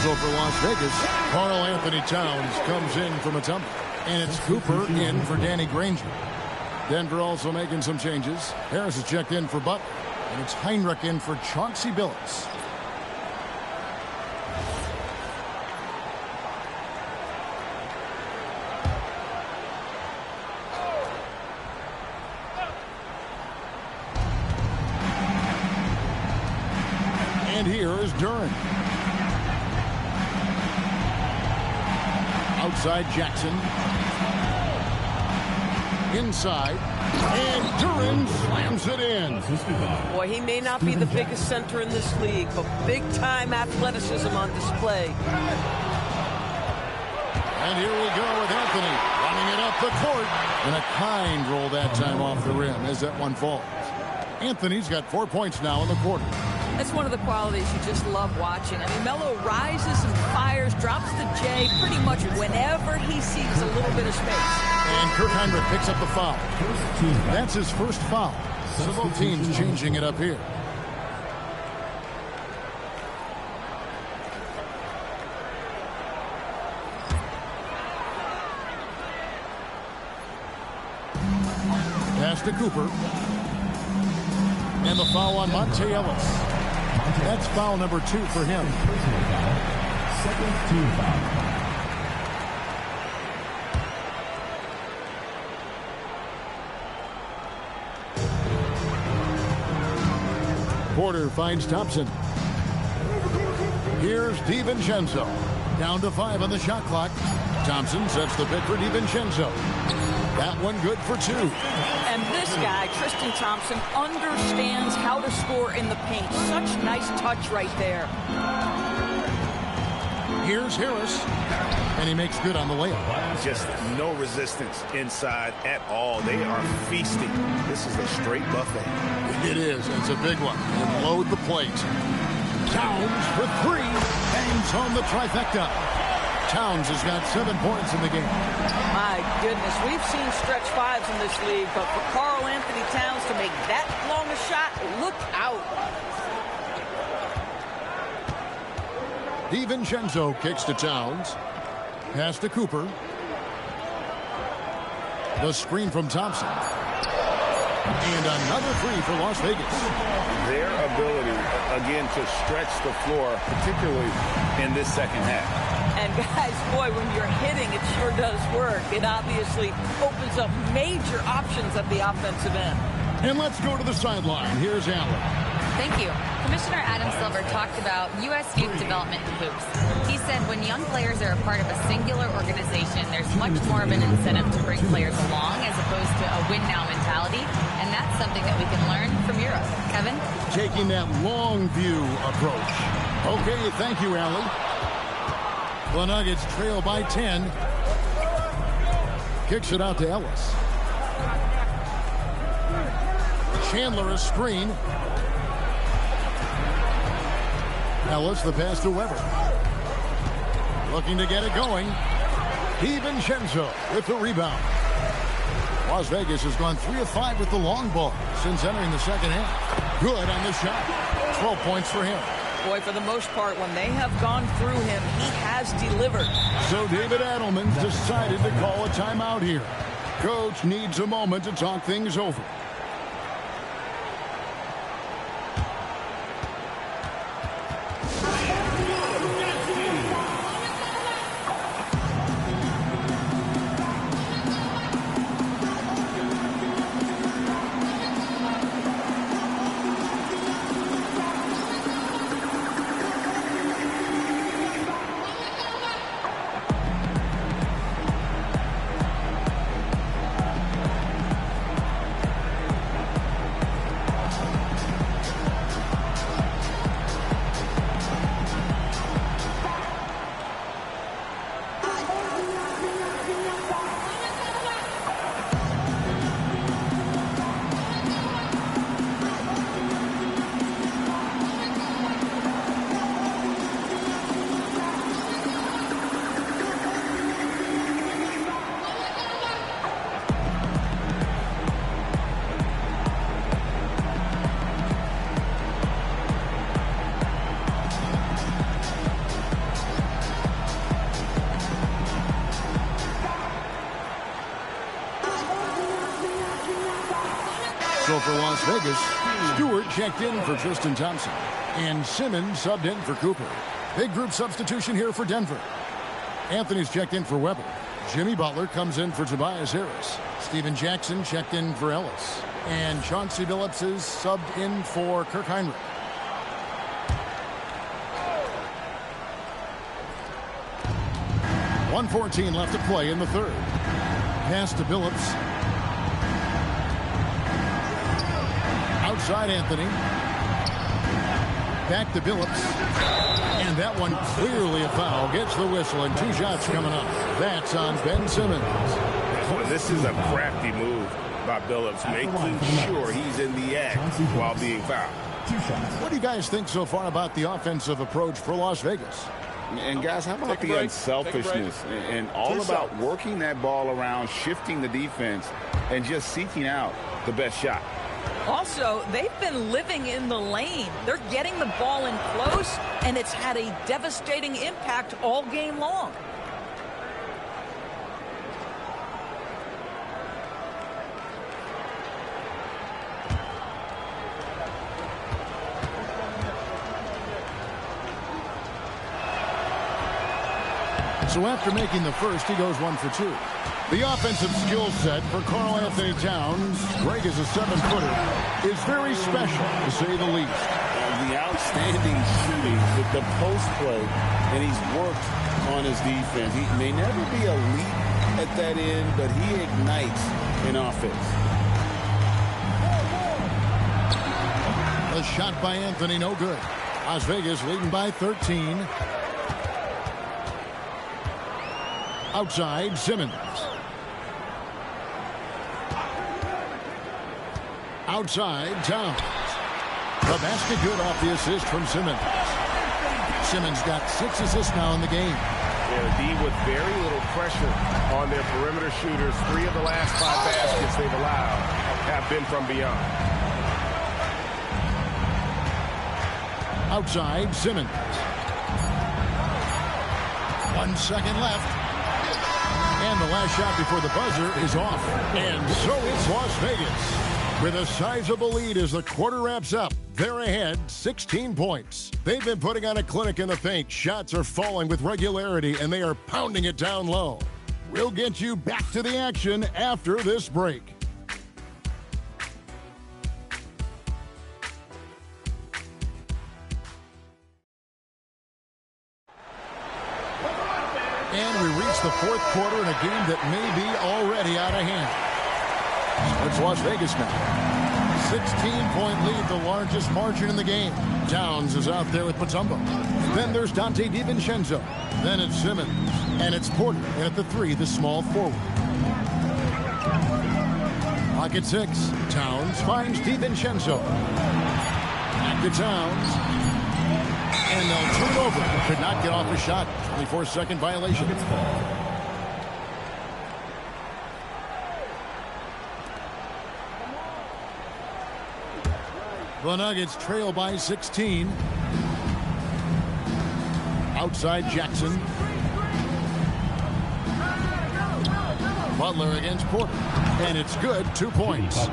Speaker 10: So for Las Vegas, Karl Anthony Towns comes in from a tumble. And it's Cooper in for Danny Granger. Denver also making some changes. Harris is checked in for Butler. And it's Heinrich in for Chauncey Billups. And here is Duren. Outside Jackson. Inside. And Duren slams it in.
Speaker 4: Boy, he may not be the biggest center in this league, but big-time athleticism on display.
Speaker 10: And here we go with Anthony running it up the court. And a kind roll that time off the rim as that one falls. Anthony's got 4 points now in the quarter.
Speaker 3: That's one of the qualities you just love watching. I mean, Melo rises and fires, drops the J pretty much whenever he sees a little bit of space.
Speaker 10: And Kirk Heinrich picks up the foul. That's his first foul. So both teams changing it up here. Pass to Cooper. And the foul on Monte Ellis. That's foul number 2 for him.
Speaker 8: Second team foul.
Speaker 10: Porter finds Thompson. Here's DiVincenzo. Down to 5 on the shot clock. Thompson sets the pick for DiVincenzo. That one good for 2.
Speaker 3: And this guy, Tristan Thompson, understands how to score in the paint. Such nice touch right there.
Speaker 10: Here's Harris. And he makes good on the layup.
Speaker 12: Just no resistance inside at all. They are feasting. This is a straight buffet.
Speaker 10: It is. It's a big one. And load the plate. Towns for 3. Bangs home the trifecta. Towns has got 7 points in the game.
Speaker 3: My goodness, we've seen stretch 5s in this league, but for Karl Anthony Towns to make that long a shot, look out.
Speaker 10: DiVincenzo kicks to Towns. Pass to Cooper. The screen from Thompson. And another 3 for Las Vegas.
Speaker 12: Their ability, again, to stretch the floor, particularly in this second half.
Speaker 3: And guys, boy, when you're hitting, it sure does work. It obviously opens up major options at the offensive end.
Speaker 10: And let's go to the sideline. Here's Allen.
Speaker 9: Thank you. Commissioner Adam Silver talked about U.S. youth development in hoops. He said when young players are a part of a singular organization, there's much more of an incentive to bring players along as opposed to a win-now mentality, and that's something that we can learn from Europe. Kevin?
Speaker 10: Taking that long view approach. Okay, thank you, Allie. The Nuggets trail by 10. Kicks it out to Ellis. Chandler a screen. Ellis the pass to Weber. Looking to get it going. DiVincenzo with the rebound. Las Vegas has gone 3 of 5 with the long ball since entering the second half. Good on the shot. 12 points for him.
Speaker 3: Boy, for the most part, when they have gone through him, he has delivered.
Speaker 10: So David Adelman decided to call a timeout here. Coach needs a moment to talk things over. So for Las Vegas, Stewart checked in for Tristan Thompson. And Simmons subbed in for Cooper. Big group substitution here for Denver. Anthony's checked in for Weber. Jimmy Butler comes in for Tobias Harris. Steven Jackson checked in for Ellis. And Chauncey Billups is subbed in for Kirk Heinrich. .114 left to play in the third. Pass to Billups. Outside Anthony. Back to Billups. And that one clearly a foul. Gets the whistle and 2 shots coming up. That's on Ben Simmons.
Speaker 12: Boy, this is a crafty move by Billups, making sure he's in the act while being fouled.
Speaker 10: What do you guys think so far about the offensive approach for Las Vegas?
Speaker 12: And guys, how about the unselfishness and all about working that ball around, shifting the defense, and just seeking out the best shot?
Speaker 3: Also, they've been living in the lane. They're getting the ball in close, and it's had a devastating impact all game long.
Speaker 10: So after making the first, he goes 1 for 2. The offensive skill set for Karl Anthony Towns, Greg is a 7-footer, is very special, to say the least.
Speaker 13: The outstanding shooting with the post play, and he's worked on his defense. He may never be elite at that end, but he ignites in offense.
Speaker 10: The shot by Anthony, no good. Las Vegas leading by 13. Outside, Simmons. Outside, Towns. The basket good off the assist from Simmons. Simmons got 6 assists now in the game.
Speaker 12: Yeah, D with very little pressure on their perimeter shooters. 3 of the last 5 baskets they've allowed have been from beyond.
Speaker 10: Outside, Simmons. 1 second left. And the last shot before the buzzer is off. And so it's Las Vegas with a sizable lead as the quarter wraps up. They're ahead 16 points. They've been putting on a clinic in the paint. Shots are falling with regularity, and they are pounding it down low. We'll get you back to the action after this break. And we reach the fourth quarter in a game that may be already out of hand. It's Las Vegas now. 16-point lead, the largest margin in the game. Towns is out there with Mutombo. Then there's Dante DiVincenzo. Then it's Simmons. And it's Porter. And at the 3, the small forward. Clock at 6. Towns finds DiVincenzo. Back to Towns. And they'll turn it over. Could not get off a shot. 24-second violation. The Nuggets trail by 16. Outside Jackson. Butler against Porter. And it's good. 2 points.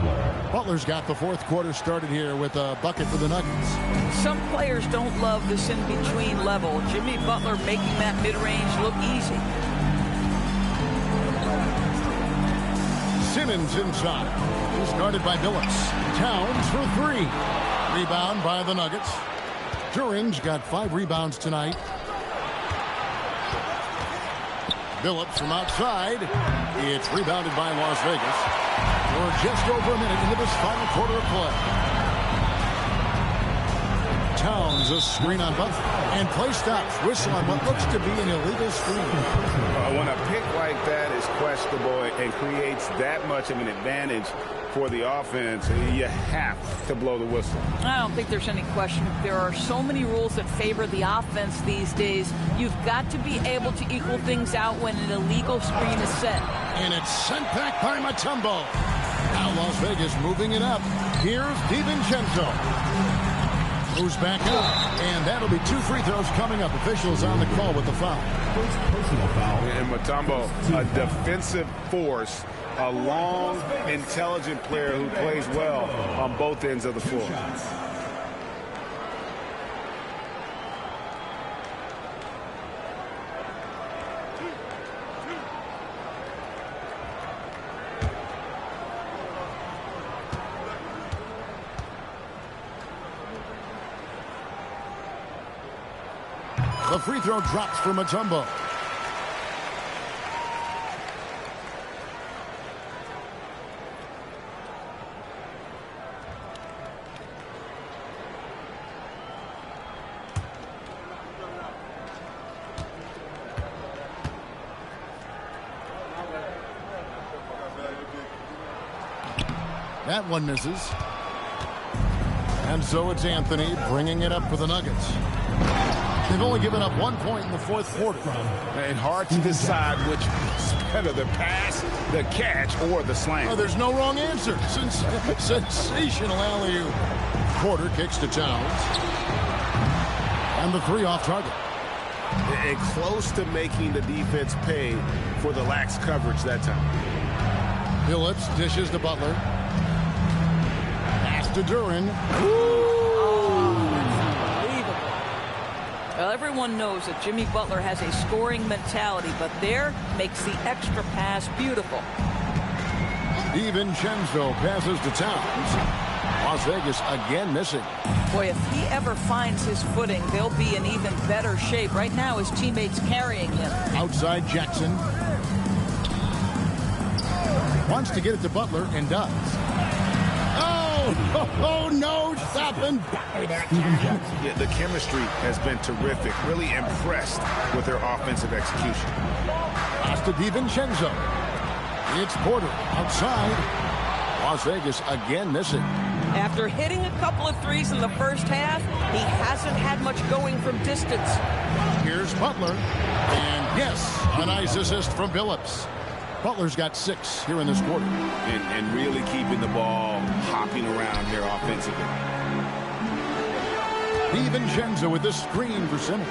Speaker 10: Butler's got the fourth quarter started here with a bucket for the Nuggets.
Speaker 3: Some players don't love this in-between level. Jimmy Butler making that mid-range look easy.
Speaker 10: Simmons inside. He's guarded by Billups. Towns for 3. Rebound by the Nuggets. Duran's got 5 rebounds tonight. Billups from outside. It's rebounded by Las Vegas. We're just over a minute into this final quarter of play. Towns a screen on Butler. And play stops. Whistle on what looks to be an illegal screen.
Speaker 12: When a pick like that is questionable and creates that much of an advantage for the offense, you have to blow the whistle.
Speaker 3: I don't think there's any question. There are so many rules that favor the offense these days. You've got to be able to equal things out when an illegal screen is set.
Speaker 10: And it's sent back by Mutombo. Now Las Vegas moving it up. Here's DiVincenzo. Moves back up. And that'll be 2 free throws coming up. Officials on the call with the foul.
Speaker 8: Personal foul.
Speaker 12: And Mutombo, a defensive force. A long, intelligent player who plays well on both ends of the floor.
Speaker 10: The free throw drops for Mutombo. That one misses. And so it's Anthony bringing it up for the Nuggets. They've only given up 1 point in the fourth quarter.
Speaker 12: And hard to decide which is better, the pass, the catch, or the slam.
Speaker 10: Oh, there's no wrong answer. Sensational alley-oop. Porter kicks to Towns. And the 3 off target.
Speaker 12: And close to making the defense pay for the lax coverage that time.
Speaker 10: Billups dishes to Butler. Pass to Duran.
Speaker 3: Well, everyone knows that Jimmy Butler has a scoring mentality, but there makes the extra pass beautiful.
Speaker 10: DiVincenzo passes to Towns. Las Vegas again missing.
Speaker 3: Boy, if he ever finds his footing, they'll be in even better shape. Right now, his teammates carrying him.
Speaker 10: Outside Jackson. Wants to get it to Butler and does. Oh, no, stopping.
Speaker 12: Yeah, the chemistry has been terrific. Really impressed with their offensive execution.
Speaker 10: Pass to DiVincenzo. It's Porter outside. Las Vegas again missing.
Speaker 4: After hitting a couple of threes in the first half, he hasn't had much going from distance.
Speaker 10: Here's Butler. And yes, a nice assist from Billups. Butler's got 6 here in this quarter.
Speaker 12: And really keeping the ball hopping around here offensively.
Speaker 10: DiVincenzo with this screen for Simmons.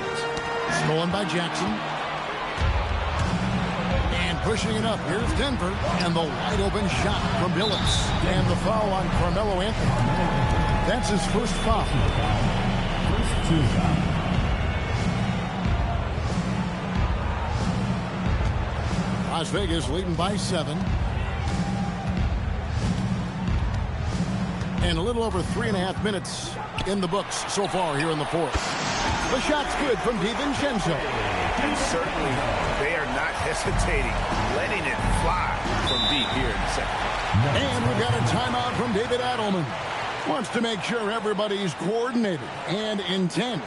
Speaker 10: Stolen by Jackson. And pushing it up. Here's Denver. And the wide open shot from Billups. And the foul on Carmelo Anthony. That's his first foul.
Speaker 8: First 2 fouls.
Speaker 10: Las Vegas leading by 7. And a little over 3.5 minutes in the books so far here in the fourth. The shot's good from DiVincenzo.
Speaker 12: And certainly they are not hesitating, letting it fly from deep here in the second.
Speaker 10: And we've got a timeout from David Adelman. Wants to make sure everybody's coordinated and intent.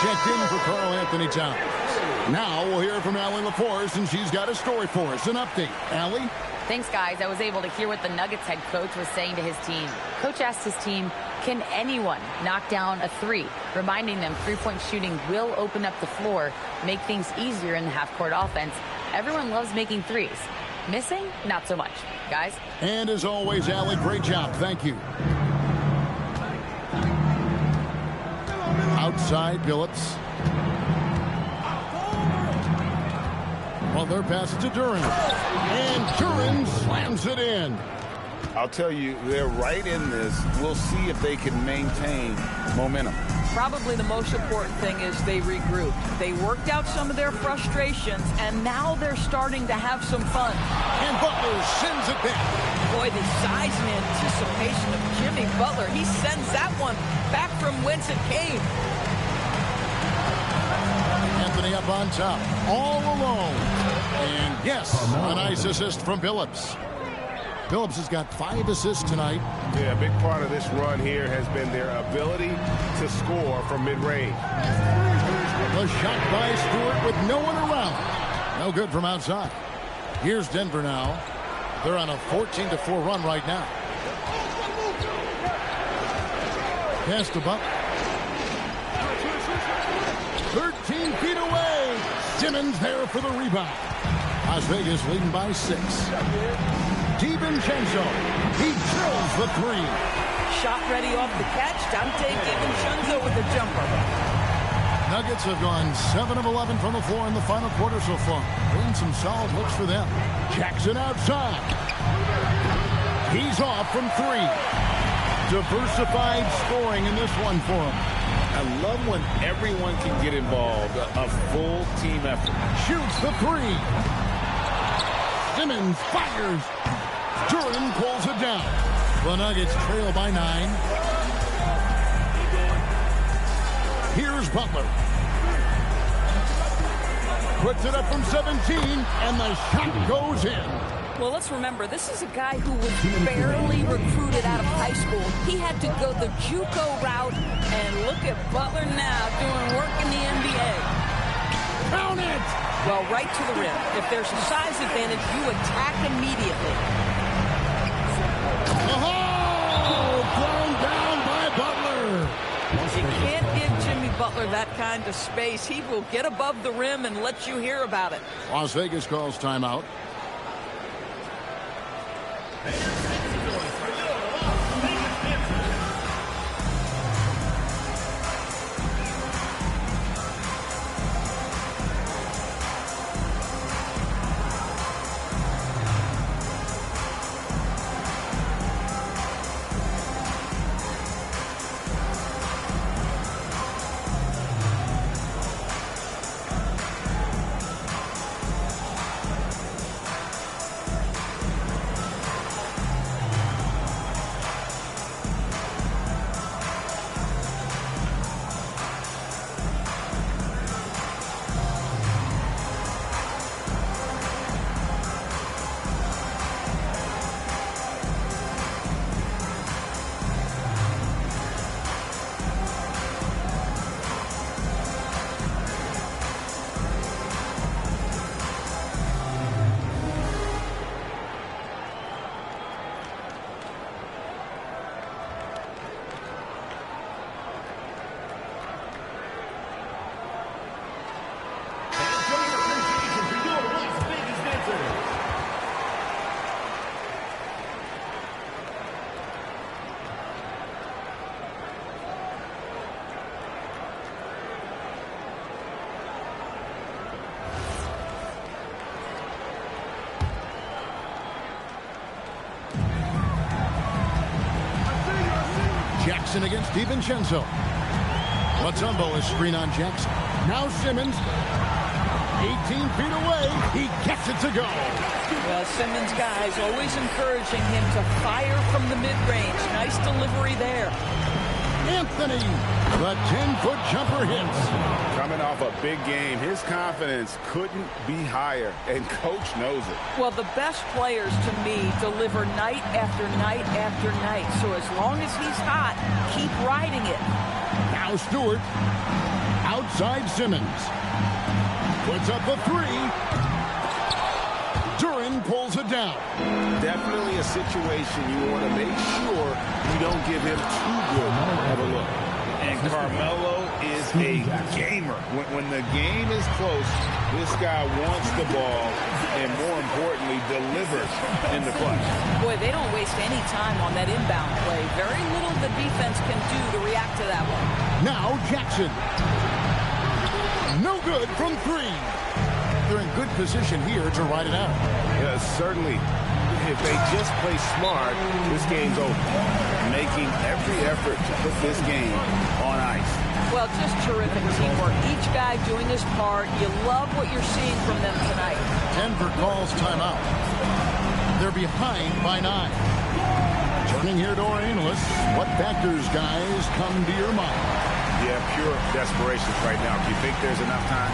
Speaker 10: Checked in for Karl Anthony Towns. Now we'll hear from Allie LaForce, and she's got a story for us. An update. Allie?
Speaker 9: Thanks, guys. I was able to hear what the Nuggets head coach was saying to his team. Coach asked his team, can anyone knock down a 3? Reminding them three-point shooting will open up the floor, make things easier in the half-court offense. Everyone loves making threes. Missing? Not so much. Guys?
Speaker 10: And as always, Allie, great job. Thank you. Outside, Billups. Butler passes to Duran. And Duran slams it in.
Speaker 12: I'll tell you, they're right in this. We'll see if they can maintain momentum.
Speaker 3: Probably the most important thing is they regrouped. They worked out some of their frustrations, and now they're starting to have some fun.
Speaker 10: And Butler sends it back.
Speaker 3: Boy, the size and anticipation of Jimmy Butler. He sends that one back from whence it came.
Speaker 10: Anthony up on top, all alone. And yes, a nice assist from Billups. Billups has got 5 assists tonight.
Speaker 12: Yeah, a big part of this run here has been their ability to score from mid-range.
Speaker 10: The shot by Stewart with no one around. No good from outside. Here's Denver now. They're on a 14-4 run right now. Pass to Butler. 13 feet away. Simmons there for the rebound. Las Vegas leading by 6. DiVincenzo. He drills the 3.
Speaker 3: Shot ready off the catch. Dante DiVincenzo with the jumper.
Speaker 10: Nuggets have gone 7 of 11 from the floor in the final quarter so far. Been some solid looks for them. Jackson outside. He's off from 3. Diversified scoring in this one for him.
Speaker 13: I love when everyone can get involved, a full team effort.
Speaker 10: Shoots the three. Simmons fires. Duran pulls it down. The Nuggets trail by 9. Here's Butler. Puts it up from 17, and the shot goes in.
Speaker 3: Well, let's remember, this is a guy who was barely recruited out of high school. He had to go the JUCO route, and look at Butler now doing work in the NBA.
Speaker 10: Count it!
Speaker 3: Well, right to the rim. If there's a size advantage, you attack immediately.
Speaker 10: Oh! Thrown down by Butler.
Speaker 3: You can't give Jimmy Butler that kind of space. He will get above the rim and let you hear about it.
Speaker 10: Las Vegas calls timeout. Jackson against DiVincenzo. Matumbo is screen on Jackson. Now Simmons, 18 feet away. He gets it to go.
Speaker 3: Well, Simmons, guys, always encouraging him to fire from the mid-range. Nice delivery there.
Speaker 10: Anthony, the 10-foot jumper hits.
Speaker 12: Coming off a big game, his confidence couldn't be higher, and coach knows it.
Speaker 3: Well, the best players, to me, deliver night after night after night. So as long as he's hot, keep riding it.
Speaker 10: Now Stewart, outside Simmons. Puts up the three. Duran pulls it down.
Speaker 12: Definitely a situation you want to make sure you don't give him too good of a look. And Carmelo is a gamer. When the game is close, this guy wants the ball and, more importantly, delivers in the clutch.
Speaker 3: Boy, they don't waste any time on that inbound play. Very little the defense can do to react to that one.
Speaker 10: Now Jackson. No good from three. They're in good position here to ride it out.
Speaker 12: Yeah, certainly. If they just play smart, this game's over. Making every effort to put this game on ice.
Speaker 3: Well, just terrific teamwork. Each guy doing his part. You love what you're seeing from them tonight.
Speaker 10: Denver calls timeout. They're behind by 9. Turning here to our analysts. What factors, guys, come to your mind?
Speaker 12: Yeah, pure desperation right now. Do you think there's enough time?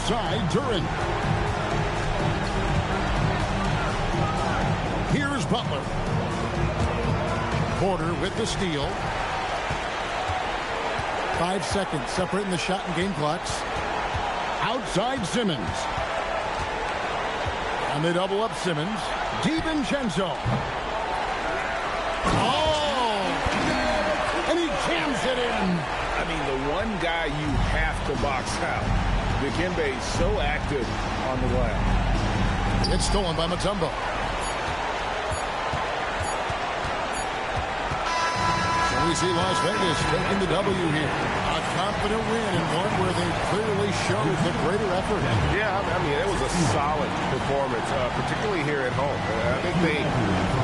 Speaker 10: side, Duran. Here's Butler. Porter with the steal. 5 seconds separating the shot and game clocks. Outside Simmons. And they double up Simmons. DiVincenzo. Oh! And he jams it in.
Speaker 12: I mean, the one guy you have to box out. Dikembe is so active on the glass.
Speaker 10: It's stolen by Mutombo. So we see Las Vegas taking the W here. A confident win and one where they clearly showed the greater effort.
Speaker 12: Yeah, I mean, it was a solid performance, particularly here at home. I think they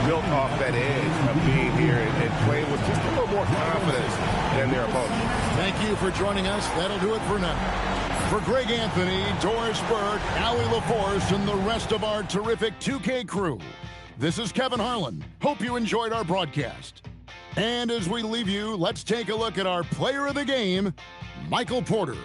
Speaker 12: built off that edge of being here and playing with just a little more confidence than their opponent.
Speaker 10: Thank you for joining us. That'll do it for now. For Greg Anthony, Doris Burke, Allie LaForce, and the rest of our terrific 2K crew, this is Kevin Harlan. Hope you enjoyed our broadcast. And as we leave you, let's take a look at our player of the game, Michael Porter.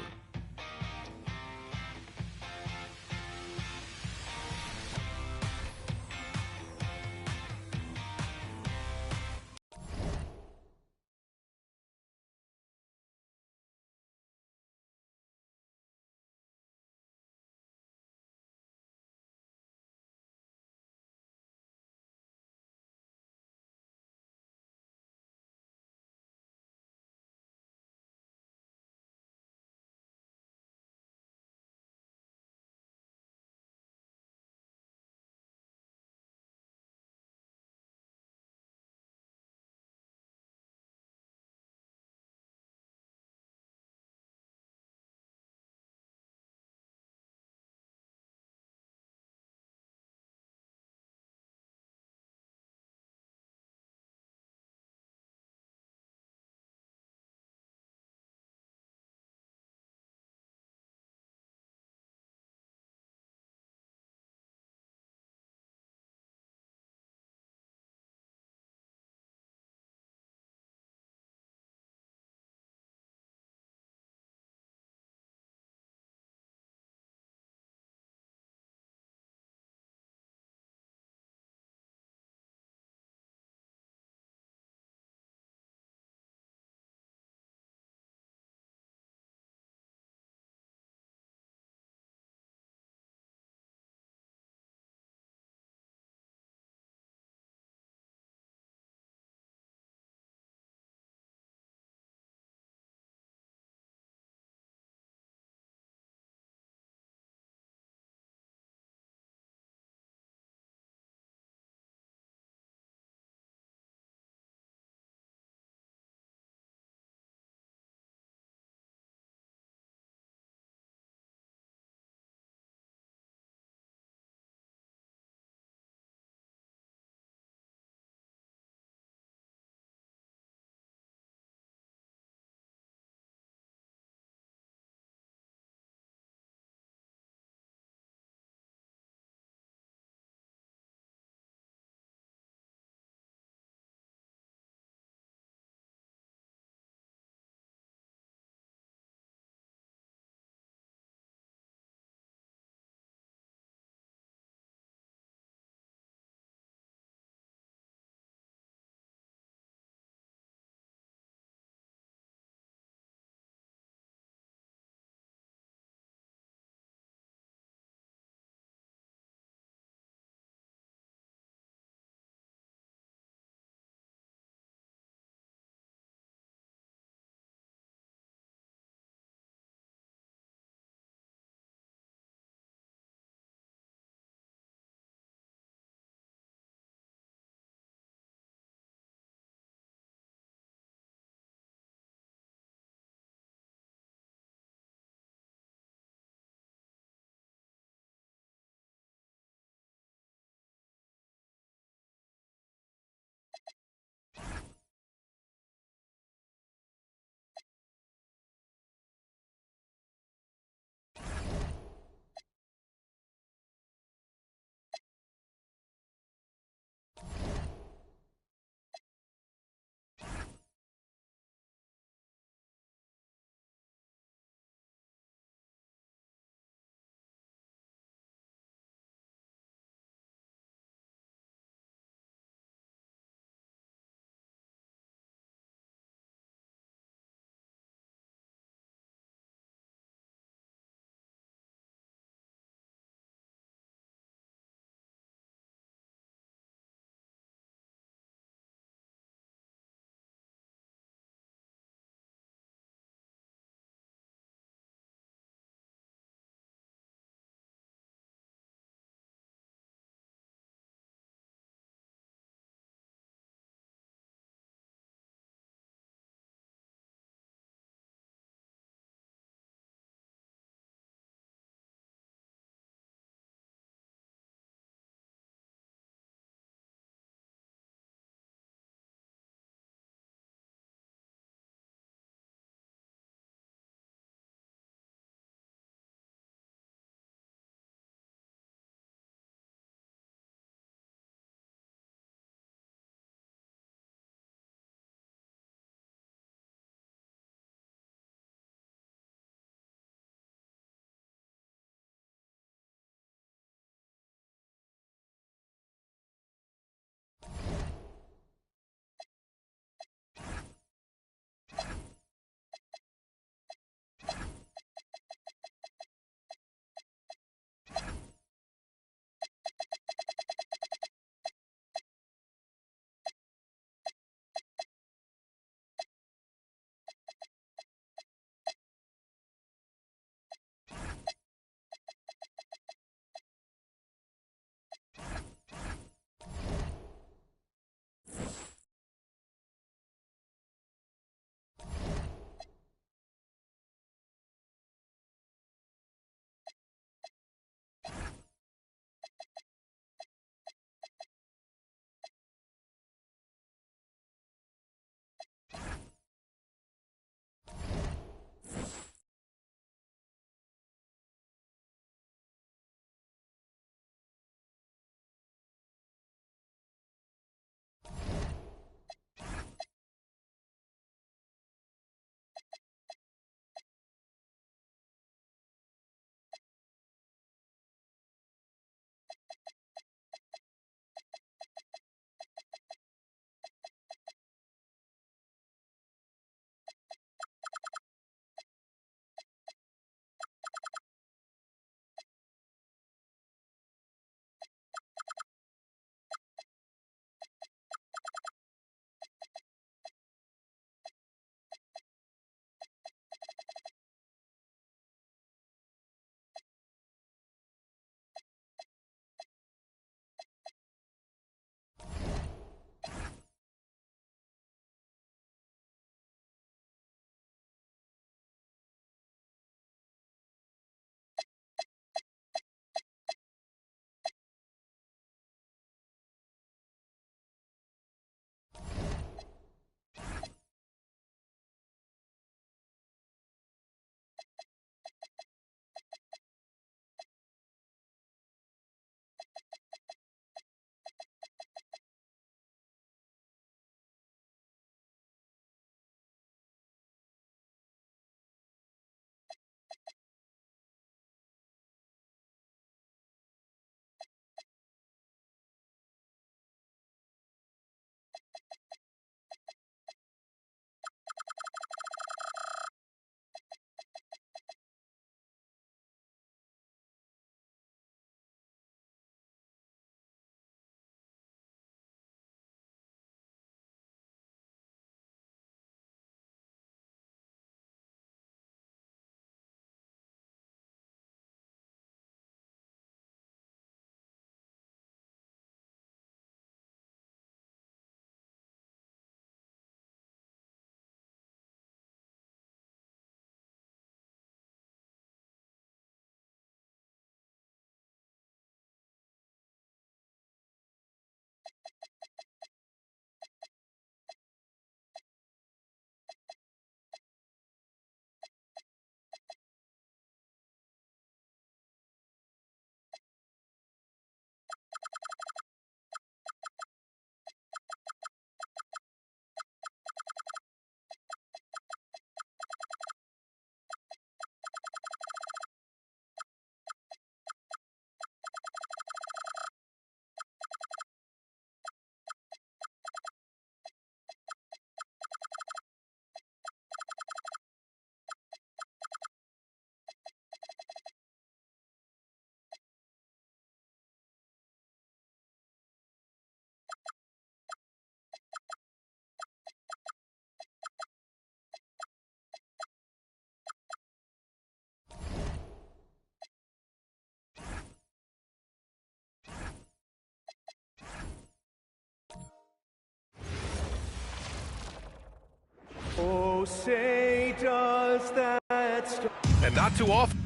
Speaker 20: Oh, say does that star.
Speaker 1: And not too often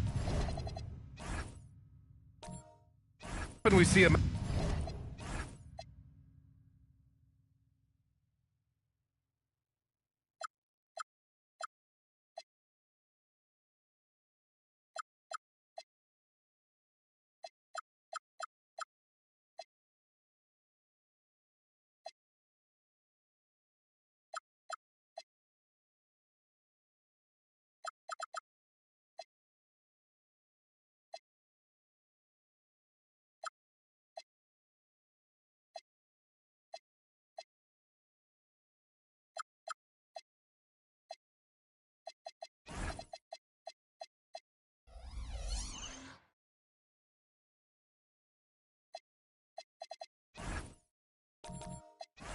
Speaker 1: we see him.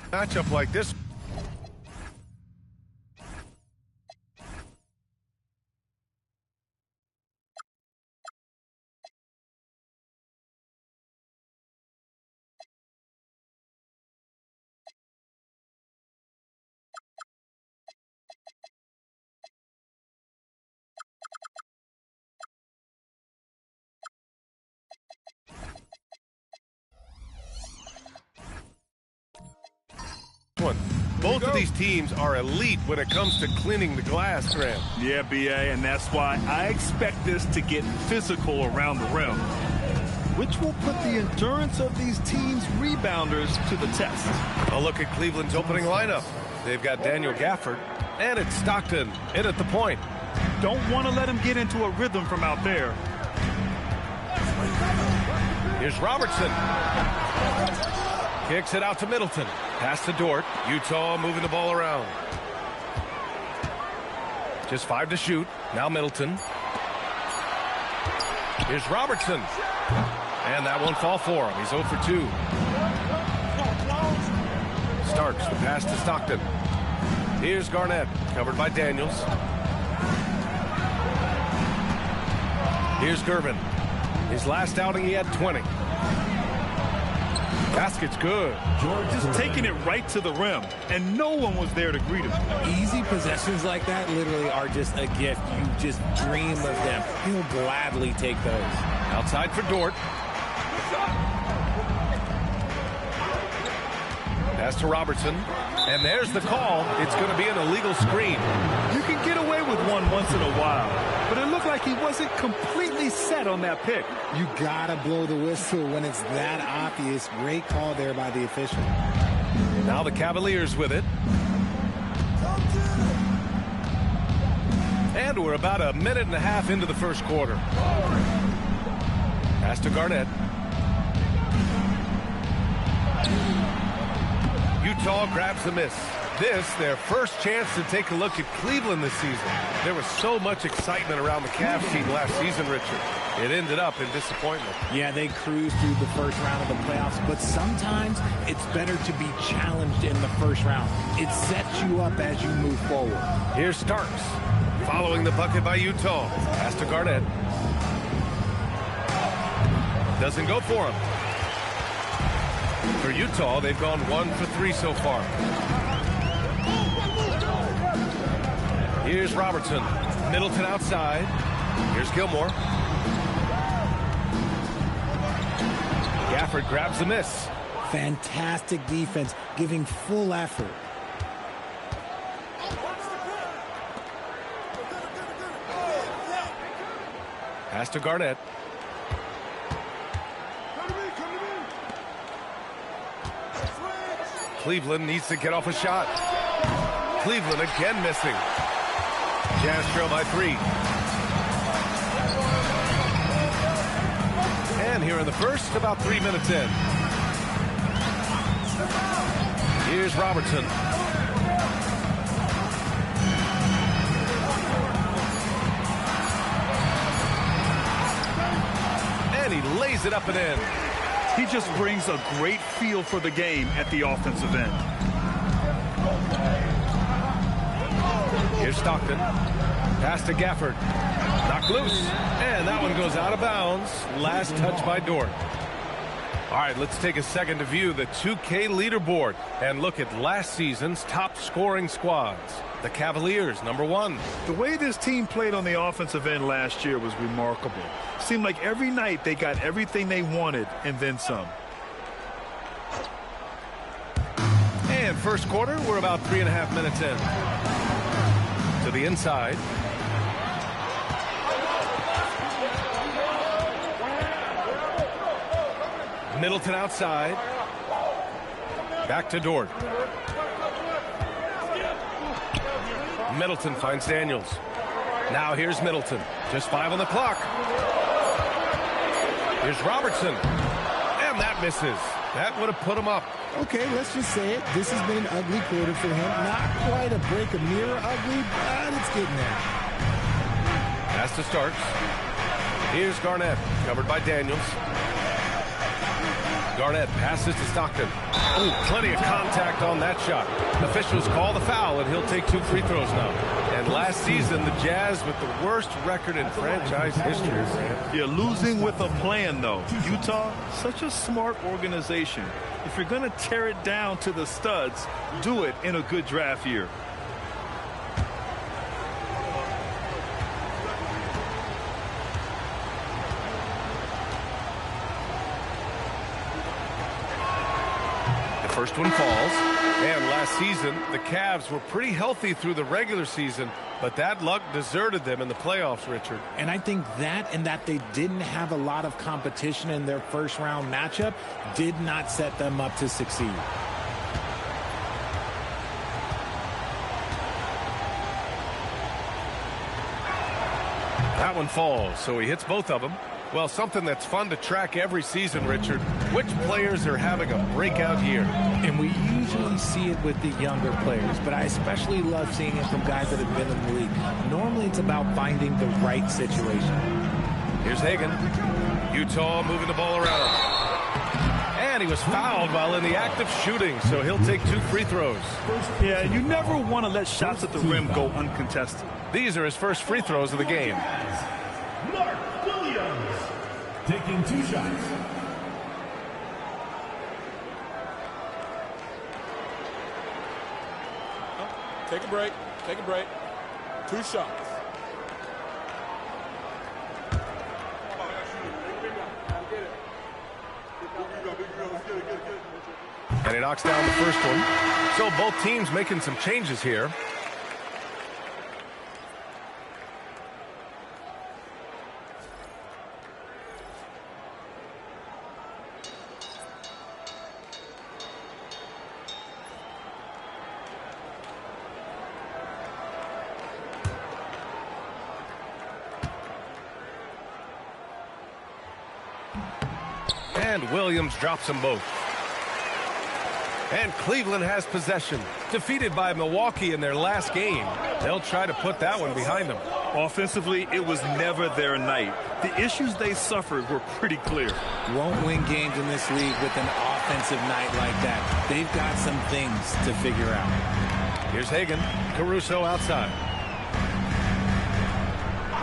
Speaker 1: Matchup like this. Both of these teams are elite when it comes to cleaning the glass, Graham.
Speaker 2: Yeah, B.A., and that's why I expect this to get physical around the rim, which will put the endurance of these teams' rebounders to the test.
Speaker 1: A look at Cleveland's opening lineup. They've got Daniel Gafford, and it's Stockton in at the point.
Speaker 2: Don't want to let him get into a rhythm from out there.
Speaker 1: Here's Robertson. Kicks it out to Middleton. Pass to Dort. Utah moving the ball around. Just 5 to shoot. Now Middleton. Here's Robertson. And that won't fall for him. He's 0 for 2. Starks the pass to Stockton. Here's Garnett. Covered by Daniels. Here's Gervin. His last outing, he had 20. Basket's good.
Speaker 2: Just taking it right to the rim, and no one was there to greet him.
Speaker 11: Easy possessions like that literally are just a gift. You just dream of them. He'll gladly take those.
Speaker 1: Outside for Dort. Pass to Robertson. And there's the call. It's going to be an illegal screen.
Speaker 2: You can get away with one once in a while, but it looked like he wasn't completely set on that pick.
Speaker 11: You gotta blow the whistle when it's that obvious. Great call there by the official.
Speaker 1: Now the Cavaliers with it. And we're about a minute and a half into the first quarter. Pass to Garnett. Utah grabs the miss. This, their first chance to take a look at Cleveland this season. There was so much excitement around the Cavs team last season, Richard. It ended up in disappointment.
Speaker 11: Yeah, they cruised through the first round of the playoffs, but sometimes it's better to be challenged in the first round. It sets you up as you move forward.
Speaker 1: Here's Starks, following the bucket by Utah. Pass to Garnett. Doesn't go for him. For Utah, they've gone 1 for 3 so far. Here's Robertson. Middleton outside. Here's Gilmore. Gafford grabs the miss.
Speaker 11: Fantastic defense, giving full effort.
Speaker 1: Pass to Garnett. Cleveland needs to get off a shot. Cleveland again missing. Jazz trail by 3. And here in the first, about 3 minutes in. Here's Robertson. And he lays it up and in.
Speaker 2: He just brings a great feel for the game at the offensive end.
Speaker 1: Here's Stockton. Pass to Gafford. Knocked loose. And that one goes out of bounds. Last touch by Dort. All right, let's take a second to view the 2K leaderboard and look at last season's top scoring squads. The Cavaliers, number 1.
Speaker 2: The way this team played on the offensive end last year was remarkable. Seemed like every night they got everything they wanted and then some.
Speaker 1: And first quarter, we're about 3.5 minutes in. To the inside. Middleton outside. Back to Dort. Middleton finds Daniels. Now here's Middleton. Just 5 on the clock. Here's Robertson. And that misses. That would have put him up.
Speaker 11: Okay, let's just say it. This has been an ugly quarter for him. Not quite a break of mirror ugly, but it's getting there.
Speaker 1: Pass to Starks. Here's Garnett. Covered by Daniels. Garnett passes to Stockton. Oh, plenty of contact on that shot. Officials call the foul, and he'll take 2 free throws now. And last season, the Jazz with the worst record in franchise history.
Speaker 2: You're losing with a plan, though. Utah, such a smart organization. If you're going to tear it down to the studs, do it in a good draft year.
Speaker 1: First one falls. And last season, the Cavs were pretty healthy through the regular season, but that luck deserted them in the playoffs, Richard.
Speaker 11: And I think that and that they didn't have a lot of competition in their first round matchup did not set them up to succeed.
Speaker 1: That one falls, so he hits both of them. Well, something that's fun to track every season, Richard. Which players are having a breakout year?
Speaker 11: And we usually see it with the younger players, but I especially love seeing it from guys that have been in the league. Normally, it's about finding the right situation.
Speaker 1: Here's Hagan. Utah moving the ball around. And he was fouled while in the act of shooting, so he'll take 2 free throws.
Speaker 2: Yeah, you never want to let shots at the rim go uncontested.
Speaker 1: These are his first free throws of the game.
Speaker 8: Taking 2 shots.
Speaker 7: Take a break. Take a break. 2 shots.
Speaker 1: And he knocks down the first one. So both teams making some changes here. And Williams drops them both. And Cleveland has possession. Defeated by Milwaukee in their last game. They'll try to put that one behind them.
Speaker 2: Offensively, it was never their night. The issues they suffered were pretty clear.
Speaker 11: Won't win games in this league with an offensive night like that. They've got some things to figure out.
Speaker 1: Here's Hagan. Caruso outside.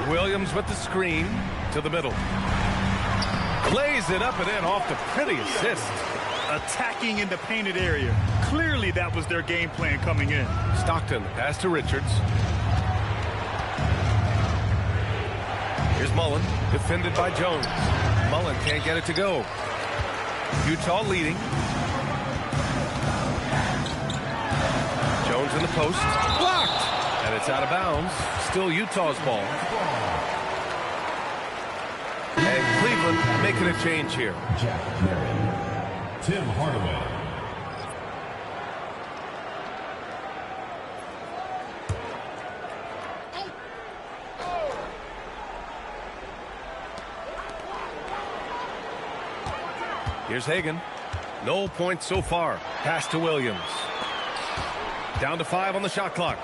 Speaker 1: Williams with the screen to the middle. Lays it up and in off the pretty assist.
Speaker 2: Attacking in the painted area. Clearly that was their game plan coming in.
Speaker 1: Stockton, pass to Richards. Here's Mullen, defended by Jones. Mullen can't get it to go. Utah leading. Jones in the post. Blocked! And it's out of bounds. Still Utah's ball. And Cleveland making a change here.
Speaker 8: Jack Mary. Tim Hardaway.
Speaker 1: Here's Hagan. No points so far. Pass to Williams. Down to 5 on the shot clock.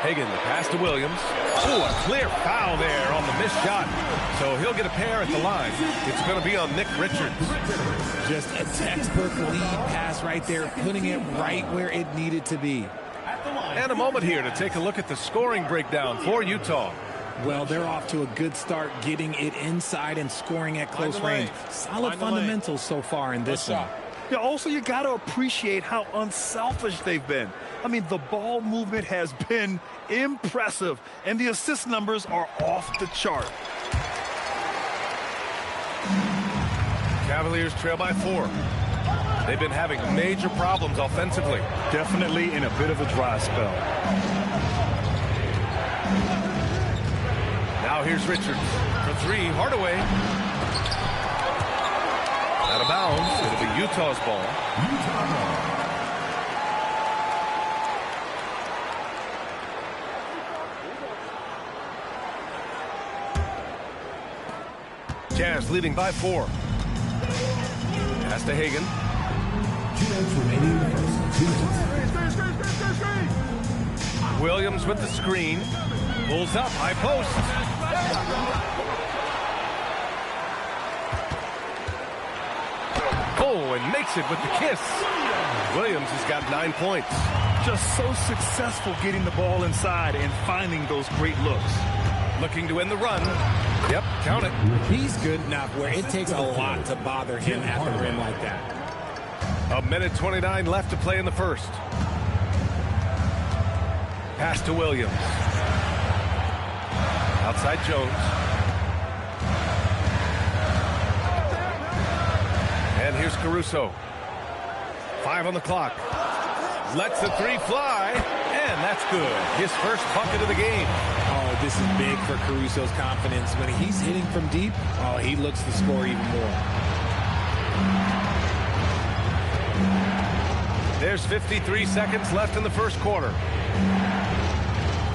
Speaker 1: Hagan, the pass to Williams. Oh, a clear foul there on the missed shot. So he'll get a pair at the line. It's going to be on Nick Richards.
Speaker 11: Just a textbook lead pass right there, putting it right where it needed to be.
Speaker 1: And a moment here to take a look at the scoring breakdown for Utah.
Speaker 11: Well, they're off to a good start getting it inside and scoring at close range. Solid fundamentals so far in this one.
Speaker 2: Yeah, also, you got to appreciate how unselfish they've been. I mean, the ball movement has been impressive, and the assist numbers are off the chart.
Speaker 1: Cavaliers trail by 4. They've been having major problems offensively.
Speaker 2: Definitely in a bit of a dry spell.
Speaker 1: Now here's Richards for 3. Hardaway. Out of bounds. It'll be Utah's ball. Jazz leading by 4. Pass to Hagan.
Speaker 8: 2 minutes remaining in the first. 2 minutes.
Speaker 1: Williams with the screen. Pulls up. High post. Oh, and makes it with the kiss. Williams has got 9 points.
Speaker 2: Just so successful getting the ball inside and finding those great looks.
Speaker 1: Looking to win the run. Yep, count it.
Speaker 11: He's good enough where it takes a lot to bother him at the rim like that.
Speaker 1: 1:29 left to play in the first. Pass to Williams. Outside Jones. And here's Caruso. 5 on the clock. Lets the 3 fly. And that's good. His first bucket of the game.
Speaker 11: Oh, this is big for Caruso's confidence. When he's hitting from deep, oh, he looks to score even more.
Speaker 1: There's 53 seconds left in the first quarter.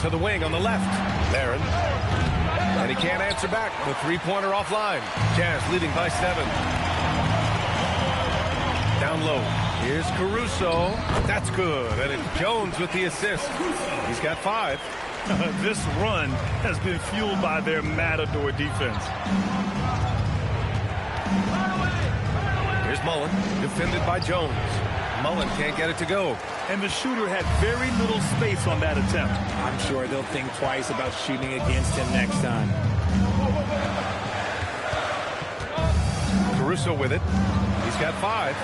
Speaker 1: To the wing on the left. Barron. And he can't answer back. The 3-pointer offline. Jazz leading by 7. Down low. Here's Caruso. That's good. And it's Jones with the assist. He's got 5.
Speaker 2: This run has been fueled by their Matador defense.
Speaker 1: Here's Mullen. Defended by Jones. Mullen can't get it to go.
Speaker 2: And the shooter had very little space on that attempt.
Speaker 11: I'm sure they'll think twice about shooting against him next time.
Speaker 1: Caruso with it. He's got 5.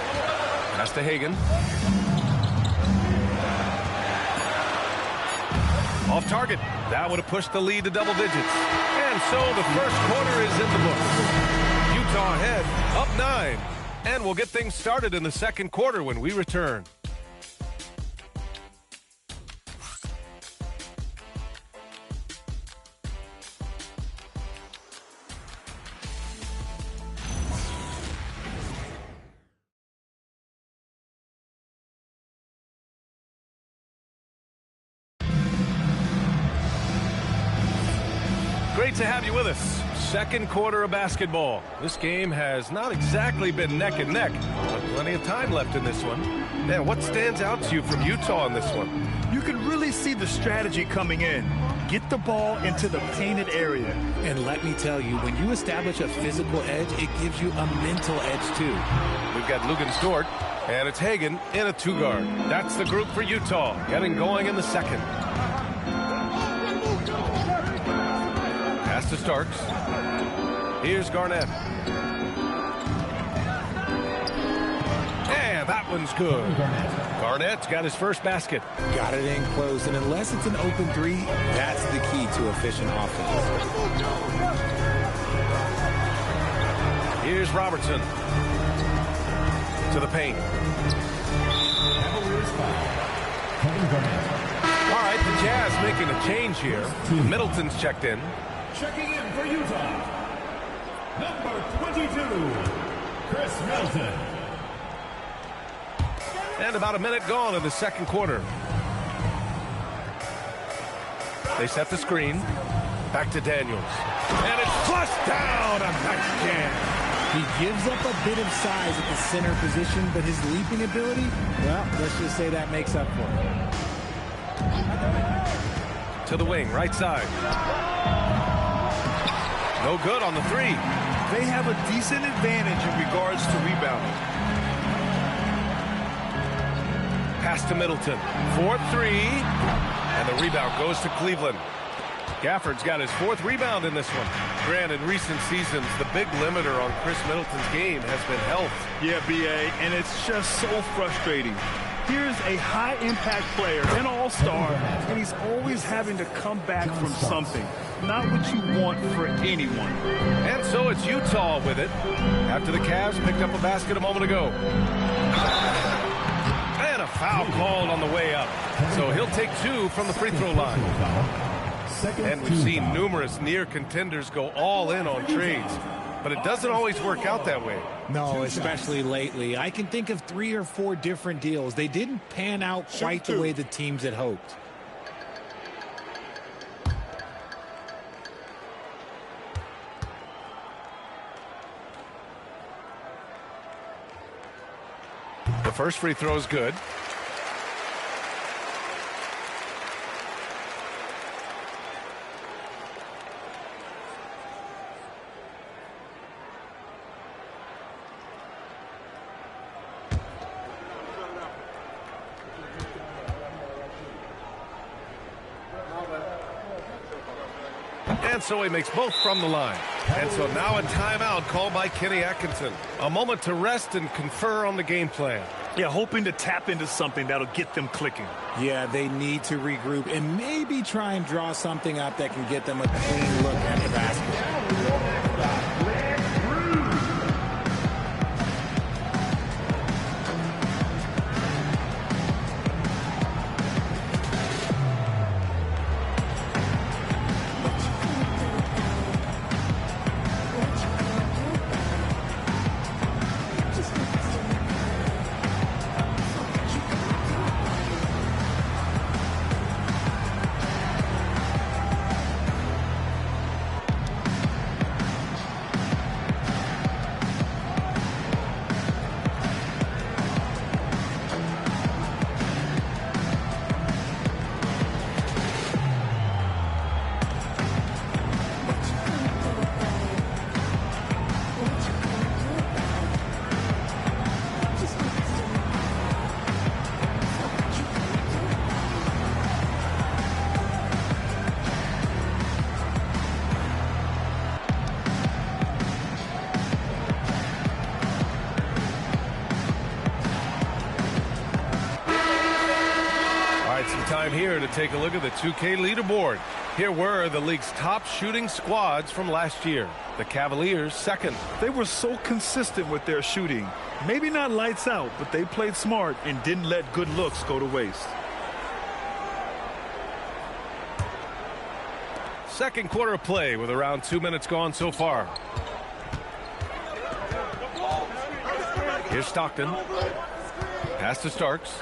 Speaker 1: Pass to Hagan. Off target. That would have pushed the lead to double digits. And so the first quarter is in the books. Utah ahead, up 9. And we'll get things started in the second quarter when we return. Great to have you with us. Second quarter of basketball. This game has not exactly been neck and neck, but plenty of time left in this one. Man, what stands out to you from Utah in this one?
Speaker 2: You can really see the strategy coming in. Get the ball into the painted area.
Speaker 11: And let me tell you, when you establish a physical edge, it gives you a mental edge too.
Speaker 1: We've got Lugens Dort, and it's Hagan in a 2-guard. That's the group for Utah, getting going in the second. Pass to Starks. Here's Garnett. And that one's good. Garnett's got his first basket.
Speaker 11: Got it in close, and unless it's an open 3, that's the key to efficient offense.
Speaker 1: Here's Robertson. To the paint. All right, the Jazz making a change here. Middleton's checked in.
Speaker 8: Checking in for Utah, number 22, Chris Middleton.
Speaker 1: And about a minute gone in the second quarter. They set the screen. Back to Daniels. And it's flushed down. A nice jam.
Speaker 11: He gives up a bit of size at the center position, but his leaping ability, well, let's just say that makes up for it.
Speaker 1: To the wing, right side. No good on the 3.
Speaker 2: They have a decent advantage in regards to rebounding.
Speaker 1: Pass to Middleton. 4-3. And the rebound goes to Cleveland. Gafford's got his 4th rebound in this one. Granted, in recent seasons, the big limiter on Chris Middleton's game has been health.
Speaker 2: Yeah, B.A., and it's just so frustrating. Here's a high-impact player, an all-star, and he's always having to come back from something. Not what you want for anyone.
Speaker 1: And so it's Utah with it. After the Cavs picked up a basket a moment ago. And a foul called on the way up. So he'll take 2 from the free throw line. And we've seen numerous near contenders go all in on trades. But it doesn't always work out that way.
Speaker 11: No, especially lately. I can think of 3 or 4 different deals. They didn't pan out quite the way the teams had hoped.
Speaker 1: The first free throw is good. And so he makes both from the line. And so now a timeout called by Kenny Atkinson. A moment to rest and confer on the game plan.
Speaker 2: Yeah, hoping to tap into something that'll get them clicking.
Speaker 11: Yeah, they need to regroup and maybe try and draw something up that can get them a clean look at the basket.
Speaker 1: Here to take a look at the 2K leaderboard. Here were the league's top shooting squads from last year. The Cavaliers second.
Speaker 2: They were so consistent with their shooting. Maybe not lights out, but they played smart and didn't let good looks go to waste.
Speaker 1: Second quarter of play with around 2 minutes gone so far. Here's Stockton. Pass to Starks.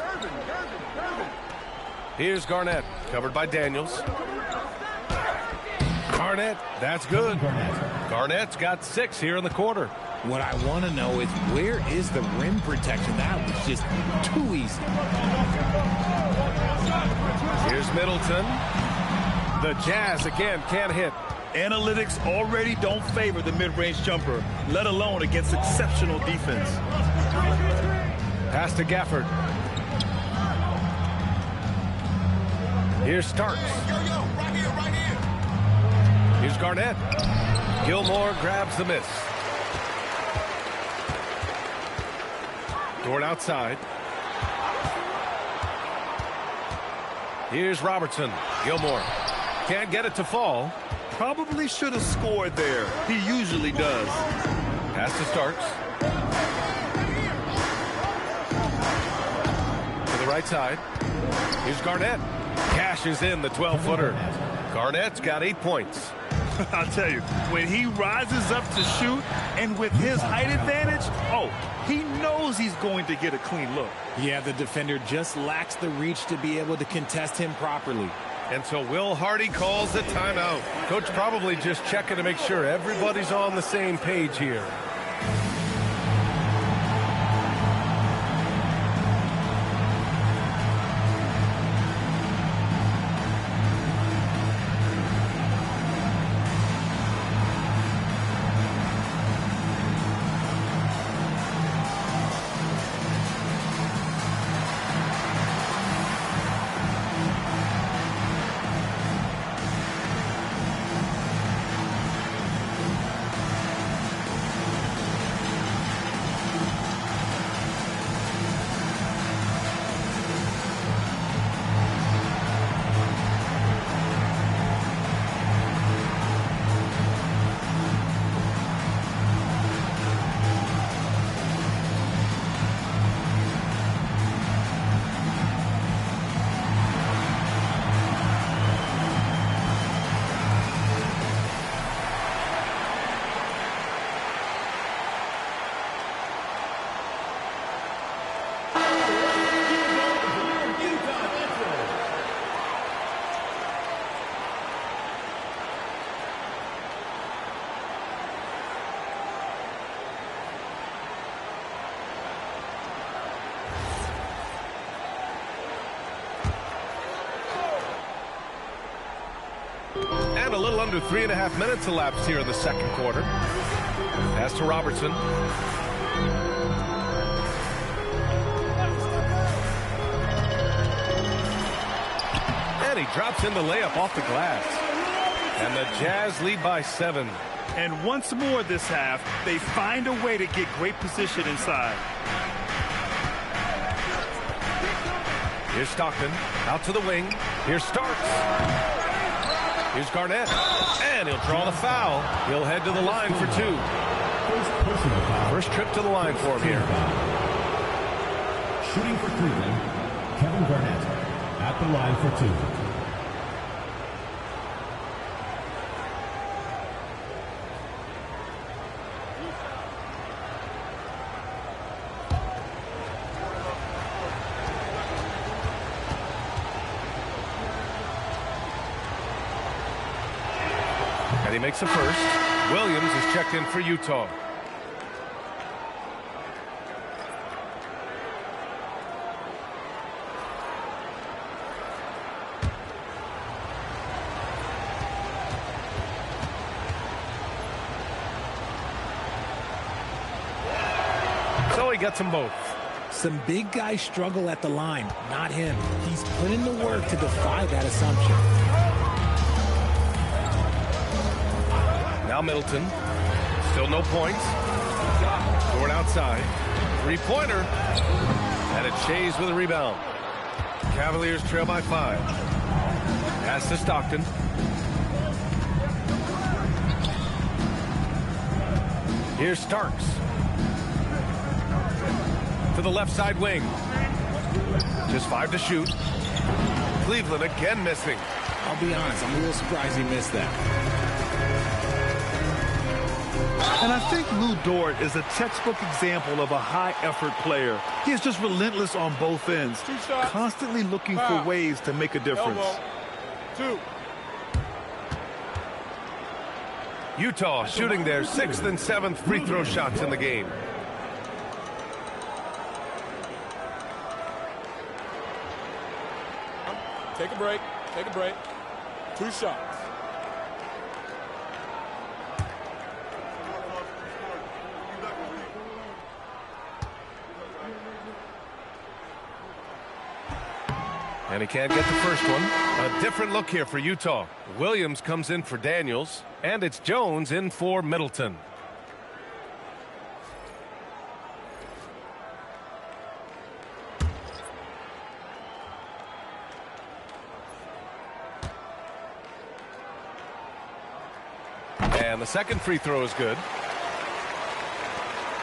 Speaker 1: Here's Garnett, covered by Daniels. Garnett, that's good. Garnett's got 6 here in the quarter.
Speaker 11: What I want to know is where is the rim protection? That was just too easy.
Speaker 1: Here's Middleton. The Jazz again can't hit.
Speaker 2: Analytics already don't favor the mid-range jumper, let alone against exceptional defense.
Speaker 1: Pass to Gafford. Here's Starks. Here's Garnett. Gilmore grabs the miss. Dort outside. Here's Robertson. Gilmore can't get it to fall.
Speaker 2: Probably should have scored there. He usually does.
Speaker 1: Pass to Starks. To the right side. Here's Garnett. Cashes in the 12-footer. Garnett's got 8 points.
Speaker 2: I'll tell you, when he rises up to shoot and with his height advantage, he knows he's going to get a clean look.
Speaker 11: Yeah, the defender just lacks the reach to be able to contest him properly.
Speaker 1: And so Will Hardy calls the timeout. Coach probably just checking to make sure everybody's on the same page here. a little under 3.5 minutes elapsed here in the second quarter. Pass to Robertson. And he drops in the layup off the glass. And the Jazz lead by 7.
Speaker 2: And once more this half, they find a way to get great position inside.
Speaker 1: Here's Stockton, out to the wing. Here's Starks. Here's Garnett, and he'll draw the foul. He'll head to the line for 2. First trip to the line for him here.
Speaker 8: Shooting for Cleveland, Kevin Garnett at the line for 2.
Speaker 1: And he makes a first. Williams is checked in for Utah. So he gets them both.
Speaker 11: Some big guys struggle at the line, not him. He's put in the work to defy that assumption.
Speaker 1: Now Middleton. Still no points. Toward outside. Three-pointer. And it's Shays with a rebound. Cavaliers trail by 5. Pass to Stockton. Here's Starks. To the left side wing. Just 5 to shoot. Cleveland again missing.
Speaker 11: I'll be honest, I'm a little surprised he missed that.
Speaker 2: And I think Lou Dort is a textbook example of a high-effort player. He is just relentless on both ends, constantly looking for ways to make a difference.
Speaker 17: Elbow. 2.
Speaker 1: Utah shooting their 6th and 7th free throw shots in the game.
Speaker 17: Take a break. Take a break. 2 shots.
Speaker 1: And he can't get the first one. A different look here for Utah. Williams comes in for Daniels, and it's Jones in for Middleton. And the second free throw is good.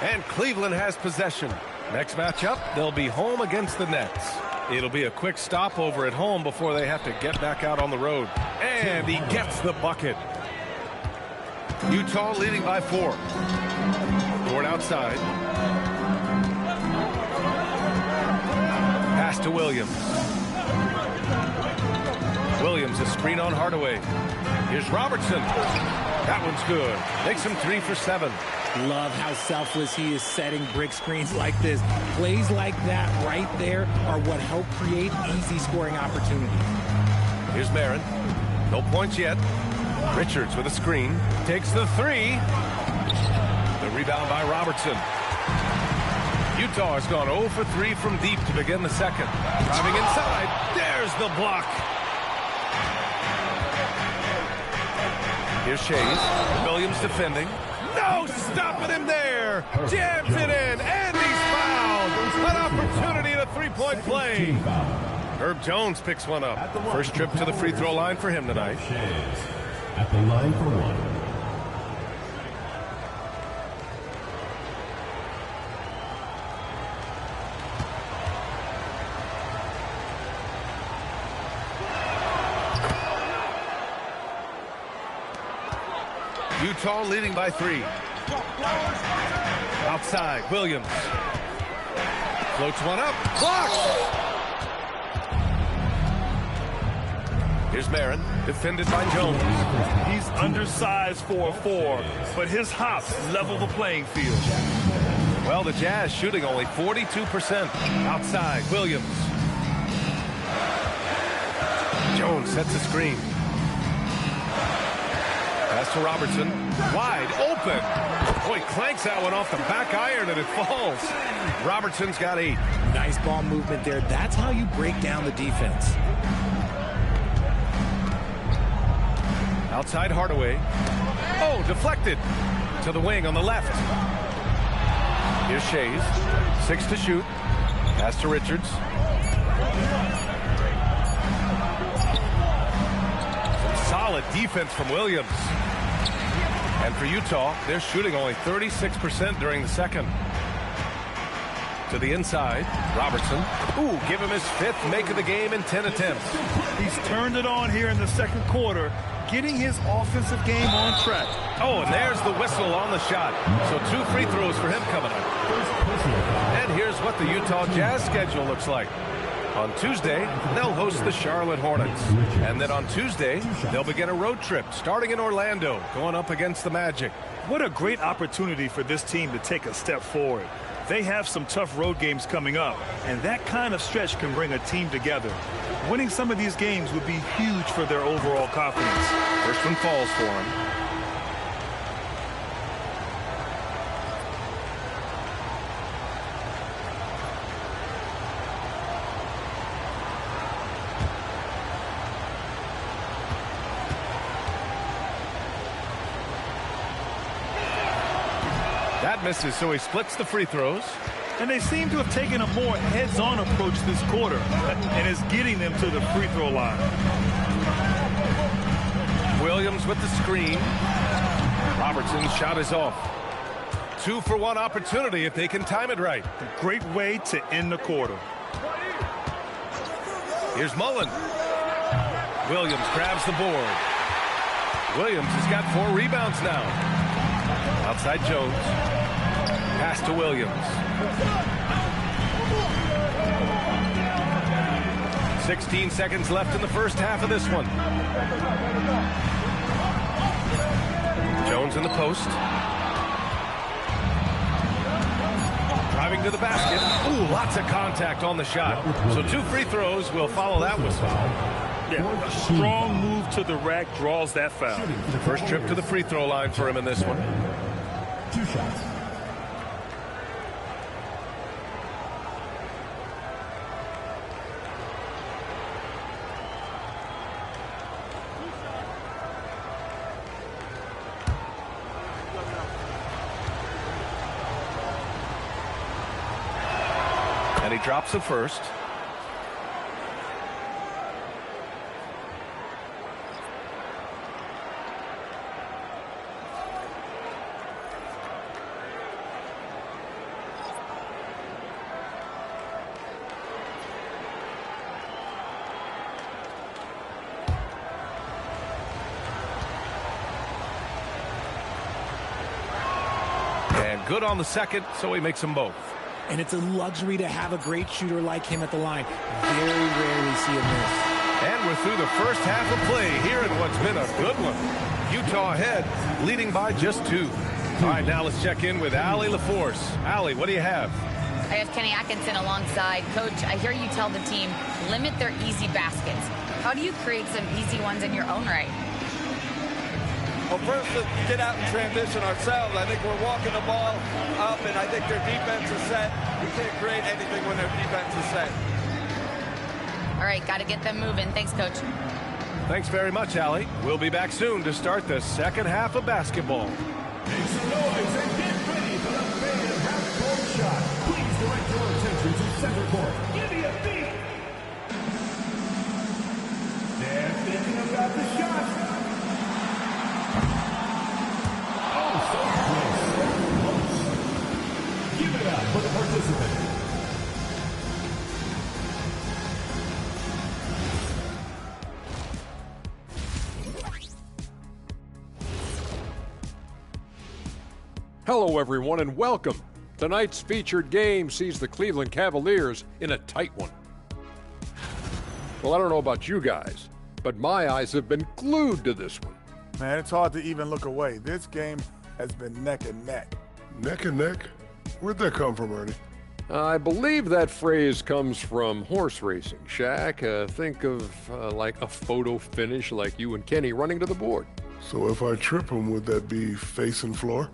Speaker 1: And Cleveland has possession. Next matchup, they'll be home against the Nets. It'll be a quick stopover at home before they have to get back out on the road. And he gets the bucket. Utah leading by 4. Toward outside. Pass to Williams. Williams, a screen on Hardaway. Here's Robertson. That one's good. Makes him 3 for 7.
Speaker 11: Love how selfless he is setting brick screens like this. Plays like that right there are what help create easy scoring opportunity.
Speaker 1: Here's Marin. No points yet. Richards with a screen. Takes the 3. The rebound by Robertson. Utah has gone 0 for 3 from deep to begin the second. Driving inside. There's the block. Here's Shays. Williams defending. No, stopping him there. Jams it in, and he's fouled. An opportunity at a three-point play. Herb Jones picks one up. First trip to the free throw line for him tonight.
Speaker 8: At the line for 1.
Speaker 1: Utah leading by 3. Outside, Williams. Floats one up. Blocked! Here's Marin, defended by Jones.
Speaker 2: He's undersized for a 4, but his hops level the playing field.
Speaker 1: Well, the Jazz shooting only 42%. Outside, Williams. Jones sets a screen. Pass to Robertson. Wide open. Boy, clanks that one off the back iron and it falls. Robertson's got 8.
Speaker 11: Nice ball movement there. That's how you break down the defense.
Speaker 1: Outside Hardaway. Oh, deflected. To the wing on the left. Here's Shays. 6 to shoot. Pass to Richards. Some solid defense from Williams. And for Utah, they're shooting only 36% during the second. To the inside, Robertson. Ooh, give him his 5th make of the game in 10 attempts.
Speaker 2: He's turned it on here in the second quarter, getting his offensive game on track.
Speaker 1: Oh, and there's the whistle on the shot. So 2 free throws for him coming up. And here's what the Utah Jazz schedule looks like. On Tuesday, they'll host the Charlotte Hornets. And then on Tuesday, they'll begin a road trip starting in Orlando, going up against the Magic.
Speaker 2: What a great opportunity for this team to take a step forward. They have some tough road games coming up, and that kind of stretch can bring a team together. Winning some of these games would be huge for their overall confidence.
Speaker 1: First one falls for him. That misses, so he splits the free throws.
Speaker 2: And they seem to have taken a more heads-on approach this quarter, and is getting them to the free throw line.
Speaker 1: Williams with the screen. Robertson's shot is off. 2-for-1 opportunity if they can time it right.
Speaker 2: A great way to end the quarter.
Speaker 1: Here's Mullen. Williams grabs the board. Williams has got 4 rebounds now. Outside Jones. Pass to Williams. 16 seconds left in the first half of this one. Jones in the post. Driving to the basket. Ooh, lots of contact on the shot. So 2 free throws will follow that whistle.
Speaker 2: Yeah, a strong move to the rack draws that foul.
Speaker 1: First trip to the free throw line for him in this one.
Speaker 8: 2 shots.
Speaker 1: And he drops the first. And good on the second, so he makes them both.
Speaker 11: And it's a luxury to have a great shooter like him at the line. Very rarely see him miss.
Speaker 1: And we're through the first half of play here in what's been a good one. Utah ahead, leading by just 2. All right, now let's check in with Allie LaForce. Allie, what do you have?
Speaker 9: I have Kenny Atkinson alongside. Coach, I hear you tell the team, limit their easy baskets. How do you create some easy ones in your own right?
Speaker 21: Well, first, let's get out and transition ourselves. I think we're walking the ball up, and I think their defense is set. We can't create anything when their defense is set.
Speaker 9: All right, got to get them moving. Thanks, Coach.
Speaker 1: Thanks very much, Allie. We'll be back soon to start the second half of basketball.
Speaker 8: Make some noise and get ready for the main half-court shot. Please direct your attention to center court. Give me a beat. They're thinking about the shot. Give it up for the participant.
Speaker 5: Hello, everyone, and welcome. Tonight's featured game sees the Cleveland Cavaliers in a tight one. Well, I don't know about you guys, but my eyes have been glued to this one.
Speaker 7: Man, it's hard to even look away. This game has been neck and neck.
Speaker 6: Neck and neck? Where'd that come from, Ernie?
Speaker 5: I believe that phrase comes from horse racing, Shaq. Think of like a photo finish like you and Kenny running to the board.
Speaker 6: So if I trip him, would that be face and floor?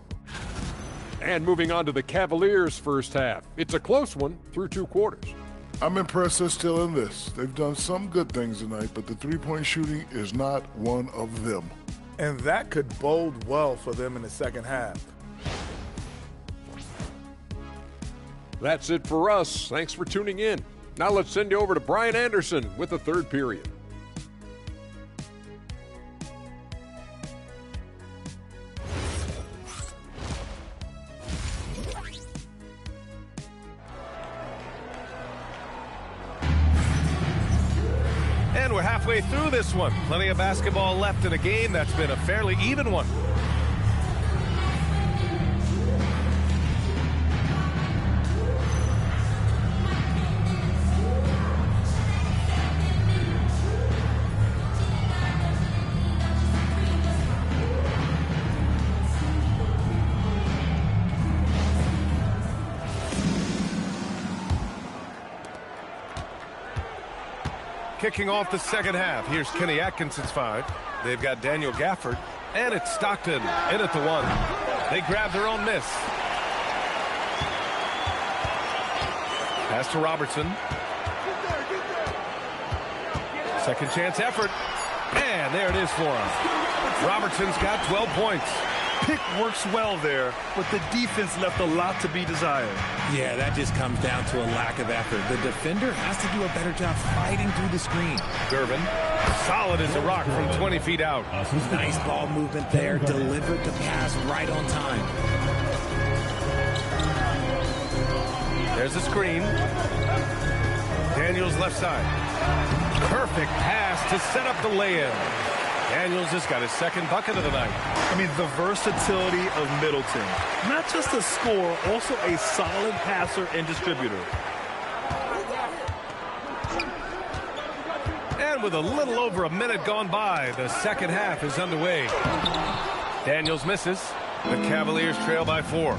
Speaker 5: And moving on to the Cavaliers' first half. It's a close one through 2 quarters.
Speaker 6: I'm impressed they're still in this. They've done some good things tonight, but the three-point shooting is not one of them.
Speaker 7: And that could bode well for them in the second half.
Speaker 5: That's it for us. Thanks for tuning in. Now let's send you over to Brian Anderson with the third period.
Speaker 1: And we're halfway through this one. Plenty of basketball left in a game that's been a fairly even one. Kicking off the second half. Here's Kenny Atkinson's 5. They've got Daniel Gafford, and it's Stockton in at the 1. They grab their own miss. Pass to Robertson. Second chance effort. And there it is for him. Robertson's got 12 points.
Speaker 2: Pick works well there, but the defense left a lot to be desired.
Speaker 11: Yeah, that just comes down to a lack of effort. The defender has to do a better job fighting through the screen.
Speaker 1: Durbin, solid as a rock from 20 feet out.
Speaker 11: Nice ball movement there. Delivered the pass right on time.
Speaker 1: There's a screen. Daniels left side. Perfect pass to set up the lay-in. Daniels has got his second bucket of the night.
Speaker 2: I mean, the versatility of Middleton. Not just a scorer, also a solid passer and distributor.
Speaker 1: And with a little over a minute gone by, the second half is underway. Daniels misses. The Cavaliers trail by 4.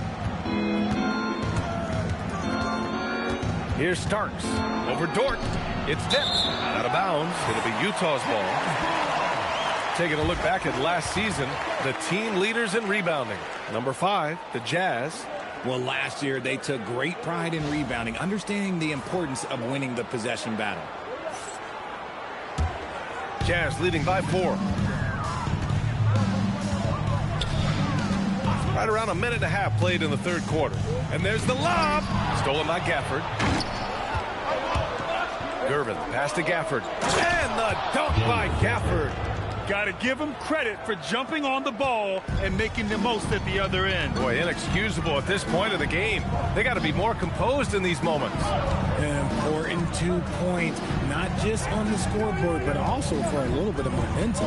Speaker 1: Here's Starks over Dort. It's tipped. Out of bounds. It'll be Utah's ball. Taking a look back at last season, the team leaders in rebounding. Number 5, the Jazz.
Speaker 11: Well, last year they took great pride in rebounding, understanding the importance of winning the possession battle.
Speaker 1: Jazz leading by 4. Right around a minute and a half played in the third quarter. And there's the lob. Stolen by Gafford. Gervin, pass to Gafford. And the dunk by Gafford.
Speaker 2: Got to give him credit for jumping on the ball and making the most at the other end.
Speaker 1: Boy, inexcusable at this point of the game. They got to be more composed in these moments.
Speaker 11: An important 2 points, not just on the scoreboard, but also for a little bit of momentum.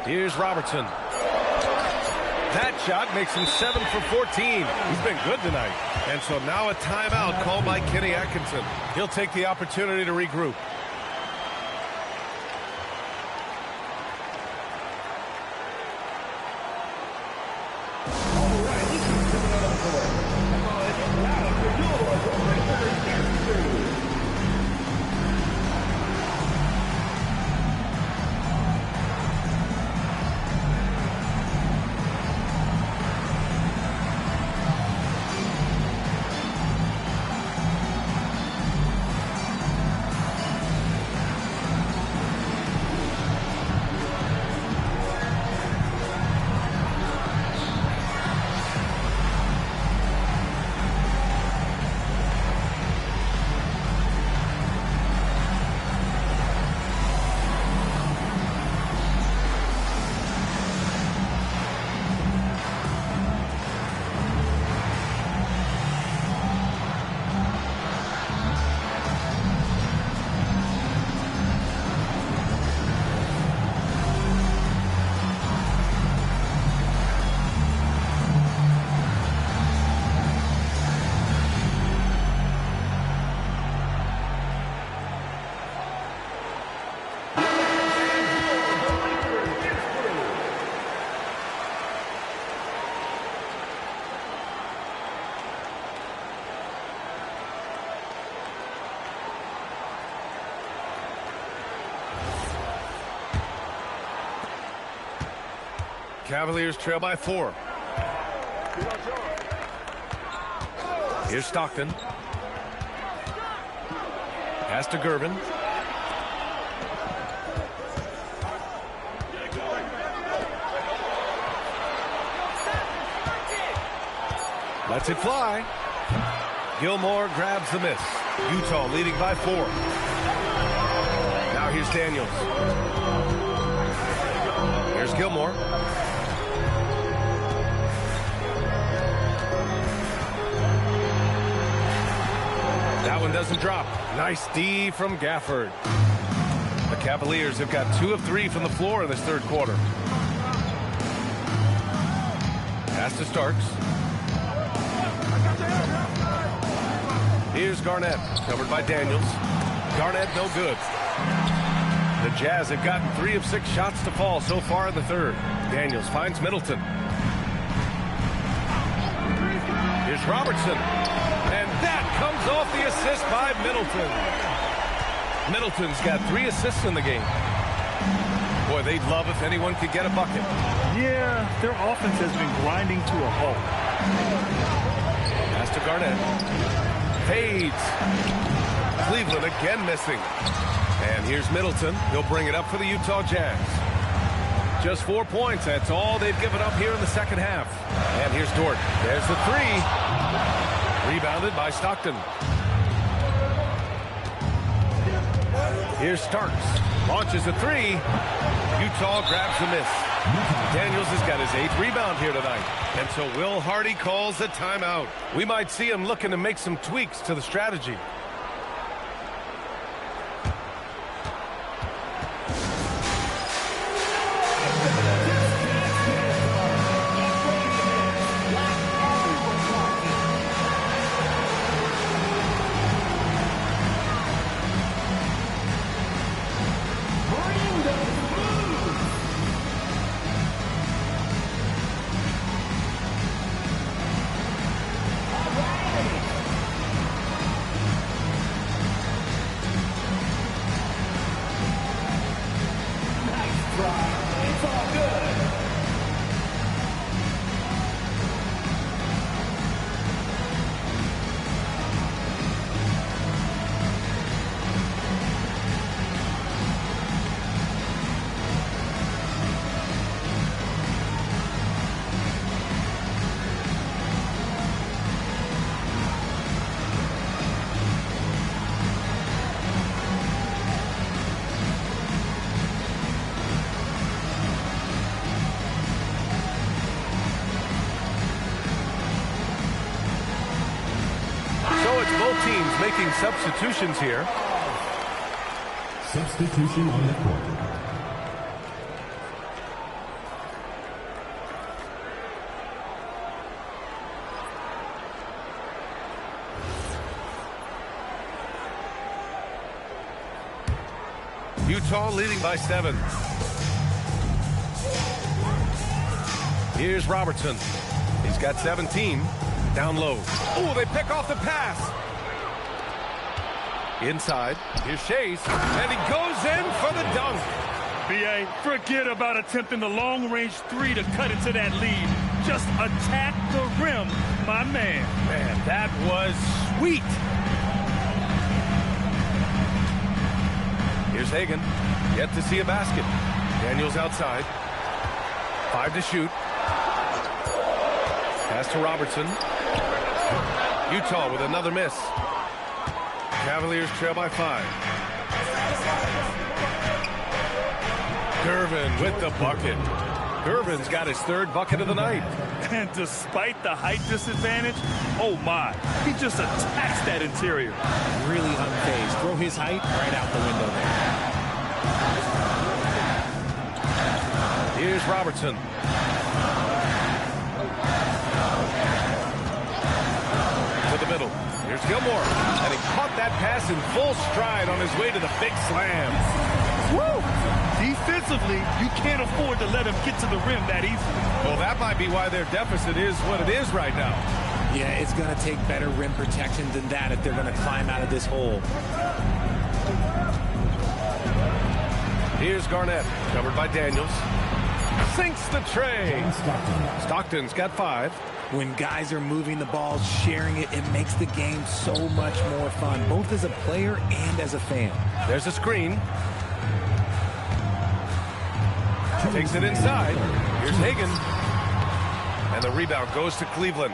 Speaker 1: Here's Robertson. That shot makes him 7 for 14. He's been good tonight. And so now a timeout called by Kenny Atkinson. He'll take the opportunity to regroup. Cavaliers trail by 4. Here's Stockton. Pass to Gervin. Lets it fly. Gilmore grabs the miss. Utah leading by 4. Now here's Daniels. Here's Gilmore. That one doesn't drop. Nice D from Gafford. The Cavaliers have got 2 of 3 from the floor in this third quarter. Pass to Starks. Here's Garnett, covered by Daniels. Garnett no good. The Jazz have gotten 3 of 6 shots to fall so far in the third. Daniels finds Middleton. Here's Robertson. And that comes off the assist by Middleton. Middleton's got 3 assists in the game. Boy, they'd love if anyone could get a bucket.
Speaker 2: Yeah, their offense has been grinding to a halt.
Speaker 1: Pass to Garnett. Fades. Cleveland again missing. And here's Middleton. He'll bring it up for the Utah Jazz. Just 4 points. That's all they've given up here in the second half. And here's Dort. There's the 3. Rebounded by Stockton. Here's Starks. Launches a 3. Utah grabs the miss. Daniels has got his 8th rebound here tonight. And so Will Hardy calls the timeout. We might see him looking to make some tweaks to the strategy. Making substitutions here.
Speaker 8: Substitution on the court.
Speaker 1: Utah leading by 7. Here's Robertson. He's got 17. Down low. Oh, they pick off the pass. Inside, here's Chase, and he goes in for the dunk.
Speaker 2: B.A., forget about attempting the long-range 3 to cut into that lead. Just attack the rim, my man.
Speaker 1: Man, that was sweet. Here's Hagan, yet to see a basket. Daniels outside. 5 to shoot. Pass to Robertson. Utah with another miss. Cavaliers trail by 5. Gervin with the bucket. Gervin's got his 3rd bucket of the night.
Speaker 2: And despite the height disadvantage, oh my, he just attacks that interior.
Speaker 11: Really unfazed. Throw his height right out the window there.
Speaker 1: Here's Robertson. To the middle. Here's Gilmore, and he caught that pass in full stride on his way to the big slam.
Speaker 2: Woo! Defensively, you can't afford to let him get to the rim that easily.
Speaker 1: Well, that might be why their deficit is what it is right now.
Speaker 11: Yeah, it's going to take better rim protection than that if they're going to climb out of this hole.
Speaker 1: Here's Garnett, covered by Daniels. Sinks the tray. Stockton's got 5.
Speaker 11: When guys are moving the ball, sharing it, it makes the game so much more fun, both as a player and as a fan.
Speaker 1: There's a screen. Takes it inside. Here's Hagan. And the rebound goes to Cleveland.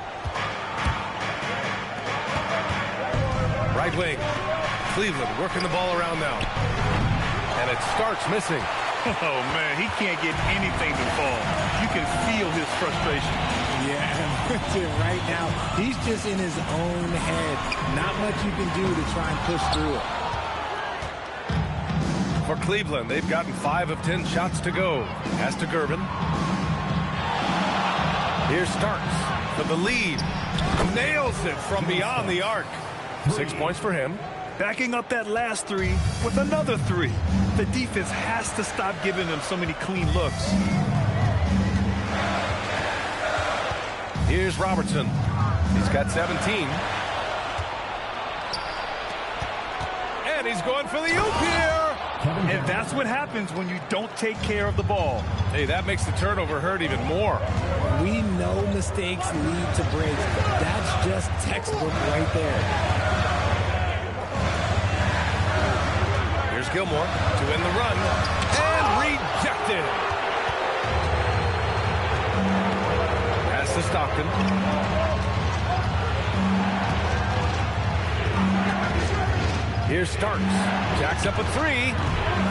Speaker 1: Right wing. Cleveland working the ball around now. And it starts missing.
Speaker 2: Oh, man, he can't get anything to fall. You can feel his frustration.
Speaker 11: Yeah, right now, he's just in his own head. Not much you can do to try and push through it.
Speaker 1: For Cleveland, they've gotten 5 of 10 shots to go. Pass to Gervin. Here's Starks for the lead. Nails it from beyond the arc. 6 points for him.
Speaker 2: Backing up that last 3 with another 3. The defense has to stop giving them so many clean looks.
Speaker 1: Here's Robertson. He's got 17. And he's going for the oop here.
Speaker 2: And that's what happens when you don't take care of the ball.
Speaker 1: Hey, that makes the turnover hurt even more.
Speaker 11: We know mistakes lead to breaks. That's just textbook right there.
Speaker 1: Here's Gilmore to win the run. And rejected. Pass to Stockton. Here's Starks. Jacks up a 3.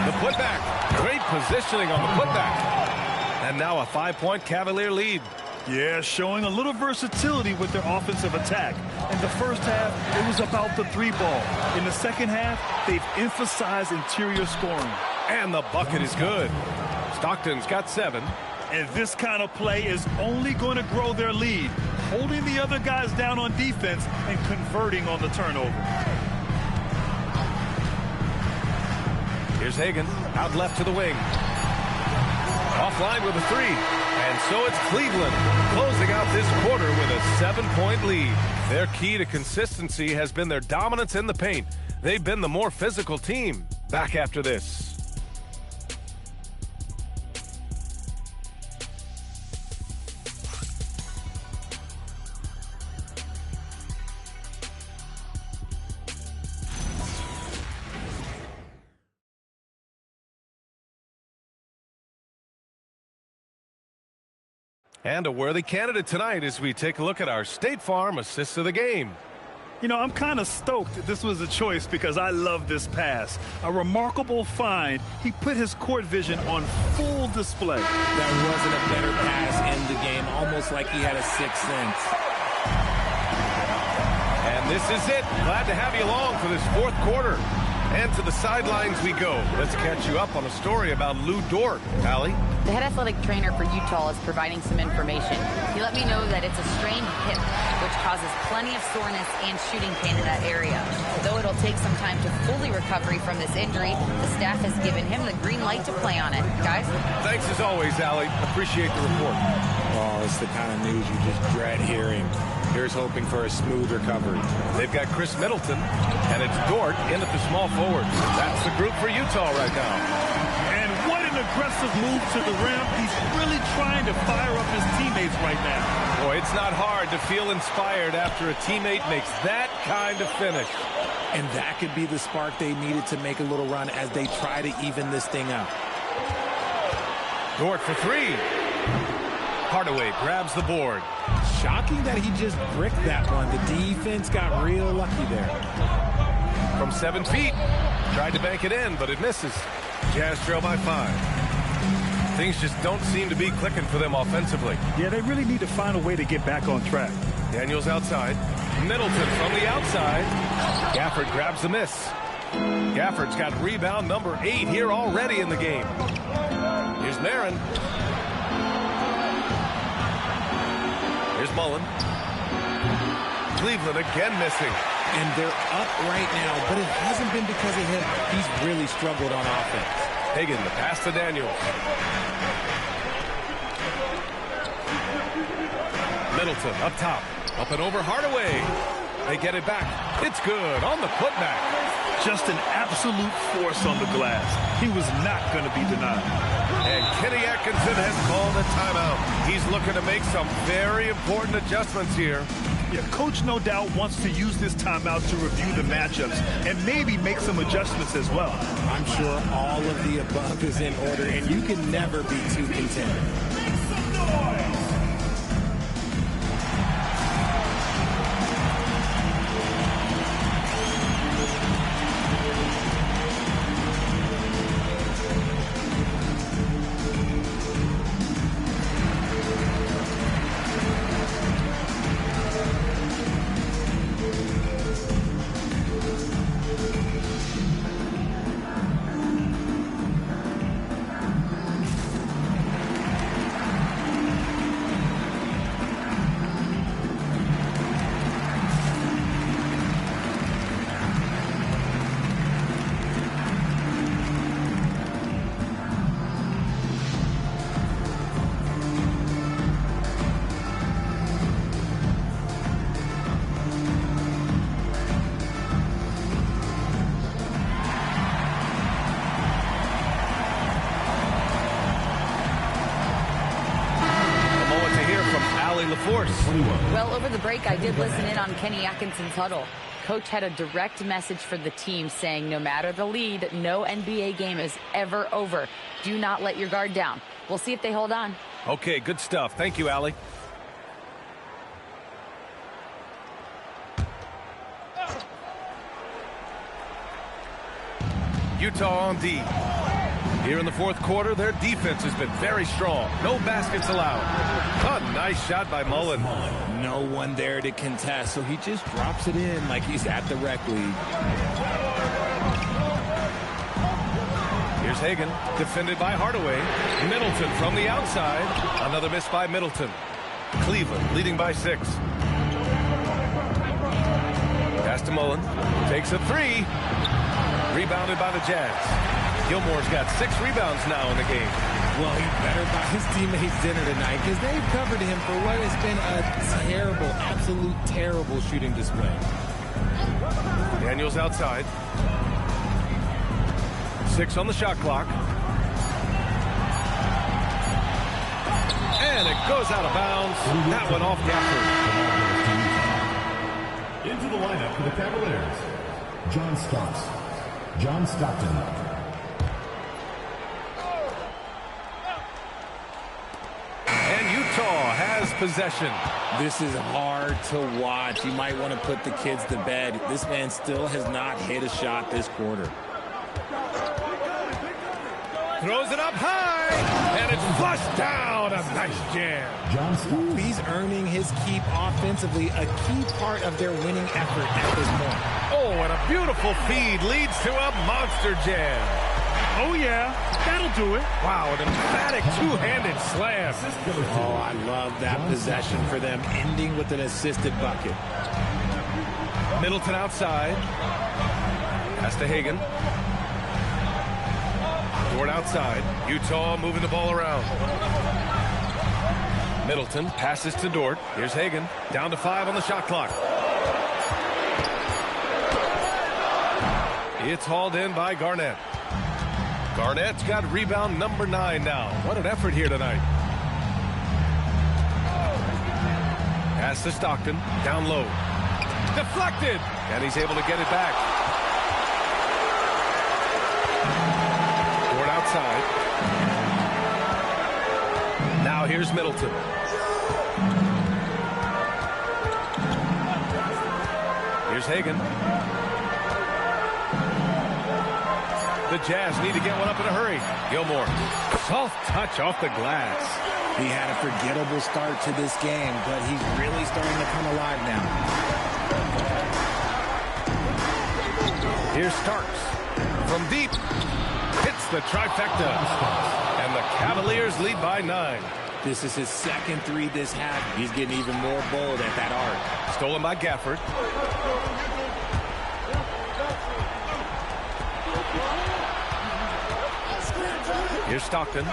Speaker 1: The putback. Great positioning on the putback. And now a 5-point Cavalier lead.
Speaker 2: Yeah, showing a little versatility with their offensive attack. In the first half, it was about the 3-ball. In the second half, they've emphasized interior scoring.
Speaker 1: And the bucket is good. Stockton's got 7.
Speaker 2: And this kind of play is only going to grow their lead, holding the other guys down on defense and converting on the turnover.
Speaker 1: Here's Hagan, out left to the wing. Offline with a 3. And so it's Cleveland closing out this quarter with a 7-point lead. Their key to consistency has been their dominance in the paint. They've been the more physical team. Back after this. And a worthy candidate tonight as we take a look at our State Farm assists of the game.
Speaker 2: You know, I'm kind of stoked that this was a choice because I love this pass. A remarkable find. He put his court vision on full display.
Speaker 11: That wasn't a better pass in the game, almost like he had a 6th sense.
Speaker 1: And this is it. Glad to have you along for this 4th quarter. And to the sidelines we go. Let's catch you up on a story about Lou Dort. Allie?
Speaker 9: The head athletic trainer for Utah is providing some information. He let me know that it's a strained hip, which causes plenty of soreness and shooting pain in that area. Though it'll take some time to fully recovery from this injury, the staff has given him the green light to play on it. Guys?
Speaker 1: Thanks as always, Allie. Appreciate the report.
Speaker 11: Oh, it's the kind of news you just dread hearing. Here's hoping for a smooth recovery.
Speaker 1: They've got Chris Middleton, and it's Dort in at the small forward. That's the group for Utah right now.
Speaker 2: And what an aggressive move to the rim. He's really trying to fire up his teammates right now.
Speaker 1: Boy, it's not hard to feel inspired after a teammate makes that kind of finish.
Speaker 11: And that could be the spark they needed to make a little run as they try to even this thing out.
Speaker 1: Dort for 3. Hardaway grabs the board.
Speaker 11: Shocking that he just bricked that one. The defense got real lucky there.
Speaker 1: From 7 feet. Tried to bank it in, but it misses. Jazz trail by 5. Things just don't seem to be clicking for them offensively.
Speaker 2: Yeah, they really need to find a way to get back on track.
Speaker 1: Daniels outside. Middleton from the outside. Gafford grabs the miss. Gafford's got rebound number 8 here already in the game. Here's Marin. Here's Mullen. Cleveland again missing.
Speaker 11: And they're up right now, but it hasn't been because of him. He's really struggled on offense.
Speaker 1: Hagan, the pass to Daniels. Middleton up top. Up and over Hardaway. They get it back. It's good on the putback.
Speaker 2: just an absolute force on the glass. He was not going to be denied.
Speaker 1: And Kenny Atkinson has called a timeout. He's looking to make some very important adjustments here.
Speaker 2: Yeah, Coach no doubt wants to use this timeout to review the matchups and maybe make some adjustments as well.
Speaker 11: I'm sure all of the above is in order, and you can never be too content.
Speaker 9: Well, over the break, I did listen in on Kenny Atkinson's huddle. Coach had a direct message for the team saying no matter the lead, no NBA game is ever over. Do not let your guard down. We'll see if they hold on.
Speaker 1: Okay, good stuff. Thank you, Allie. Utah on D. Here in the fourth quarter, their defense has been very strong. No baskets allowed. A nice shot by Mullen.
Speaker 11: No one there to contest, so he just drops it in like he's at the rec league.
Speaker 1: Here's Hagan, defended by Hardaway. Middleton from the outside. Another miss by Middleton. Cleveland leading by 6. Pass to Mullen. Takes a 3. Rebounded by the Jazz. Gilmore's got 6 rebounds now in the game.
Speaker 11: Well, he better buy his teammates dinner tonight because they've covered him for what has been a terrible, absolute terrible shooting display.
Speaker 1: Daniels outside. 6 on the shot clock. And it goes out of bounds. That one off Gafford.
Speaker 8: Into the lineup for the Cavaliers, John Stockton.
Speaker 1: Has possession.
Speaker 11: This is hard to watch. You might want to put the kids to bed. This man still has not hit a shot this quarter.
Speaker 1: Throws it up high, and it's flushed down. A nice jam.
Speaker 11: He's earning his keep offensively, a key part of their winning effort at this point.
Speaker 1: Oh, and a beautiful feed leads to a monster jam.
Speaker 2: Oh, yeah, that'll do it.
Speaker 1: Wow, an emphatic two-handed slam.
Speaker 11: Oh, I love that possession for them, ending with an assisted bucket.
Speaker 1: Middleton outside. Pass to Hagan. Dort outside. Utah moving the ball around. Middleton passes to Dort. Here's Hagan. Down to 5 on the shot clock. It's hauled in by Garnett. Garnett's got rebound number 9 now. What an effort here tonight. Pass to Stockton. Down low. Deflected. And he's able to get it back. Dort outside. Now here's Middleton. Here's Hagan. The Jazz need to get one up in a hurry. Gilmore, soft touch off the glass.
Speaker 11: He had a forgettable start to this game, but he's really starting to come alive now.
Speaker 1: Here's Starks. From deep, hits the trifecta. And the Cavaliers lead by 9.
Speaker 11: This is his second 3 this half. He's getting even more bold at that arc.
Speaker 1: Stolen by Gafford. Here's Stockton.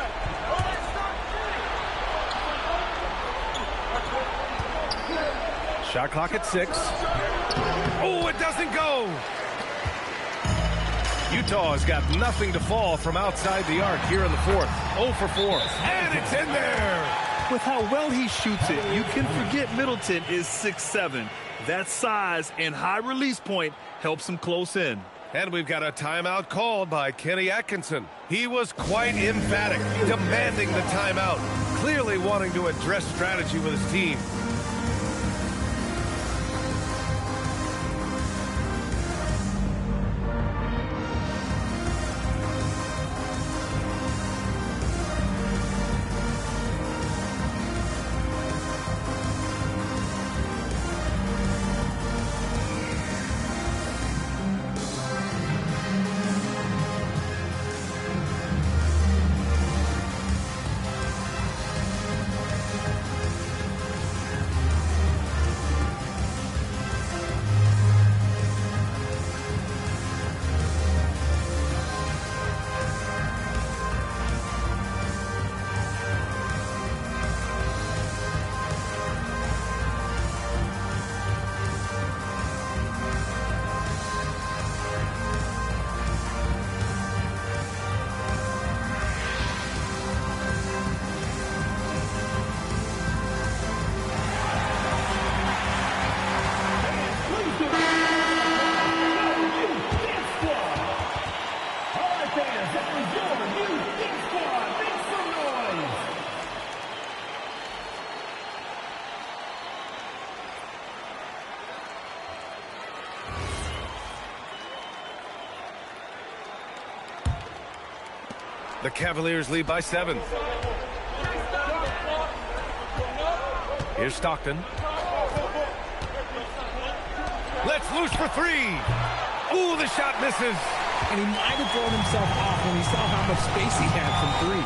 Speaker 1: Shot clock at 6. Oh, it doesn't go. Utah has got nothing to fall from outside the arc here in the fourth. 0 for 4. And it's in there.
Speaker 2: With how well he shoots it, you can forget Middleton is 6'7". That size and high release point helps him close in.
Speaker 1: And we've got a timeout called by Kenny Atkinson. He was quite emphatic, demanding the timeout, clearly wanting to address strategy with his team. The Cavaliers lead by 7. Here's Stockton. Let's loose for 3. Ooh, the shot misses.
Speaker 11: And he might have thrown himself off when he saw how much space he had from 3.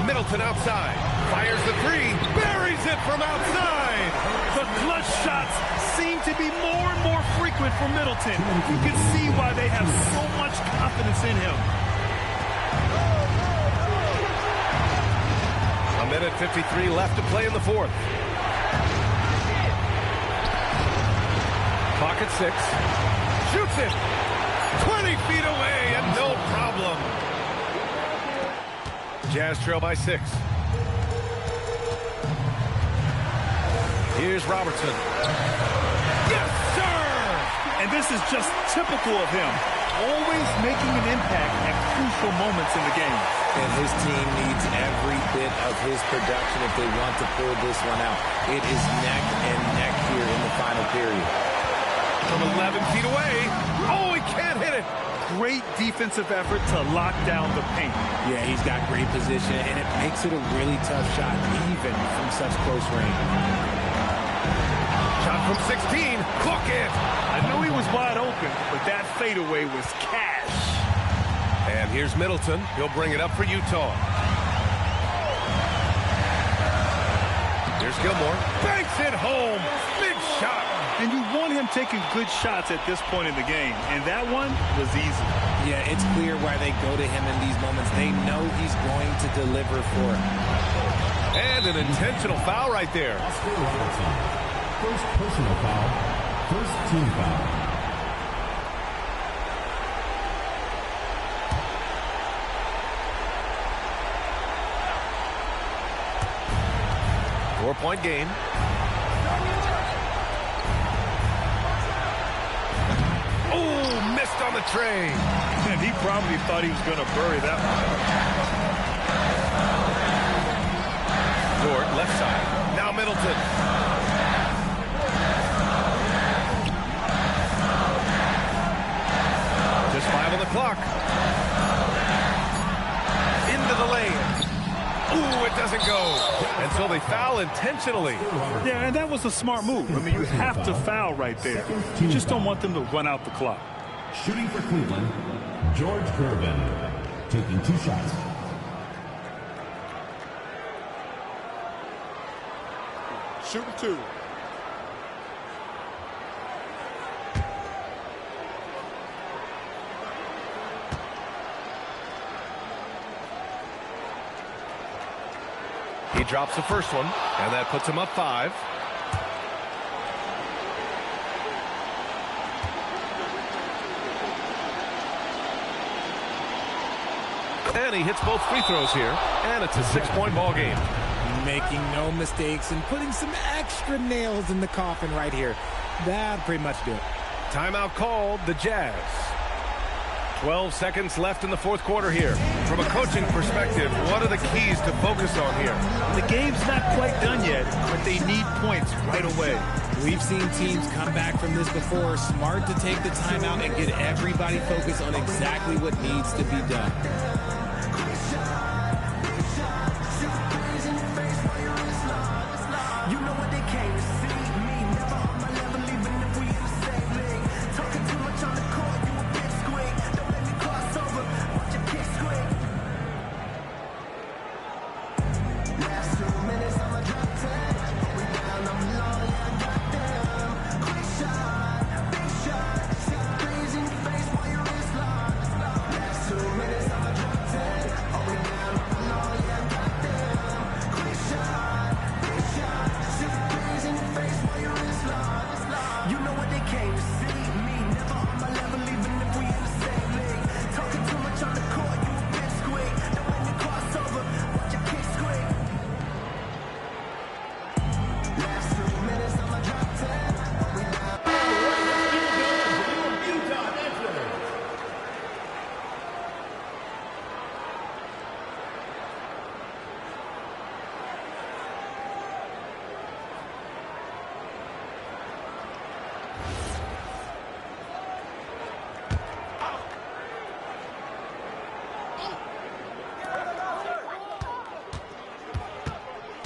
Speaker 1: Middleton outside. Fires the 3. Buries it from outside.
Speaker 2: The clutch shots seem to be more and more frequent for Middleton. You can see why they have so much confidence in him.
Speaker 1: A minute 53 left to play in the fourth. Clock at 6. Shoots it. 20 feet away and no problem. Jazz trail by 6. Here's Robertson. Yes, sir!
Speaker 2: And this is just typical of him. Always making an impact at crucial moments in the game.
Speaker 11: And his team needs every bit of his production if they want to pull this one out. It is neck and neck here in the final period.
Speaker 1: From 11 feet away. Oh, he can't hit it.
Speaker 2: Great defensive effort to lock down the paint.
Speaker 11: Yeah, he's got great position, and it makes it a really tough shot, even from such close range.
Speaker 1: Shot from 16. Cook it.
Speaker 2: I knew he was wide open, but that fadeaway was cash.
Speaker 1: And here's Middleton. He'll bring it up for Utah. Here's Gilmore. Banks it home. Big shot.
Speaker 2: And you want him taking good shots at this point in the game. And that one was easy.
Speaker 11: Yeah, it's clear why they go to him in these moments. They know he's going to deliver for him.
Speaker 1: And an intentional foul right there.
Speaker 8: First personal foul. First team foul.
Speaker 1: Four-point game. Oh, missed on the tray.
Speaker 2: And he probably thought he was going to bury that one.
Speaker 1: Dort, left side. Now Middleton. Just 5 on the clock. Into the lane. Ooh, it doesn't go. And so they foul intentionally.
Speaker 2: Yeah, and that was a smart move. I mean, you have to foul right there. You just don't want them to run out the clock.
Speaker 8: Shooting for Cleveland, George Gervin, taking 2 shots.
Speaker 21: Shooting 2.
Speaker 1: He drops the first one, and that puts him up 5. And he hits both free throws here, and it's a 6-point ball game.
Speaker 11: Making no mistakes and putting some extra nails in the coffin right here. That'd pretty much do it.
Speaker 1: Timeout called, the Jazz. 12 seconds left in the fourth quarter here. From a coaching perspective, what are the keys to focus on here?
Speaker 2: The game's not quite done yet, but they need points right away.
Speaker 11: We've seen teams come back from this before. Smart to take the timeout and get everybody focused on exactly what needs to be done.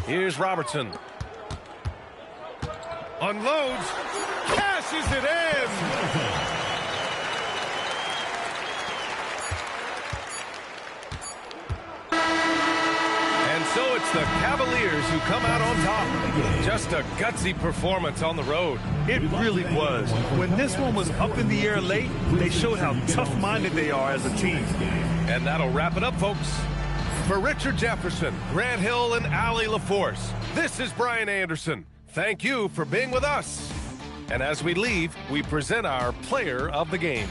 Speaker 1: Here's Robertson. Unloads. Cashes it in. And so it's the Cavaliers who come out on top. Just a gutsy performance on the road.
Speaker 2: It really was. When this one was up in the air late, they showed how tough-minded they are as a team.
Speaker 1: And that'll wrap it up, folks. For Richard Jefferson, Grant Hill, and Allie LaForce, this is Brian Anderson. Thank you for being with us. And as we leave, we present our player of the game.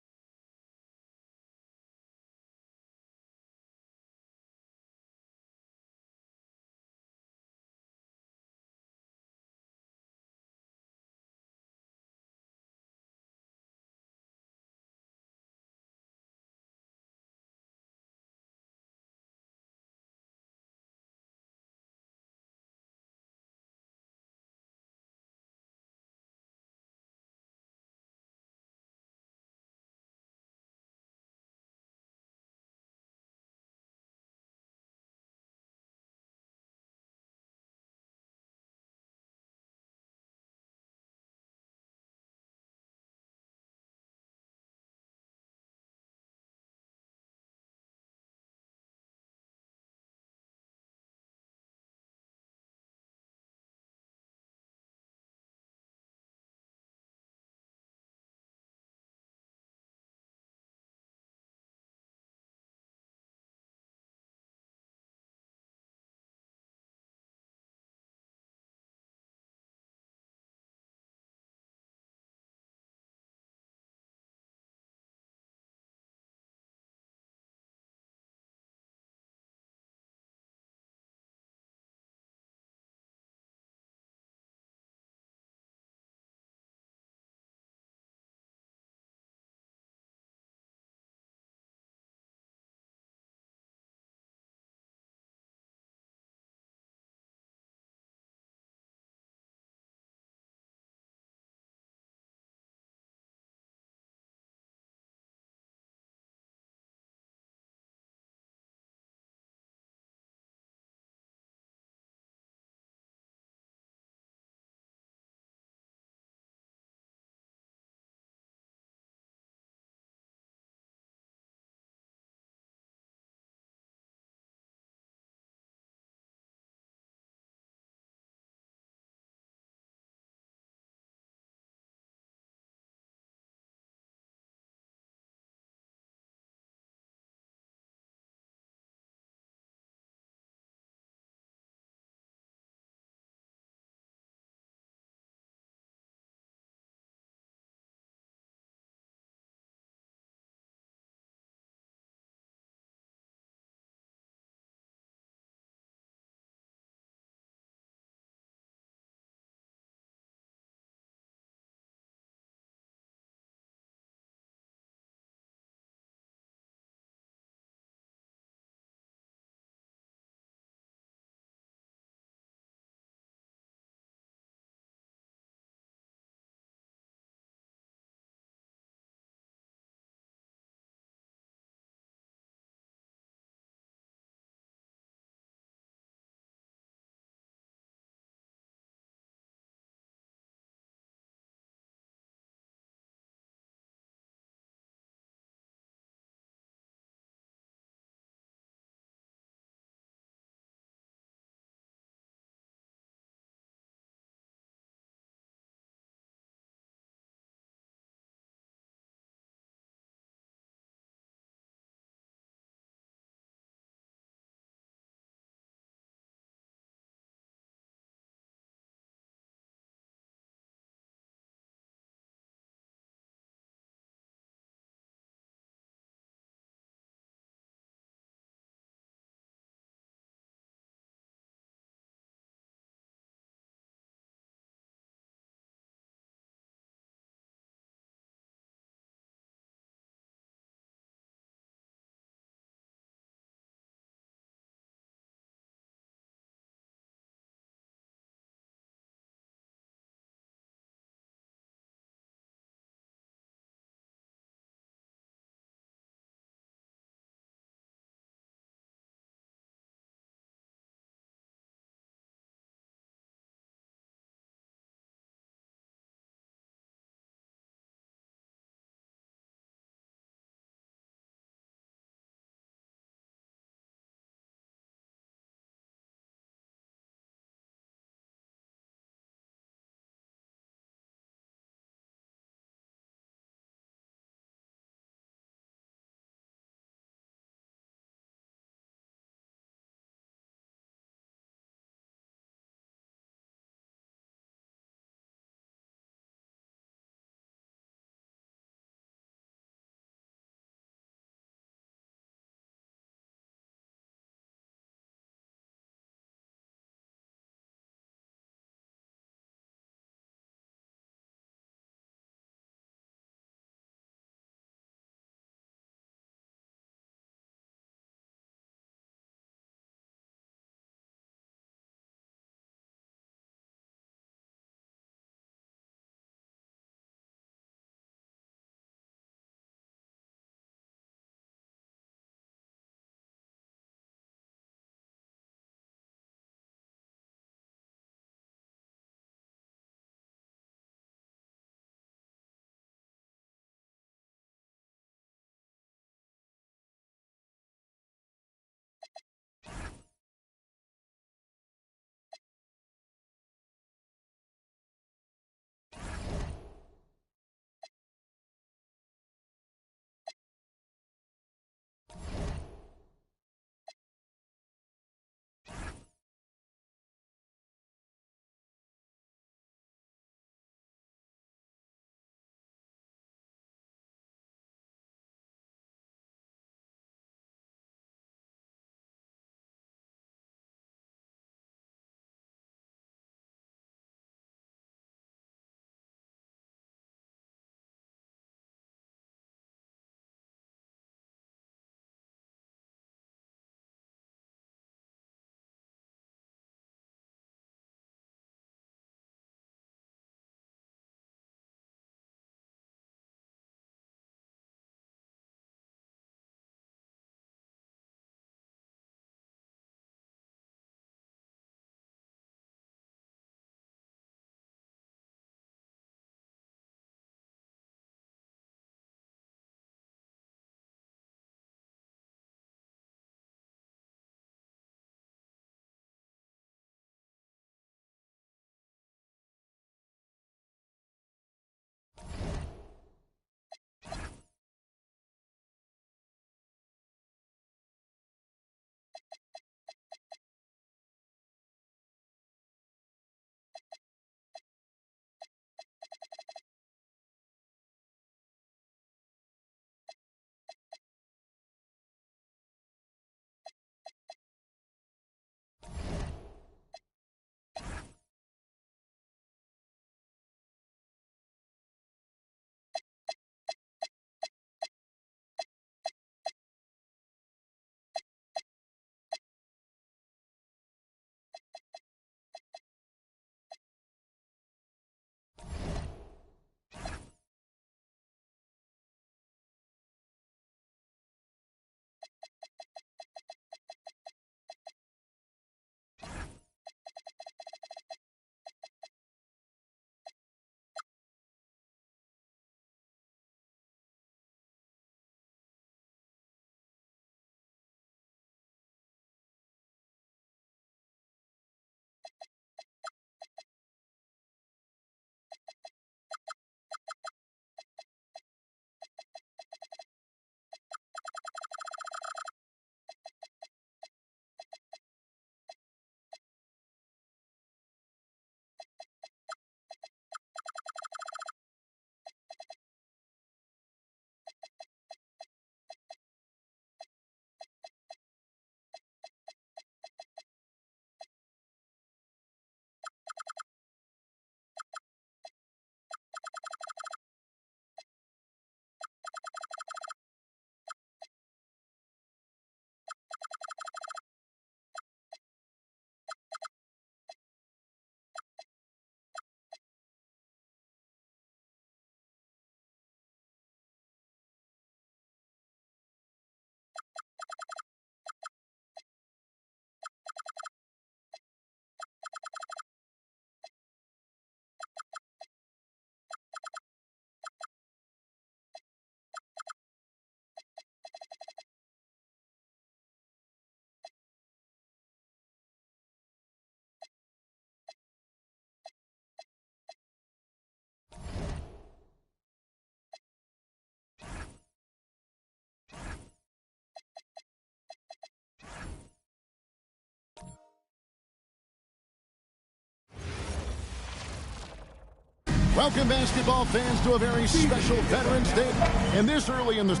Speaker 10: Welcome, basketball fans, to a very special Veterans Day. And this early in the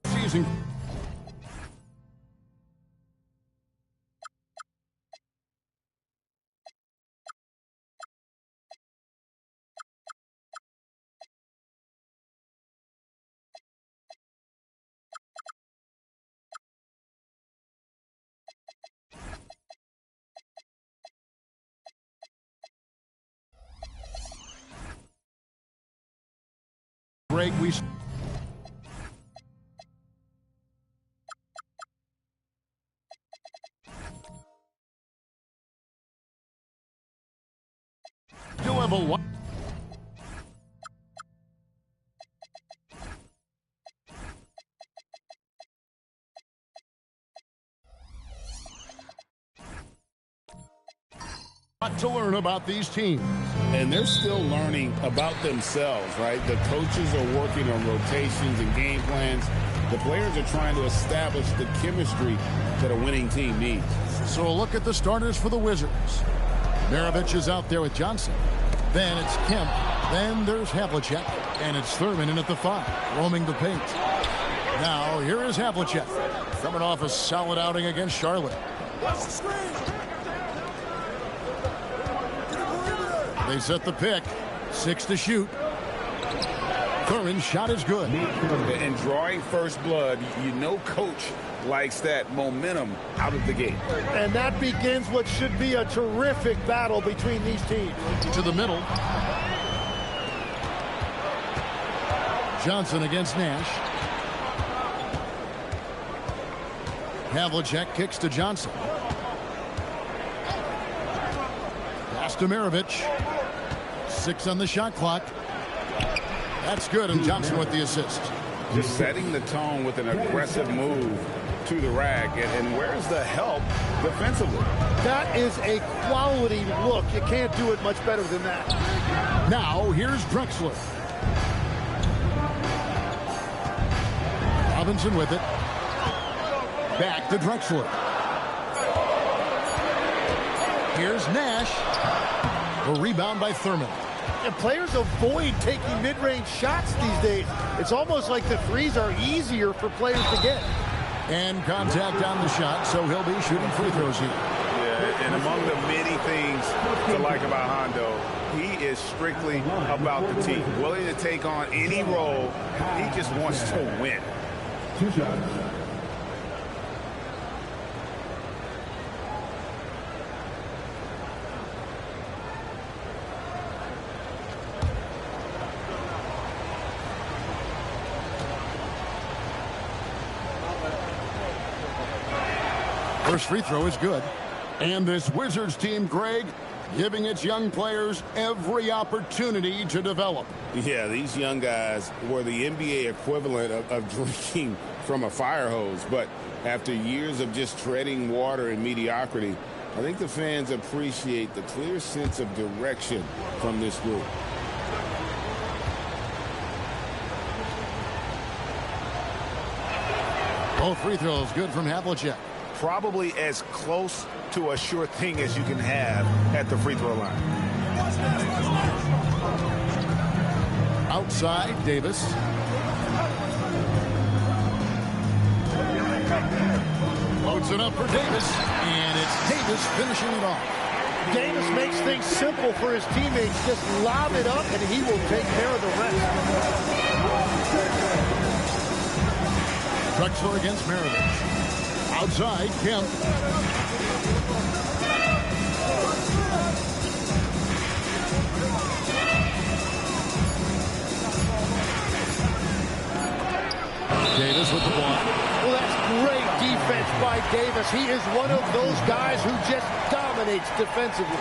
Speaker 10: season. Break, we still have a one. To learn about these teams.
Speaker 13: And they're still learning about themselves, right? The coaches are working on rotations and game plans. The players are trying to establish the chemistry that a winning team needs.
Speaker 10: So a look at the starters for the Wizards. Maravich is out there with Johnson. Then it's Kemp. Then there's Havlicek. And it's Thurman in at the 5, roaming the paint. Now here is Havlicek, coming off a solid outing against Charlotte.
Speaker 20: Watch the screen.
Speaker 10: They set the pick. 6 to shoot. Thurman's shot is good.
Speaker 12: And drawing first blood, you know coach likes that momentum out of the gate.
Speaker 16: And that begins what should be a terrific battle between these teams.
Speaker 10: To the middle. Johnson against Nash. Havlicek kicks to Johnson. Pass to Maravich. 6 on the shot clock. That's good, and Johnson with the assist.
Speaker 12: Just setting the tone with an aggressive move to the rack. And where's the help defensively?
Speaker 16: That is a quality look. You can't do it much better than that.
Speaker 10: Now, here's Drexler. Robinson with it. Back to Drexler. Here's Nash. A rebound by Thurman.
Speaker 16: And players avoid taking mid-range shots these days. It's almost like the threes are easier for players to get.
Speaker 10: And contact on the shot, so he'll be shooting free throws here.
Speaker 12: Yeah, and among the many things to like about Hondo, he is strictly about the team. Willing to take on any role. He just wants to win.
Speaker 8: 2 shots.
Speaker 10: First free throw is good. And this Wizards team, Greg, giving its young players every opportunity to develop.
Speaker 13: Yeah, these young guys were the NBA equivalent of drinking from a fire hose. But after years of just treading water and mediocrity, I think the fans appreciate the clear sense of direction from this group.
Speaker 10: Both free throws good from Havlicek.
Speaker 12: Probably as close to a sure thing as you can have at the free throw line.
Speaker 10: Outside, Davis. Loads it up for Davis, and it's Davis finishing it off.
Speaker 16: Davis makes things simple for his teammates. Just lob it up, and he will take care of the rest.
Speaker 10: Drexler against Maravich. Outside, Kemp. Davis with the block.
Speaker 16: Well, that's great defense by Davis. He is one of those guys who just dominates defensively.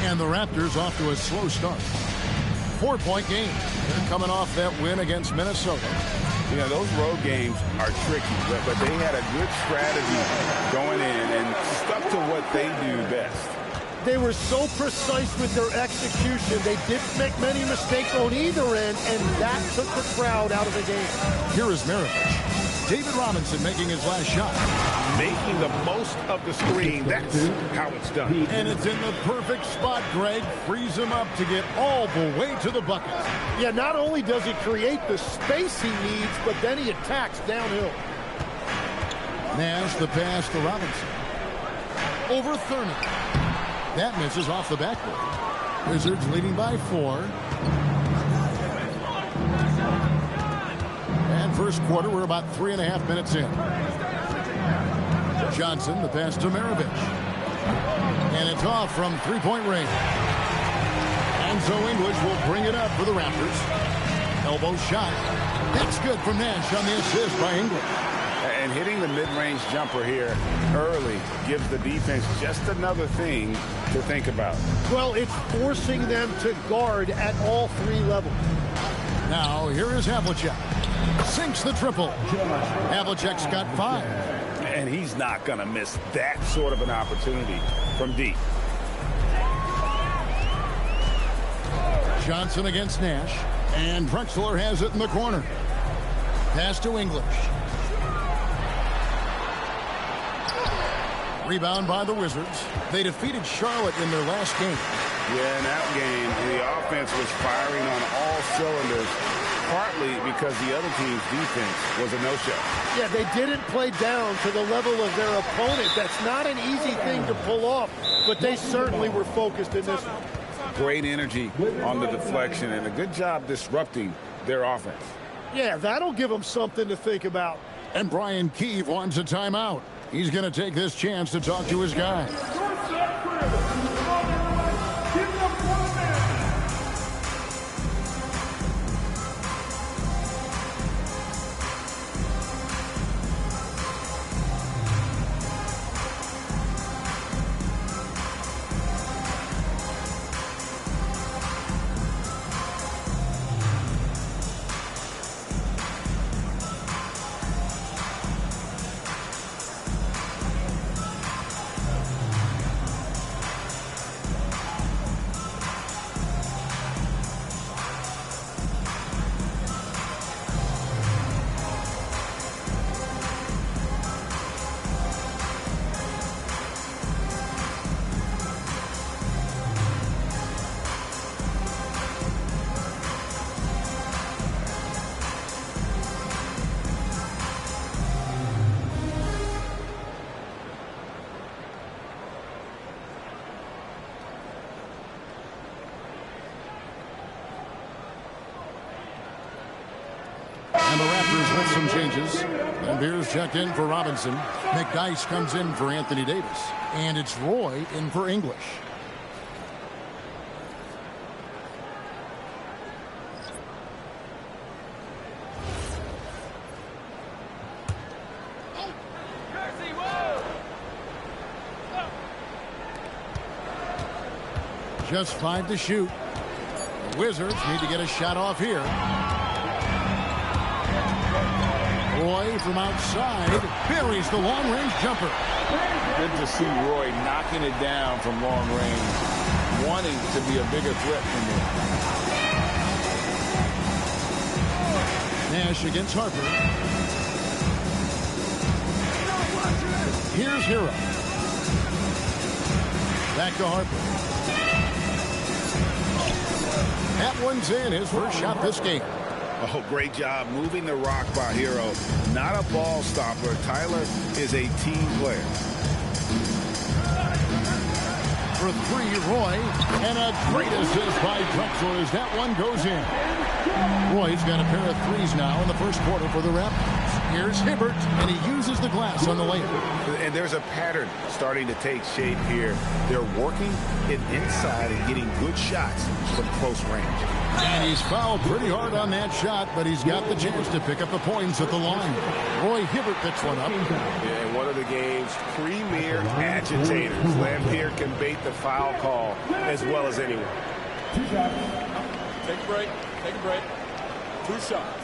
Speaker 10: And the Raptors off to a slow start. 4-point game. They're coming off that win against Minnesota.
Speaker 12: You know, those road games are tricky, but they had a good strategy going in and stuck to what they do best.
Speaker 16: They were so precise with their execution. They didn't make many mistakes on either end, and that took the crowd out of the game.
Speaker 10: Here is Maravich. David Robinson making his last shot.
Speaker 12: Making the most of the screen. That's how it's done.
Speaker 10: And it's in the perfect spot, Greg. Frees him up to get all the way to the bucket.
Speaker 16: Yeah, not only does he create the space he needs, but then he attacks downhill.
Speaker 10: Nash the pass to Robinson. Over Thurman. That misses off the backboard. Wizards leading by 4. And first quarter, we're about 3.5 minutes in. Johnson, the pass to Maravich. And it's off from three-point range. And so English will bring it up for the Raptors. Elbow shot. That's good from Nash on the assist by English.
Speaker 12: And hitting the mid-range jumper here early gives the defense just another thing to think about.
Speaker 16: Well, it's forcing them to guard at all 3 levels.
Speaker 10: Now, here is Havlicek. Sinks the triple. Havlicek's got 5.
Speaker 12: And he's not going to miss that sort of an opportunity from deep.
Speaker 10: Johnson against Nash. And Drexler has it in the corner. Pass to English. Rebound by the Wizards. They defeated Charlotte in their last game.
Speaker 12: Yeah, in that game, the offense was firing on all cylinders, partly because the other team's defense was a no-show.
Speaker 16: Yeah, they didn't play down to the level of their opponent. That's not an easy thing to pull off, but they certainly were focused in this one.
Speaker 12: Great energy on the deflection and a good job disrupting their offense.
Speaker 16: Yeah, that'll give them something to think about.
Speaker 10: And Brian Keefe wants a timeout. He's going to take this chance to talk to his guys. And the Raptors with some changes. And Beers checked in for Robinson. McDyess comes in for Anthony Davis. And it's Roy in for English. Just 5 to shoot. The Wizards need to get a shot off here. Roy from outside buries the long-range jumper.
Speaker 12: Good to see Roy knocking it down from long range, wanting to be a bigger threat from there.
Speaker 10: Nash against Harper. Here's Hero. Back to Harper. That one's in, his first shot this game.
Speaker 12: Oh, great job moving the rock by Hero. Not a ball stopper. Tyler is a team player.
Speaker 10: For 3, Roy. And a great assist by Drexler as that one goes in. Roy's got a pair of 3s now in the first quarter for the Raptors. Here's Hibbert, and he uses the glass on the layup.
Speaker 12: And there's a pattern starting to take shape here. They're working it inside and getting good shots from close range.
Speaker 10: And he's fouled pretty hard on that shot, but he's got the chance to pick up the points at the line. Roy Hibbert picks one up.
Speaker 12: Yeah, and one of the game's premier agitators. Lampier can bait the foul call as well as anyone.
Speaker 15: Take a break. Take a break. 2 shots.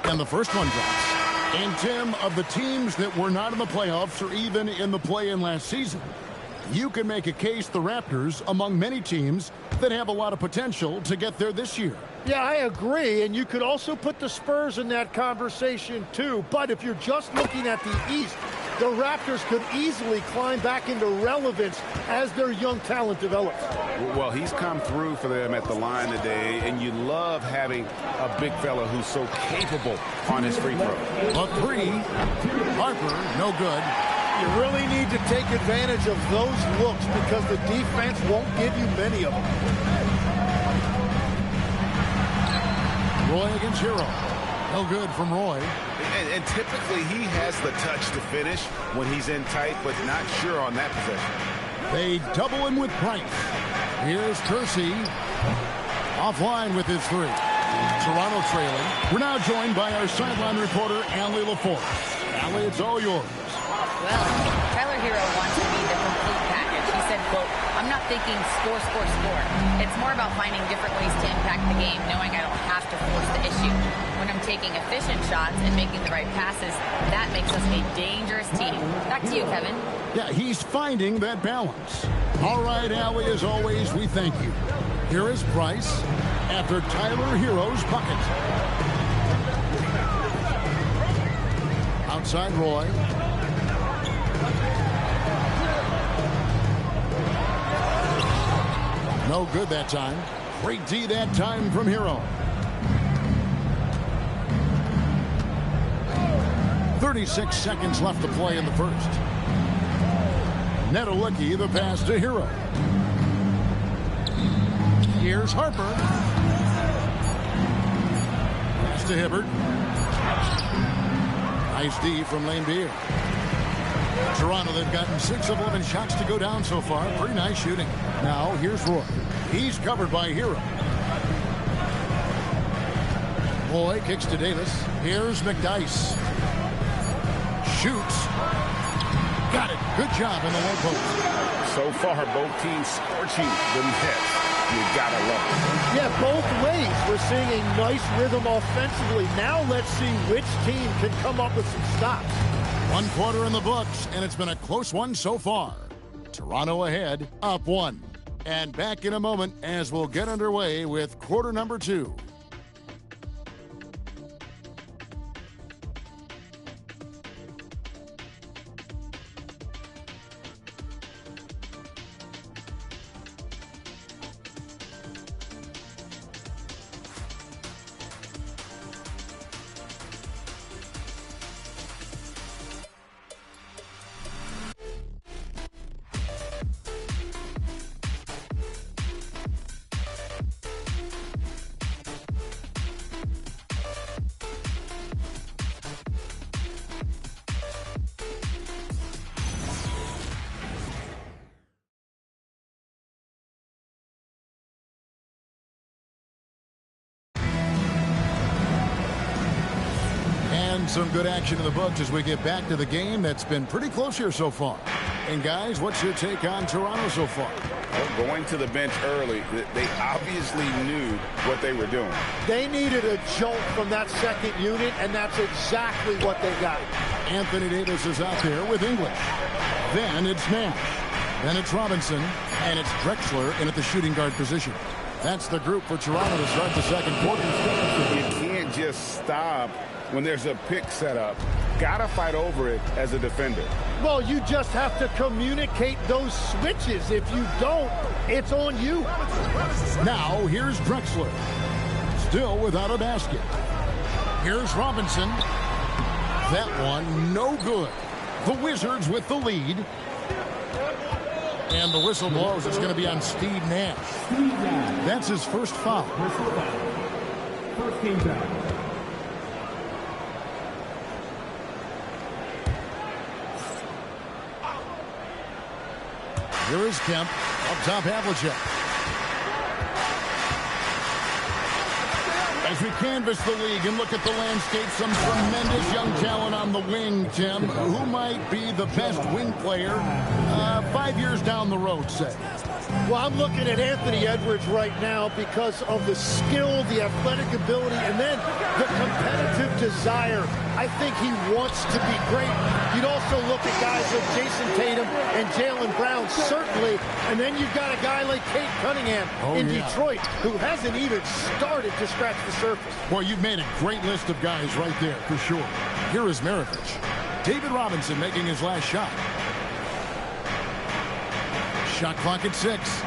Speaker 10: And the first one drops. And, Tim, of the teams that were not in the playoffs or even in the play-in last season, you can make a case the Raptors among many teams that have a lot of potential to get there this year.
Speaker 16: Yeah, I agree, and you could also put the Spurs in that conversation too. But if you're just looking at the East, the Raptors could easily climb back into relevance as their young talent develops.
Speaker 12: Well, he's come through for them at the line today, and you love having a big fella who's so capable on his free throw.
Speaker 10: A three. Harper, no good.
Speaker 16: You really need to take advantage of those looks because the defense won't give you many of them.
Speaker 10: Roy against Hero. No good from Roy.
Speaker 12: And typically he has the touch to finish when he's in tight, but not sure on that possession.
Speaker 10: They double him with Price. Here's Kersey. Offline with his three. Toronto trailing. We're now joined by our sideline reporter, Allie LaForce. Allie, it's all yours.
Speaker 9: Well, Tyler Hero wants to be the complete package. He said, quote, "I'm not thinking score, score, score. It's more about finding different ways to impact the game, knowing I don't have to force the issue. When I'm taking efficient shots and making the right passes, that makes us a dangerous team." Back to you, Kevin.
Speaker 10: Yeah, he's finding that balance. All right, Allie, as always, we thank you. Here is Price after Tyler Hero's bucket. Outside Roy. No good that time. Great D that time from Hero. 36 seconds left to play in the first. Nedelicki, the pass to Hero. Here's Harper. Pass to Hibbert. Nice D from Lane Beer. Toronto, they've gotten 6 of 11 shots to go down so far. Pretty nice shooting. Now, here's Roy. He's covered by Hero. Roy kicks to Davis. Here's McDyess. Shoots. Got it. Good job in the low post.
Speaker 12: So far, both teams scorching the net. You gotta love it.
Speaker 16: Yeah, both ways. We're seeing a nice rhythm offensively. Now let's see which team can come up with some stops.
Speaker 10: 1 quarter in the books, and it's been a close one so far. Toronto ahead, up 1. And back in a moment as we'll get underway with quarter number 2. Some good action in the books as we get back to the game that's been pretty close here so far. And guys, what's your take on Toronto so far?
Speaker 12: Well, going to the bench early, they obviously knew what they were doing.
Speaker 16: They needed a jolt from that second unit, and that's exactly what they got.
Speaker 10: Anthony Davis is out there with English. Then it's Nash. Then it's Robinson. And it's Drexler in at the shooting guard position. That's the group for Toronto to start the second quarter.
Speaker 12: You can't just stop when there's a pick set up. Gotta fight over it as a defender.
Speaker 16: Well, you just have to communicate those switches. If you don't, it's on you.
Speaker 10: Now, here's Drexler. Still without a basket. Here's Robinson. That one, no good. The Wizards with the lead. And the whistle blows. It's going to be on Steve Nash. That's his first foul.
Speaker 8: First game back.
Speaker 10: Here is Kemp. Up top, Havlicek. As we canvass the league and look at the landscape, some tremendous young talent on the wing, Tim. Who might be the best wing player 5 years down the road, say?
Speaker 16: Well, I'm looking at Anthony Edwards right now because of the skill, the athletic ability, and then the competitive desire. I think he wants to be great. You'd also look at guys like Jason Tatum and Jaylen Brown, certainly. And then you've got a guy like Cade Cunningham in Detroit, who hasn't even started to scratch the surface.
Speaker 10: Well, you've made a great list of guys right there, for sure. Here is Maravich. David Robinson making his last shot. Shot clock at 6.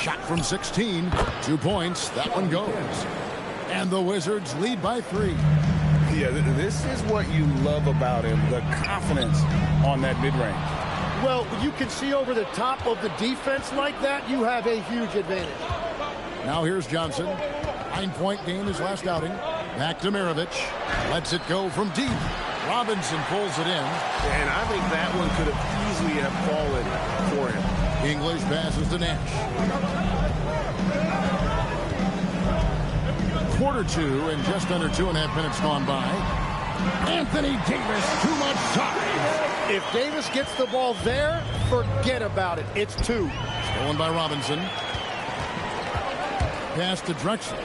Speaker 10: Shot from 16. 2 points. That one goes. And the Wizards lead by 3.
Speaker 12: Yeah, this is what you love about him, the confidence on that mid-range.
Speaker 16: Well, you can see over the top of the defense like that, you have a huge advantage.
Speaker 10: Now here's Johnson. 9-point game his last outing. Back to Maravich. Lets it go from deep. Robinson pulls it in.
Speaker 12: And I think that one could have easily have fallen for him.
Speaker 10: English passes to Nash. Quarter 2 and just under 2.5 minutes gone by. Anthony Davis, too much time.
Speaker 16: If Davis gets the ball there, forget about it. It's 2.
Speaker 10: Stolen by Robinson. Pass to Drexler.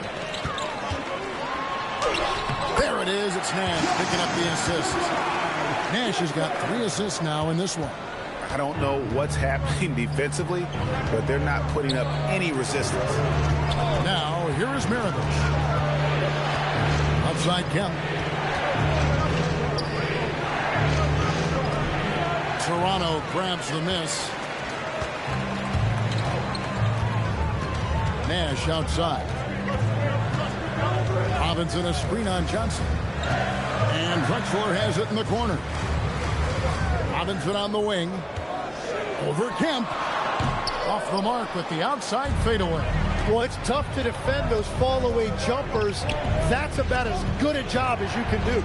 Speaker 10: There it is. It's Nash picking up the assist. Nash has got 3 assists now in this one.
Speaker 12: I don't know what's happening defensively, but they're not putting up any resistance.
Speaker 10: Now, here is Maravich. Outside Kemp. Toronto grabs the miss. Nash outside. Robinson a screen on Johnson. And Drexler has it in the corner. Robinson on the wing. Over Kemp. Off the mark with the outside fadeaway.
Speaker 16: Well, it's tough to defend those fall-away jumpers. That's about as good a job as you can do.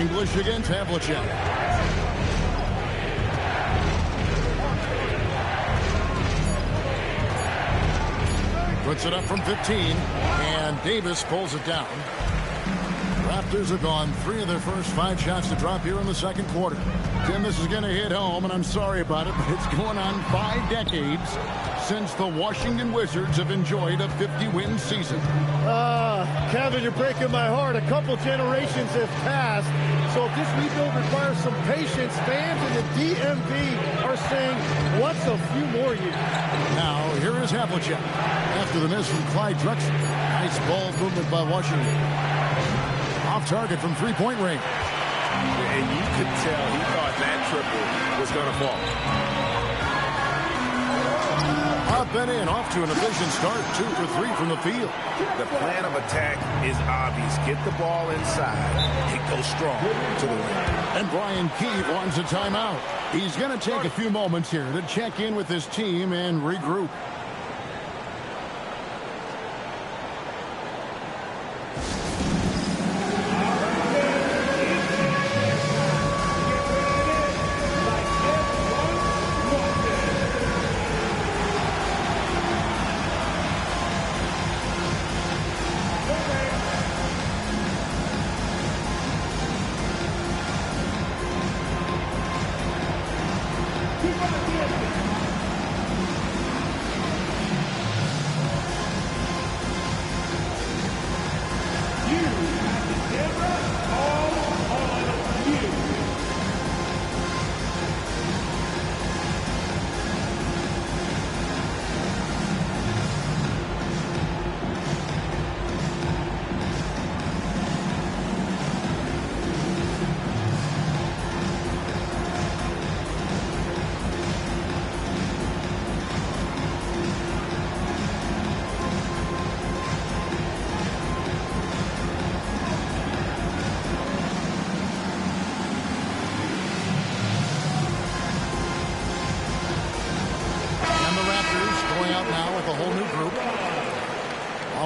Speaker 10: English against Havlicek. Puts it up from 15, and Davis pulls it down. Raptors have gone 3 of their first 5 shots to drop here in the second quarter. Tim, this is going to hit home, and I'm sorry about it, but it's going on 5 decades since the Washington Wizards have enjoyed a 50-win season.
Speaker 16: Kevin, you're breaking my heart. A couple generations have passed. So if this rebuild requires some patience, fans in the DMV are saying, what's a few more years?
Speaker 10: Now, here is Havlicek. After the miss from Clyde Drexler. Nice ball movement by Washington. Off target from 3-point range.
Speaker 12: And you could tell he thought that triple was going to fall.
Speaker 10: Up and in, off to an efficient start. 2 for 3 from the field.
Speaker 12: The plan of attack is obvious. Get the ball inside and go strong to the rim.
Speaker 10: And Brian Keefe wants a timeout. He's going to take a few moments here to check in with his team and regroup.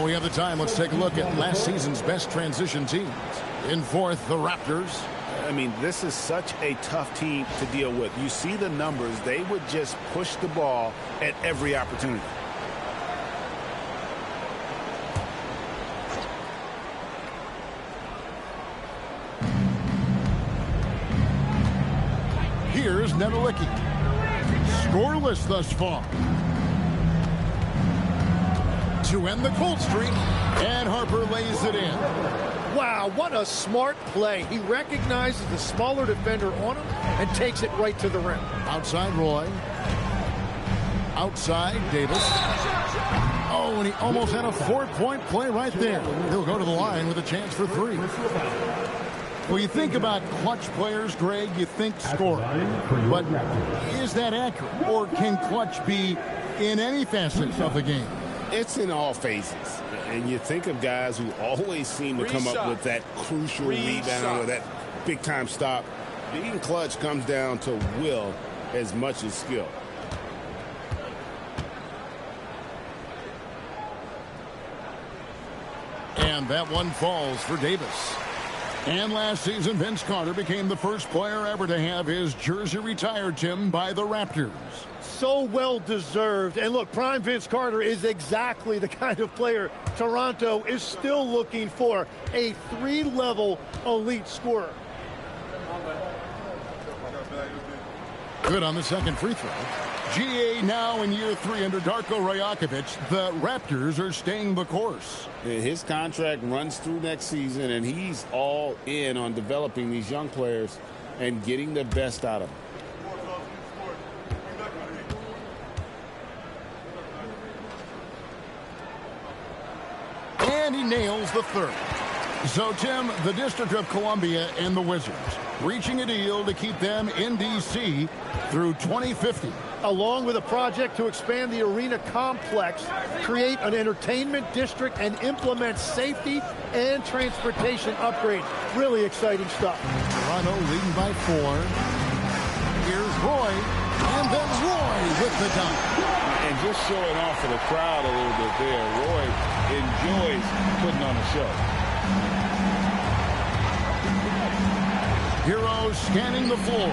Speaker 10: While we have the time, let's take a look at last season's best transition teams. In fourth, the Raptors.
Speaker 12: I mean, this is such a tough team to deal with. You see the numbers. They would just push the ball at every opportunity.
Speaker 10: Here's Nedelicki. Scoreless thus far. to end the cold streak, and Harper lays it in.
Speaker 16: Wow, what a smart play. He recognizes the smaller defender on him and takes it right to the rim.
Speaker 10: Outside Roy. Outside Davis. Oh, and he almost had a 4-point play right there. He'll go to the line with a chance for 3. Well, you think about clutch players, Greg, you think scoring. But is that accurate? Or can clutch be in any facet of the game?
Speaker 13: It's in all phases. And you think of guys who always seem to come up with that crucial rebound or that big-time stop. Being clutch comes down to will as much as skill.
Speaker 10: And that one falls for Davis. And last season, Vince Carter became the first player ever to have his jersey retired, Tim, by the Raptors.
Speaker 16: So well deserved. And look, prime Vince Carter is exactly the kind of player Toronto is still looking for. A 3-level elite scorer.
Speaker 10: Good on the second free throw. GA now in year 3 under Darko Rajakovic. The Raptors are staying the course.
Speaker 13: His contract runs through next season, and he's all in on developing these young players and getting the best out of them.
Speaker 10: And he nails the third. So, Tim, the District of Columbia and the Wizards reaching a deal to keep them in D.C. through 2050.
Speaker 16: Along with a project to expand the arena complex, create an entertainment district, and implement safety and transportation upgrades. Really exciting stuff.
Speaker 10: Toronto leading by 4. Here's Roy, and then Roy with the dunk.
Speaker 12: And just showing off for the crowd a little bit there. Roy enjoys putting on a show.
Speaker 10: Hero scanning the floor.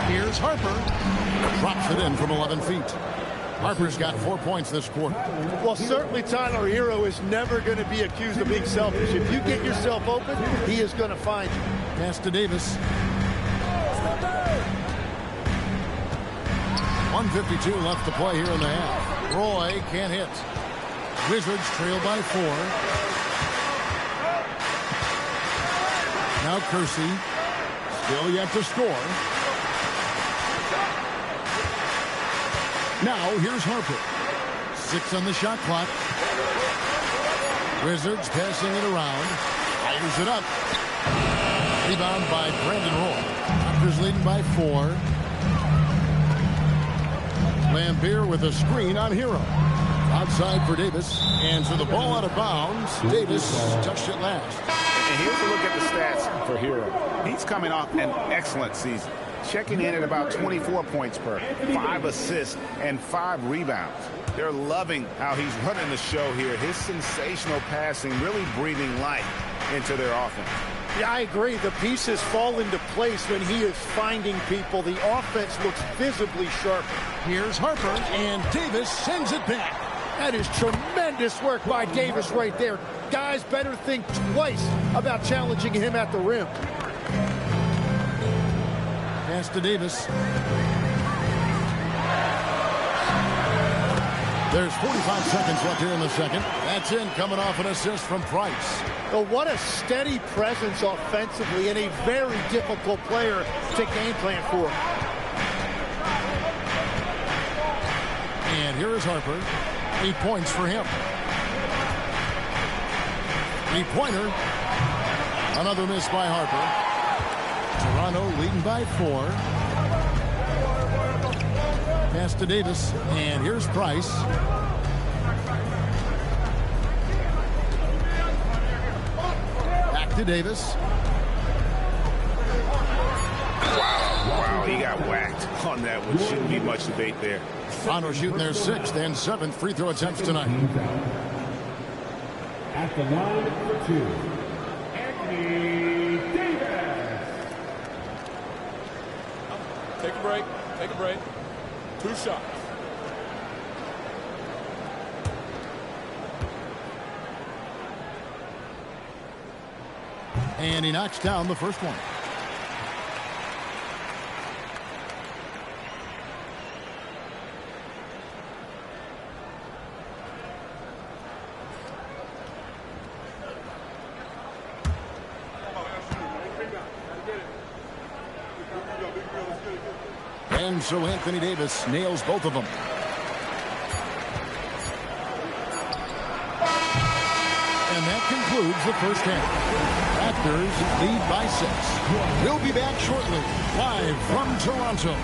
Speaker 10: Here's Harper. Drops it in from 11 feet. Harper's got 4 points this quarter.
Speaker 16: Well, certainly Tyler Hero is never going to be accused of being selfish. If you get yourself open, he is going to find you.
Speaker 10: Pass to Davis. 1:52 left to play here in the half. Roy can't hit. Wizards trail by 4. Now Kersey. Still yet to score. Now here's Harper. 6 on the shot clock. Wizards passing it around. Fires it up. Rebound by Brandon Roy. Raptors leading by 4. Lambeer with a screen on Hero. Outside for Davis. And so the ball out of bounds. Davis touched it last.
Speaker 12: And here's a look at the stats for Hero. He's coming off an excellent season. Checking in at about 24 points per, 5 assists, and 5 rebounds. They're loving how he's running the show here. His sensational passing really breathing life into their offense.
Speaker 16: Yeah, I agree. The pieces fall into place when he is finding people. The offense looks visibly sharper.
Speaker 10: Here's Harper, and Davis sends it back.
Speaker 16: That is tremendous work by Davis right there. Guys better think twice about challenging him at the rim.
Speaker 10: Pass to Davis. There's 45 seconds left here in the second. That's in, coming off an assist from Price.
Speaker 16: Oh, what a steady presence offensively and a very difficult player to game plan for.
Speaker 10: And here is Harper. 8 points for him. 3-pointer. Another miss by Harper. Toronto leading by 4. Pass to Davis, and here's Price. Back to Davis.
Speaker 12: Wow, he got whacked on that one. Shouldn't be much debate there.
Speaker 10: Toronto shooting their 6th and 7th free throw attempts tonight.
Speaker 8: At the line for 2, Anthony Davis.
Speaker 15: Take a break. Take a break. 2 shots.
Speaker 10: And he knocks down the first one. And so Anthony Davis nails both of them. And that concludes the first half. Raptors lead by 6. We'll be back shortly, live from Toronto.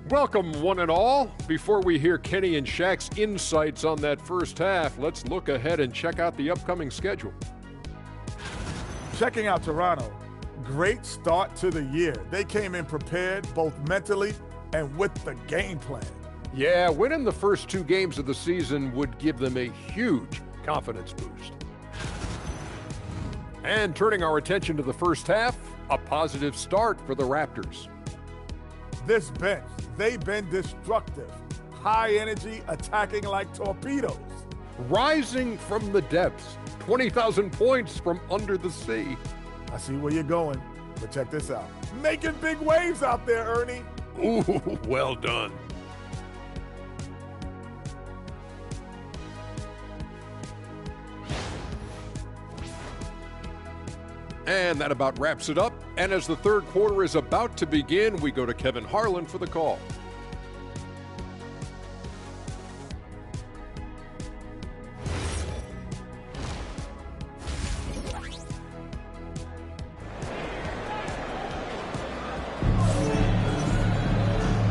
Speaker 5: Welcome, one and all. Before we hear Kenny and Shaq's insights on that first half, let's look ahead and check out the upcoming schedule.
Speaker 7: Checking out Toronto, great start to the year. They came in prepared both mentally and with the game plan.
Speaker 5: Yeah, winning the first 2 games of the season would give them a huge confidence boost. And turning our attention to the first half, a positive start for the Raptors.
Speaker 7: This bench, they've been destructive. High energy, attacking like torpedoes.
Speaker 5: Rising from the depths, 20,000 points from under the sea.
Speaker 7: I see where you're going, but check this out. Making big waves out there, Ernie.
Speaker 5: Ooh, well done. And that about wraps it up. And as the third quarter is about to begin, we go to Kevin Harlan for the call.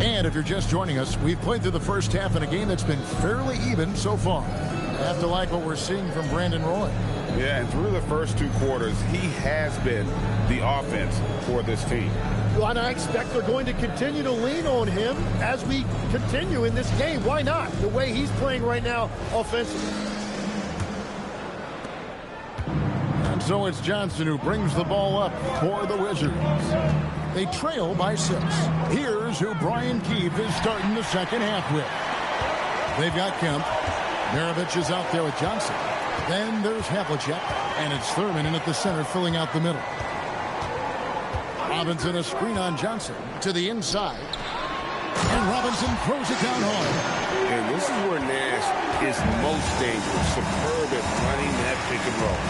Speaker 10: And if you're just joining us, we've played through the first half in a game that's been fairly even so far. I have to like what we're seeing from Brandon Roy.
Speaker 12: Yeah, and through the first 2 quarters, he has been the offense for this team.
Speaker 16: Well, and I expect they're going to continue to lean on him as we continue in this game. Why not? The way he's playing right now offensively.
Speaker 10: And so it's Johnson who brings the ball up for the Wizards. They trail by 6. Here's who Brian Keefe is starting the second half with. They've got Kemp. Maravich is out there with Johnson. Then there's Havlicek, and it's Thurman in at the center, filling out the middle. Robinson a screen on Johnson to the inside. And Robinson throws it down hard.
Speaker 12: And this is where Nash is most dangerous. Superb at running that pick and roll.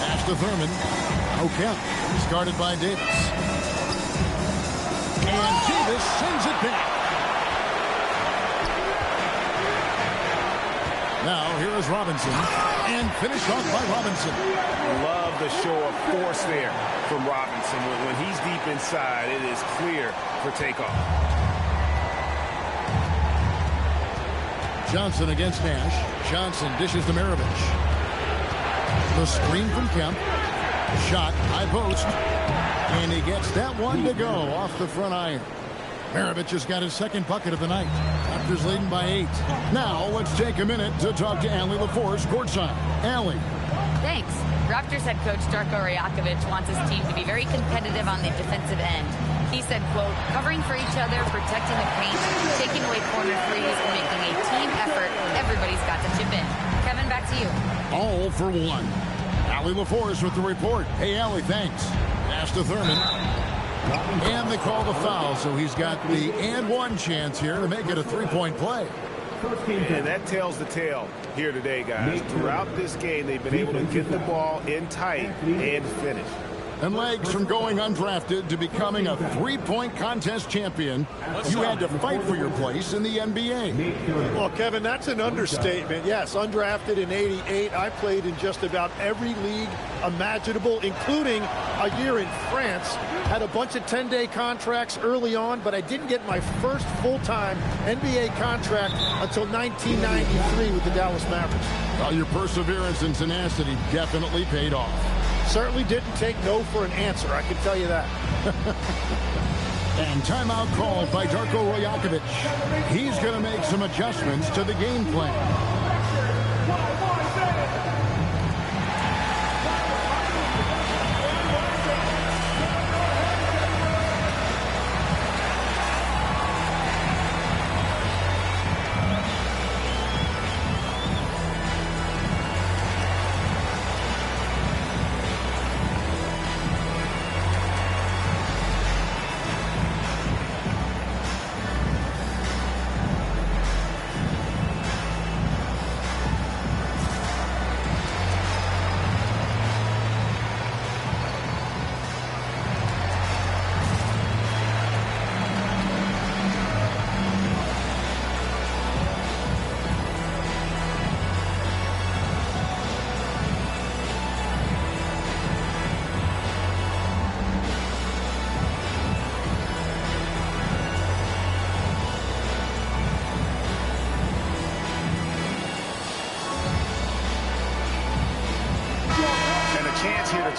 Speaker 10: Pass to Thurman. Now Kemp, discarded by Davis. And Davis sends it back. Now, here is Robinson, and finished off by Robinson.
Speaker 12: Love the show of force there from Robinson. When he's deep inside, it is clear for takeoff.
Speaker 10: Johnson against Nash. Johnson dishes to Maravich. The screen from Kemp. Shot, high post. And he gets that one to go off the front iron. Maravich has got his second bucket of the night. Raptors leading by 8. Now let's take a minute to talk to Allie LaForce courtside. Allie.
Speaker 9: Thanks. Raptors head coach Darko Rajakovic wants his team to be very competitive on the defensive end. He said, quote, covering for each other, protecting the paint, taking away corner threes, and making a team effort. Everybody's got to chip in. Kevin, back to you.
Speaker 10: All for one. Allie LaForce with the report. Hey, Allie, thanks. Pass to Thurman. And they call the foul, so he's got the and one chance here to make it a 3-point play.
Speaker 12: And that tells the tale here today, guys. Throughout this game, they've been able to get the ball in tight and finish.
Speaker 10: And legs from going undrafted to becoming a 3-point contest champion, you had to fight for your place in the NBA.
Speaker 16: Well, Kevin, that's an understatement. Yes, undrafted in '88. I played in just about every league imaginable, including a year in France. Had a bunch of 10-day contracts early on, but I didn't get my first full-time NBA contract until 1993 with the Dallas Mavericks.
Speaker 10: Well, your perseverance and tenacity definitely paid off.
Speaker 16: Certainly didn't take no for an answer, I can tell you that.
Speaker 10: And timeout called by Darko Rajakovic. He's going to make some adjustments to the game plan.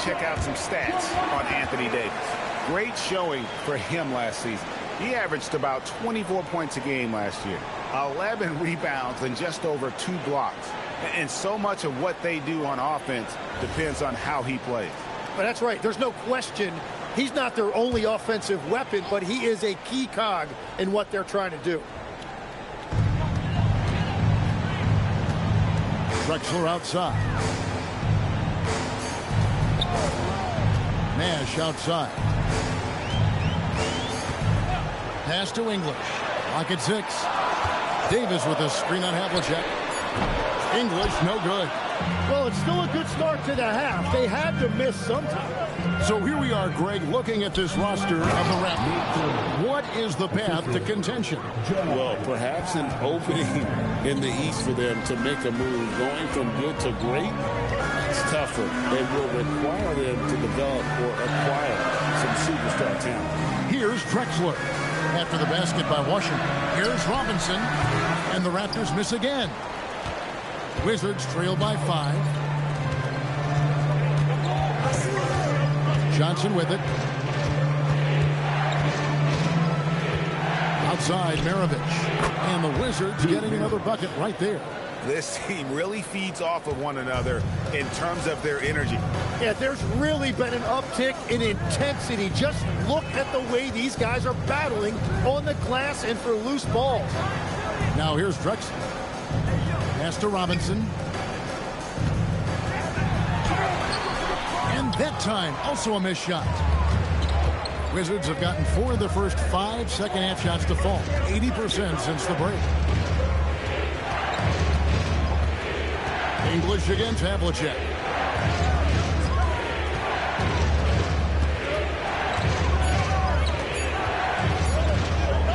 Speaker 12: check out some stats on Anthony Davis. Great showing for him last season. He averaged about 24 points a game last year, 11 rebounds, and just over 2 blocks. And so much of what they do on offense depends on how he plays.
Speaker 16: But that's right. There's no question he's not their only offensive weapon, but he is a key cog in what they're trying to do.
Speaker 10: Drexler outside. Nash outside. Pass to English. Lock at 6. Davis with a screen on Havlicek. English, no good.
Speaker 16: Well, it's still a good start to the half. They had to miss sometime.
Speaker 10: So here we are, Greg, looking at this roster of the Raptors. What is the path to contention?
Speaker 13: Well, perhaps an opening in the East for them to make a move. Going from good to great, it's tougher. It will require them to develop or acquire some superstar talent.
Speaker 10: Here's Drexler. After the basket by Washington. Here's Robinson. And the Raptors miss again. Wizards trail by 5. Johnson with it. Outside, Maravich. And the Wizards getting another bucket right there.
Speaker 12: This team really feeds off of one another in terms of their energy.
Speaker 16: Yeah, there's really been an uptick in intensity. Just look at the way these guys are battling on the glass and for loose balls.
Speaker 10: Now here's Drexler. Pass to Robinson. And that time, also a missed shot. Wizards have gotten 4 of their first 5 second-half shots to fall. 80% since the break. English against Havlicek.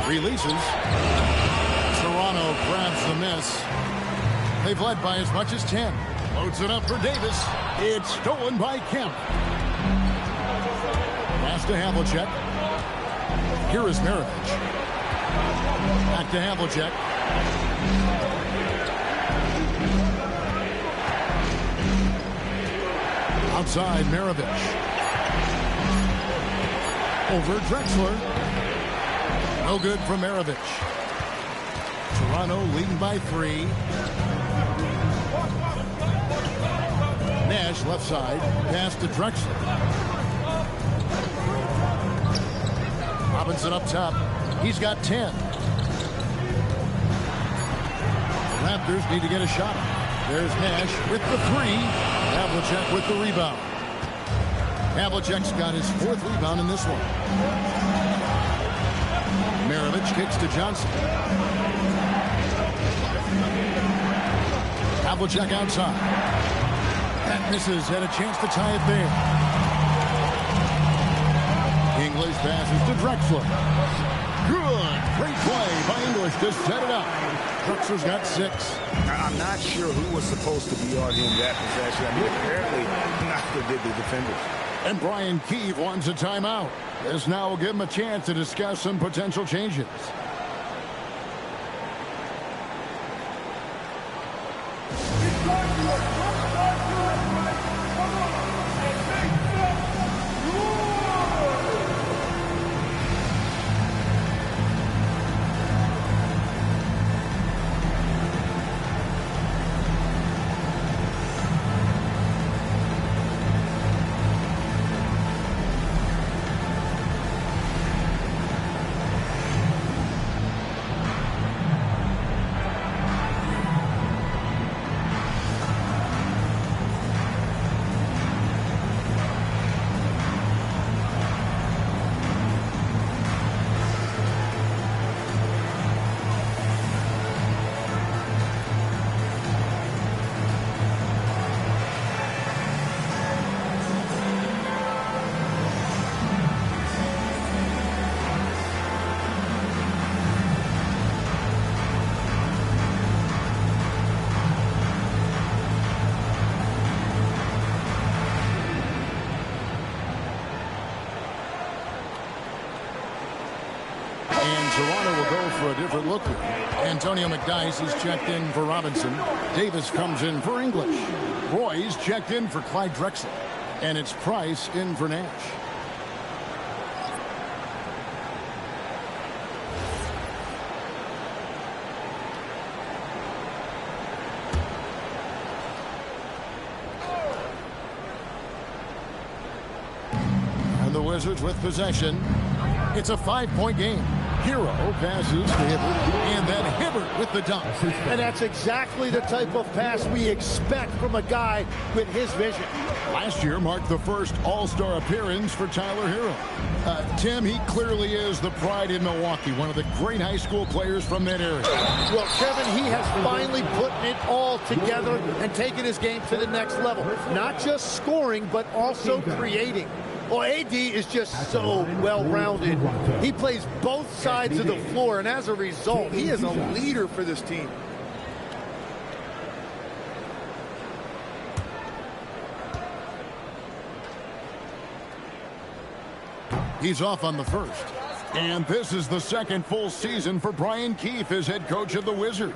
Speaker 10: Releases. Toronto grabs the miss. They've led by as much as 10. Loads it up for Davis. It's stolen by Kemp. Pass to Havlicek. Here is Maravich. Back to Havlicek. Outside, Maravich. Over Drexler. No good from Maravich. Toronto leading by 3. Nash left side. Pass to Drexler. Robinson up top. He's got 10. The Raptors need to get a shot. There's Nash with the 3. Havlicek with the rebound. Havlicek's got his 4th rebound in this one. Maravich kicks to Johnson. Havlicek outside. That misses. Had a chance to tie it there. English passes to Drexler. Good. Great play by English to set it up. Drexler's got 6.
Speaker 12: I'm not sure who was supposed to be on him that possession. I mean, apparently neither did the defenders.
Speaker 10: And Brian Keefe wants a timeout. This now will give him a chance to discuss some potential changes. Toronto will go for a different look here. Antonio McDyess is checked in for Robinson. Davis comes in for English. Roy's checked in for Clyde Drexler. And it's Price in for Nash. And the Wizards with possession. It's a 5-point game. Hero passes to Hibbert, and then Hibbert with the dunk.
Speaker 16: And that's exactly the type of pass we expect from a guy with his vision.
Speaker 10: Last year marked the first All-Star appearance for Tyler Hero. Tim, he clearly is the pride in Milwaukee, one of the great high school players from that area.
Speaker 16: Well, Kevin, he has finally put it all together and taken his game to the next level. Not just scoring, but also creating. Well, AD is just so well-rounded. He plays both sides of the floor, and as a result, he is a leader for this team.
Speaker 10: He's off on the first. And this is the second full season for Brian Keefe as head coach of the Wizards.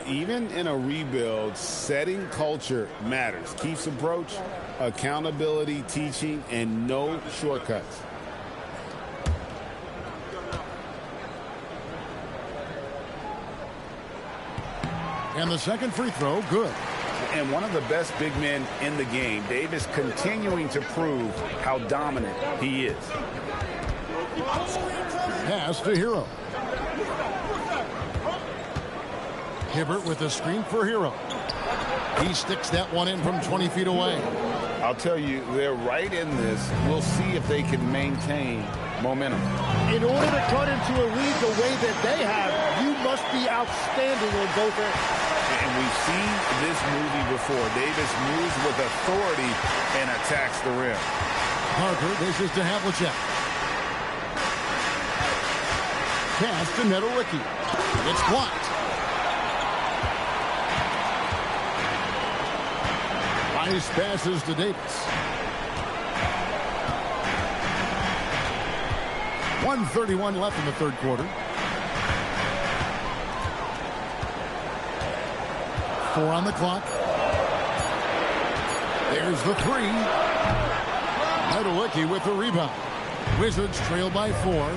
Speaker 13: Even in a rebuild, setting culture matters. Keefe's approach, accountability, teaching, and no shortcuts.
Speaker 10: And the second free throw, good.
Speaker 12: And one of the best big men in the game, Davis, continuing to prove how dominant he is.
Speaker 10: Pass to Hero. Hibbert with a screen for Hero. He sticks that one in from 20 feet away.
Speaker 12: I'll tell you, they're right in this. We'll see if they can maintain momentum.
Speaker 16: In order to cut into a lead the way that they have, you must be outstanding on both ends.
Speaker 12: And we've seen this movie before. Davis moves with authority and attacks the rim.
Speaker 10: Parker dishes to Havlicek. Pass to Nedolicki. It's blocked. Nice passes to Davis. 1:31 left in the third quarter. 4 on the clock. There's the three. Nedolicki with the rebound. Wizards trail by 4.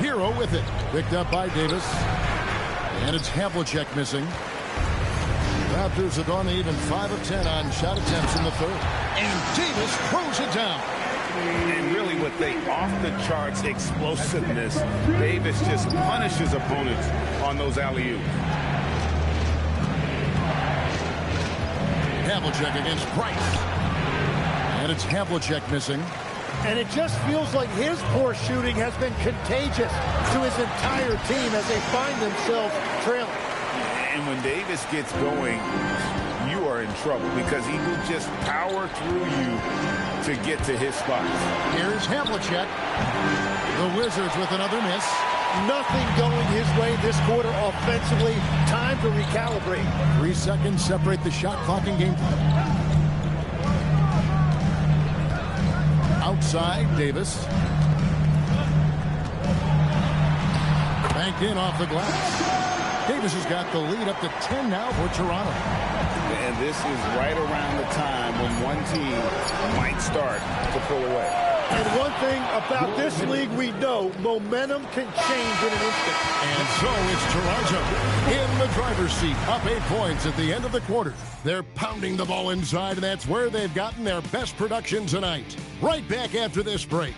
Speaker 10: Hero with it. Picked up by Davis. And it's Havlicek missing. Raptors have gone even 5 of 10 on shot attempts in the third. And Davis throws it down.
Speaker 12: And really with the off-the-charts explosiveness, Davis just punishes opponents on those alley-oops.
Speaker 10: Havlicek against Price. And it's Havlicek missing.
Speaker 16: And it just feels like his poor shooting has been contagious to his entire team as they find themselves trailing.
Speaker 12: And when Davis gets going, you are in trouble because he will just power through you to get to his spots.
Speaker 10: Here's Havlicek. The Wizards with another miss.
Speaker 16: Nothing going his way this quarter offensively. Time to recalibrate.
Speaker 10: 3 seconds separate the shot clock and game time. Outside, Davis. Banked in off the glass. Davis has got the lead up to 10 now for Toronto.
Speaker 12: And this is right around the time when one team might start to pull away.
Speaker 16: And one thing about this league we know, momentum can change in an instant.
Speaker 10: And so it's Toronto in the driver's seat, up 8 points at the end of the quarter. They're pounding the ball inside, and that's where they've gotten their best production tonight. Right back after this break.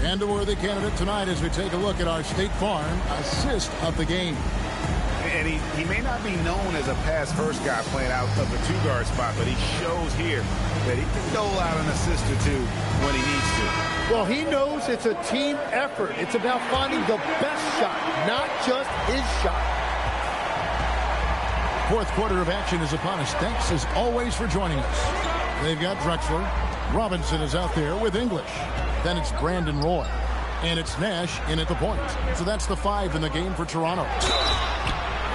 Speaker 10: And a worthy candidate tonight as we take a look at our State Farm assist of the game.
Speaker 12: And he may not be known as a pass-first guy playing out of the two-guard spot, but he shows here that he can dole out an assist or two when he needs to.
Speaker 16: Well, he knows it's a team effort. It's about finding the best shot, not just his shot.
Speaker 10: Fourth quarter of action is upon us. Thanks, as always, for joining us. They've got Drexler. Robinson is out there with English. Then it's Brandon Roy. And it's Nash in at the point. So that's the 5 in the game for Toronto.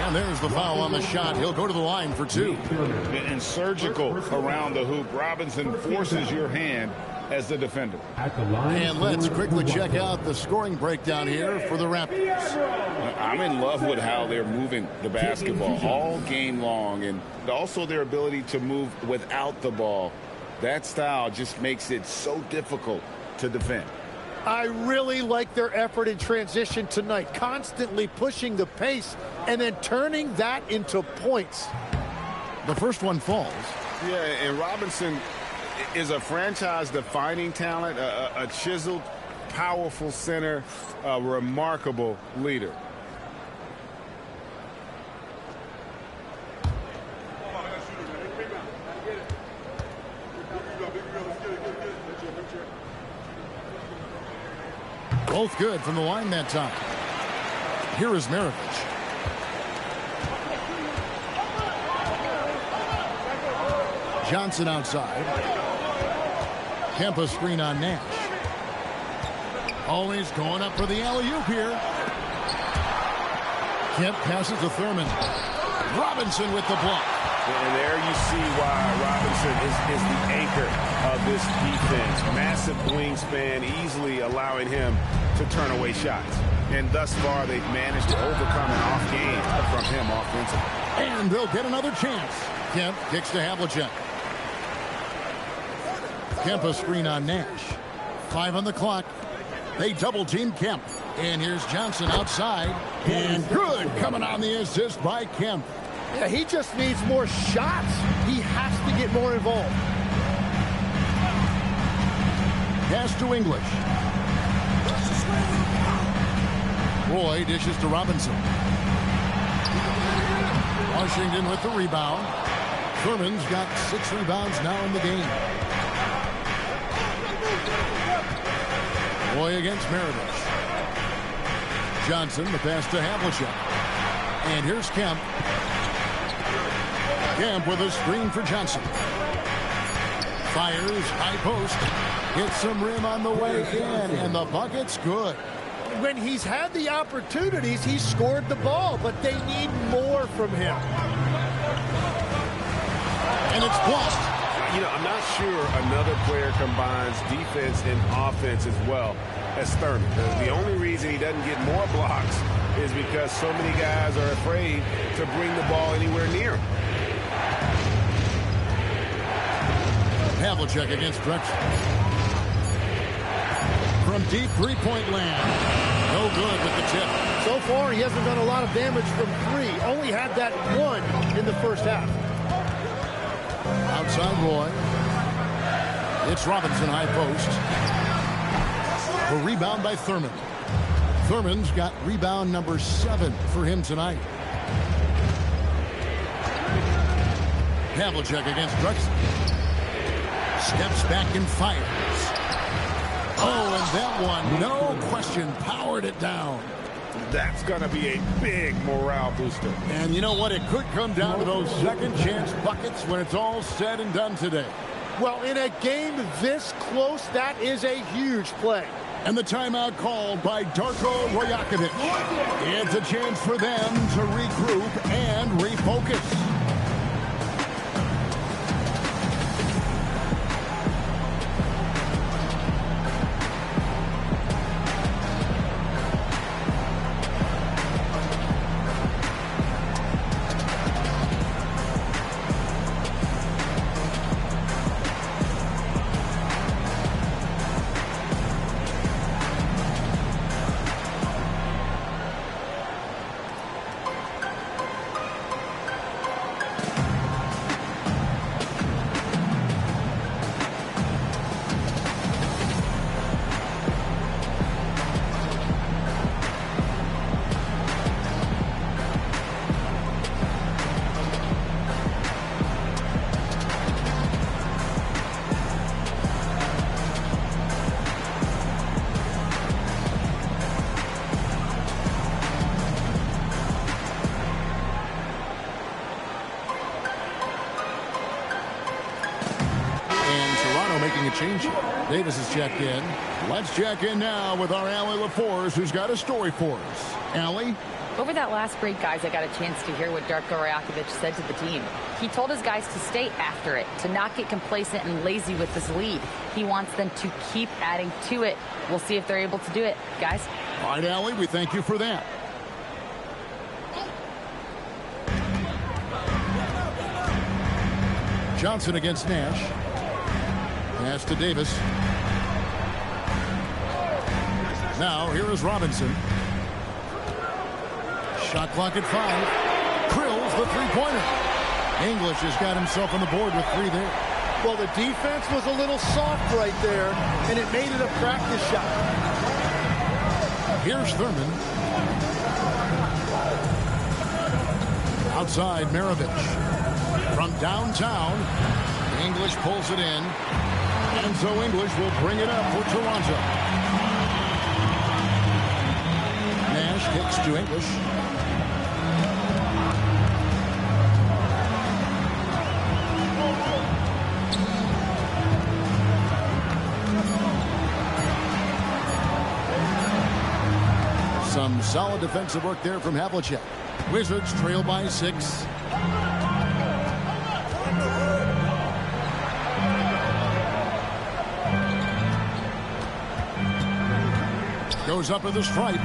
Speaker 10: And there's the foul on the shot. He'll go to the line for 2.
Speaker 12: And surgical around the hoop. Robinson forces your hand as the defender.
Speaker 10: And let's quickly check out the scoring breakdown here for the Raptors.
Speaker 12: I'm in love with how they're moving the basketball all game long, and also their ability to move without the ball. That style just makes it so difficult to defend.
Speaker 16: I really like their effort in transition tonight, constantly pushing the pace and then turning that into points.
Speaker 10: The first one falls.
Speaker 12: Yeah, and Robinson is a franchise-defining talent, a chiseled, powerful center, a remarkable leader.
Speaker 10: Both good from the line that time. Here is Maravich. Johnson outside. Kempa screen on Nash. Always going up for the alley-oop here. Kemp passes to Thurman. Robinson with the block.
Speaker 12: And there you see why Robinson is the anchor of this defense. Massive wingspan, easily allowing him to turn away shots. And thus far, they've managed to overcome an off game from him offensively.
Speaker 10: And they'll get another chance. Kemp kicks to Havlicek. Kemp a screen on Nash. 5 on the clock. They double-team Kemp. And here's Johnson outside. And good coming on the assist by Kemp.
Speaker 16: Yeah, he just needs more shots. He has to get more involved.
Speaker 10: Pass to English. Roy dishes to Robinson. Washington with the rebound. Thurman's got 6 rebounds now in the game. Roy against Maravich. Johnson, the pass to Havlicek. And here's Kemp. Kemp with a screen for Johnson. Fires, high post. Hits some rim on the way in, and the bucket's good.
Speaker 16: When he's had the opportunities, he's scored the ball, but they need more from him.
Speaker 10: And it's blocked.
Speaker 12: You know, I'm not sure another player combines defense and offense as well as Thurman. The only reason he doesn't get more blocks is because so many guys are afraid to bring the ball anywhere near him.
Speaker 10: Havlicek against Drexler. From deep three-point land. No good with the tip.
Speaker 16: So far, he hasn't done a lot of damage from 3. Only had that 1 in the first half.
Speaker 10: Outside Roy. It's Robinson high post. A rebound by Thurman. Thurman's got rebound number 7 for him tonight. Havlicek against Drexler. Steps back and fires. Oh, and that one, no question, powered it down.
Speaker 12: That's going to be a big morale booster.
Speaker 10: And you know what? It could come down to those second chance buckets when it's all said and done today.
Speaker 16: Well, in a game this close, that is a huge play.
Speaker 10: And the timeout called by Darko Rajakovic. It's a chance for them to regroup and refocus. making a change here. Davis is checked in. Let's check in now with our Allie LaForce, who's got a story for us. Allie?
Speaker 9: Over that last break, guys, I got a chance to hear what Darko Rajakovic said to the team. He told his guys to stay after it, to not get complacent and lazy with this lead. He wants them to keep adding to it. We'll see if they're able to do it, guys.
Speaker 10: All right, Allie, we thank you for that. Johnson against Nash. Pass to Davis. Now, here is Robinson. Shot clock at 5. Krills the three-pointer. English has got himself on the board with 3 there.
Speaker 16: Well, the defense was a little soft right there, and it made it a practice shot.
Speaker 10: Here's Thurman. Outside, Maravich. From downtown, English pulls it in. And so English will bring it up for Toronto. Nash kicks to English. Some solid defensive work there from Havlicek. Wizards trail by 6. Goes up with the stripe.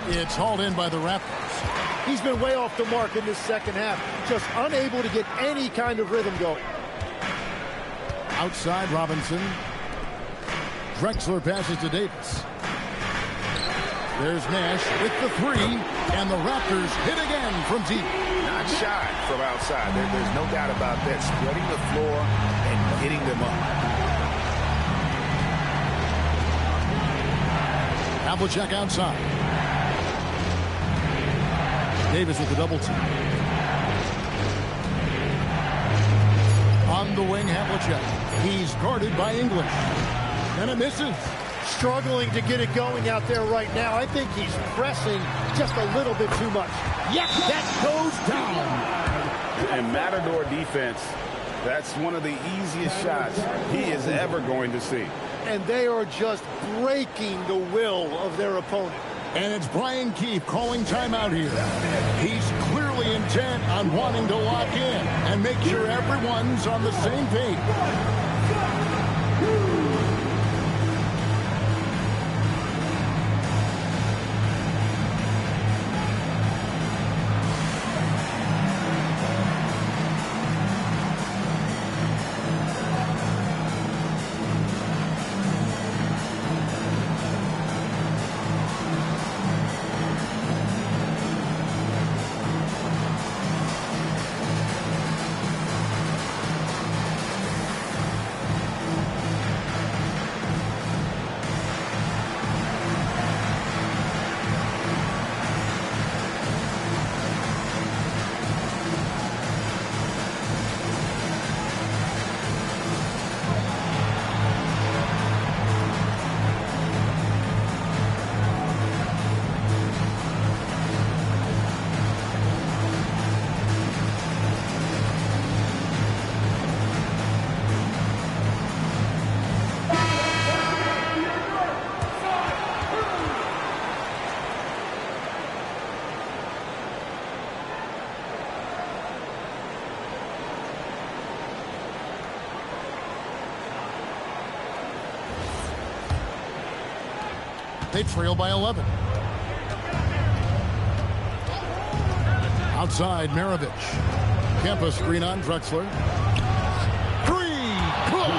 Speaker 10: It's hauled in by the Raptors.
Speaker 16: He's been way off the mark in this second half. Just unable to get any kind of rhythm going.
Speaker 10: Outside, Robinson. Drexler passes to Davis. There's Nash with the 3, and the Raptors hit again from deep.
Speaker 12: Not shy from outside. There's no doubt about that. Spreading the floor and getting them up.
Speaker 10: Havlicek outside. Davis with the double team. On the wing, Havlicek. He's guarded by English. And it misses.
Speaker 16: Struggling to get it going out there right now. I think he's pressing just a little bit too much.
Speaker 10: Yes, that goes down.
Speaker 12: And Matador defense, that's one of the easiest shots he is ever going to see.
Speaker 16: And they are just breaking the will of their opponent.
Speaker 10: And it's Brian Keefe calling timeout here. He's clearly intent on wanting to lock in and make sure everyone's on the same page. They trail by 11. Outside, Maravich. Kempa screen on Drexler. 3. Good.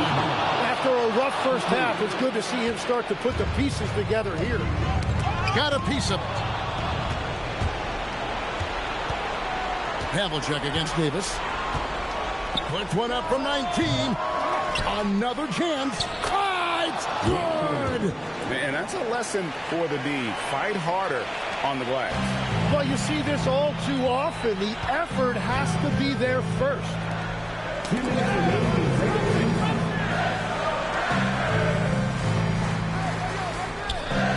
Speaker 16: After a rough first half, it's good to see him start to put the pieces together here.
Speaker 10: Got a piece of it. Havlicek against Davis. Puts one up from 19. Another chance. Ah, it's good.
Speaker 12: And that's a lesson for the D. Fight harder on the glass.
Speaker 16: Well, you see this all too often. The effort has to be there first.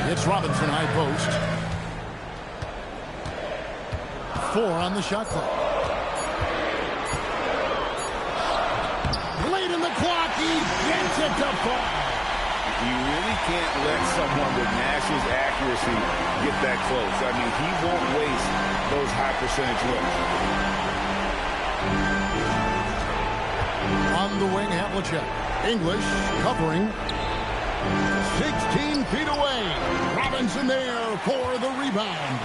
Speaker 10: It's Robinson high post. 4 on the shot clock. Late in the clock. He gets it to fall.
Speaker 12: You really can't let someone with Nash's accuracy get that close. I mean, he won't waste those high percentage looks.
Speaker 10: On the wing, Havlicek. English covering. 16 feet away. Robinson there for the rebound.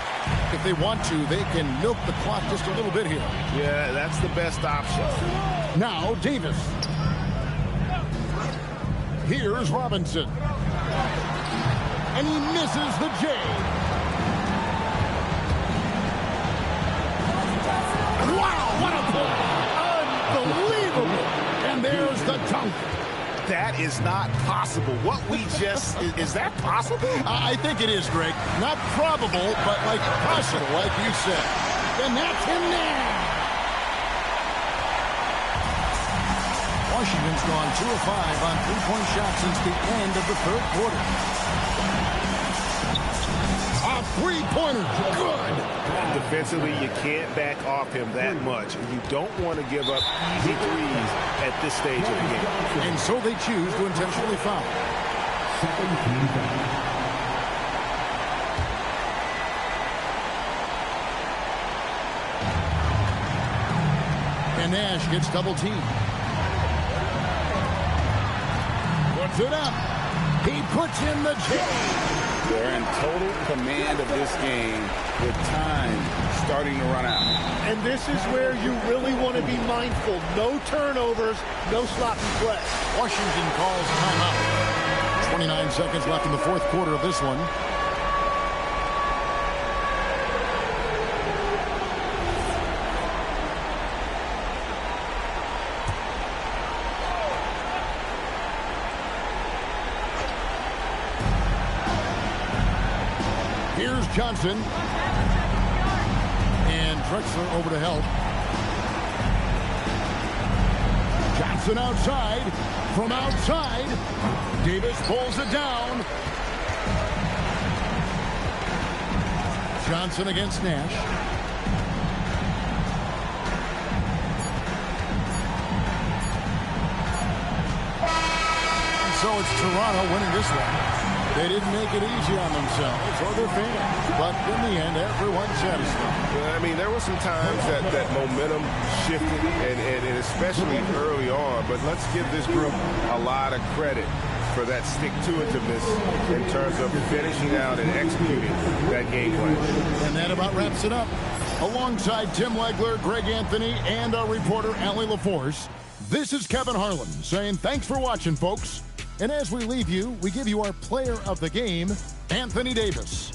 Speaker 10: If they want to, they can milk the clock just a little bit here.
Speaker 12: Yeah, that's the best option.
Speaker 10: Now Davis. Here's Robinson. And he misses the J. Wow, what a play. Unbelievable. And there's the dunk.
Speaker 12: That is not possible. What we just, is that possible?
Speaker 10: I think it is, Greg. Not probable, but like possible, like you said. And that's him there. Washington's gone 2 of 5 on three-point shots since the end of the third quarter. A three-pointer, good.
Speaker 12: Defensively, you can't back off him that much. You don't want to give up easy threes at this stage of the game.
Speaker 10: And so they choose to intentionally foul. And Nash gets double teamed. Puts it up. He puts in the J.
Speaker 12: They're in total command of this game with time starting to run out.
Speaker 16: And this is where you really want to be mindful. No turnovers, no sloppy play.
Speaker 10: Washington calls timeout. 29 seconds left in the fourth quarter of this one. Here's Johnson. And Drexler over to help. Johnson outside. From outside. Davis pulls it down. Johnson against Nash. And so it's Toronto winning this one. They didn't make it easy on themselves or their fans, but in the end, everyone's satisfied.
Speaker 12: Well, I mean, there were some times that momentum shifted, and especially early on, but let's give this group a lot of credit for that stick-to-itiveness in terms of finishing out and executing that game plan.
Speaker 10: And that about wraps it up. Alongside Tim Legler, Greg Anthony, and our reporter, Allie LaForce, this is Kevin Harlan saying thanks for watching, folks. And as we leave you, we give you our player of the game, Anthony Davis.